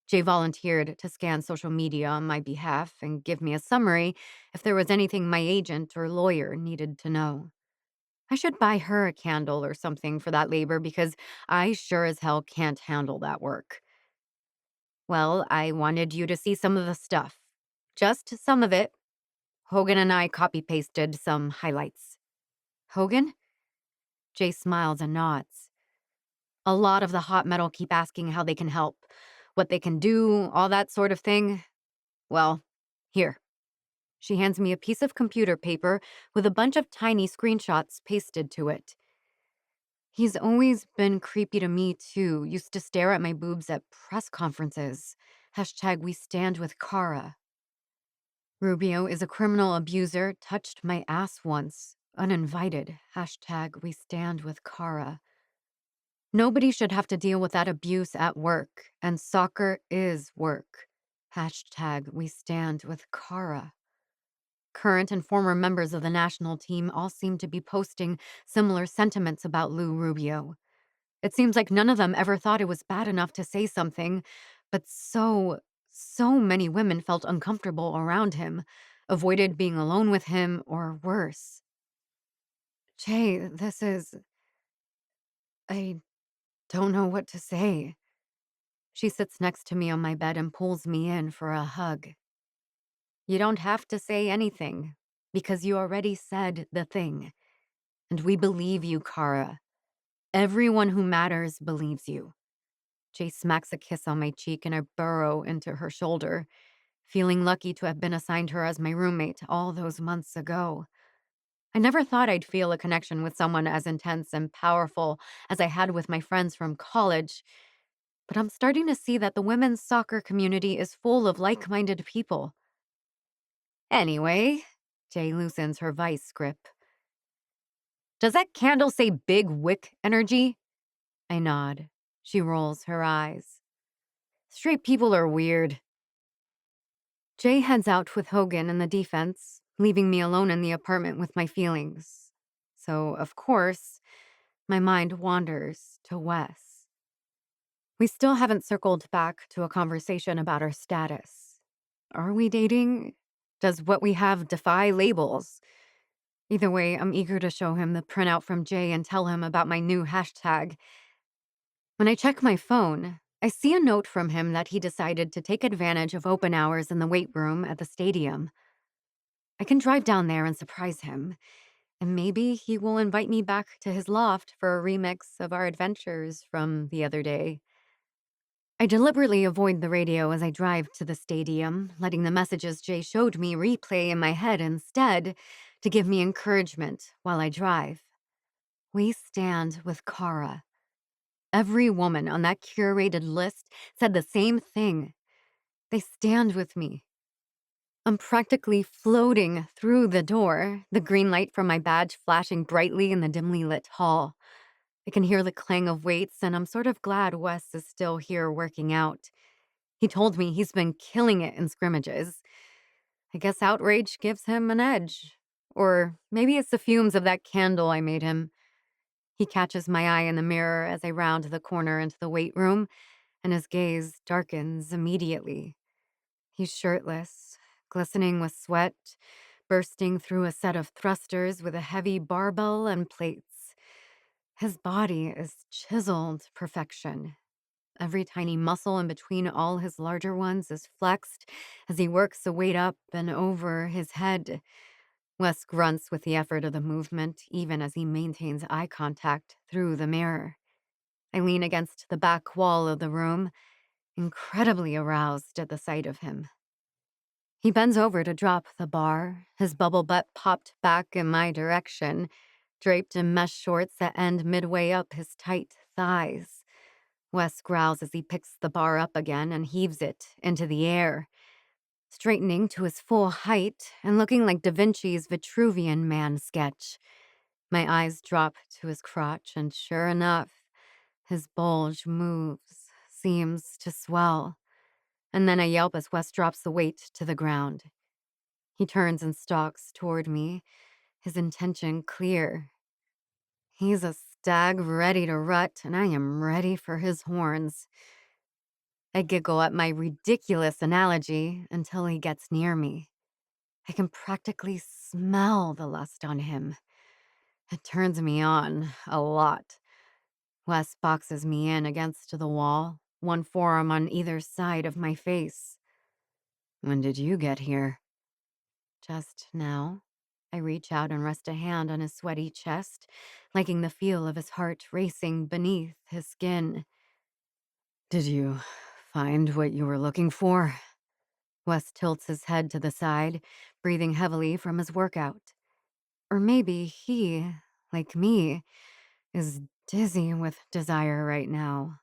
Jay volunteered to scan social media on my behalf and give me a summary if there was anything my agent or lawyer needed to know. I should buy her a candle or something for that labor because I sure as hell can't handle that work. Well, I wanted you to see some of the stuff. Just some of it. Hogan and I copy-pasted some highlights. Hogan? Jay smiles and nods. A lot of the hot metal keep asking how they can help, what they can do, all that sort of thing. Well, here. She hands me a piece of computer paper with a bunch of tiny screenshots pasted to it. He's always been creepy to me, too. Used to stare at my boobs at press conferences. Hashtag we stand with Cara. Rubio is a criminal abuser, touched my ass once. Uninvited. Hashtag we stand with Cara. Nobody should have to deal with that abuse at work, and soccer is work. Hashtag we stand with Cara. Current and former members of the national team all seem to be posting similar sentiments about Lou Rubio. It seems like none of them ever thought it was bad enough to say something, but so many women felt uncomfortable around him, avoided being alone with him, or worse. Jay, I don't know what to say. She sits next to me on my bed and pulls me in for a hug. You don't have to say anything, because you already said the thing. And we believe you, Cara. Everyone who matters believes you. Jay smacks a kiss on my cheek and I burrow into her shoulder, feeling lucky to have been assigned her as my roommate all those months ago. I never thought I'd feel a connection with someone as intense and powerful as I had with my friends from college, but I'm starting to see that the women's soccer community is full of like-minded people. Anyway, Jay loosens her vice grip. Does that candle say Big Wick Energy? I nod. She rolls her eyes. Straight people are weird. Jay heads out with Hogan in the defense, leaving me alone in the apartment with my feelings. So, of course, my mind wanders to Wes. We still haven't circled back to a conversation about our status. Are we dating? Does what we have defy labels? Either way, I'm eager to show him the printout from Jay and tell him about my new hashtag. When I check my phone, I see a note from him that he decided to take advantage of open hours in the weight room at the stadium. I can drive down there and surprise him, and maybe he will invite me back to his loft for a remix of our adventures from the other day. I deliberately avoid the radio as I drive to the stadium, letting the messages Jay showed me replay in my head instead to give me encouragement while I drive. We stand with Cara. Every woman on that curated list said the same thing. They stand with me. I'm practically floating through the door, the green light from my badge flashing brightly in the dimly lit hall. I can hear the clang of weights, and I'm sort of glad Wes is still here working out. He told me he's been killing it in scrimmages. I guess outrage gives him an edge. Or maybe it's the fumes of that candle I made him. He catches my eye in the mirror as I round the corner into the weight room, and his gaze darkens immediately. He's shirtless, glistening with sweat, bursting through a set of thrusters with a heavy barbell and plates. His body is chiseled perfection. Every tiny muscle in between all his larger ones is flexed as he works the weight up and over his head. Wes grunts with the effort of the movement, even as he maintains eye contact through the mirror. I lean against the back wall of the room, incredibly aroused at the sight of him. He bends over to drop the bar, his bubble butt popped back in my direction, draped in mesh shorts that end midway up his tight thighs. Wes growls as he picks the bar up again and heaves it into the air, straightening to his full height and looking like Da Vinci's Vitruvian Man sketch. My eyes drop to his crotch, and sure enough, His bulge moves, seems to swell, and then I yelp as Wes drops the weight to the ground. He turns and stalks toward me, his intention clear. He's a stag ready to rut, and I am ready for his horns. I giggle at my ridiculous analogy until he gets near me. I can practically smell the lust on him. It turns me on a lot. Wes boxes me in against the wall, one forearm on either side of my face. When did you get here? Just now. I reach out and rest a hand on his sweaty chest, liking the feel of his heart racing beneath his skin. Did you find what you were looking for? Wes tilts his head to the side, breathing heavily from his workout. Or maybe he, like me, is dizzy with desire right now.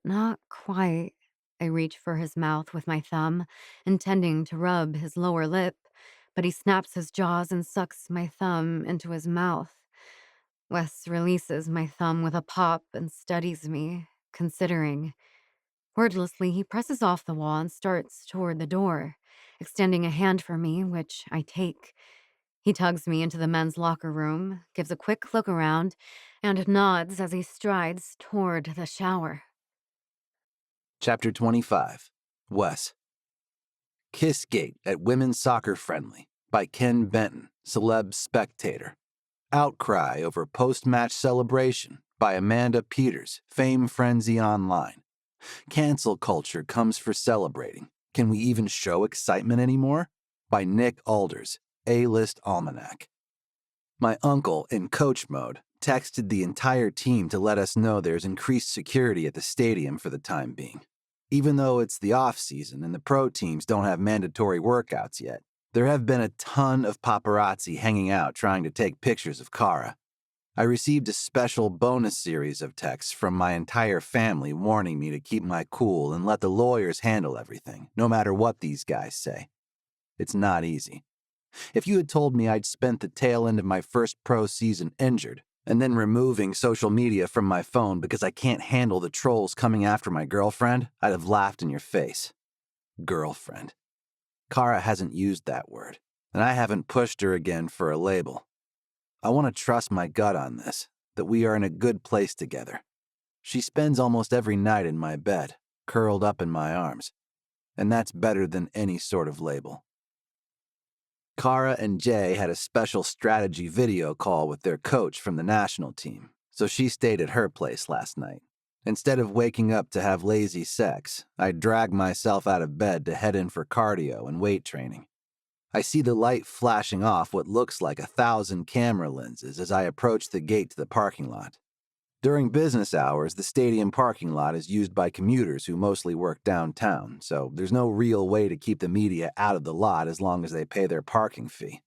Not quite. I reach for his mouth with my thumb, intending to rub his lower lip, but he snaps his jaws and sucks my thumb into his mouth. Wes releases my thumb with a pop and studies me, considering. Wordlessly, he presses off the wall and starts toward the door, extending a hand for me, which I take. He tugs me into the men's locker room, gives a quick look around, and nods as he strides toward the shower. Chapter 25. Wes. Kissgate at Women's Soccer Friendly by Ken Benton, celeb spectator. Outcry over post-match celebration by Amanda Peters, Fame Frenzy Online. Cancel culture comes for celebrating. Can we even show excitement anymore? By Nick Alders, A-List Almanac. My uncle, in coach mode, texted the entire team to let us know there's increased security at the stadium for the time being. Even though it's the off-season and the pro teams don't have mandatory workouts yet, there have been a ton of paparazzi hanging out trying to take pictures of Cara. I received a special bonus series of texts from my entire family warning me to keep my cool and let the lawyers handle everything, no matter what these guys say. It's not easy. If you had told me I'd spent the tail end of my first pro season injured, and then removing social media from my phone because I can't handle the trolls coming after my girlfriend, I'd have laughed in your face. Girlfriend. Cara hasn't used that word, and I haven't pushed her again for a label. I want to trust my gut on this, that we are in a good place together. She spends almost every night in my bed, curled up in my arms, and that's better than any sort of label. Cara and Jay had a special strategy video call with their coach from the national team, so she stayed at her place last night. Instead of waking up to have lazy sex, I dragged myself out of bed to head in for cardio and weight training. I see the light flashing off what looks like 1,000 camera lenses as I approach the gate to the parking lot. During business hours, the stadium parking lot is used by commuters who mostly work downtown, so there's no real way to keep the media out of the lot as long as they pay their parking fee.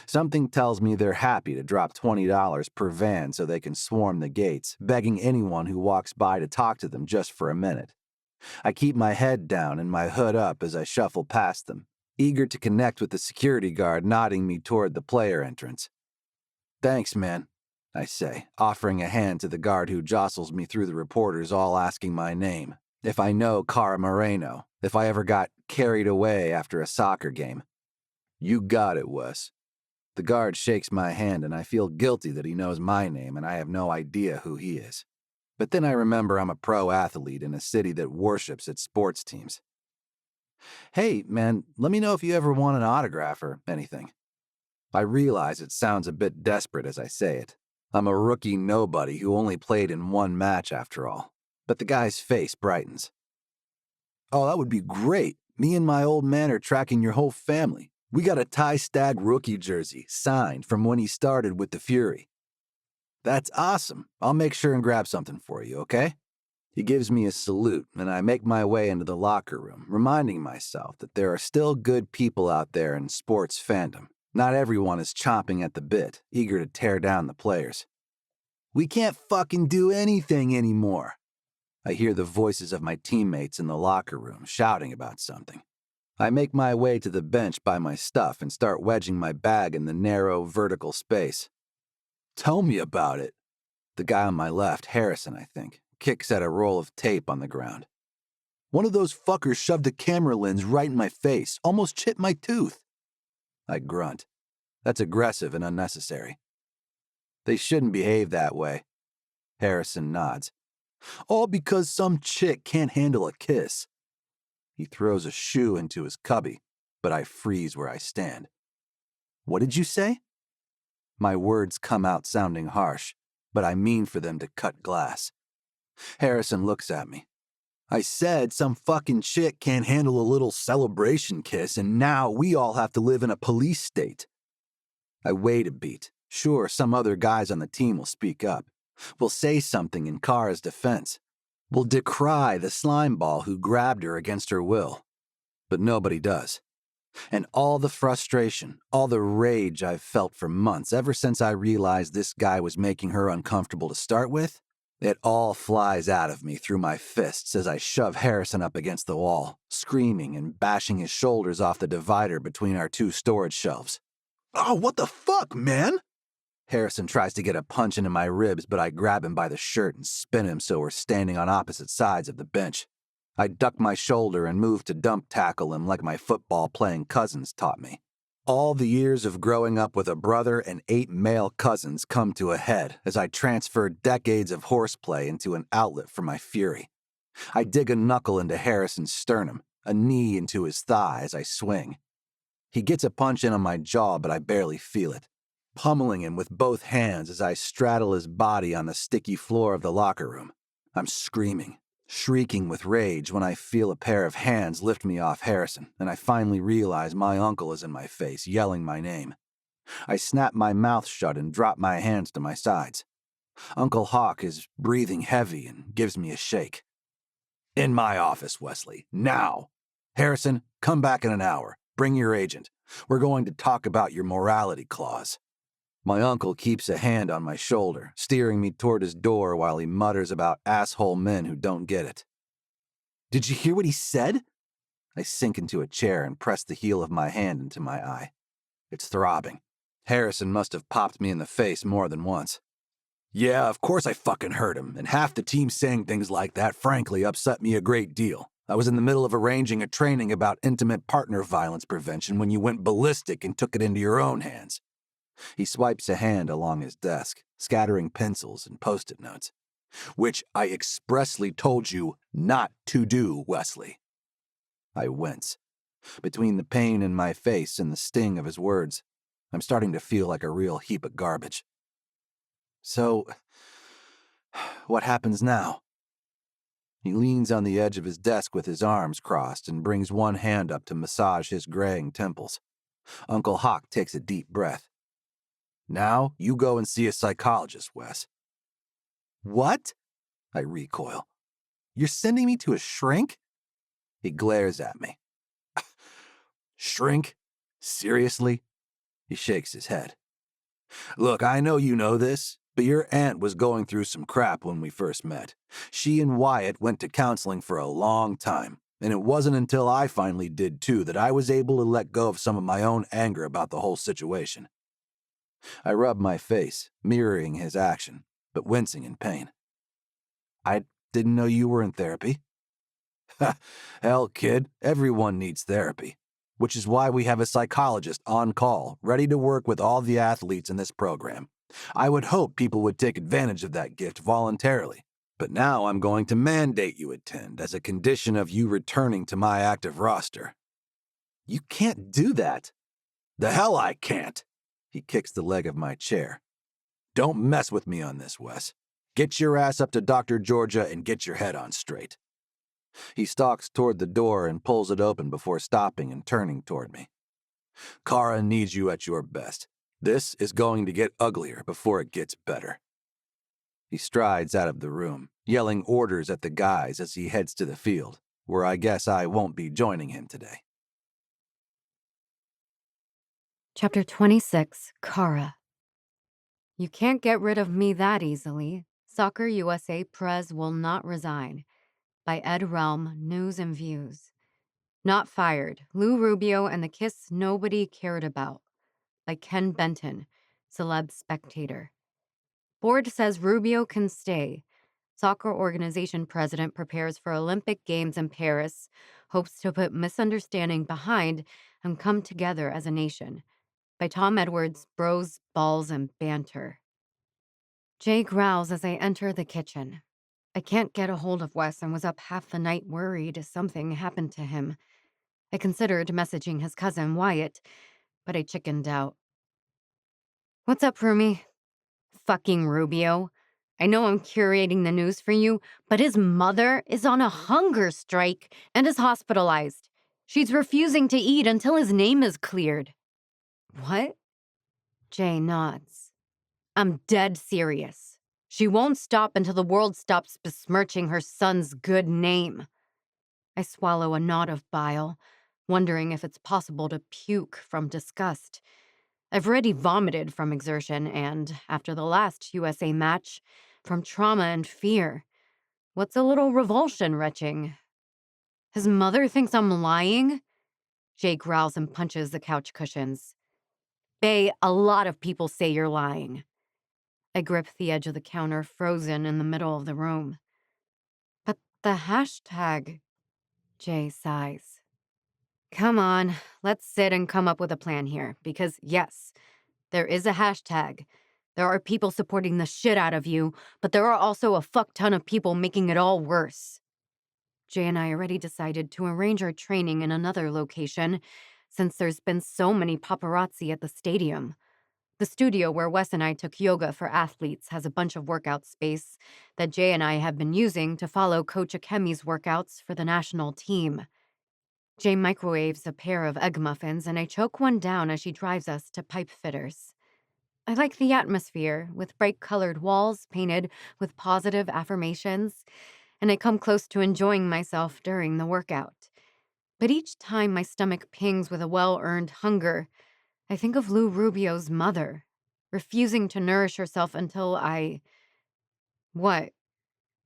Something tells me they're happy to drop $20 per van so they can swarm the gates, begging anyone who walks by to talk to them just for a minute. I keep my head down and my hood up as I shuffle past them, eager to connect with the security guard nodding me toward the player entrance. "Thanks, man," I say, offering a hand to the guard who jostles me through the reporters all asking my name, if I know Cara Moreno, if I ever got carried away after a soccer game. "You got it, Wes." The guard shakes my hand and I feel guilty that he knows my name and I have no idea who he is. But then I remember I'm a pro athlete in a city that worships its sports teams. "Hey, man, let me know if you ever want an autograph or anything." I realize it sounds a bit desperate as I say it. I'm a rookie nobody who only played in one match after all. But the guy's face brightens. "Oh, that would be great. Me and my old man are tracking your whole family. We got a Ty Stagg rookie jersey, signed from when he started with the Fury." "That's awesome. I'll make sure and grab something for you, okay?" He gives me a salute, and I make my way into the locker room, reminding myself that there are still good people out there in sports fandom. Not everyone is chomping at the bit, eager to tear down the players. "We can't fucking do anything anymore." I hear the voices of my teammates in the locker room shouting about something. I make my way to the bench by my stuff and start wedging my bag in the narrow, vertical space. "Tell me about it." The guy on my left, Harrison, I think, kicks at a roll of tape on the ground. One of those fuckers shoved a camera lens right in my face, almost chipped my tooth. I grunt. That's aggressive and unnecessary. They shouldn't behave that way. Harrison nods. All because some chick can't handle a kiss. He throws a shoe into his cubby, but I freeze where I stand. What did you say? My words come out sounding harsh, but I mean for them to cut glass. Harrison looks at me. I said some fucking chick can't handle a little celebration kiss, and now we all have to live in a police state. I wait a beat. Sure, some other guys on the team will speak up. We'll say something in Cara's defense. We'll decry the slimeball who grabbed her against her will. But nobody does. And all the frustration, all the rage I've felt for months, ever since I realized this guy was making her uncomfortable to start with, it all flies out of me through my fists as I shove Harrison up against the wall, screaming and bashing his shoulders off the divider between our two storage shelves. Oh, what the fuck, man? Harrison tries to get a punch into my ribs, but I grab him by the shirt and spin him so we're standing on opposite sides of the bench. I duck my shoulder and move to dump tackle him like my football-playing cousins taught me. All the years of growing up with a brother and 8 male cousins come to a head as I transfer decades of horseplay into an outlet for my fury. I dig a knuckle into Harrison's sternum, a knee into his thigh as I swing. He gets a punch in on my jaw, but I barely feel it, pummeling him with both hands as I straddle his body on the sticky floor of the locker room. I'm screaming, shrieking with rage when I feel a pair of hands lift me off Harrison, and I finally realize my uncle is in my face, yelling my name. I snap my mouth shut and drop my hands to my sides. Uncle Hawk is breathing heavy and gives me a shake. In my office, Wesley, now. Harrison, come back in an hour. Bring your agent. We're going to talk about your morality clause. My uncle keeps a hand on my shoulder, steering me toward his door while he mutters about asshole men who don't get it. Did you hear what he said? I sink into a chair and press the heel of my hand into my eye. It's throbbing. Harrison must have popped me in the face more than once. Yeah, of course I fucking heard him, and half the team saying things like that frankly upset me a great deal. I was in the middle of arranging a training about intimate partner violence prevention when you went ballistic and took it into your own hands. He swipes a hand along his desk, scattering pencils and post-it notes. Which I expressly told you not to do, Wesley. I wince. Between the pain in my face and the sting of his words, I'm starting to feel like a real heap of garbage. So, what happens now? He leans on the edge of his desk with his arms crossed and brings one hand up to massage his graying temples. Uncle Hawk takes a deep breath. Now, you go and see a psychologist, Wes. What? I recoil. You're sending me to a shrink? He glares at me. Shrink? Seriously? He shakes his head. Look, I know you know this, but your aunt was going through some crap when we first met. She and Wyatt went to counseling for a long time, and it wasn't until I finally did too that I was able to let go of some of my own anger about the whole situation. I rub my face, mirroring his action, but wincing in pain. I didn't know you were in therapy. Hell, kid, everyone needs therapy, which is why we have a psychologist on call, ready to work with all the athletes in this program. I would hope people would take advantage of that gift voluntarily, but now I'm going to mandate you attend as a condition of you returning to my active roster. You can't do that. The hell I can't. He kicks the leg of my chair. Don't mess with me on this, Wes. Get your ass up to Dr. Georgia and get your head on straight. He stalks toward the door and pulls it open before stopping and turning toward me. Cara needs you at your best. This is going to get uglier before it gets better. He strides out of the room, yelling orders at the guys as he heads to the field, where I guess I won't be joining him today. Chapter 26, Cara. You can't get rid of me that easily. Soccer USA Prez will not resign. By Ed Realm, News and Views. Not fired. Lou Rubio and the kiss nobody cared about. By Ken Benton, Celeb Spectator. Board says Rubio can stay. Soccer organization president prepares for Olympic Games in Paris, hopes to put misunderstanding behind and come together as a nation. By Tom Edwards, Bros, Balls, and Banter. Jay growls as I enter the kitchen. I can't get a hold of Wes and was up half the night worried something happened to him. I considered messaging his cousin, Wyatt, but I chickened out. What's up, Rumi? Fucking Rubio. I know I'm curating the news for you, but his mother is on a hunger strike and is hospitalized. She's refusing to eat until his name is cleared. What? Jay nods. I'm dead serious. She won't stop until the world stops besmirching her son's good name. I swallow a knot of bile, wondering if it's possible to puke from disgust. I've already vomited from exertion and, after the last USA match, from trauma and fear. What's a little revulsion retching? His mother thinks I'm lying? Jay growls and punches the couch cushions. Bae, a lot of people say you're lying. I grip the edge of the counter, frozen in the middle of the room. But the hashtag, Jay sighs. Come on, let's sit and come up with a plan here, because yes, there is a hashtag. There are people supporting the shit out of you, but there are also a fuck ton of people making it all worse. Jay and I already decided to arrange our training in another location, since there's been so many paparazzi at the stadium. The studio where Wes and I took yoga for athletes has a bunch of workout space that Jay and I have been using to follow Coach Akemi's workouts for the national team. Jay microwaves a pair of egg muffins, and I choke one down as she drives us to Pipe Fitters. I like the atmosphere, with bright-colored walls painted with positive affirmations, and I come close to enjoying myself during the workout. But each time my stomach pings with a well-earned hunger, I think of Lou Rubio's mother, refusing to nourish herself until I... What?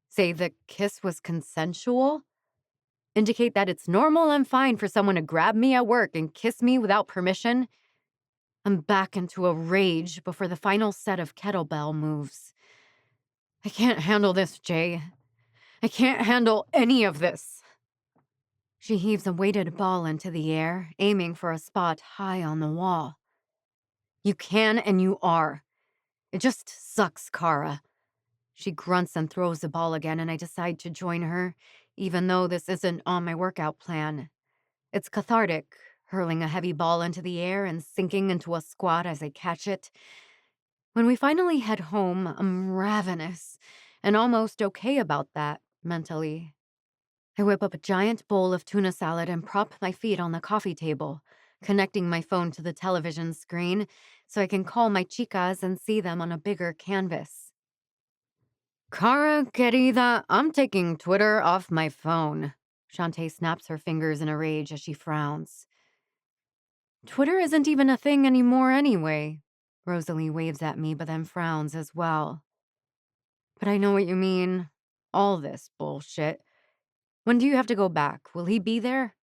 Say the kiss was consensual? Indicate that it's normal and fine for someone to grab me at work and kiss me without permission? I'm back into a rage before the final set of kettlebell moves. I can't handle this, Jay. I can't handle any of this. She heaves a weighted ball into the air, aiming for a spot high on the wall. You can and you are. It just sucks, Cara. She grunts and throws the ball again, and I decide to join her, even though this isn't on my workout plan. It's cathartic, hurling a heavy ball into the air and sinking into a squat as I catch it. When we finally head home, I'm ravenous and almost okay about that, mentally. I whip up a giant bowl of tuna salad and prop my feet on the coffee table, connecting my phone to the television screen so I can call my chicas and see them on a bigger canvas. Cara, querida, I'm taking Twitter off my phone. Shantae snaps her fingers in a rage as she frowns. Twitter isn't even a thing anymore anyway. Rosalie waves at me but then frowns as well. But I know what you mean. All this bullshit. When do you have to go back? Will he be there?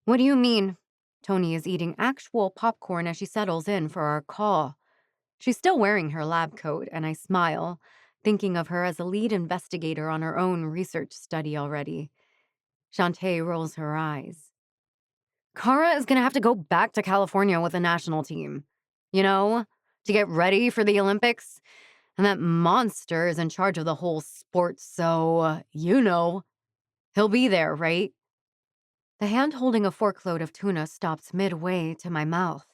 What do you mean? Tony is eating actual popcorn as she settles in for our call. She's still wearing her lab coat, and I smile, thinking of her as a lead investigator on her own research study already. Shantae rolls her eyes. Cara is going to have to go back to California with the national team. You know, to get ready for the Olympics. And that monster is in charge of the whole sport, so, he'll be there, right? The hand holding a forkload of tuna stops midway to my mouth.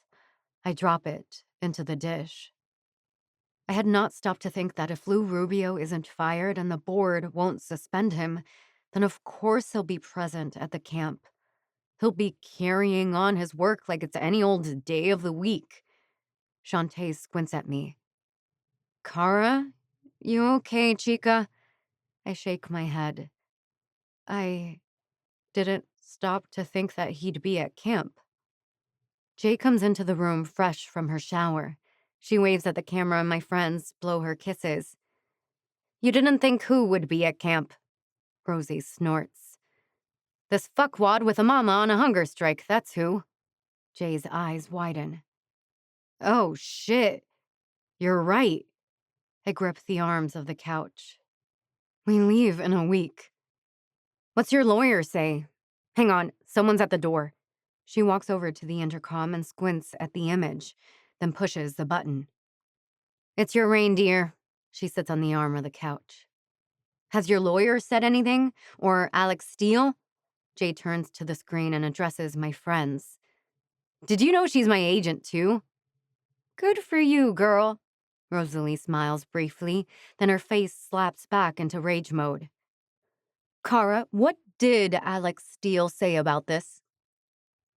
I drop it into the dish. I had not stopped to think that if Lou Rubio isn't fired and the board won't suspend him, then of course he'll be present at the camp. He'll be carrying on his work like it's any old day of the week. Shantae squints at me. Cara, you okay, chica? I shake my head. I didn't stop to think that he'd be at camp. Jay comes into the room fresh from her shower. She waves at the camera and my friends blow her kisses. You didn't think who would be at camp? Rosie snorts. This fuckwad with a mama on a hunger strike, that's who. Jay's eyes widen. Oh, shit. You're right. I grip the arms of the couch. We leave in a week. What's your lawyer say? Hang on, someone's at the door. She walks over to the intercom and squints at the image, then pushes the button. It's your reindeer. She sits on the arm of the couch. Has your lawyer said anything? Or Alex Steele? Jay turns to the screen and addresses my friends. Did you know she's my agent, too? Good for you, girl. Rosalie smiles briefly, then her face slaps back into rage mode. Cara, what did Alex Steele say about this?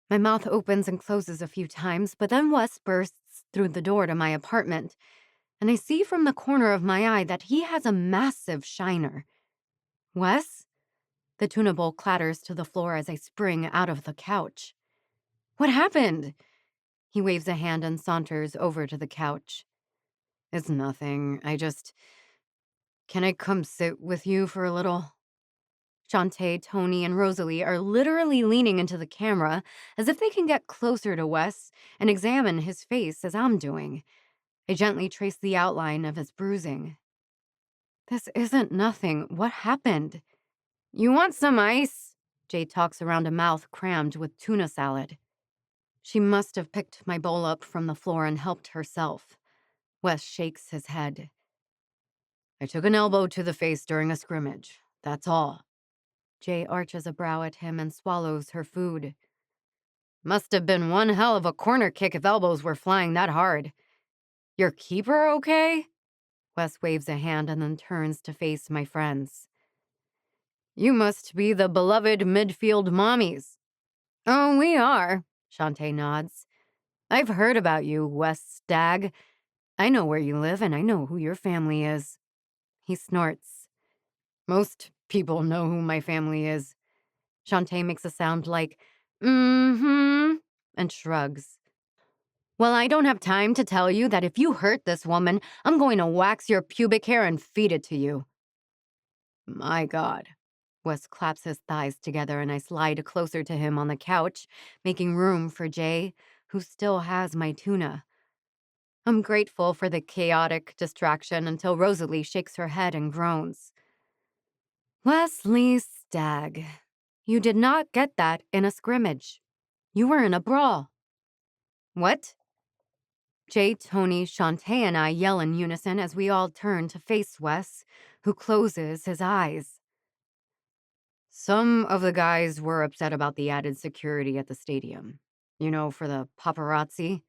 My mouth opens and closes a few times, but then Wes bursts through the door to my apartment, and I see from the corner of my eye that he has a massive shiner. Wes? The tuna bowl clatters to the floor as I spring out of the couch. What happened? He waves a hand and saunters over to the couch. It's nothing. Can I come sit with you for a little? Shantae, Tony, and Rosalie are literally leaning into the camera as if they can get closer to Wes and examine his face as I'm doing. I gently trace the outline of his bruising. This isn't nothing. What happened? You want some ice? Jay talks around a mouth crammed with tuna salad. She must have picked my bowl up from the floor and helped herself. Wes shakes his head. I took an elbow to the face during a scrimmage. That's all. Jay arches a brow at him and swallows her food. Must have been one hell of a corner kick if elbows were flying that hard. Your keeper okay? Wes waves a hand and then turns to face my friends. You must be the beloved midfield mommies. Oh, we are, Shantae nods. I've heard about you, Wes Stagg. I know where you live and I know who your family is. He snorts. Most people know who my family is. Shantae makes a sound like, mm-hmm, and shrugs. Well, I don't have time to tell you that if you hurt this woman, I'm going to wax your pubic hair and feed it to you. My God. Wes claps his thighs together and I slide closer to him on the couch, making room for Jay, who still has my tuna. I'm grateful for the chaotic distraction until Rosalie shakes her head and groans. Wesley Stagg, you did not get that in a scrimmage. You were in a brawl. What? Jay, Tony, Shantae, and I yell in unison as we all turn to face Wes, who closes his eyes. Some of the guys were upset about the added security at the stadium. You know, for the paparazzi.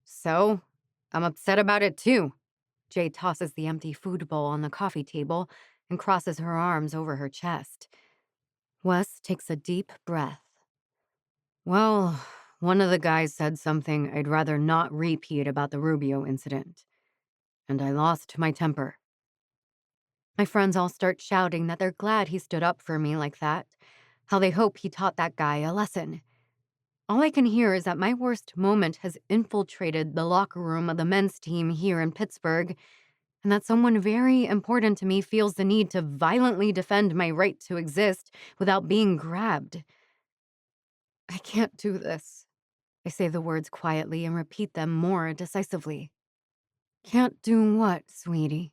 So, I'm upset about it too. Jay tosses the empty food bowl on the coffee table and crosses her arms over her chest. Wes takes a deep breath. Well, one of the guys said something I'd rather not repeat about the Rubio incident, and I lost my temper. My friends all start shouting that they're glad he stood up for me like that, how they hope he taught that guy a lesson. All I can hear is that my worst moment has infiltrated the locker room of the men's team here in Pittsburgh, and that someone very important to me feels the need to violently defend my right to exist without being grabbed. I can't do this. I say the words quietly and repeat them more decisively. Can't do what, sweetie?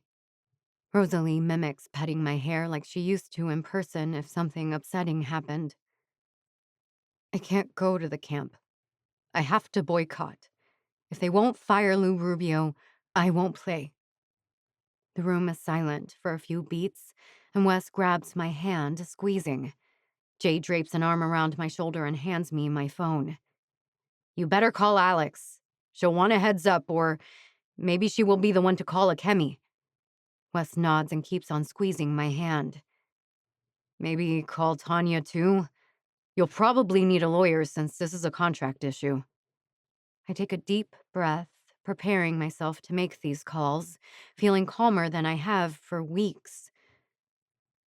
Rosalie mimics petting my hair like she used to in person if something upsetting happened. I can't go to the camp. I have to boycott. If they won't fire Lou Rubio, I won't play. The room is silent for a few beats, and Wes grabs my hand, squeezing. Jay drapes an arm around my shoulder and hands me my phone. You better call Alex. She'll want a heads up, or maybe she will be the one to call a chemi. Wes nods and keeps on squeezing my hand. Maybe call Tanya too? You'll probably need a lawyer since this is a contract issue. I take a deep breath, preparing myself to make these calls, feeling calmer than I have for weeks.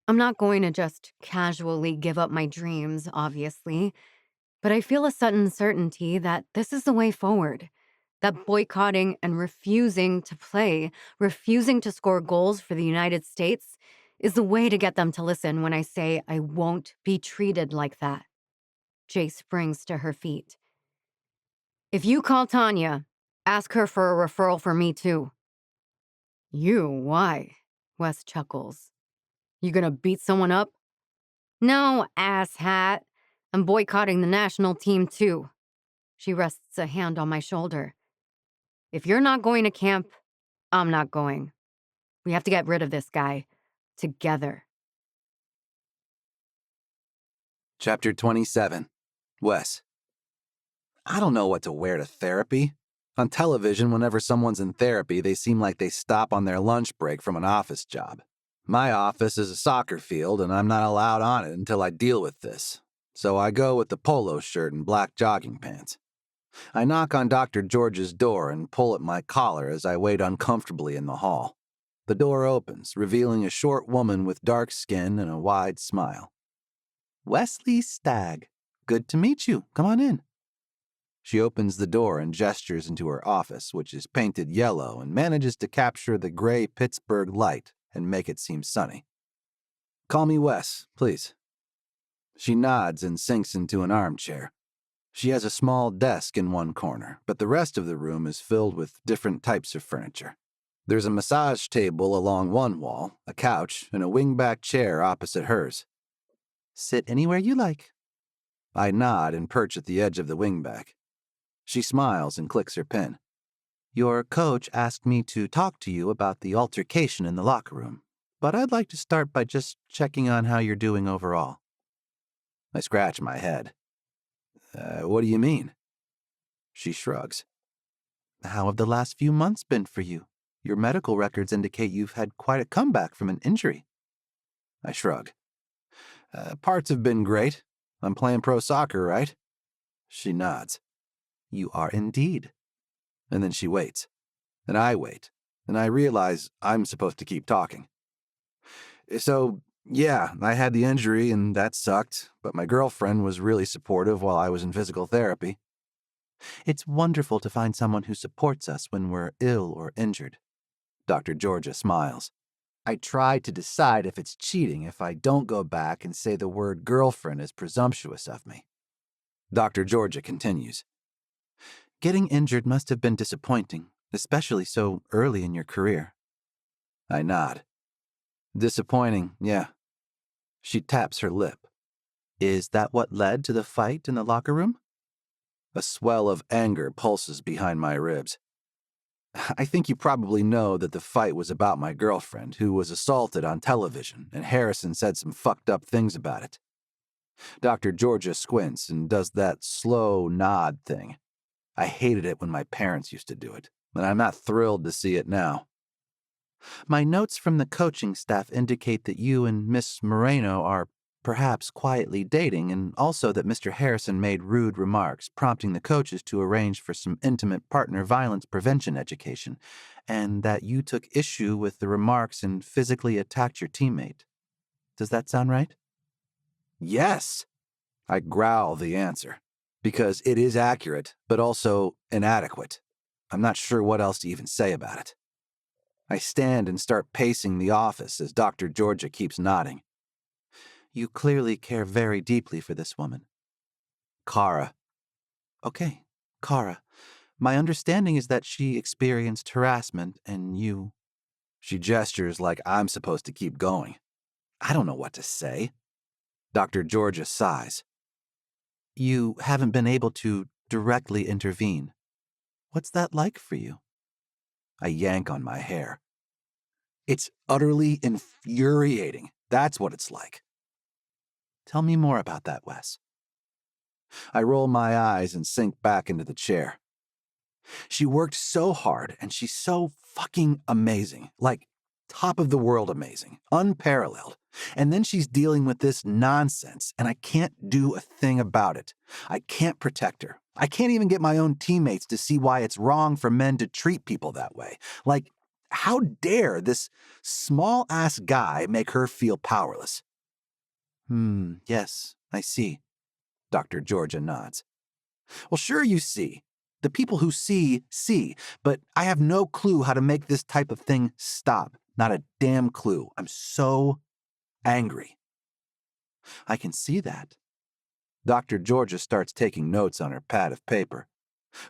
I'm not going to just casually give up my dreams, obviously, but I feel a sudden certainty that this is the way forward. That boycotting and refusing to play, refusing to score goals for the United States, is the way to get them to listen when I say I won't be treated like that. Jay springs to her feet. If you call Tanya, ask her for a referral for me too. You? Why? Wes chuckles. You gonna beat someone up? No, asshat. I'm boycotting the national team, too. She rests a hand on my shoulder. If you're not going to camp, I'm not going. We have to get rid of this guy. Together. Chapter 27. Wes. I don't know what to wear to therapy. On television, whenever someone's in therapy, they seem like they stop on their lunch break from an office job. My office is a soccer field, and I'm not allowed on it until I deal with this. So I go with the polo shirt and black jogging pants. I knock on Dr. George's door and pull at my collar as I wait uncomfortably in the hall. The door opens, revealing a short woman with dark skin and a wide smile. Wesley Stagg. Good to meet you. Come on in. She opens the door and gestures into her office, which is painted yellow and manages to capture the gray Pittsburgh light and make it seem sunny. Call me Wes, please. She nods and sinks into an armchair. She has a small desk in one corner, but the rest of the room is filled with different types of furniture. There's a massage table along one wall, a couch, and a wingback chair opposite hers. Sit anywhere you like. I nod and perch at the edge of the wingback. She smiles and clicks her pen. Your coach asked me to talk to you about the altercation in the locker room, but I'd like to start by just checking on how you're doing overall. I scratch my head. What do you mean? She shrugs. How have the last few months been for you? Your medical records indicate you've had quite a comeback from an injury. I shrug. Parts have been great. I'm playing pro soccer, right? She nods. You are indeed. And then she waits. And I wait. And I realize I'm supposed to keep talking. So, yeah, I had the injury and that sucked, but my girlfriend was really supportive while I was in physical therapy. It's wonderful to find someone who supports us when we're ill or injured. Dr. Georgia smiles. I try to decide if it's cheating if I don't go back and say the word girlfriend is presumptuous of me. Dr. Georgia continues. Getting injured must have been disappointing, especially so early in your career. I nod. Disappointing, yeah. She taps her lip. Is that what led to the fight in the locker room? A swell of anger pulses behind my ribs. I think you probably know that the fight was about my girlfriend, who was assaulted on television, and Harrison said some fucked up things about it. Dr. Georgia squints and does that slow nod thing. I hated it when my parents used to do it, and I'm not thrilled to see it now. My notes from the coaching staff indicate that you and Miss Moreno are perhaps quietly dating, and also that Mr. Harrison made rude remarks, prompting the coaches to arrange for some intimate partner violence prevention education, and that you took issue with the remarks and physically attacked your teammate. Does that sound right? Yes, I growl the answer, because it is accurate, but also inadequate. I'm not sure what else to even say about it. I stand and start pacing the office as Dr. Georgia keeps nodding. You clearly care very deeply for this woman. Cara. Okay, Cara. My understanding is that she experienced harassment and you... She gestures like I'm supposed to keep going. I don't know what to say. Dr. Georgia sighs. You haven't been able to directly intervene. What's that like for you? I yank on my hair. It's utterly infuriating. That's what it's like. Tell me more about that, Wes. I roll my eyes and sink back into the chair. She worked so hard, and she's so fucking amazing. Like, top of the world amazing. Unparalleled. And then she's dealing with this nonsense, and I can't do a thing about it. I can't protect her. I can't even get my own teammates to see why it's wrong for men to treat people that way. Like, how dare this small-ass guy make her feel powerless? Yes, I see. Dr. Georgia nods. Well, sure you see. The people who see, but I have no clue how to make this type of thing stop. Not a damn clue. I'm so angry. I can see that. Dr. Georgia starts taking notes on her pad of paper.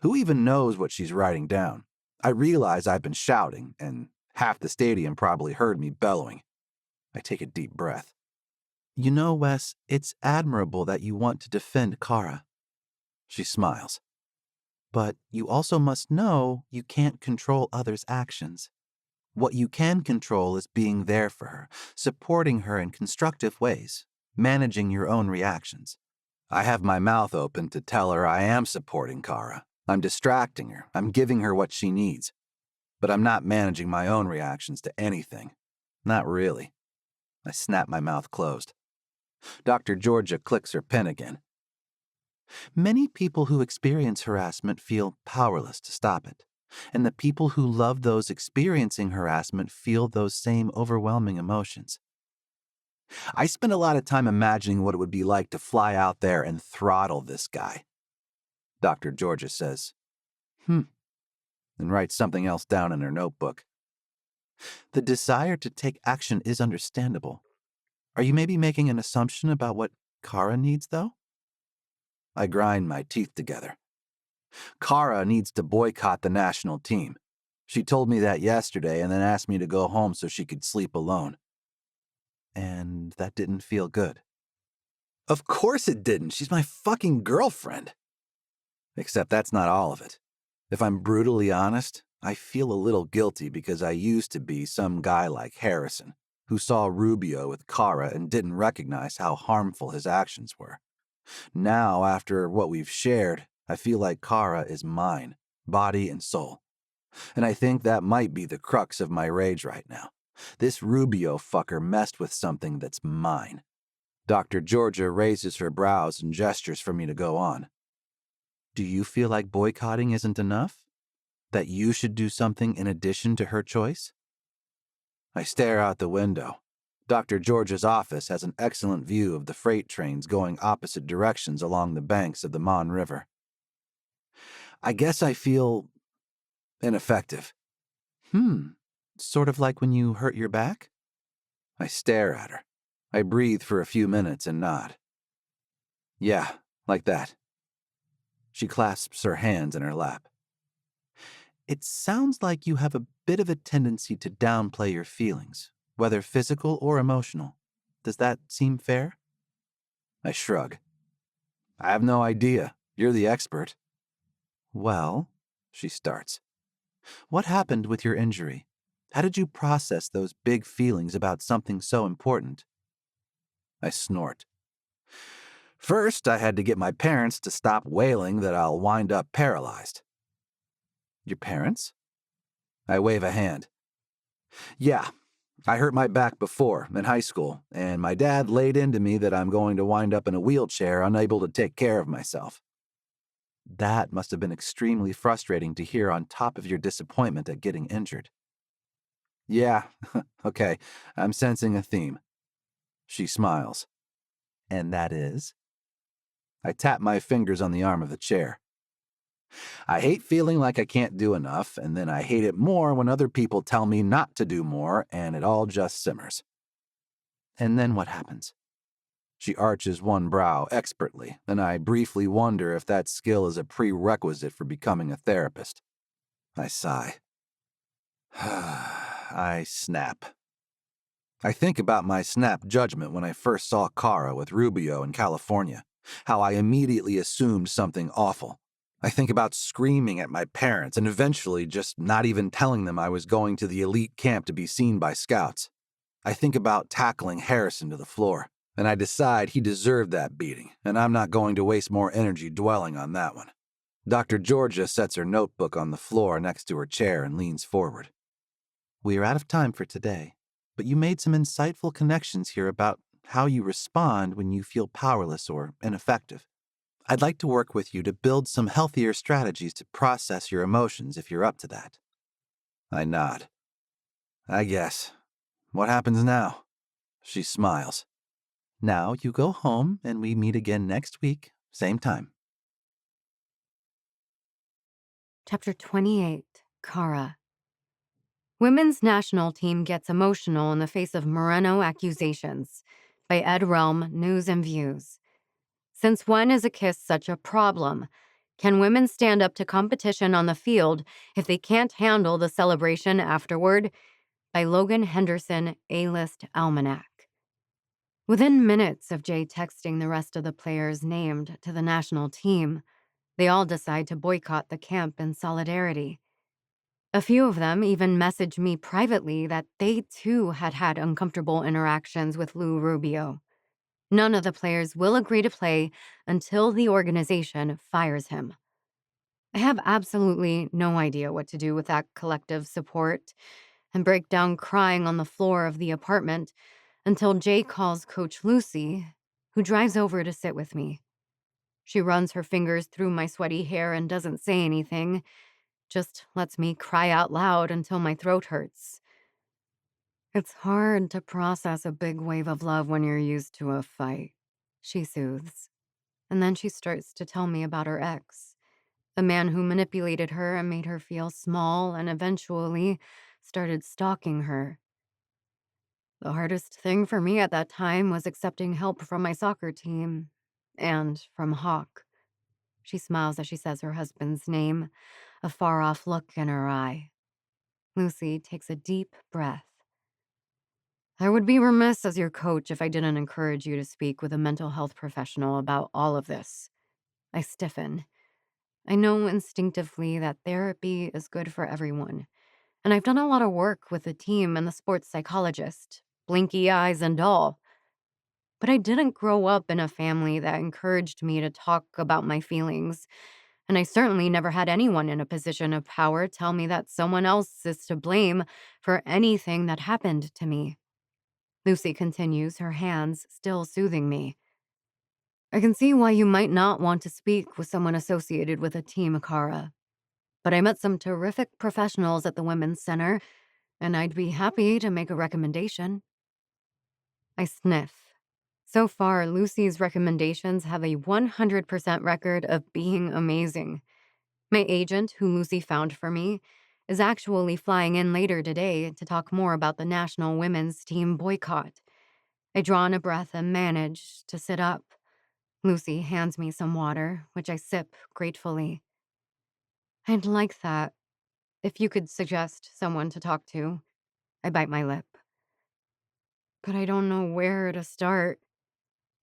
Who even knows what she's writing down? I realize I've been shouting, and Half the stadium probably heard me bellowing. I take a deep breath. You know, Wes, it's admirable that you want to defend Cara. She smiles. But you also must know you can't control others' actions. What you can control is being there for her, supporting her in constructive ways, managing your own reactions. I have my mouth open to tell her I am supporting Cara. I'm distracting her. I'm giving her what she needs. But I'm not managing my own reactions to anything. Not really. I snap my mouth closed. Dr. Georgia clicks her pen again. Many people who experience harassment feel powerless to stop it, and the people who love those experiencing harassment feel those same overwhelming emotions. I spend a lot of time imagining what it would be like to fly out there and throttle this guy. Dr. Georgia says, and writes something else down in her notebook. The desire to take action is understandable. Are you maybe making an assumption about what Cara needs, though? I grind my teeth together. Cara needs to boycott the national team. She told me that yesterday and then asked me to go home so she could sleep alone. And that didn't feel good. Of course it didn't. She's my fucking girlfriend. Except that's not all of it. If I'm brutally honest, I feel a little guilty because I used to be some guy like Harrison, who saw Rubio with Cara and didn't recognize how harmful his actions were. Now, after what we've shared, I feel like Cara is mine, body and soul. And I think that might be the crux of my rage right now. This Rubio fucker messed with something that's mine. Dr. Georgia raises her brows and gestures for me to go on. Do you feel like boycotting isn't enough? That you should do something in addition to her choice? I stare out the window. Dr. Georgia's office has an excellent view of the freight trains going opposite directions along the banks of the Mon River. I guess I feel ineffective. Sort of like when you hurt your back? I stare at her. I breathe for a few minutes and nod. Yeah, like that. She clasps her hands in her lap. It sounds like you have a bit of a tendency to downplay your feelings, whether physical or emotional. Does that seem fair? I shrug. I have no idea. You're the expert. Well, she starts. What happened with your injury? How did you process those big feelings about something so important? I snort. First, I had to get my parents to stop wailing that I'll wind up paralyzed. Your parents? I wave a hand. Yeah, I hurt my back before, in high school, and my dad laid into me that I'm going to wind up in a wheelchair, unable to take care of myself. That must have been extremely frustrating to hear on top of your disappointment at getting injured. Yeah, okay, I'm sensing a theme. She smiles. And that is? I tap my fingers on the arm of the chair. I hate feeling like I can't do enough, and then I hate it more when other people tell me not to do more, and it all just simmers. And then what happens? She arches one brow expertly, and I briefly wonder if that skill is a prerequisite for becoming a therapist. I sigh. I snap. I think about my snap judgment when I first saw Cara with Rubio in California, how I immediately assumed something awful. I think about screaming at my parents and eventually just not even telling them I was going to the elite camp to be seen by scouts. I think about tackling Harrison to the floor, and I decide he deserved that beating, and I'm not going to waste more energy dwelling on that one. Dr. Georgia sets her notebook on the floor next to her chair and leans forward. We are out of time for today, but you made some insightful connections here about how you respond when you feel powerless or ineffective. I'd like to work with you to build some healthier strategies to process your emotions if you're up to that. I nod. I guess. What happens now? She smiles. Now you go home and we meet again next week, same time. Chapter 28, Cara. Women's national team gets emotional in the face of Moreno accusations by Ed Realm, News and Views. Since when is a kiss such a problem? Can women stand up to competition on the field if they can't handle the celebration afterward? by Logan Henderson A-List Almanac. Within minutes of Jay texting the rest of the players named to the national team, they all decide to boycott the camp in solidarity. A few of them even messaged me privately that they too had had uncomfortable interactions with Lou Rubio. None of the players will agree to play until the organization fires him. I have absolutely no idea what to do with that collective support and break down crying on the floor of the apartment until Jay calls Coach Lucy, who drives over to sit with me. She runs her fingers through my sweaty hair and doesn't say anything, just lets me cry out loud until my throat hurts. It's hard to process a big wave of love when you're used to a fight, she soothes. And then she starts to tell me about her ex, a man who manipulated her and made her feel small and eventually started stalking her. The hardest thing for me at that time was accepting help from my soccer team and from Hawk. She smiles as she says her husband's name, a far-off look in her eye. Lucy takes a deep breath. I would be remiss as your coach if I didn't encourage you to speak with a mental health professional about all of this. I stiffen. I know instinctively that therapy is good for everyone, and I've done a lot of work with the team and the sports psychologist, blinky eyes and all. But I didn't grow up in a family that encouraged me to talk about my feelings, and I certainly never had anyone in a position of power tell me that someone else is to blame for anything that happened to me. Lucy continues, her hands still soothing me. I can see why you might not want to speak with someone associated with a team, Cara. But I met some terrific professionals at the Women's Center, and I'd be happy to make a recommendation. I sniff. So far, Lucy's recommendations have a 100% record of being amazing. My agent, who Lucy found for me, is actually flying in later today to talk more about the national women's team boycott. I draw in a breath and manage to sit up. Lucy hands me some water, which I sip gratefully. I'd like that. If you could suggest someone to talk to. I bite my lip. But I don't know where to start.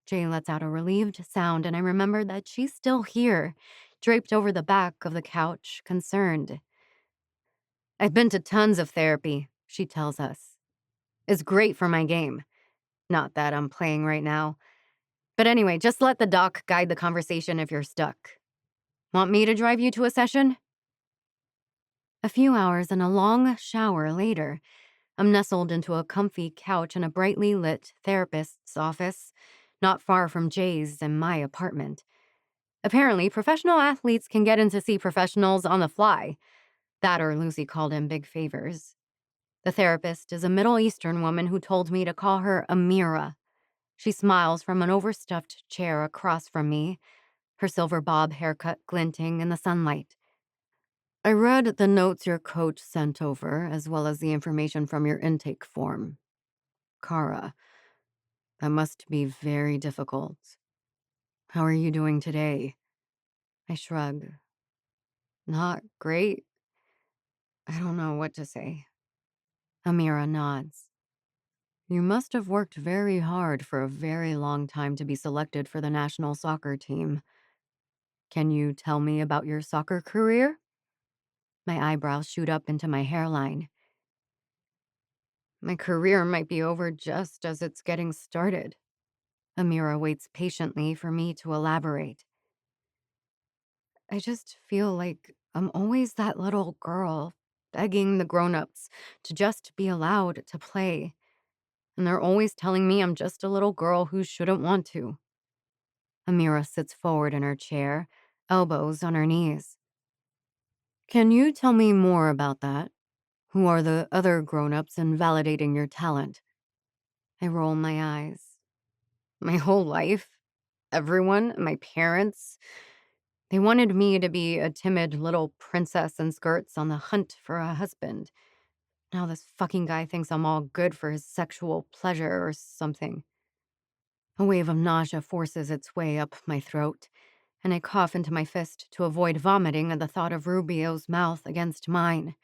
Jay lets out a relieved sound, and I remember that she's still here, draped over the back of the couch, concerned. I've been to tons of therapy, she tells us. It's great for my game. Not that I'm playing right now. But anyway, just let the doc guide the conversation if you're stuck. Want me to drive you to a session? A few hours and a long shower later, I'm nestled into a comfy couch in a brightly lit therapist's office, not far from Jay's and my apartment. Apparently, professional athletes can get in to see professionals on the fly. That or Lucy called in big favors. The therapist is a Middle Eastern woman who told me to call her Amira. She smiles from an overstuffed chair across from me, her silver bob haircut glinting in the sunlight. I read the notes your coach sent over, as well as the information from your intake form. Cara, that must be very difficult. How are you doing today? I shrug. Not great. I don't know what to say. Amira nods. You must have worked very hard for a very long time to be selected for the national soccer team. Can you tell me about your soccer career? My eyebrows shoot up into my hairline. My career might be over just as it's getting started. Amira waits patiently for me to elaborate. I just feel like I'm always that little girl, begging the grown-ups to just be allowed to play. And they're always telling me I'm just a little girl who shouldn't want to. Amira sits forward in her chair, elbows on her knees. Can you tell me more about that? Who are the other grown-ups in validating your talent? I roll my eyes. My whole life, everyone, my parents, they wanted me to be a timid little princess in skirts on the hunt for a husband. Now this fucking guy thinks I'm all good for his sexual pleasure or something. A wave of nausea forces its way up my throat, and I cough into my fist to avoid vomiting at the thought of Rubio's mouth against mine.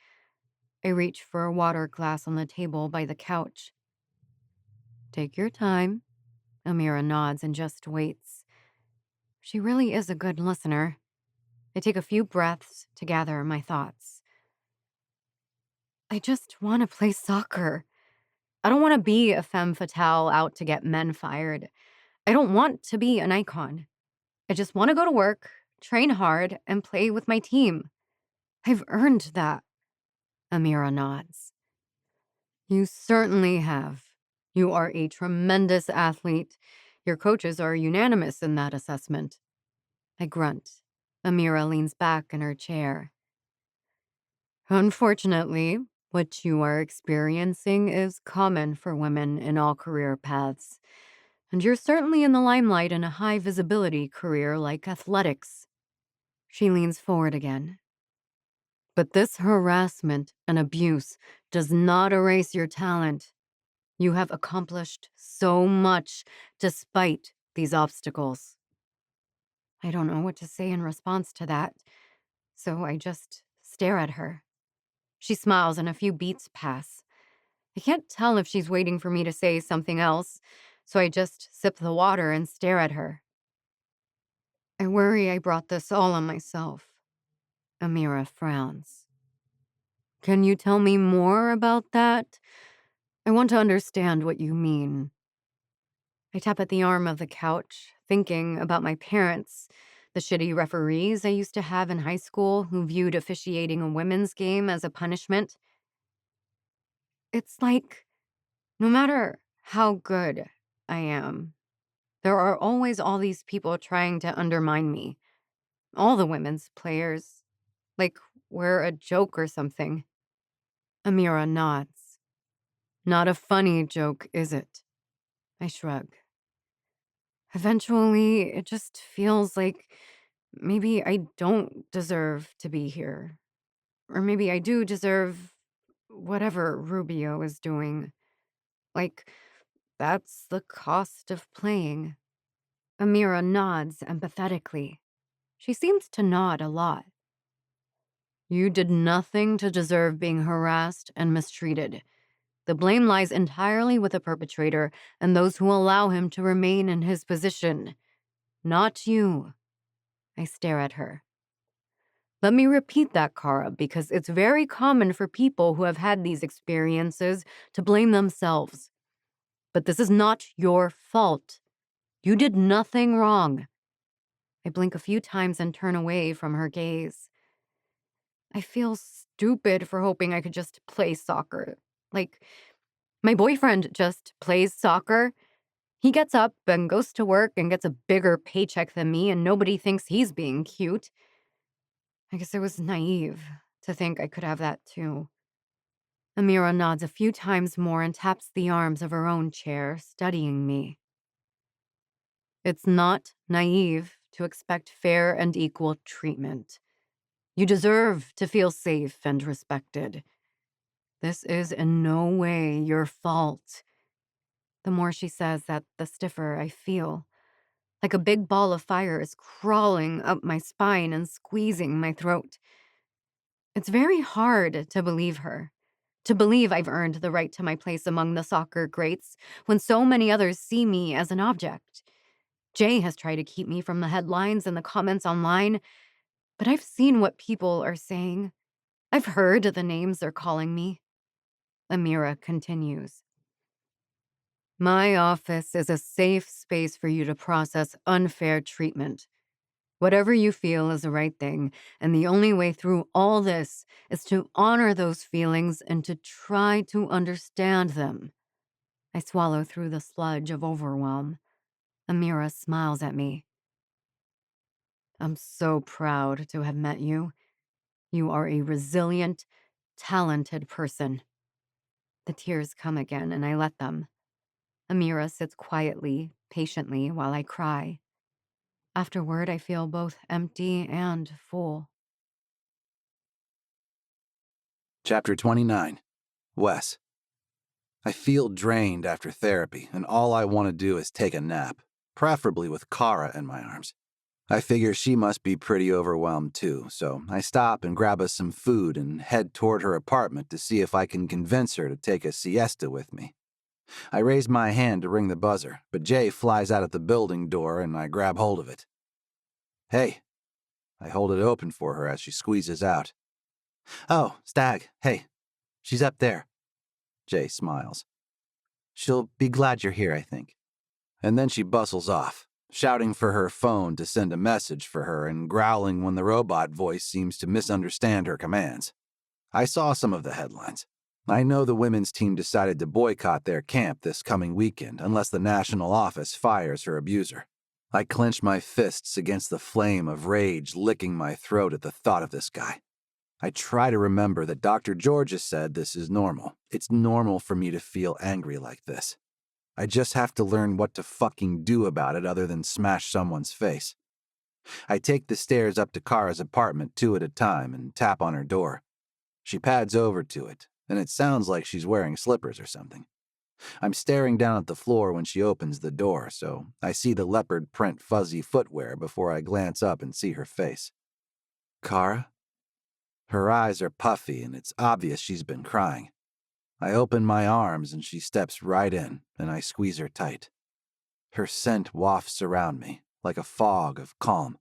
I reach for a water glass on the table by the couch. Take your time. Amira nods and just waits. She really is a good listener. I take a few breaths to gather my thoughts. I just want to play soccer. I don't want to be a femme fatale out to get men fired. I don't want to be an icon. I just want to go to work, train hard, and play with my team. I've earned that. Amira nods. You certainly have. You are a tremendous athlete. Your coaches are unanimous in that assessment. I grunt. Amira leans back in her chair. Unfortunately, what you are experiencing is common for women in all career paths. And you're certainly in the limelight in a high visibility career like athletics. She leans forward again. But this harassment and abuse does not erase your talent. You have accomplished so much despite these obstacles. I don't know what to say in response to that, so I just stare at her. She smiles and a few beats pass. I can't tell if she's waiting for me to say something else, so I just sip the water and stare at her. I worry I brought this all on myself. Amira frowns. Can you tell me more about that? I want to understand what you mean. I tap at the arm of the couch, thinking about my parents, the shitty referees I used to have in high school who viewed officiating a women's game as a punishment. It's like, no matter how good I am, there are always all these people trying to undermine me. All the women's players. Like we're a joke or something. Amira nods. Not a funny joke, is it? I shrug. Eventually, it just feels like maybe I don't deserve to be here. Or maybe I do deserve whatever Rubio is doing. Like, that's the cost of playing. Amira nods empathetically. She seems to nod a lot. You did nothing to deserve being harassed and mistreated. The blame lies entirely with the perpetrator and those who allow him to remain in his position. Not you. I stare at her. Let me repeat that, Cara, because it's very common for people who have had these experiences to blame themselves. But this is not your fault. You did nothing wrong. I blink a few times and turn away from her gaze. I feel stupid for hoping I could just play soccer. Like, my boyfriend just plays soccer. He gets up and goes to work and gets a bigger paycheck than me, and nobody thinks he's being cute. I guess I was naive to think I could have that too. Amira nods a few times more and taps the arms of her own chair, studying me. It's not naive to expect fair and equal treatment. You deserve to feel safe and respected. This is in no way your fault. The more she says that, the stiffer I feel. Like a big ball of fire is crawling up my spine and squeezing my throat. It's very hard to believe her. To believe I've earned the right to my place among the soccer greats when so many others see me as an object. Jay has tried to keep me from the headlines and the comments online, but I've seen what people are saying. I've heard the names they're calling me. Amira continues. My office is a safe space for you to process unfair treatment. Whatever you feel is the right thing, and the only way through all this is to honor those feelings and to try to understand them. I swallow through the sludge of overwhelm. Amira smiles at me. I'm so proud to have met you. You are a resilient, talented person. The tears come again, and I let them. Amira sits quietly, patiently, while I cry. Afterward, I feel both empty and full. Chapter 29. Wes. I feel drained after therapy, and all I want to do is take a nap, preferably with Cara in my arms. I figure she must be pretty overwhelmed too, so I stop and grab us some food and head toward her apartment to see if I can convince her to take a siesta with me. I raise my hand to ring the buzzer, but Jay flies out at the building door and I grab hold of it. Hey. I hold it open for her as she squeezes out. Oh, Stag, hey. She's up there. Jay smiles. She'll be glad you're here, I think. And then she bustles off, shouting for her phone to send a message for her and growling when the robot voice seems to misunderstand her commands. I saw some of the headlines. I know the women's team decided to boycott their camp this coming weekend unless the national office fires her abuser. I clench my fists against the flame of rage licking my throat at the thought of this guy. I try to remember that Dr. Georgia said this is normal. It's normal for me to feel angry like this. I just have to learn what to fucking do about it other than smash someone's face. I take the stairs up to Cara's apartment 2 at a time and tap on her door. She pads over to it, and it sounds like she's wearing slippers or something. I'm staring down at the floor when she opens the door, so I see the leopard print fuzzy footwear before I glance up and see her face. Cara? Her eyes are puffy, and it's obvious she's been crying. I open my arms, and she steps right in, and I squeeze her tight. Her scent wafts around me, like a fog of calm.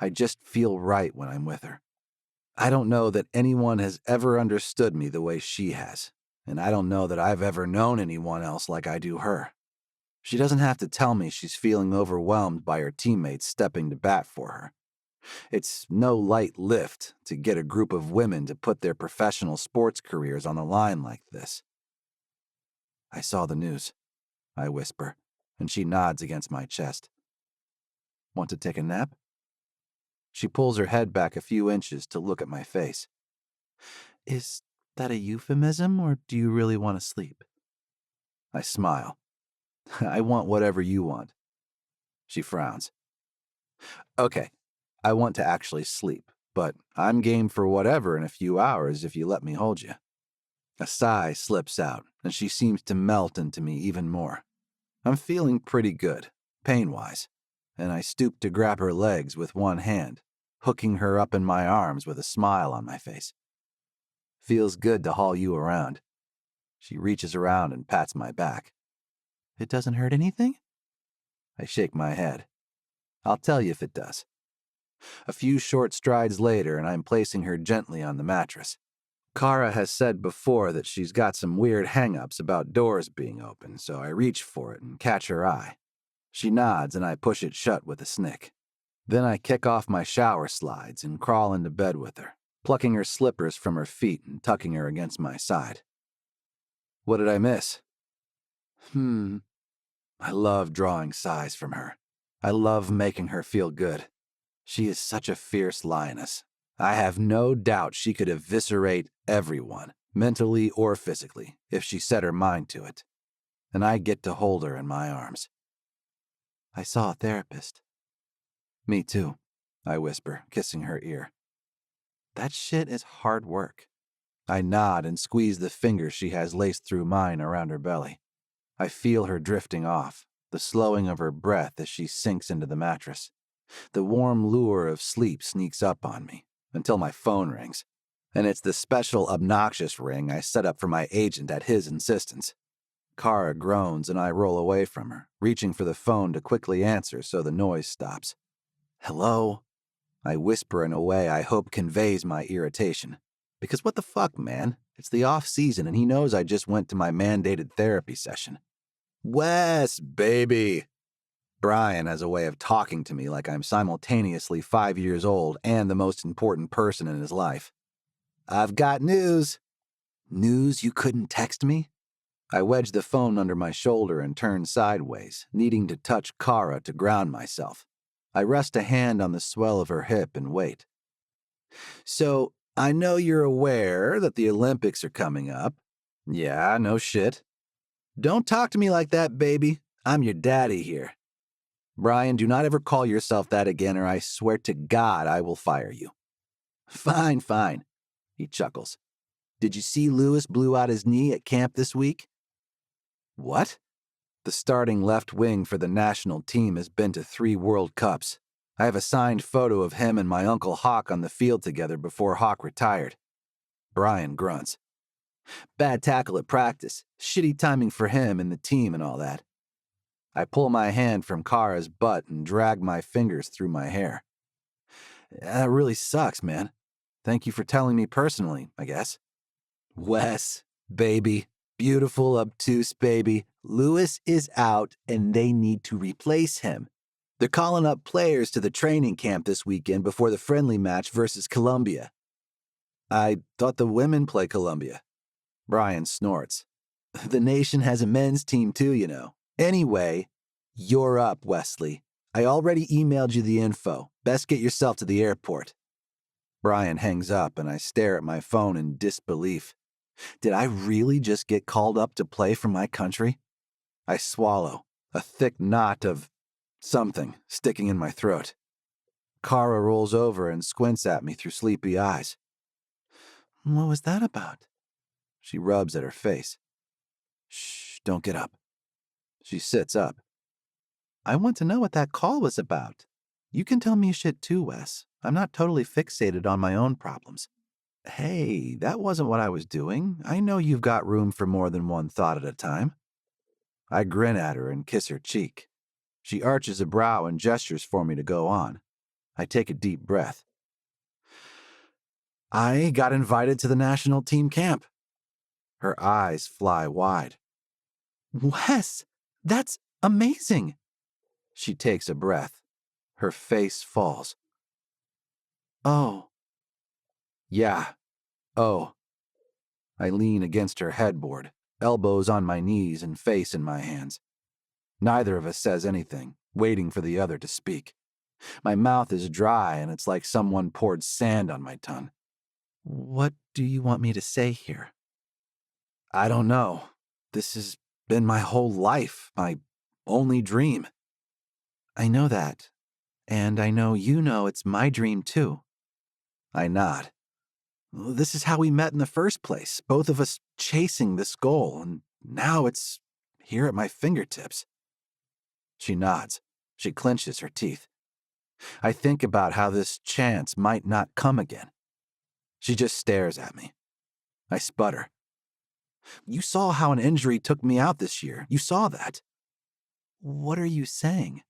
I just feel right when I'm with her. I don't know that anyone has ever understood me the way she has, and I don't know that I've ever known anyone else like I do her. She doesn't have to tell me she's feeling overwhelmed by her teammates stepping to bat for her. It's no light lift to get a group of women to put their professional sports careers on the line like this. I saw the news, I whisper, and she nods against my chest. Want to take a nap? She pulls her head back a few inches to look at my face. Is that a euphemism, or do you really want to sleep? I smile. I want whatever you want. She frowns. Okay. I want to actually sleep, but I'm game for whatever in a few hours if you let me hold you. A sigh slips out, and she seems to melt into me even more. I'm feeling pretty good, pain-wise, and I stoop to grab her legs with one hand, hooking her up in my arms with a smile on my face. Feels good to haul you around. She reaches around and pats my back. It doesn't hurt anything? I shake my head. I'll tell you if it does. A few short strides later, and I'm placing her gently on the mattress. Cara has said before that she's got some weird hang-ups about doors being open, so I reach for it and catch her eye. She nods, and I push it shut with a snick. Then I kick off my shower slides and crawl into bed with her, plucking her slippers from her feet and tucking her against my side. What did I miss? I love drawing sighs from her. I love making her feel good. She is such a fierce lioness. I have no doubt she could eviscerate everyone, mentally or physically, if she set her mind to it. And I get to hold her in my arms. I saw a therapist. Me too, I whisper, kissing her ear. That shit is hard work. I nod and squeeze the fingers she has laced through mine around her belly. I feel her drifting off, the slowing of her breath as she sinks into the mattress. The warm lure of sleep sneaks up on me until my phone rings, and it's the special obnoxious ring I set up for my agent at his insistence. Cara groans and I roll away from her, reaching for the phone to quickly answer so the noise stops. Hello? I whisper in a way I hope conveys my irritation. Because what the fuck, man? It's the off-season and he knows I just went to my mandated therapy session. Wes, baby! Bryant has a way of talking to me like I'm simultaneously 5 years old and the most important person in his life. I've got news. News you couldn't text me? I wedge the phone under my shoulder and turn sideways, needing to touch Cara to ground myself. I rest a hand on the swell of her hip and wait. So, I know you're aware that the Olympics are coming up. Yeah, no shit. Don't talk to me like that, baby. I'm your daddy here. Brian, do not ever call yourself that again, or I swear to God I will fire you. Fine, fine, he chuckles. Did you see Lewis blew out his knee at camp this week? What? The starting left wing for the national team has been to 3 World Cups. I have a signed photo of him and my Uncle Hawk on the field together before Hawk retired. Brian grunts. Bad tackle at practice, shitty timing for him and the team and all that. I pull my hand from Cara's butt and drag my fingers through my hair. That really sucks, man. Thank you for telling me personally, I guess. Wes, baby, beautiful, obtuse baby. Lewis is out and they need to replace him. They're calling up players to the training camp this weekend before the friendly match versus Columbia. I thought the women play Columbia. Brian snorts. The nation has a men's team too, you know. Anyway, you're up, Wesley. I already emailed you the info. Best get yourself to the airport. Brian hangs up and I stare at my phone in disbelief. Did I really just get called up to play for my country? I swallow, a thick knot of something sticking in my throat. Cara rolls over and squints at me through sleepy eyes. What was that about? She rubs at her face. Shh, don't get up. She sits up. I want to know what that call was about. You can tell me shit too, Wes. I'm not totally fixated on my own problems. Hey, that wasn't what I was doing. I know you've got room for more than one thought at a time. I grin at her and kiss her cheek. She arches a brow and gestures for me to go on. I take a deep breath. I got invited to the national team camp. Her eyes fly wide. Wes, that's amazing. She takes a breath. Her face falls. Oh. Yeah. Oh. I lean against her headboard, elbows on my knees and face in my hands. Neither of us says anything, waiting for the other to speak. My mouth is dry and it's like someone poured sand on my tongue. What do you want me to say here? I don't know. This has been my whole life, my only dream. I know that, and I know you know it's my dream too. I nod. This is how we met in the first place, both of us chasing this goal, and now it's here at my fingertips. She nods. She clenches her teeth. I think about how this chance might not come again. She just stares at me. I sputter. You saw how an injury took me out this year. You saw that. What are you saying?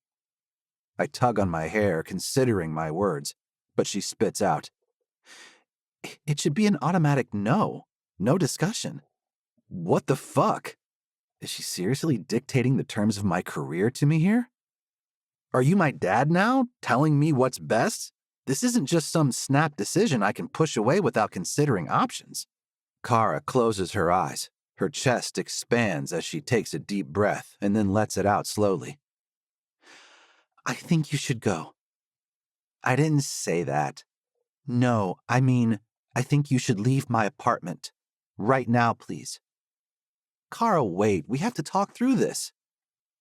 I tug on my hair, considering my words, but she spits out. It should be an automatic no. No discussion. What the fuck? Is she seriously dictating the terms of my career to me here? Are you my dad now, telling me what's best? This isn't just some snap decision I can push away without considering options. Cara closes her eyes. Her chest expands as she takes a deep breath and then lets it out slowly. I think you should go. I didn't say that. No, I mean, I think you should leave my apartment. Right now, please. Cara, wait, we have to talk through this.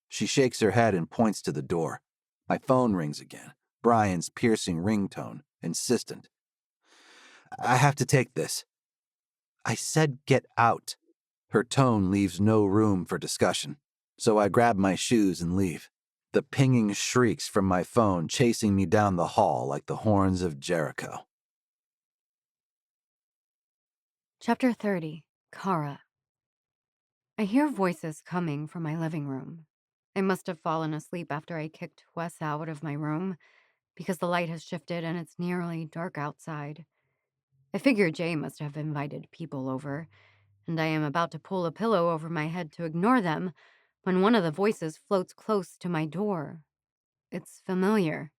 She shakes her head and points to the door. My phone rings again, Brian's piercing ringtone, insistent. I have to take this. I said get out. Her tone leaves no room for discussion, so I grab my shoes and leave. The pinging shrieks from my phone chasing me down the hall like the horns of Jericho. Chapter 30. Cara. I hear voices coming from my living room. I must have fallen asleep after I kicked Wes out of my room, because the light has shifted and it's nearly dark outside. I figure Jay must have invited people over, and I am about to pull a pillow over my head to ignore them when one of the voices floats close to my door. It's familiar.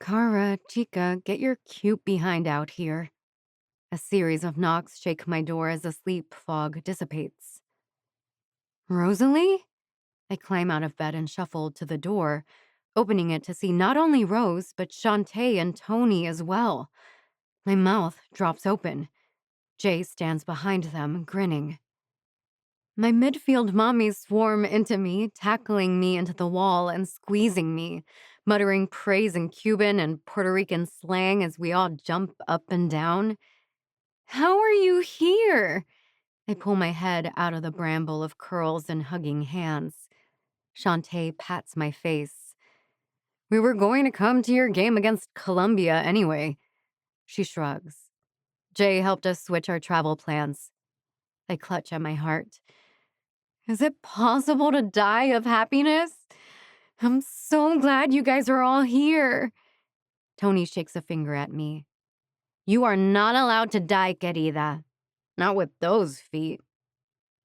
Cara, chica, get your cute behind out here. A series of knocks shake my door as the sleep fog dissipates. Rosalie? I climb out of bed and shuffle to the door, opening it to see not only Rose, but Shantae and Tony as well. My mouth drops open. Jay stands behind them, grinning. My midfield mommies swarm into me, tackling me into the wall and squeezing me, muttering praise in Cuban and Puerto Rican slang as we all jump up and down. How are you here? I pull my head out of the bramble of curls and hugging hands. Shantae pats my face. We were going to come to your game against Columbia anyway. She shrugs. Jay helped us switch our travel plans. I clutch at my heart. Is it possible to die of happiness? I'm so glad you guys are all here. Tony shakes a finger at me. You are not allowed to die, querida. Not with those feet.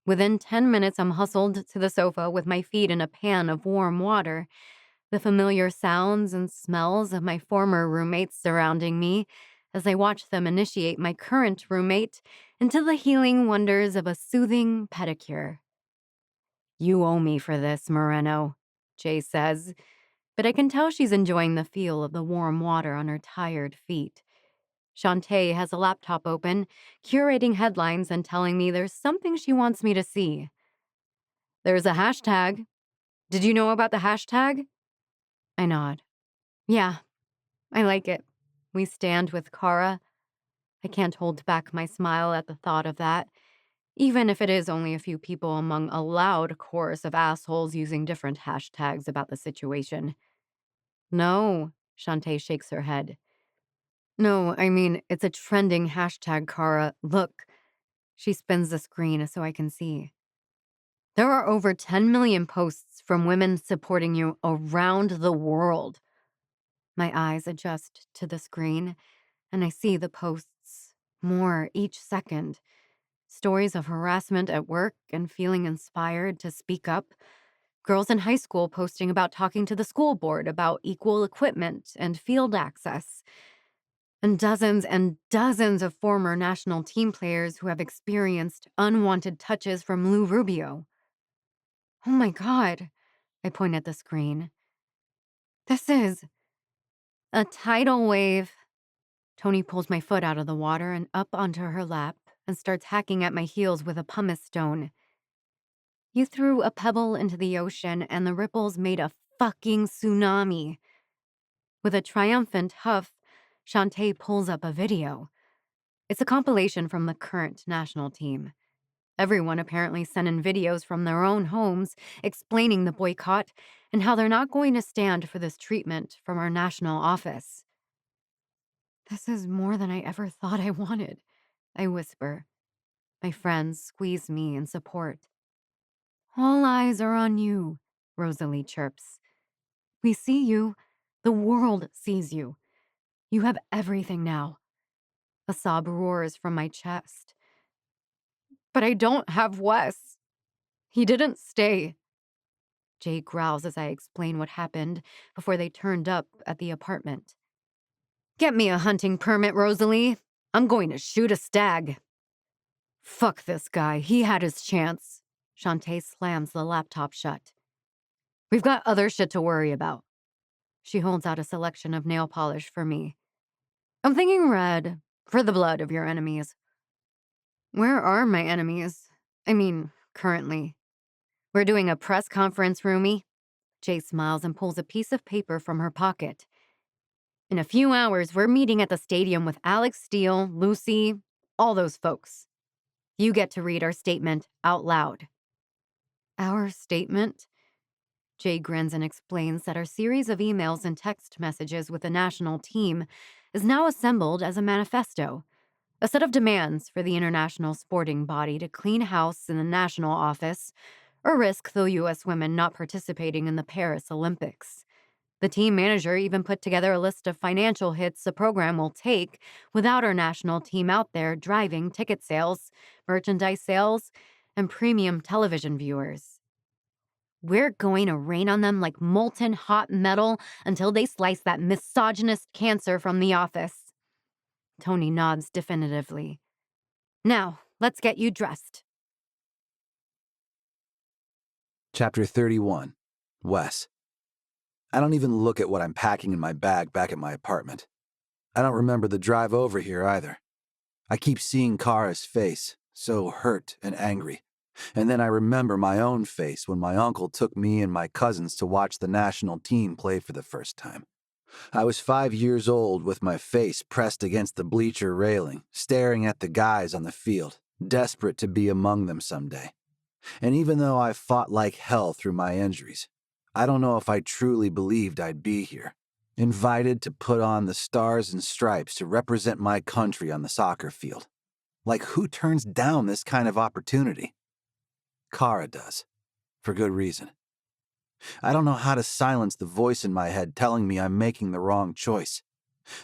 Within 10 minutes, I'm hustled to the sofa with my feet in a pan of warm water. The familiar sounds and smells of my former roommates surrounding me as I watch them initiate my current roommate into the healing wonders of a soothing pedicure. You owe me for this, Moreno, Jay says, but I can tell she's enjoying the feel of the warm water on her tired feet. Shantae has a laptop open, curating headlines and telling me there's something she wants me to see. There's a hashtag. Did you know about the hashtag? I nod. Yeah, I like it. We stand with Cara. I can't hold back my smile at the thought of that, even if it is only a few people among a loud chorus of assholes using different hashtags about the situation. No, Shantae shakes her head. No, I mean, it's a trending hashtag, Cara. Look. She spins the screen so I can see. There are over 10 million posts from women supporting you around the world. My eyes adjust to the screen, and I see the posts, more each second. Stories of harassment at work and feeling inspired to speak up. Girls in high school posting about talking to the school board about equal equipment and field access. And dozens of former national team players who have experienced unwanted touches from Lou Rubio. Oh my God, I point at the screen. This is a tidal wave. Tony pulls my foot out of the water and up onto her lap and starts hacking at my heels with a pumice stone. You threw a pebble into the ocean and the ripples made a fucking tsunami. With a triumphant huff, Shantae pulls up a video. It's a compilation from the current national team. Everyone apparently sent in videos from their own homes explaining the boycott and how they're not going to stand for this treatment from our national office. This is more than I ever thought I wanted, I whisper. My friends squeeze me in support. All eyes are on you, Rosalie chirps. We see you. The world sees you. You have everything now. A sob roars from my chest. But I don't have Wes. He didn't stay. Jay growls as I explain what happened before they turned up at the apartment. Get me a hunting permit, Rosalie. I'm going to shoot a stag. Fuck this guy. He had his chance. Shantae slams the laptop shut. We've got other shit to worry about. She holds out a selection of nail polish for me. I'm thinking red, for the blood of your enemies. Where are my enemies? I mean, currently. We're doing a press conference, roomie. Jay smiles and pulls a piece of paper from her pocket. In a few hours, we're meeting at the stadium with Alex Steele, Lucy, all those folks. You get to read our statement out loud. Our statement? Jay grins and explains that our series of emails and text messages with the national team is now assembled as a manifesto, a set of demands for the international sporting body to clean house in the national office or risk the U.S. women not participating in the Paris Olympics. The team manager even put together a list of financial hits the program will take without our national team out there driving ticket sales, merchandise sales, and premium television viewers. We're going to rain on them like molten hot metal until they slice that misogynist cancer from the office. Tony nods definitively. Now, let's get you dressed. Chapter 31. Wes. I don't even look at what I'm packing in my bag back at my apartment. I don't remember the drive over here either. I keep seeing Cara's face, so hurt and angry. And then I remember my own face when my uncle took me and my cousins to watch the national team play for the first time. I was 5 years old with my face pressed against the bleacher railing, staring at the guys on the field, desperate to be among them someday. And even though I fought like hell through my injuries, I don't know if I truly believed I'd be here. Invited to put on the stars and stripes to represent my country on the soccer field. Like, who turns down this kind of opportunity? Cara does, for good reason. I don't know how to silence the voice in my head telling me I'm making the wrong choice.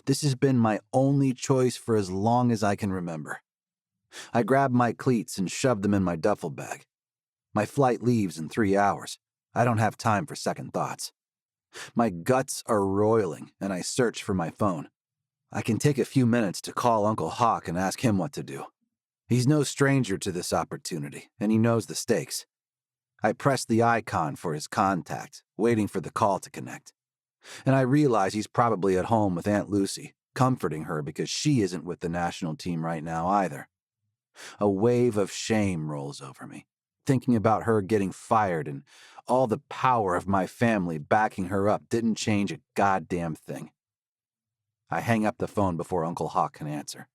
This has been my only choice for as long as I can remember. I grab my cleats and shove them in my duffel bag. My flight leaves in 3 hours. I don't have time for second thoughts. My guts are roiling, and I search for my phone. I can take a few minutes to call Uncle Hawk and ask him what to do. He's no stranger to this opportunity, and he knows the stakes. I press the icon for his contact, waiting for the call to connect. And I realize he's probably at home with Aunt Lucy, comforting her because she isn't with the national team right now either. A wave of shame rolls over me, thinking about her getting fired and all the power of my family backing her up didn't change a goddamn thing. I hang up the phone before Uncle Hawk can answer.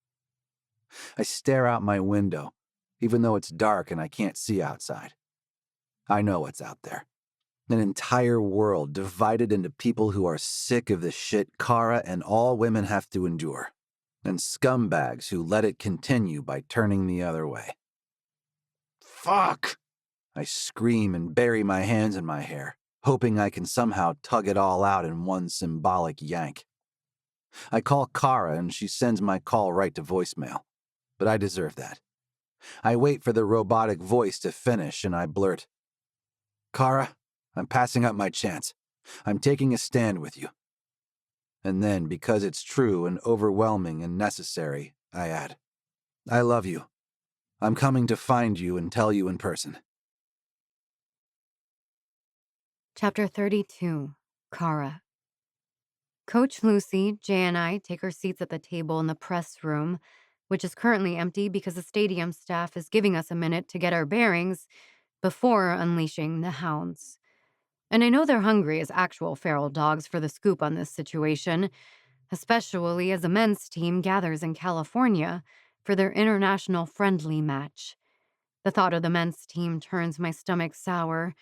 I stare out my window, even though it's dark and I can't see outside. I know what's out there. An entire world divided into people who are sick of the shit Cara and all women have to endure, and scumbags who let it continue by turning the other way. Fuck! I scream and bury my hands in my hair, hoping I can somehow tug it all out in one symbolic yank. I call Cara and she sends my call right to voicemail, but I deserve that. I wait for the robotic voice to finish and I blurt, "Cara, I'm passing up my chance. I'm taking a stand with you." And then, because it's true and overwhelming and necessary, I add, "I love you. I'm coming to find you and tell you in person." Chapter 32, Cara. Coach Lucy, Jay, and I take our seats at the table in the press room, which is currently empty because the stadium staff is giving us a minute to get our bearings before unleashing the hounds. And I know they're hungry as actual feral dogs for the scoop on this situation, especially as the men's team gathers in California for their international friendly match. The thought of the men's team turns my stomach sour,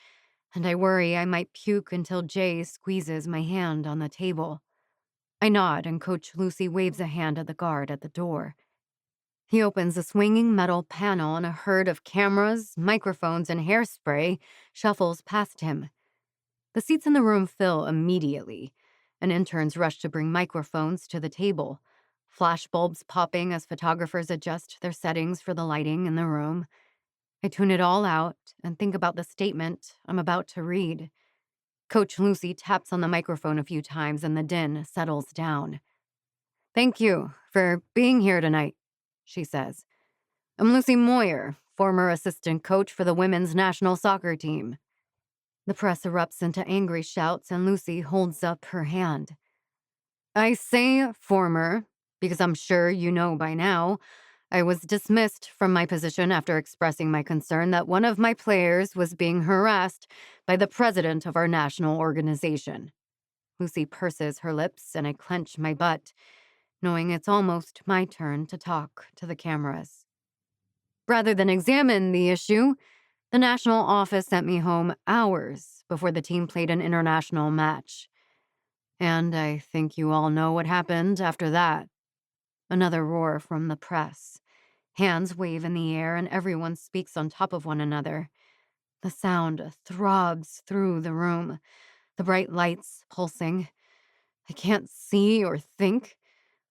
and I worry I might puke until Jay squeezes my hand on the table. I nod, and Coach Lucy waves a hand at the guard at the door. He opens a swinging metal panel, and a herd of cameras, microphones, and hairspray shuffles past him. The seats in the room fill immediately, and interns rush to bring microphones to the table, flashbulbs popping as photographers adjust their settings for the lighting in the room. I tune it all out and think about the statement I'm about to read. Coach Lucy taps on the microphone a few times and the din settles down. "Thank you for being here tonight," she says. "I'm Lucy Moyer, former assistant coach for the women's national soccer team." The press erupts into angry shouts and Lucy holds up her hand. "I say former because I'm sure you know by now I was dismissed from my position after expressing my concern that one of my players was being harassed by the president of our national organization." Lucy purses her lips and I clench my butt, knowing it's almost my turn to talk to the cameras. Rather than examine the issue, the national office sent me home hours before the team played an international match. And I think you all know what happened after that. Another roar from the press. Hands wave in the air and everyone speaks on top of one another. The sound throbs through the room, the bright lights pulsing. I can't see or think.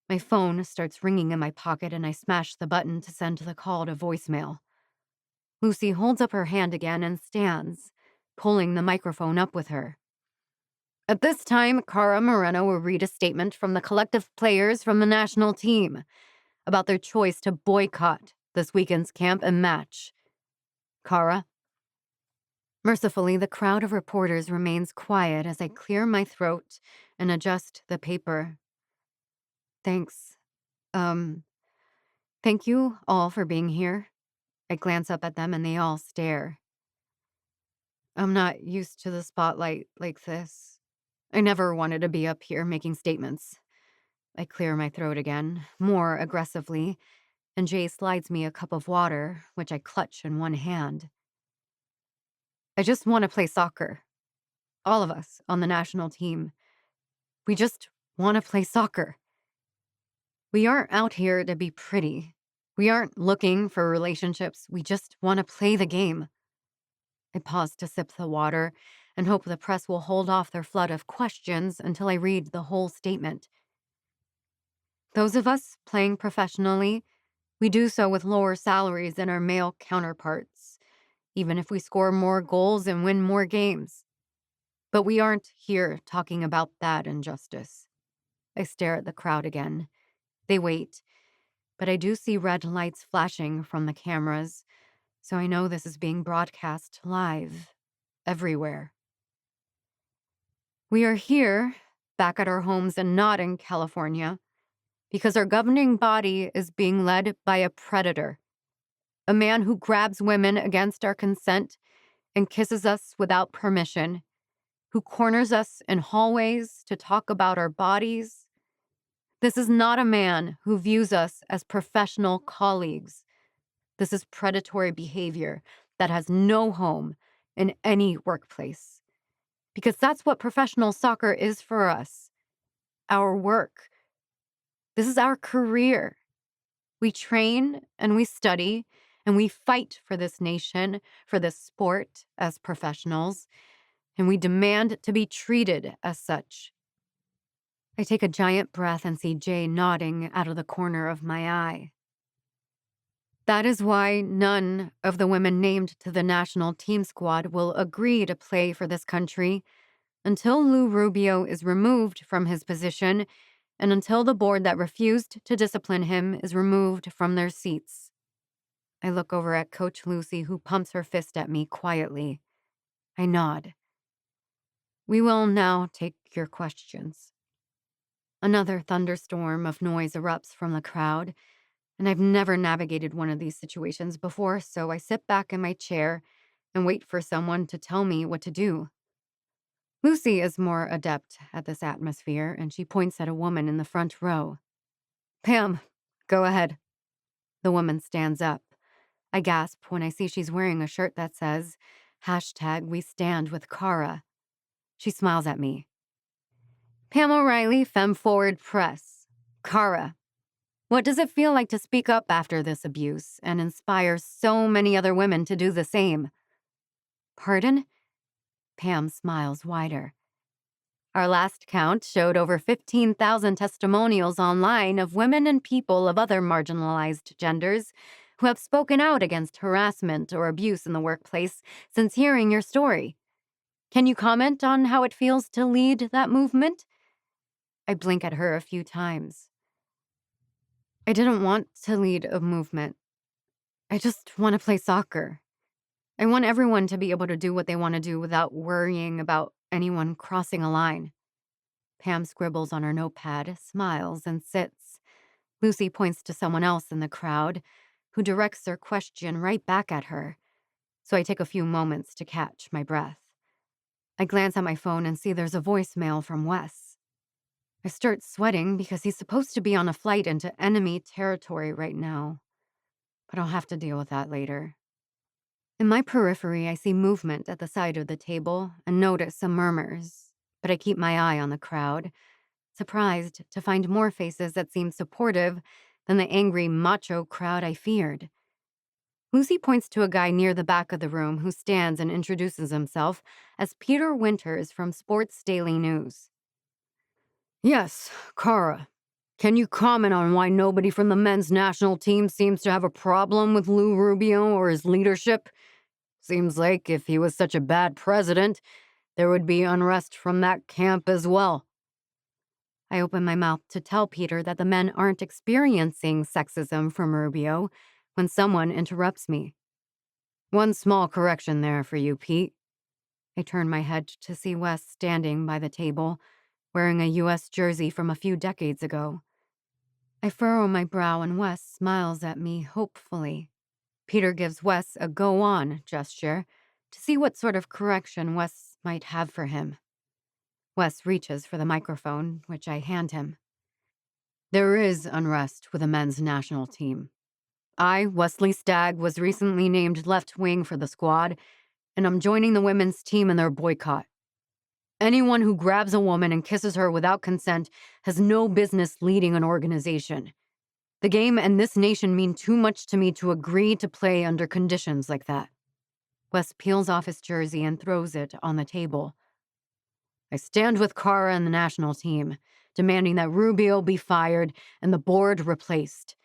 My phone starts ringing in my pocket and I smash the button to send the call to voicemail. Lucy holds up her hand again and stands, pulling the microphone up with her. "At this time, Cara Moreno will read a statement from the collective players from the national team about their choice to boycott this weekend's camp and match. Cara?" Mercifully, the crowd of reporters remains quiet as I clear my throat and adjust the paper. Thanks. Thank you all for being here." I glance up at them and they all stare. "I'm not used to the spotlight like this. I never wanted to be up here making statements." I clear my throat again, more aggressively, and Jay slides me a cup of water, which I clutch in one hand. "I just want to play soccer. All of us on the national team. We just want to play soccer. We aren't out here to be pretty. We aren't looking for relationships. We just want to play the game. I pause to sip the water and hope the press will hold off their flood of questions until I read the whole statement. Those of us playing professionally, we do so with lower salaries than our male counterparts, even if we score more goals and win more games. But we aren't here talking about that injustice. I stare at the crowd again. They wait, but I do see red lights flashing from the cameras, so I know this is being broadcast live, everywhere. We are here, back at our homes and not in California, because our governing body is being led by a predator, a man who grabs women against our consent and kisses us without permission, who corners us in hallways to talk about our bodies. This is not a man who views us as professional colleagues. This is predatory behavior that has no home in any workplace. Because that's what professional soccer is for us. Our work. This is our career. We train and we study and we fight for this nation, for this sport as professionals, and we demand to be treated as such. I take a giant breath and see Jay nodding out of the corner of my eye. That is why none of the women named to the national team squad will agree to play for this country until Lou Rubio is removed from his position and until the board that refused to discipline him is removed from their seats. I look over at Coach Lucy, who pumps her fist at me quietly. I nod. We will now take your questions. Another thunderstorm of noise erupts from the crowd, and I've never navigated one of these situations before, so I sit back in my chair and wait for someone to tell me what to do. Lucy is more adept at this atmosphere, and she points at a woman in the front row. Pam, go ahead. The woman stands up. I gasp when I see she's wearing a shirt that says, #WeStandWithCara. She smiles at me. Pam O'Reilly, Femme Forward Press. Cara, what does it feel like to speak up after this abuse and inspire so many other women to do the same? Pardon? Pam smiles wider. Our last count showed over 15,000 testimonials online of women and people of other marginalized genders who have spoken out against harassment or abuse in the workplace since hearing your story. Can you comment on how it feels to lead that movement? I blink at her a few times. I didn't want to lead a movement. I just want to play soccer. I want everyone to be able to do what they want to do without worrying about anyone crossing a line. Pam scribbles on her notepad, smiles, and sits. Lucy points to someone else in the crowd, who directs their question right back at her. So I take a few moments to catch my breath. I glance at my phone and see there's a voicemail from Wes. I start sweating because he's supposed to be on a flight into enemy territory right now. But I'll have to deal with that later. In my periphery, I see movement at the side of the table and notice some murmurs, but I keep my eye on the crowd, surprised to find more faces that seem supportive than the angry macho crowd I feared. Lucy points to a guy near the back of the room who stands and introduces himself as Peter Winters from Sports Daily News. Yes, Cara. Can you comment on why nobody from the men's national team seems to have a problem with Lou Rubio or his leadership? Seems like if he was such a bad president, there would be unrest from that camp as well. I open my mouth to tell Peter that the men aren't experiencing sexism from Rubio when someone interrupts me. One small correction there for you, Pete. I turn my head to see Wes standing by the table, wearing a U.S. jersey from a few decades ago. I furrow my brow and Wes smiles at me hopefully. Peter gives Wes a go-on gesture to see what sort of correction Wes might have for him. Wes reaches for the microphone, which I hand him. There is unrest with the men's national team. I, Wesley Stagg, was recently named left wing for the squad, and I'm joining the women's team in their boycott. Anyone who grabs a woman and kisses her without consent has no business leading an organization. The game and this nation mean too much to me to agree to play under conditions like that. Wes peels off his jersey and throws it on the table. I stand with Cara and the national team, demanding that Rubio be fired and the board replaced.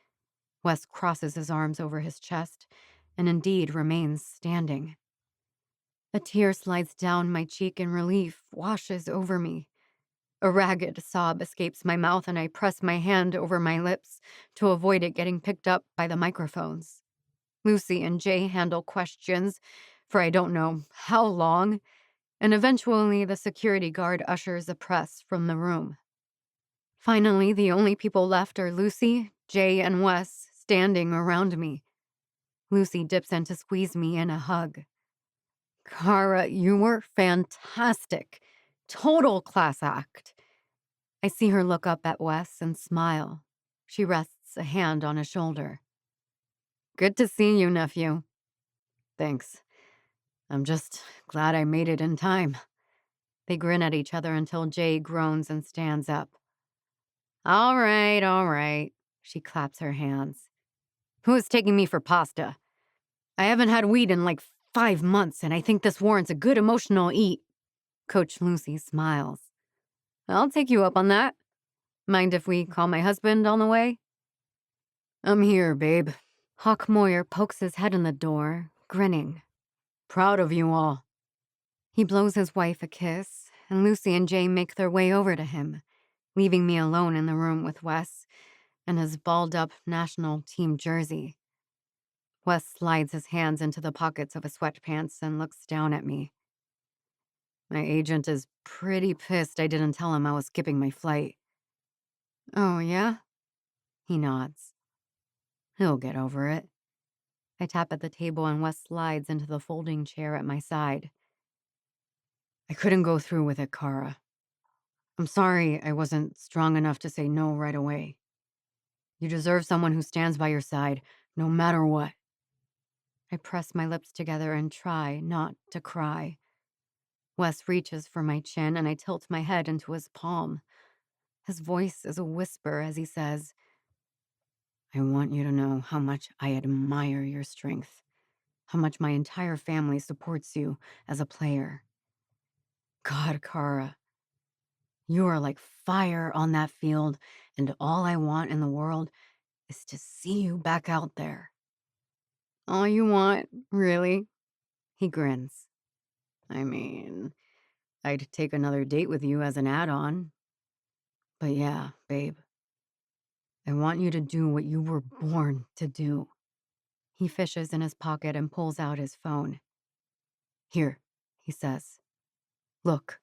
Wes crosses his arms over his chest and indeed remains standing. A tear slides down my cheek and relief washes over me. A ragged sob escapes my mouth and I press my hand over my lips to avoid it getting picked up by the microphones. Lucy and Jay handle questions for I don't know how long, and eventually the security guard ushers the press from the room. Finally, the only people left are Lucy, Jay, and Wes standing around me. Lucy dips in to squeeze me in a hug. Cara, you were fantastic. Total class act. I see her look up at Wes and smile. She rests a hand on his shoulder. Good to see you, nephew. Thanks. I'm just glad I made it in time. They grin at each other until Jay groans and stands up. All right. She claps her hands. Who is taking me for pasta? I haven't had weed in like 5 months, and I think this warrants a good emotional eat. Coach Lucy smiles. I'll take you up on that. Mind if we call my husband on the way? I'm here, babe. Hawk Moyer pokes his head in the door, grinning. Proud of you all. He blows his wife a kiss, and Lucy and Jay make their way over to him, leaving me alone in the room with Wes and his balled-up national team jersey. Wes slides his hands into the pockets of his sweatpants and looks down at me. My agent is pretty pissed I didn't tell him I was skipping my flight. Oh, yeah? He nods. He'll get over it. I tap at the table and Wes slides into the folding chair at my side. I couldn't go through with it, Cara. I'm sorry I wasn't strong enough to say no right away. You deserve someone who stands by your side, no matter what. I press my lips together and try not to cry. Wes reaches for my chin and I tilt my head into his palm. His voice is a whisper as he says, I want you to know how much I admire your strength, how much my entire family supports you as a player. God, Cara, you are like fire on that field, and all I want in the world is to see you back out there. All you want, really? He grins. I mean, I'd take another date with you as an add-on. But yeah, babe, I want you to do what you were born to do. He fishes in his pocket and pulls out his phone. Here, he says. Look.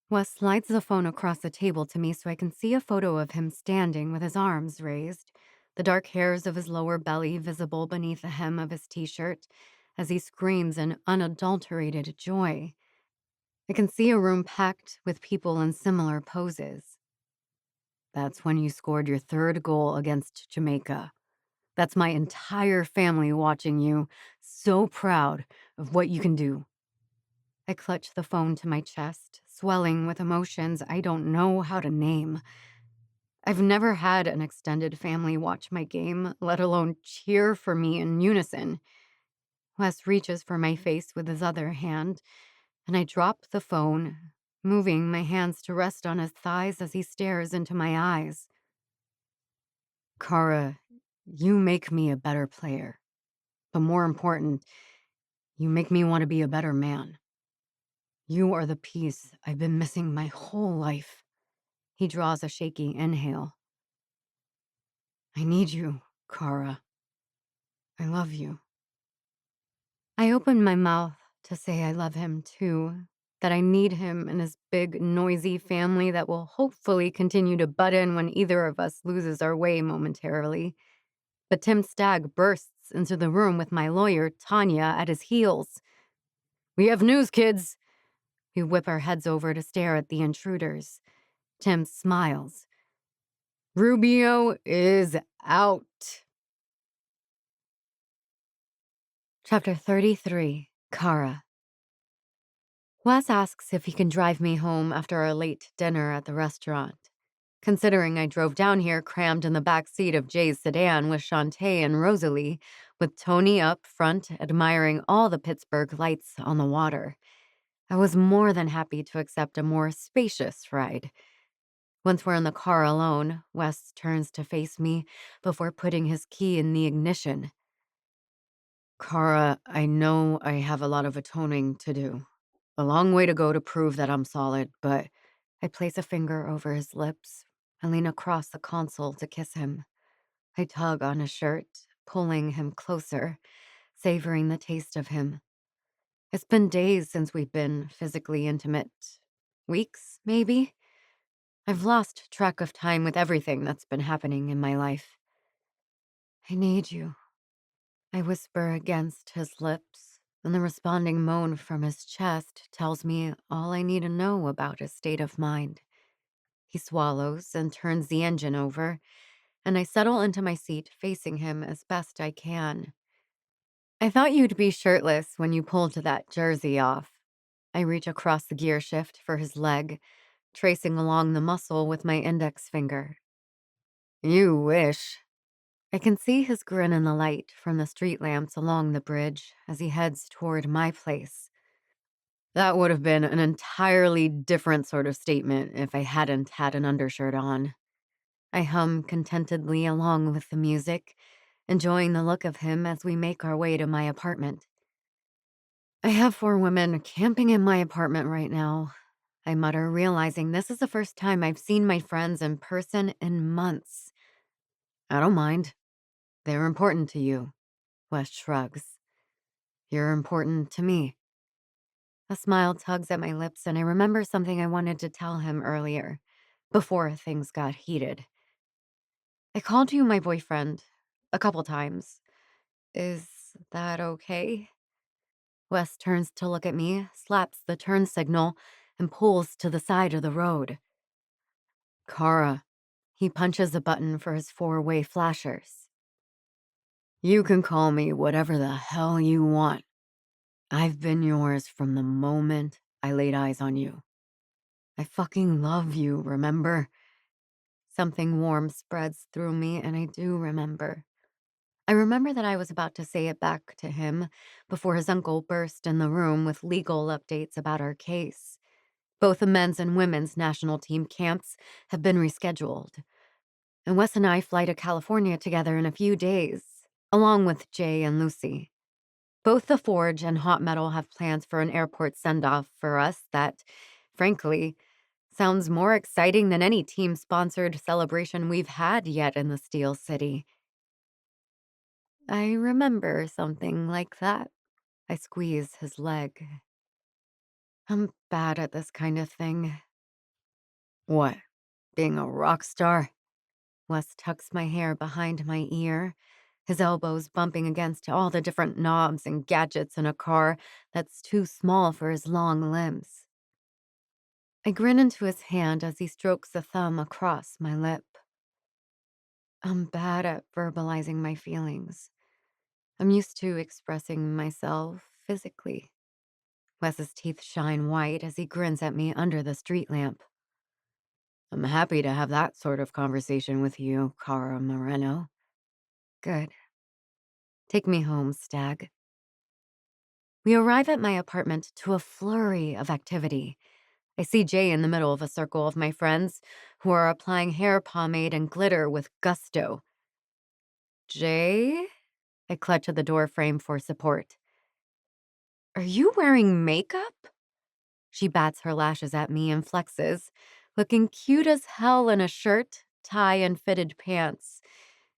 Wes slides the phone across the table to me so I can see a photo of him standing with his arms raised, the dark hairs of his lower belly visible beneath the hem of his t-shirt as he screams in unadulterated joy. I can see a room packed with people in similar poses. That's when you scored your 3rd goal against Jamaica. That's my entire family watching you, so proud of what you can do. I clutch the phone to my chest, swelling with emotions I don't know how to name. I've never had an extended family watch my game, let alone cheer for me in unison. Wes reaches for my face with his other hand, and I drop the phone, moving my hands to rest on his thighs as he stares into my eyes. Cara, you make me a better player. But more important, you make me want to be a better man. You are the piece I've been missing my whole life. He draws a shaky inhale. I need you, Cara. I love you. I open my mouth to say I love him too, that I need him in his big, noisy family that will hopefully continue to butt in when either of us loses our way momentarily. But Tim Stagg bursts into the room with my lawyer, Tanya, at his heels. We have news, kids. We whip our heads over to stare at the intruders. Tim smiles. Rubio is out. Chapter 33, Cara. Wes asks if he can drive me home after our late dinner at the restaurant. Considering I drove down here crammed in the back seat of Jay's sedan with Shantae and Rosalie, with Tony up front admiring all the Pittsburgh lights on the water, I was more than happy to accept a more spacious ride. Once we're in the car alone, Wes turns to face me before putting his key in the ignition. Cara, I know I have a lot of atoning to do. A long way to go to prove that I'm solid, but I place a finger over his lips and lean across the console to kiss him. I tug on his shirt, pulling him closer, savoring the taste of him. It's been days since we've been physically intimate. Weeks, maybe? I've lost track of time with everything that's been happening in my life. I need you, I whisper against his lips, and the responding moan from his chest tells me all I need to know about his state of mind. He swallows and turns the engine over, and I settle into my seat facing him as best I can. I thought you'd be shirtless when you pulled that jersey off. I reach across the gear shift for his leg, tracing along the muscle with my index finger. You wish. I can see his grin in the light from the street lamps along the bridge as he heads toward my place. That would have been an entirely different sort of statement if I hadn't had an undershirt on. I hum contentedly along with the music, enjoying the look of him as we make our way to my apartment. I have 4 women camping in my apartment right now, I mutter, realizing this is the first time I've seen my friends in person in months. I don't mind. They're important to you, Wes shrugs. You're important to me. A smile tugs at my lips, and I remember something I wanted to tell him earlier, before things got heated. I called you my boyfriend a couple times. Is that okay? Wes turns to look at me, slaps the turn signal, and pulls to the side of the road. Cara. He punches a button for his 4-way flashers. You can call me whatever the hell you want. I've been yours from the moment I laid eyes on you. I fucking love you, remember? Something warm spreads through me, and I do remember. I remember that I was about to say it back to him before his uncle burst in the room with legal updates about our case. Both the men's and women's national team camps have been rescheduled, and Wes and I fly to California together in a few days, along with Jay and Lucy. Both the Forge and Hot Metal have plans for an airport send-off for us that, frankly, sounds more exciting than any team-sponsored celebration we've had yet in the Steel City. I remember something like that. I squeeze his leg. I'm bad at this kind of thing. What? Being a rock star? Wes tucks my hair behind my ear, his elbows bumping against all the different knobs and gadgets in a car that's too small for his long limbs. I grin into his hand as he strokes a thumb across my lip. I'm bad at verbalizing my feelings. I'm used to expressing myself physically. Wes's teeth shine white as he grins at me under the street lamp. I'm happy to have that sort of conversation with you, Cara Moreno. Good. Take me home, Stag. We arrive at my apartment to a flurry of activity. I see Jay in the middle of a circle of my friends who are applying hair pomade and glitter with gusto. Jay? I clutch at the door frame for support. Are you wearing makeup? She bats her lashes at me and flexes, looking cute as hell in a shirt, tie, and fitted pants.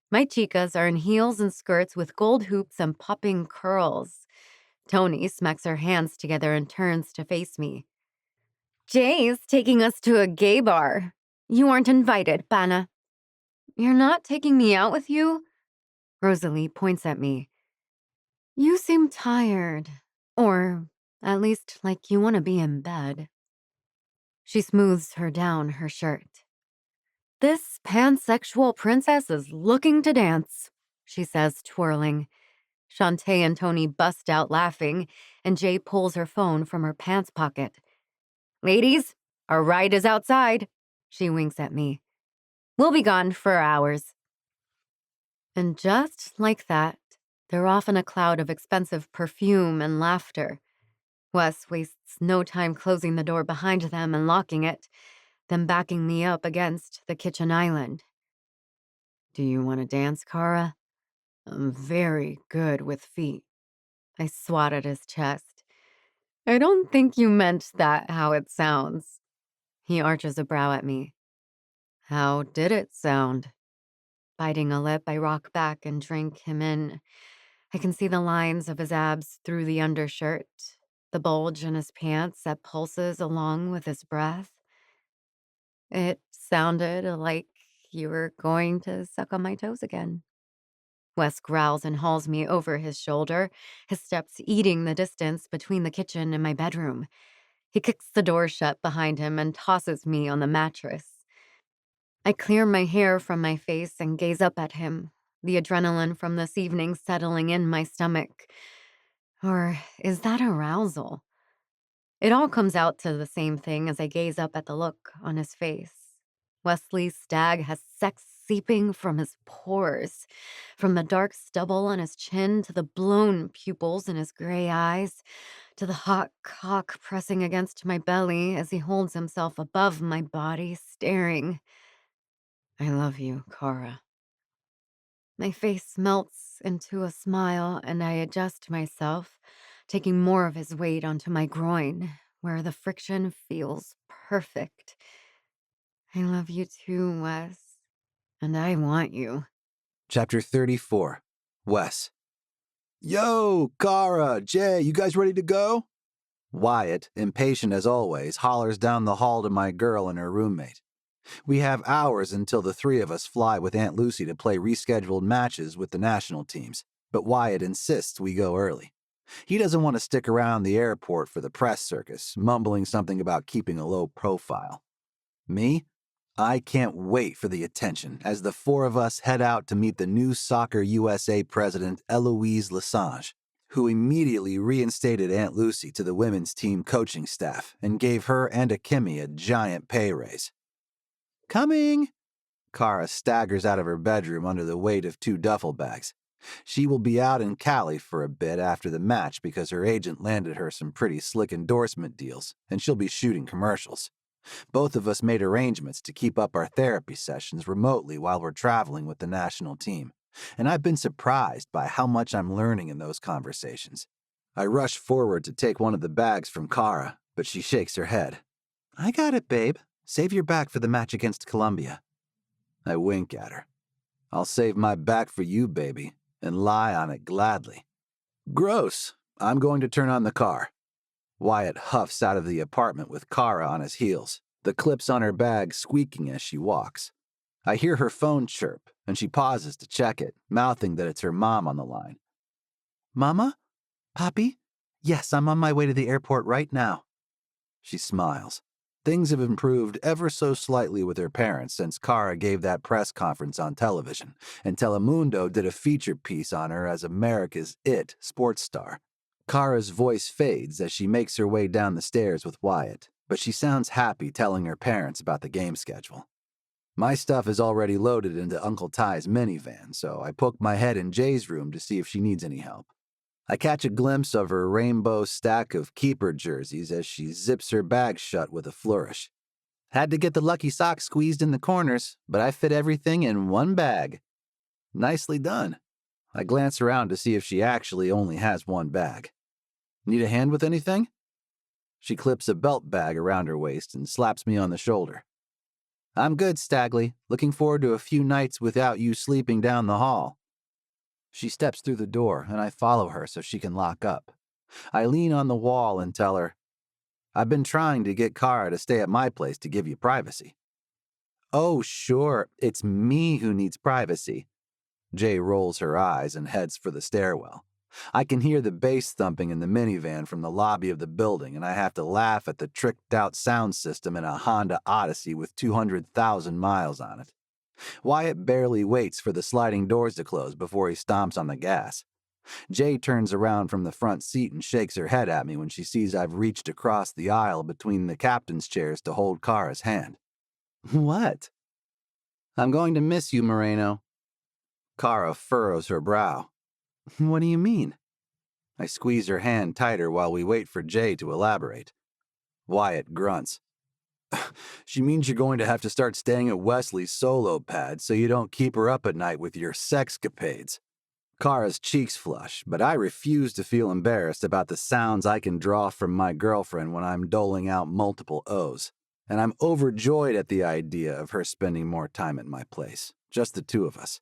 My chicas are in heels and skirts with gold hoops and popping curls. Tony smacks her hands together and turns to face me. Jay's taking us to a gay bar. You aren't invited, Bana. You're not taking me out with you? Rosalie points at me. You seem tired. Or at least like you want to be in bed. She smooths her down her shirt. This pansexual princess is looking to dance, she says, twirling. Shantae and Tony bust out laughing, and Jay pulls her phone from her pants pocket. "Ladies, our ride is outside," she winks at me. "We'll be gone for hours." And just like that, they're off in a cloud of expensive perfume and laughter. Wes wastes no time closing the door behind them and locking it, then backing me up against the kitchen island. "Do you want to dance, Cara? I'm very good with feet." I swat at his chest. "I don't think you meant that how it sounds." He arches a brow at me. "How did it sound?" Biting a lip, I rock back and drink him in. I can see the lines of his abs through the undershirt, the bulge in his pants that pulses along with his breath. "It sounded like you were going to suck on my toes again." Wes growls and hauls me over his shoulder, his steps eating the distance between the kitchen and my bedroom. He kicks the door shut behind him and tosses me on the mattress. I clear my hair from my face and gaze up at him, the adrenaline from this evening settling in my stomach. Or is that arousal? It all comes out to the same thing as I gaze up at the look on his face. Wesley Stagg has sex seeping from his pores, from the dark stubble on his chin to the blown pupils in his gray eyes, to the hot cock pressing against my belly as he holds himself above my body, staring. "I love you, Cara." My face melts into a smile, and I adjust myself, taking more of his weight onto my groin, where the friction feels perfect. "I love you too, Wes. And I want you." Chapter 34. Wes. Yo, Cara, Jay, you guys ready to go? Wyatt, impatient as always, hollers down the hall to my girl and her roommate. We have hours until the three of us fly with Aunt Lucy to play rescheduled matches with the national teams, but Wyatt insists we go early. He doesn't want to stick around the airport for the press circus, mumbling something about keeping a low profile. Me? I can't wait for the attention as the four of us head out to meet the new Soccer USA president, Eloise Lesage, who immediately reinstated Aunt Lucy to the women's team coaching staff and gave her and Akemi a giant pay raise. Coming! Cara staggers out of her bedroom under the weight of 2 duffel bags. She will be out in Cali for a bit after the match because her agent landed her some pretty slick endorsement deals, and she'll be shooting commercials. Both of us made arrangements to keep up our therapy sessions remotely while we're traveling with the national team, and I've been surprised by how much I'm learning in those conversations. I rush forward to take one of the bags from Cara, but she shakes her head. I got it, babe. Save your back for the match against Colombia. I wink at her. I'll save my back for you, baby, and lie on it gladly. Gross. I'm going to turn on the car. Wyatt huffs out of the apartment with Cara on his heels, the clips on her bag squeaking as she walks. I hear her phone chirp, and she pauses to check it, mouthing that it's her mom on the line. Mama? Papi? Yes, I'm on my way to the airport right now. She smiles. Things have improved ever so slightly with her parents since Cara gave that press conference on television, and Telemundo did a feature piece on her as America's It sports star. Cara's voice fades as she makes her way down the stairs with Wyatt, but she sounds happy telling her parents about the game schedule. My stuff is already loaded into Uncle Ty's minivan, so I poke my head in Jay's room to see if she needs any help. I catch a glimpse of her rainbow stack of keeper jerseys as she zips her bag shut with a flourish. Had to get the lucky sock squeezed in the corners, but I fit everything in one bag. Nicely done. I glance around to see if she actually only has one bag. Need a hand with anything? She clips a belt bag around her waist and slaps me on the shoulder. I'm good, Stagley. Looking forward to a few nights without you sleeping down the hall. She steps through the door, and I follow her so she can lock up. I lean on the wall and tell her, I've been trying to get Cara to stay at my place to give you privacy. Oh, sure, it's me who needs privacy. Jay rolls her eyes and heads for the stairwell. I can hear the bass thumping in the minivan from the lobby of the building, and I have to laugh at the tricked-out sound system in a Honda Odyssey with 200,000 miles on it. Wyatt barely waits for the sliding doors to close before he stomps on the gas. Jay turns around from the front seat and shakes her head at me when she sees I've reached across the aisle between the captain's chairs to hold Cara's hand. What? I'm going to miss you, Moreno. Cara furrows her brow. What do you mean? I squeeze her hand tighter while we wait for Jay to elaborate. Wyatt grunts. She means you're going to have to start staying at Wesley's solo pad so you don't keep her up at night with your sexcapades. Cara's cheeks flush, but I refuse to feel embarrassed about the sounds I can draw from my girlfriend when I'm doling out multiple O's, and I'm overjoyed at the idea of her spending more time at my place, just the two of us.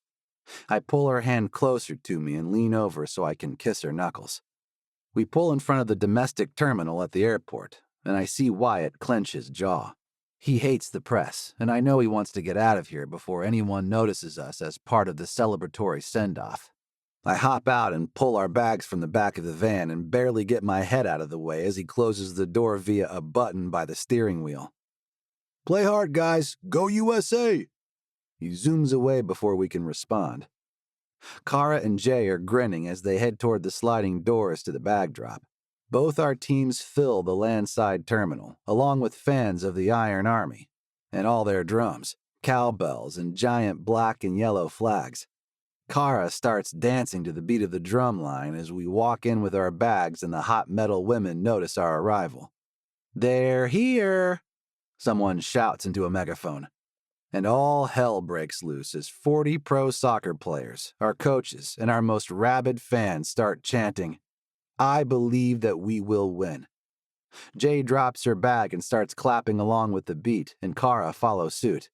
I pull her hand closer to me and lean over so I can kiss her knuckles. We pull in front of the domestic terminal at the airport, and I see Wyatt clench his jaw. He hates the press, and I know he wants to get out of here before anyone notices us as part of the celebratory send-off. I hop out and pull our bags from the back of the van and barely get my head out of the way as he closes the door via a button by the steering wheel. Play hard, guys. Go USA! He zooms away before we can respond. Cara and Jay are grinning as they head toward the sliding doors to the bag drop. Both our teams fill the landside terminal, along with fans of the Iron Army, and all their drums, cowbells, and giant black and yellow flags. Cara starts dancing to the beat of the drum line as we walk in with our bags and the hot metal women notice our arrival. They're here! Someone shouts into a megaphone. And all hell breaks loose as 40 pro soccer players, our coaches, and our most rabid fans start chanting, I believe that we will win. Jay drops her bag and starts clapping along with the beat, and Cara follows suit.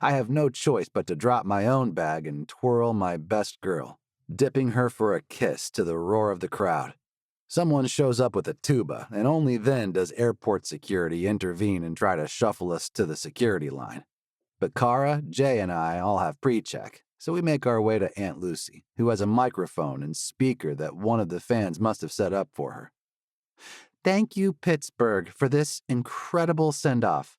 I have no choice but to drop my own bag and twirl my best girl, dipping her for a kiss to the roar of the crowd. Someone shows up with a tuba, and only then does airport security intervene and try to shuffle us to the security line. But Cara, Jay, and I all have pre-check, so we make our way to Aunt Lucy, who has a microphone and speaker that one of the fans must have set up for her. Thank you, Pittsburgh, for this incredible send-off.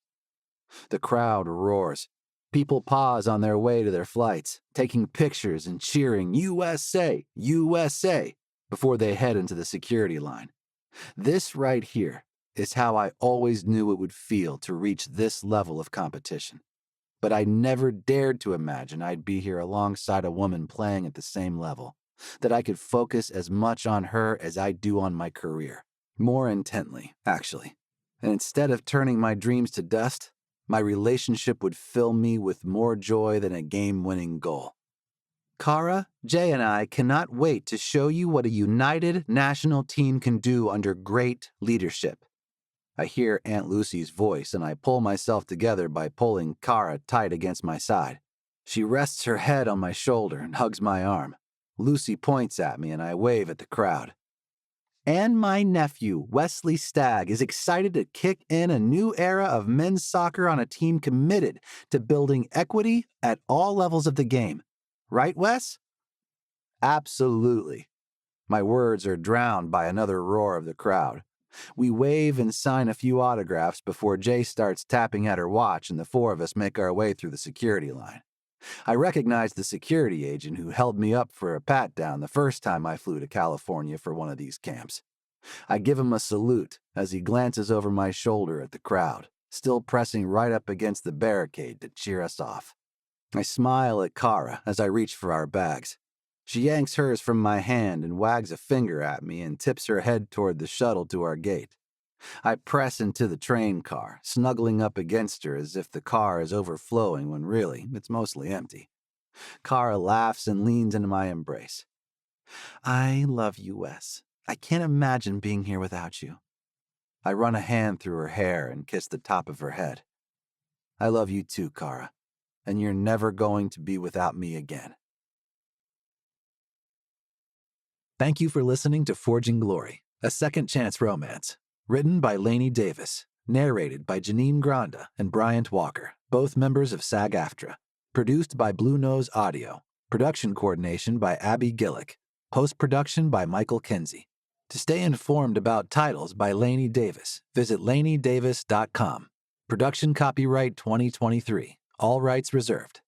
The crowd roars. People pause on their way to their flights, taking pictures and cheering USA, USA, before they head into the security line. This right here is how I always knew it would feel to reach this level of competition. But I never dared to imagine I'd be here alongside a woman playing at the same level, that I could focus as much on her as I do on my career. More intently, actually. And instead of turning my dreams to dust, my relationship would fill me with more joy than a game-winning goal. Cara, Jay, and I cannot wait to show you what a united national team can do under great leadership. I hear Aunt Lucy's voice, and I pull myself together by pulling Cara tight against my side. She rests her head on my shoulder and hugs my arm. Lucy points at me, and I wave at the crowd. And my nephew, Wesley Stagg, is excited to kick in a new era of men's soccer on a team committed to building equity at all levels of the game. Right, Wes? Absolutely. My words are drowned by another roar of the crowd. We wave and sign a few autographs before Jay starts tapping at her watch and the four of us make our way through the security line. I recognize the security agent who held me up for a pat-down the first time I flew to California for one of these camps. I give him a salute as he glances over my shoulder at the crowd, still pressing right up against the barricade to cheer us off. I smile at Cara as I reach for our bags. She yanks hers from my hand and wags a finger at me and tips her head toward the shuttle to our gate. I press into the train car, snuggling up against her as if the car is overflowing when really it's mostly empty. Cara laughs and leans into my embrace. I love you, Wes. I can't imagine being here without you. I run a hand through her hair and kiss the top of her head. I love you too, Cara, and you're never going to be without me again. Thank you for listening to Forging Glory, a second chance romance. Written by Lainey Davis, narrated by Janine Granda and Bryant Walker, both members of SAG-AFTRA. Produced by Blue Nose Audio. Production coordination by Abby Gillick. Post-production by Michael Kinsey. To stay informed about titles by Lainey Davis, visit laineydavis.com. Production copyright 2023. All rights reserved.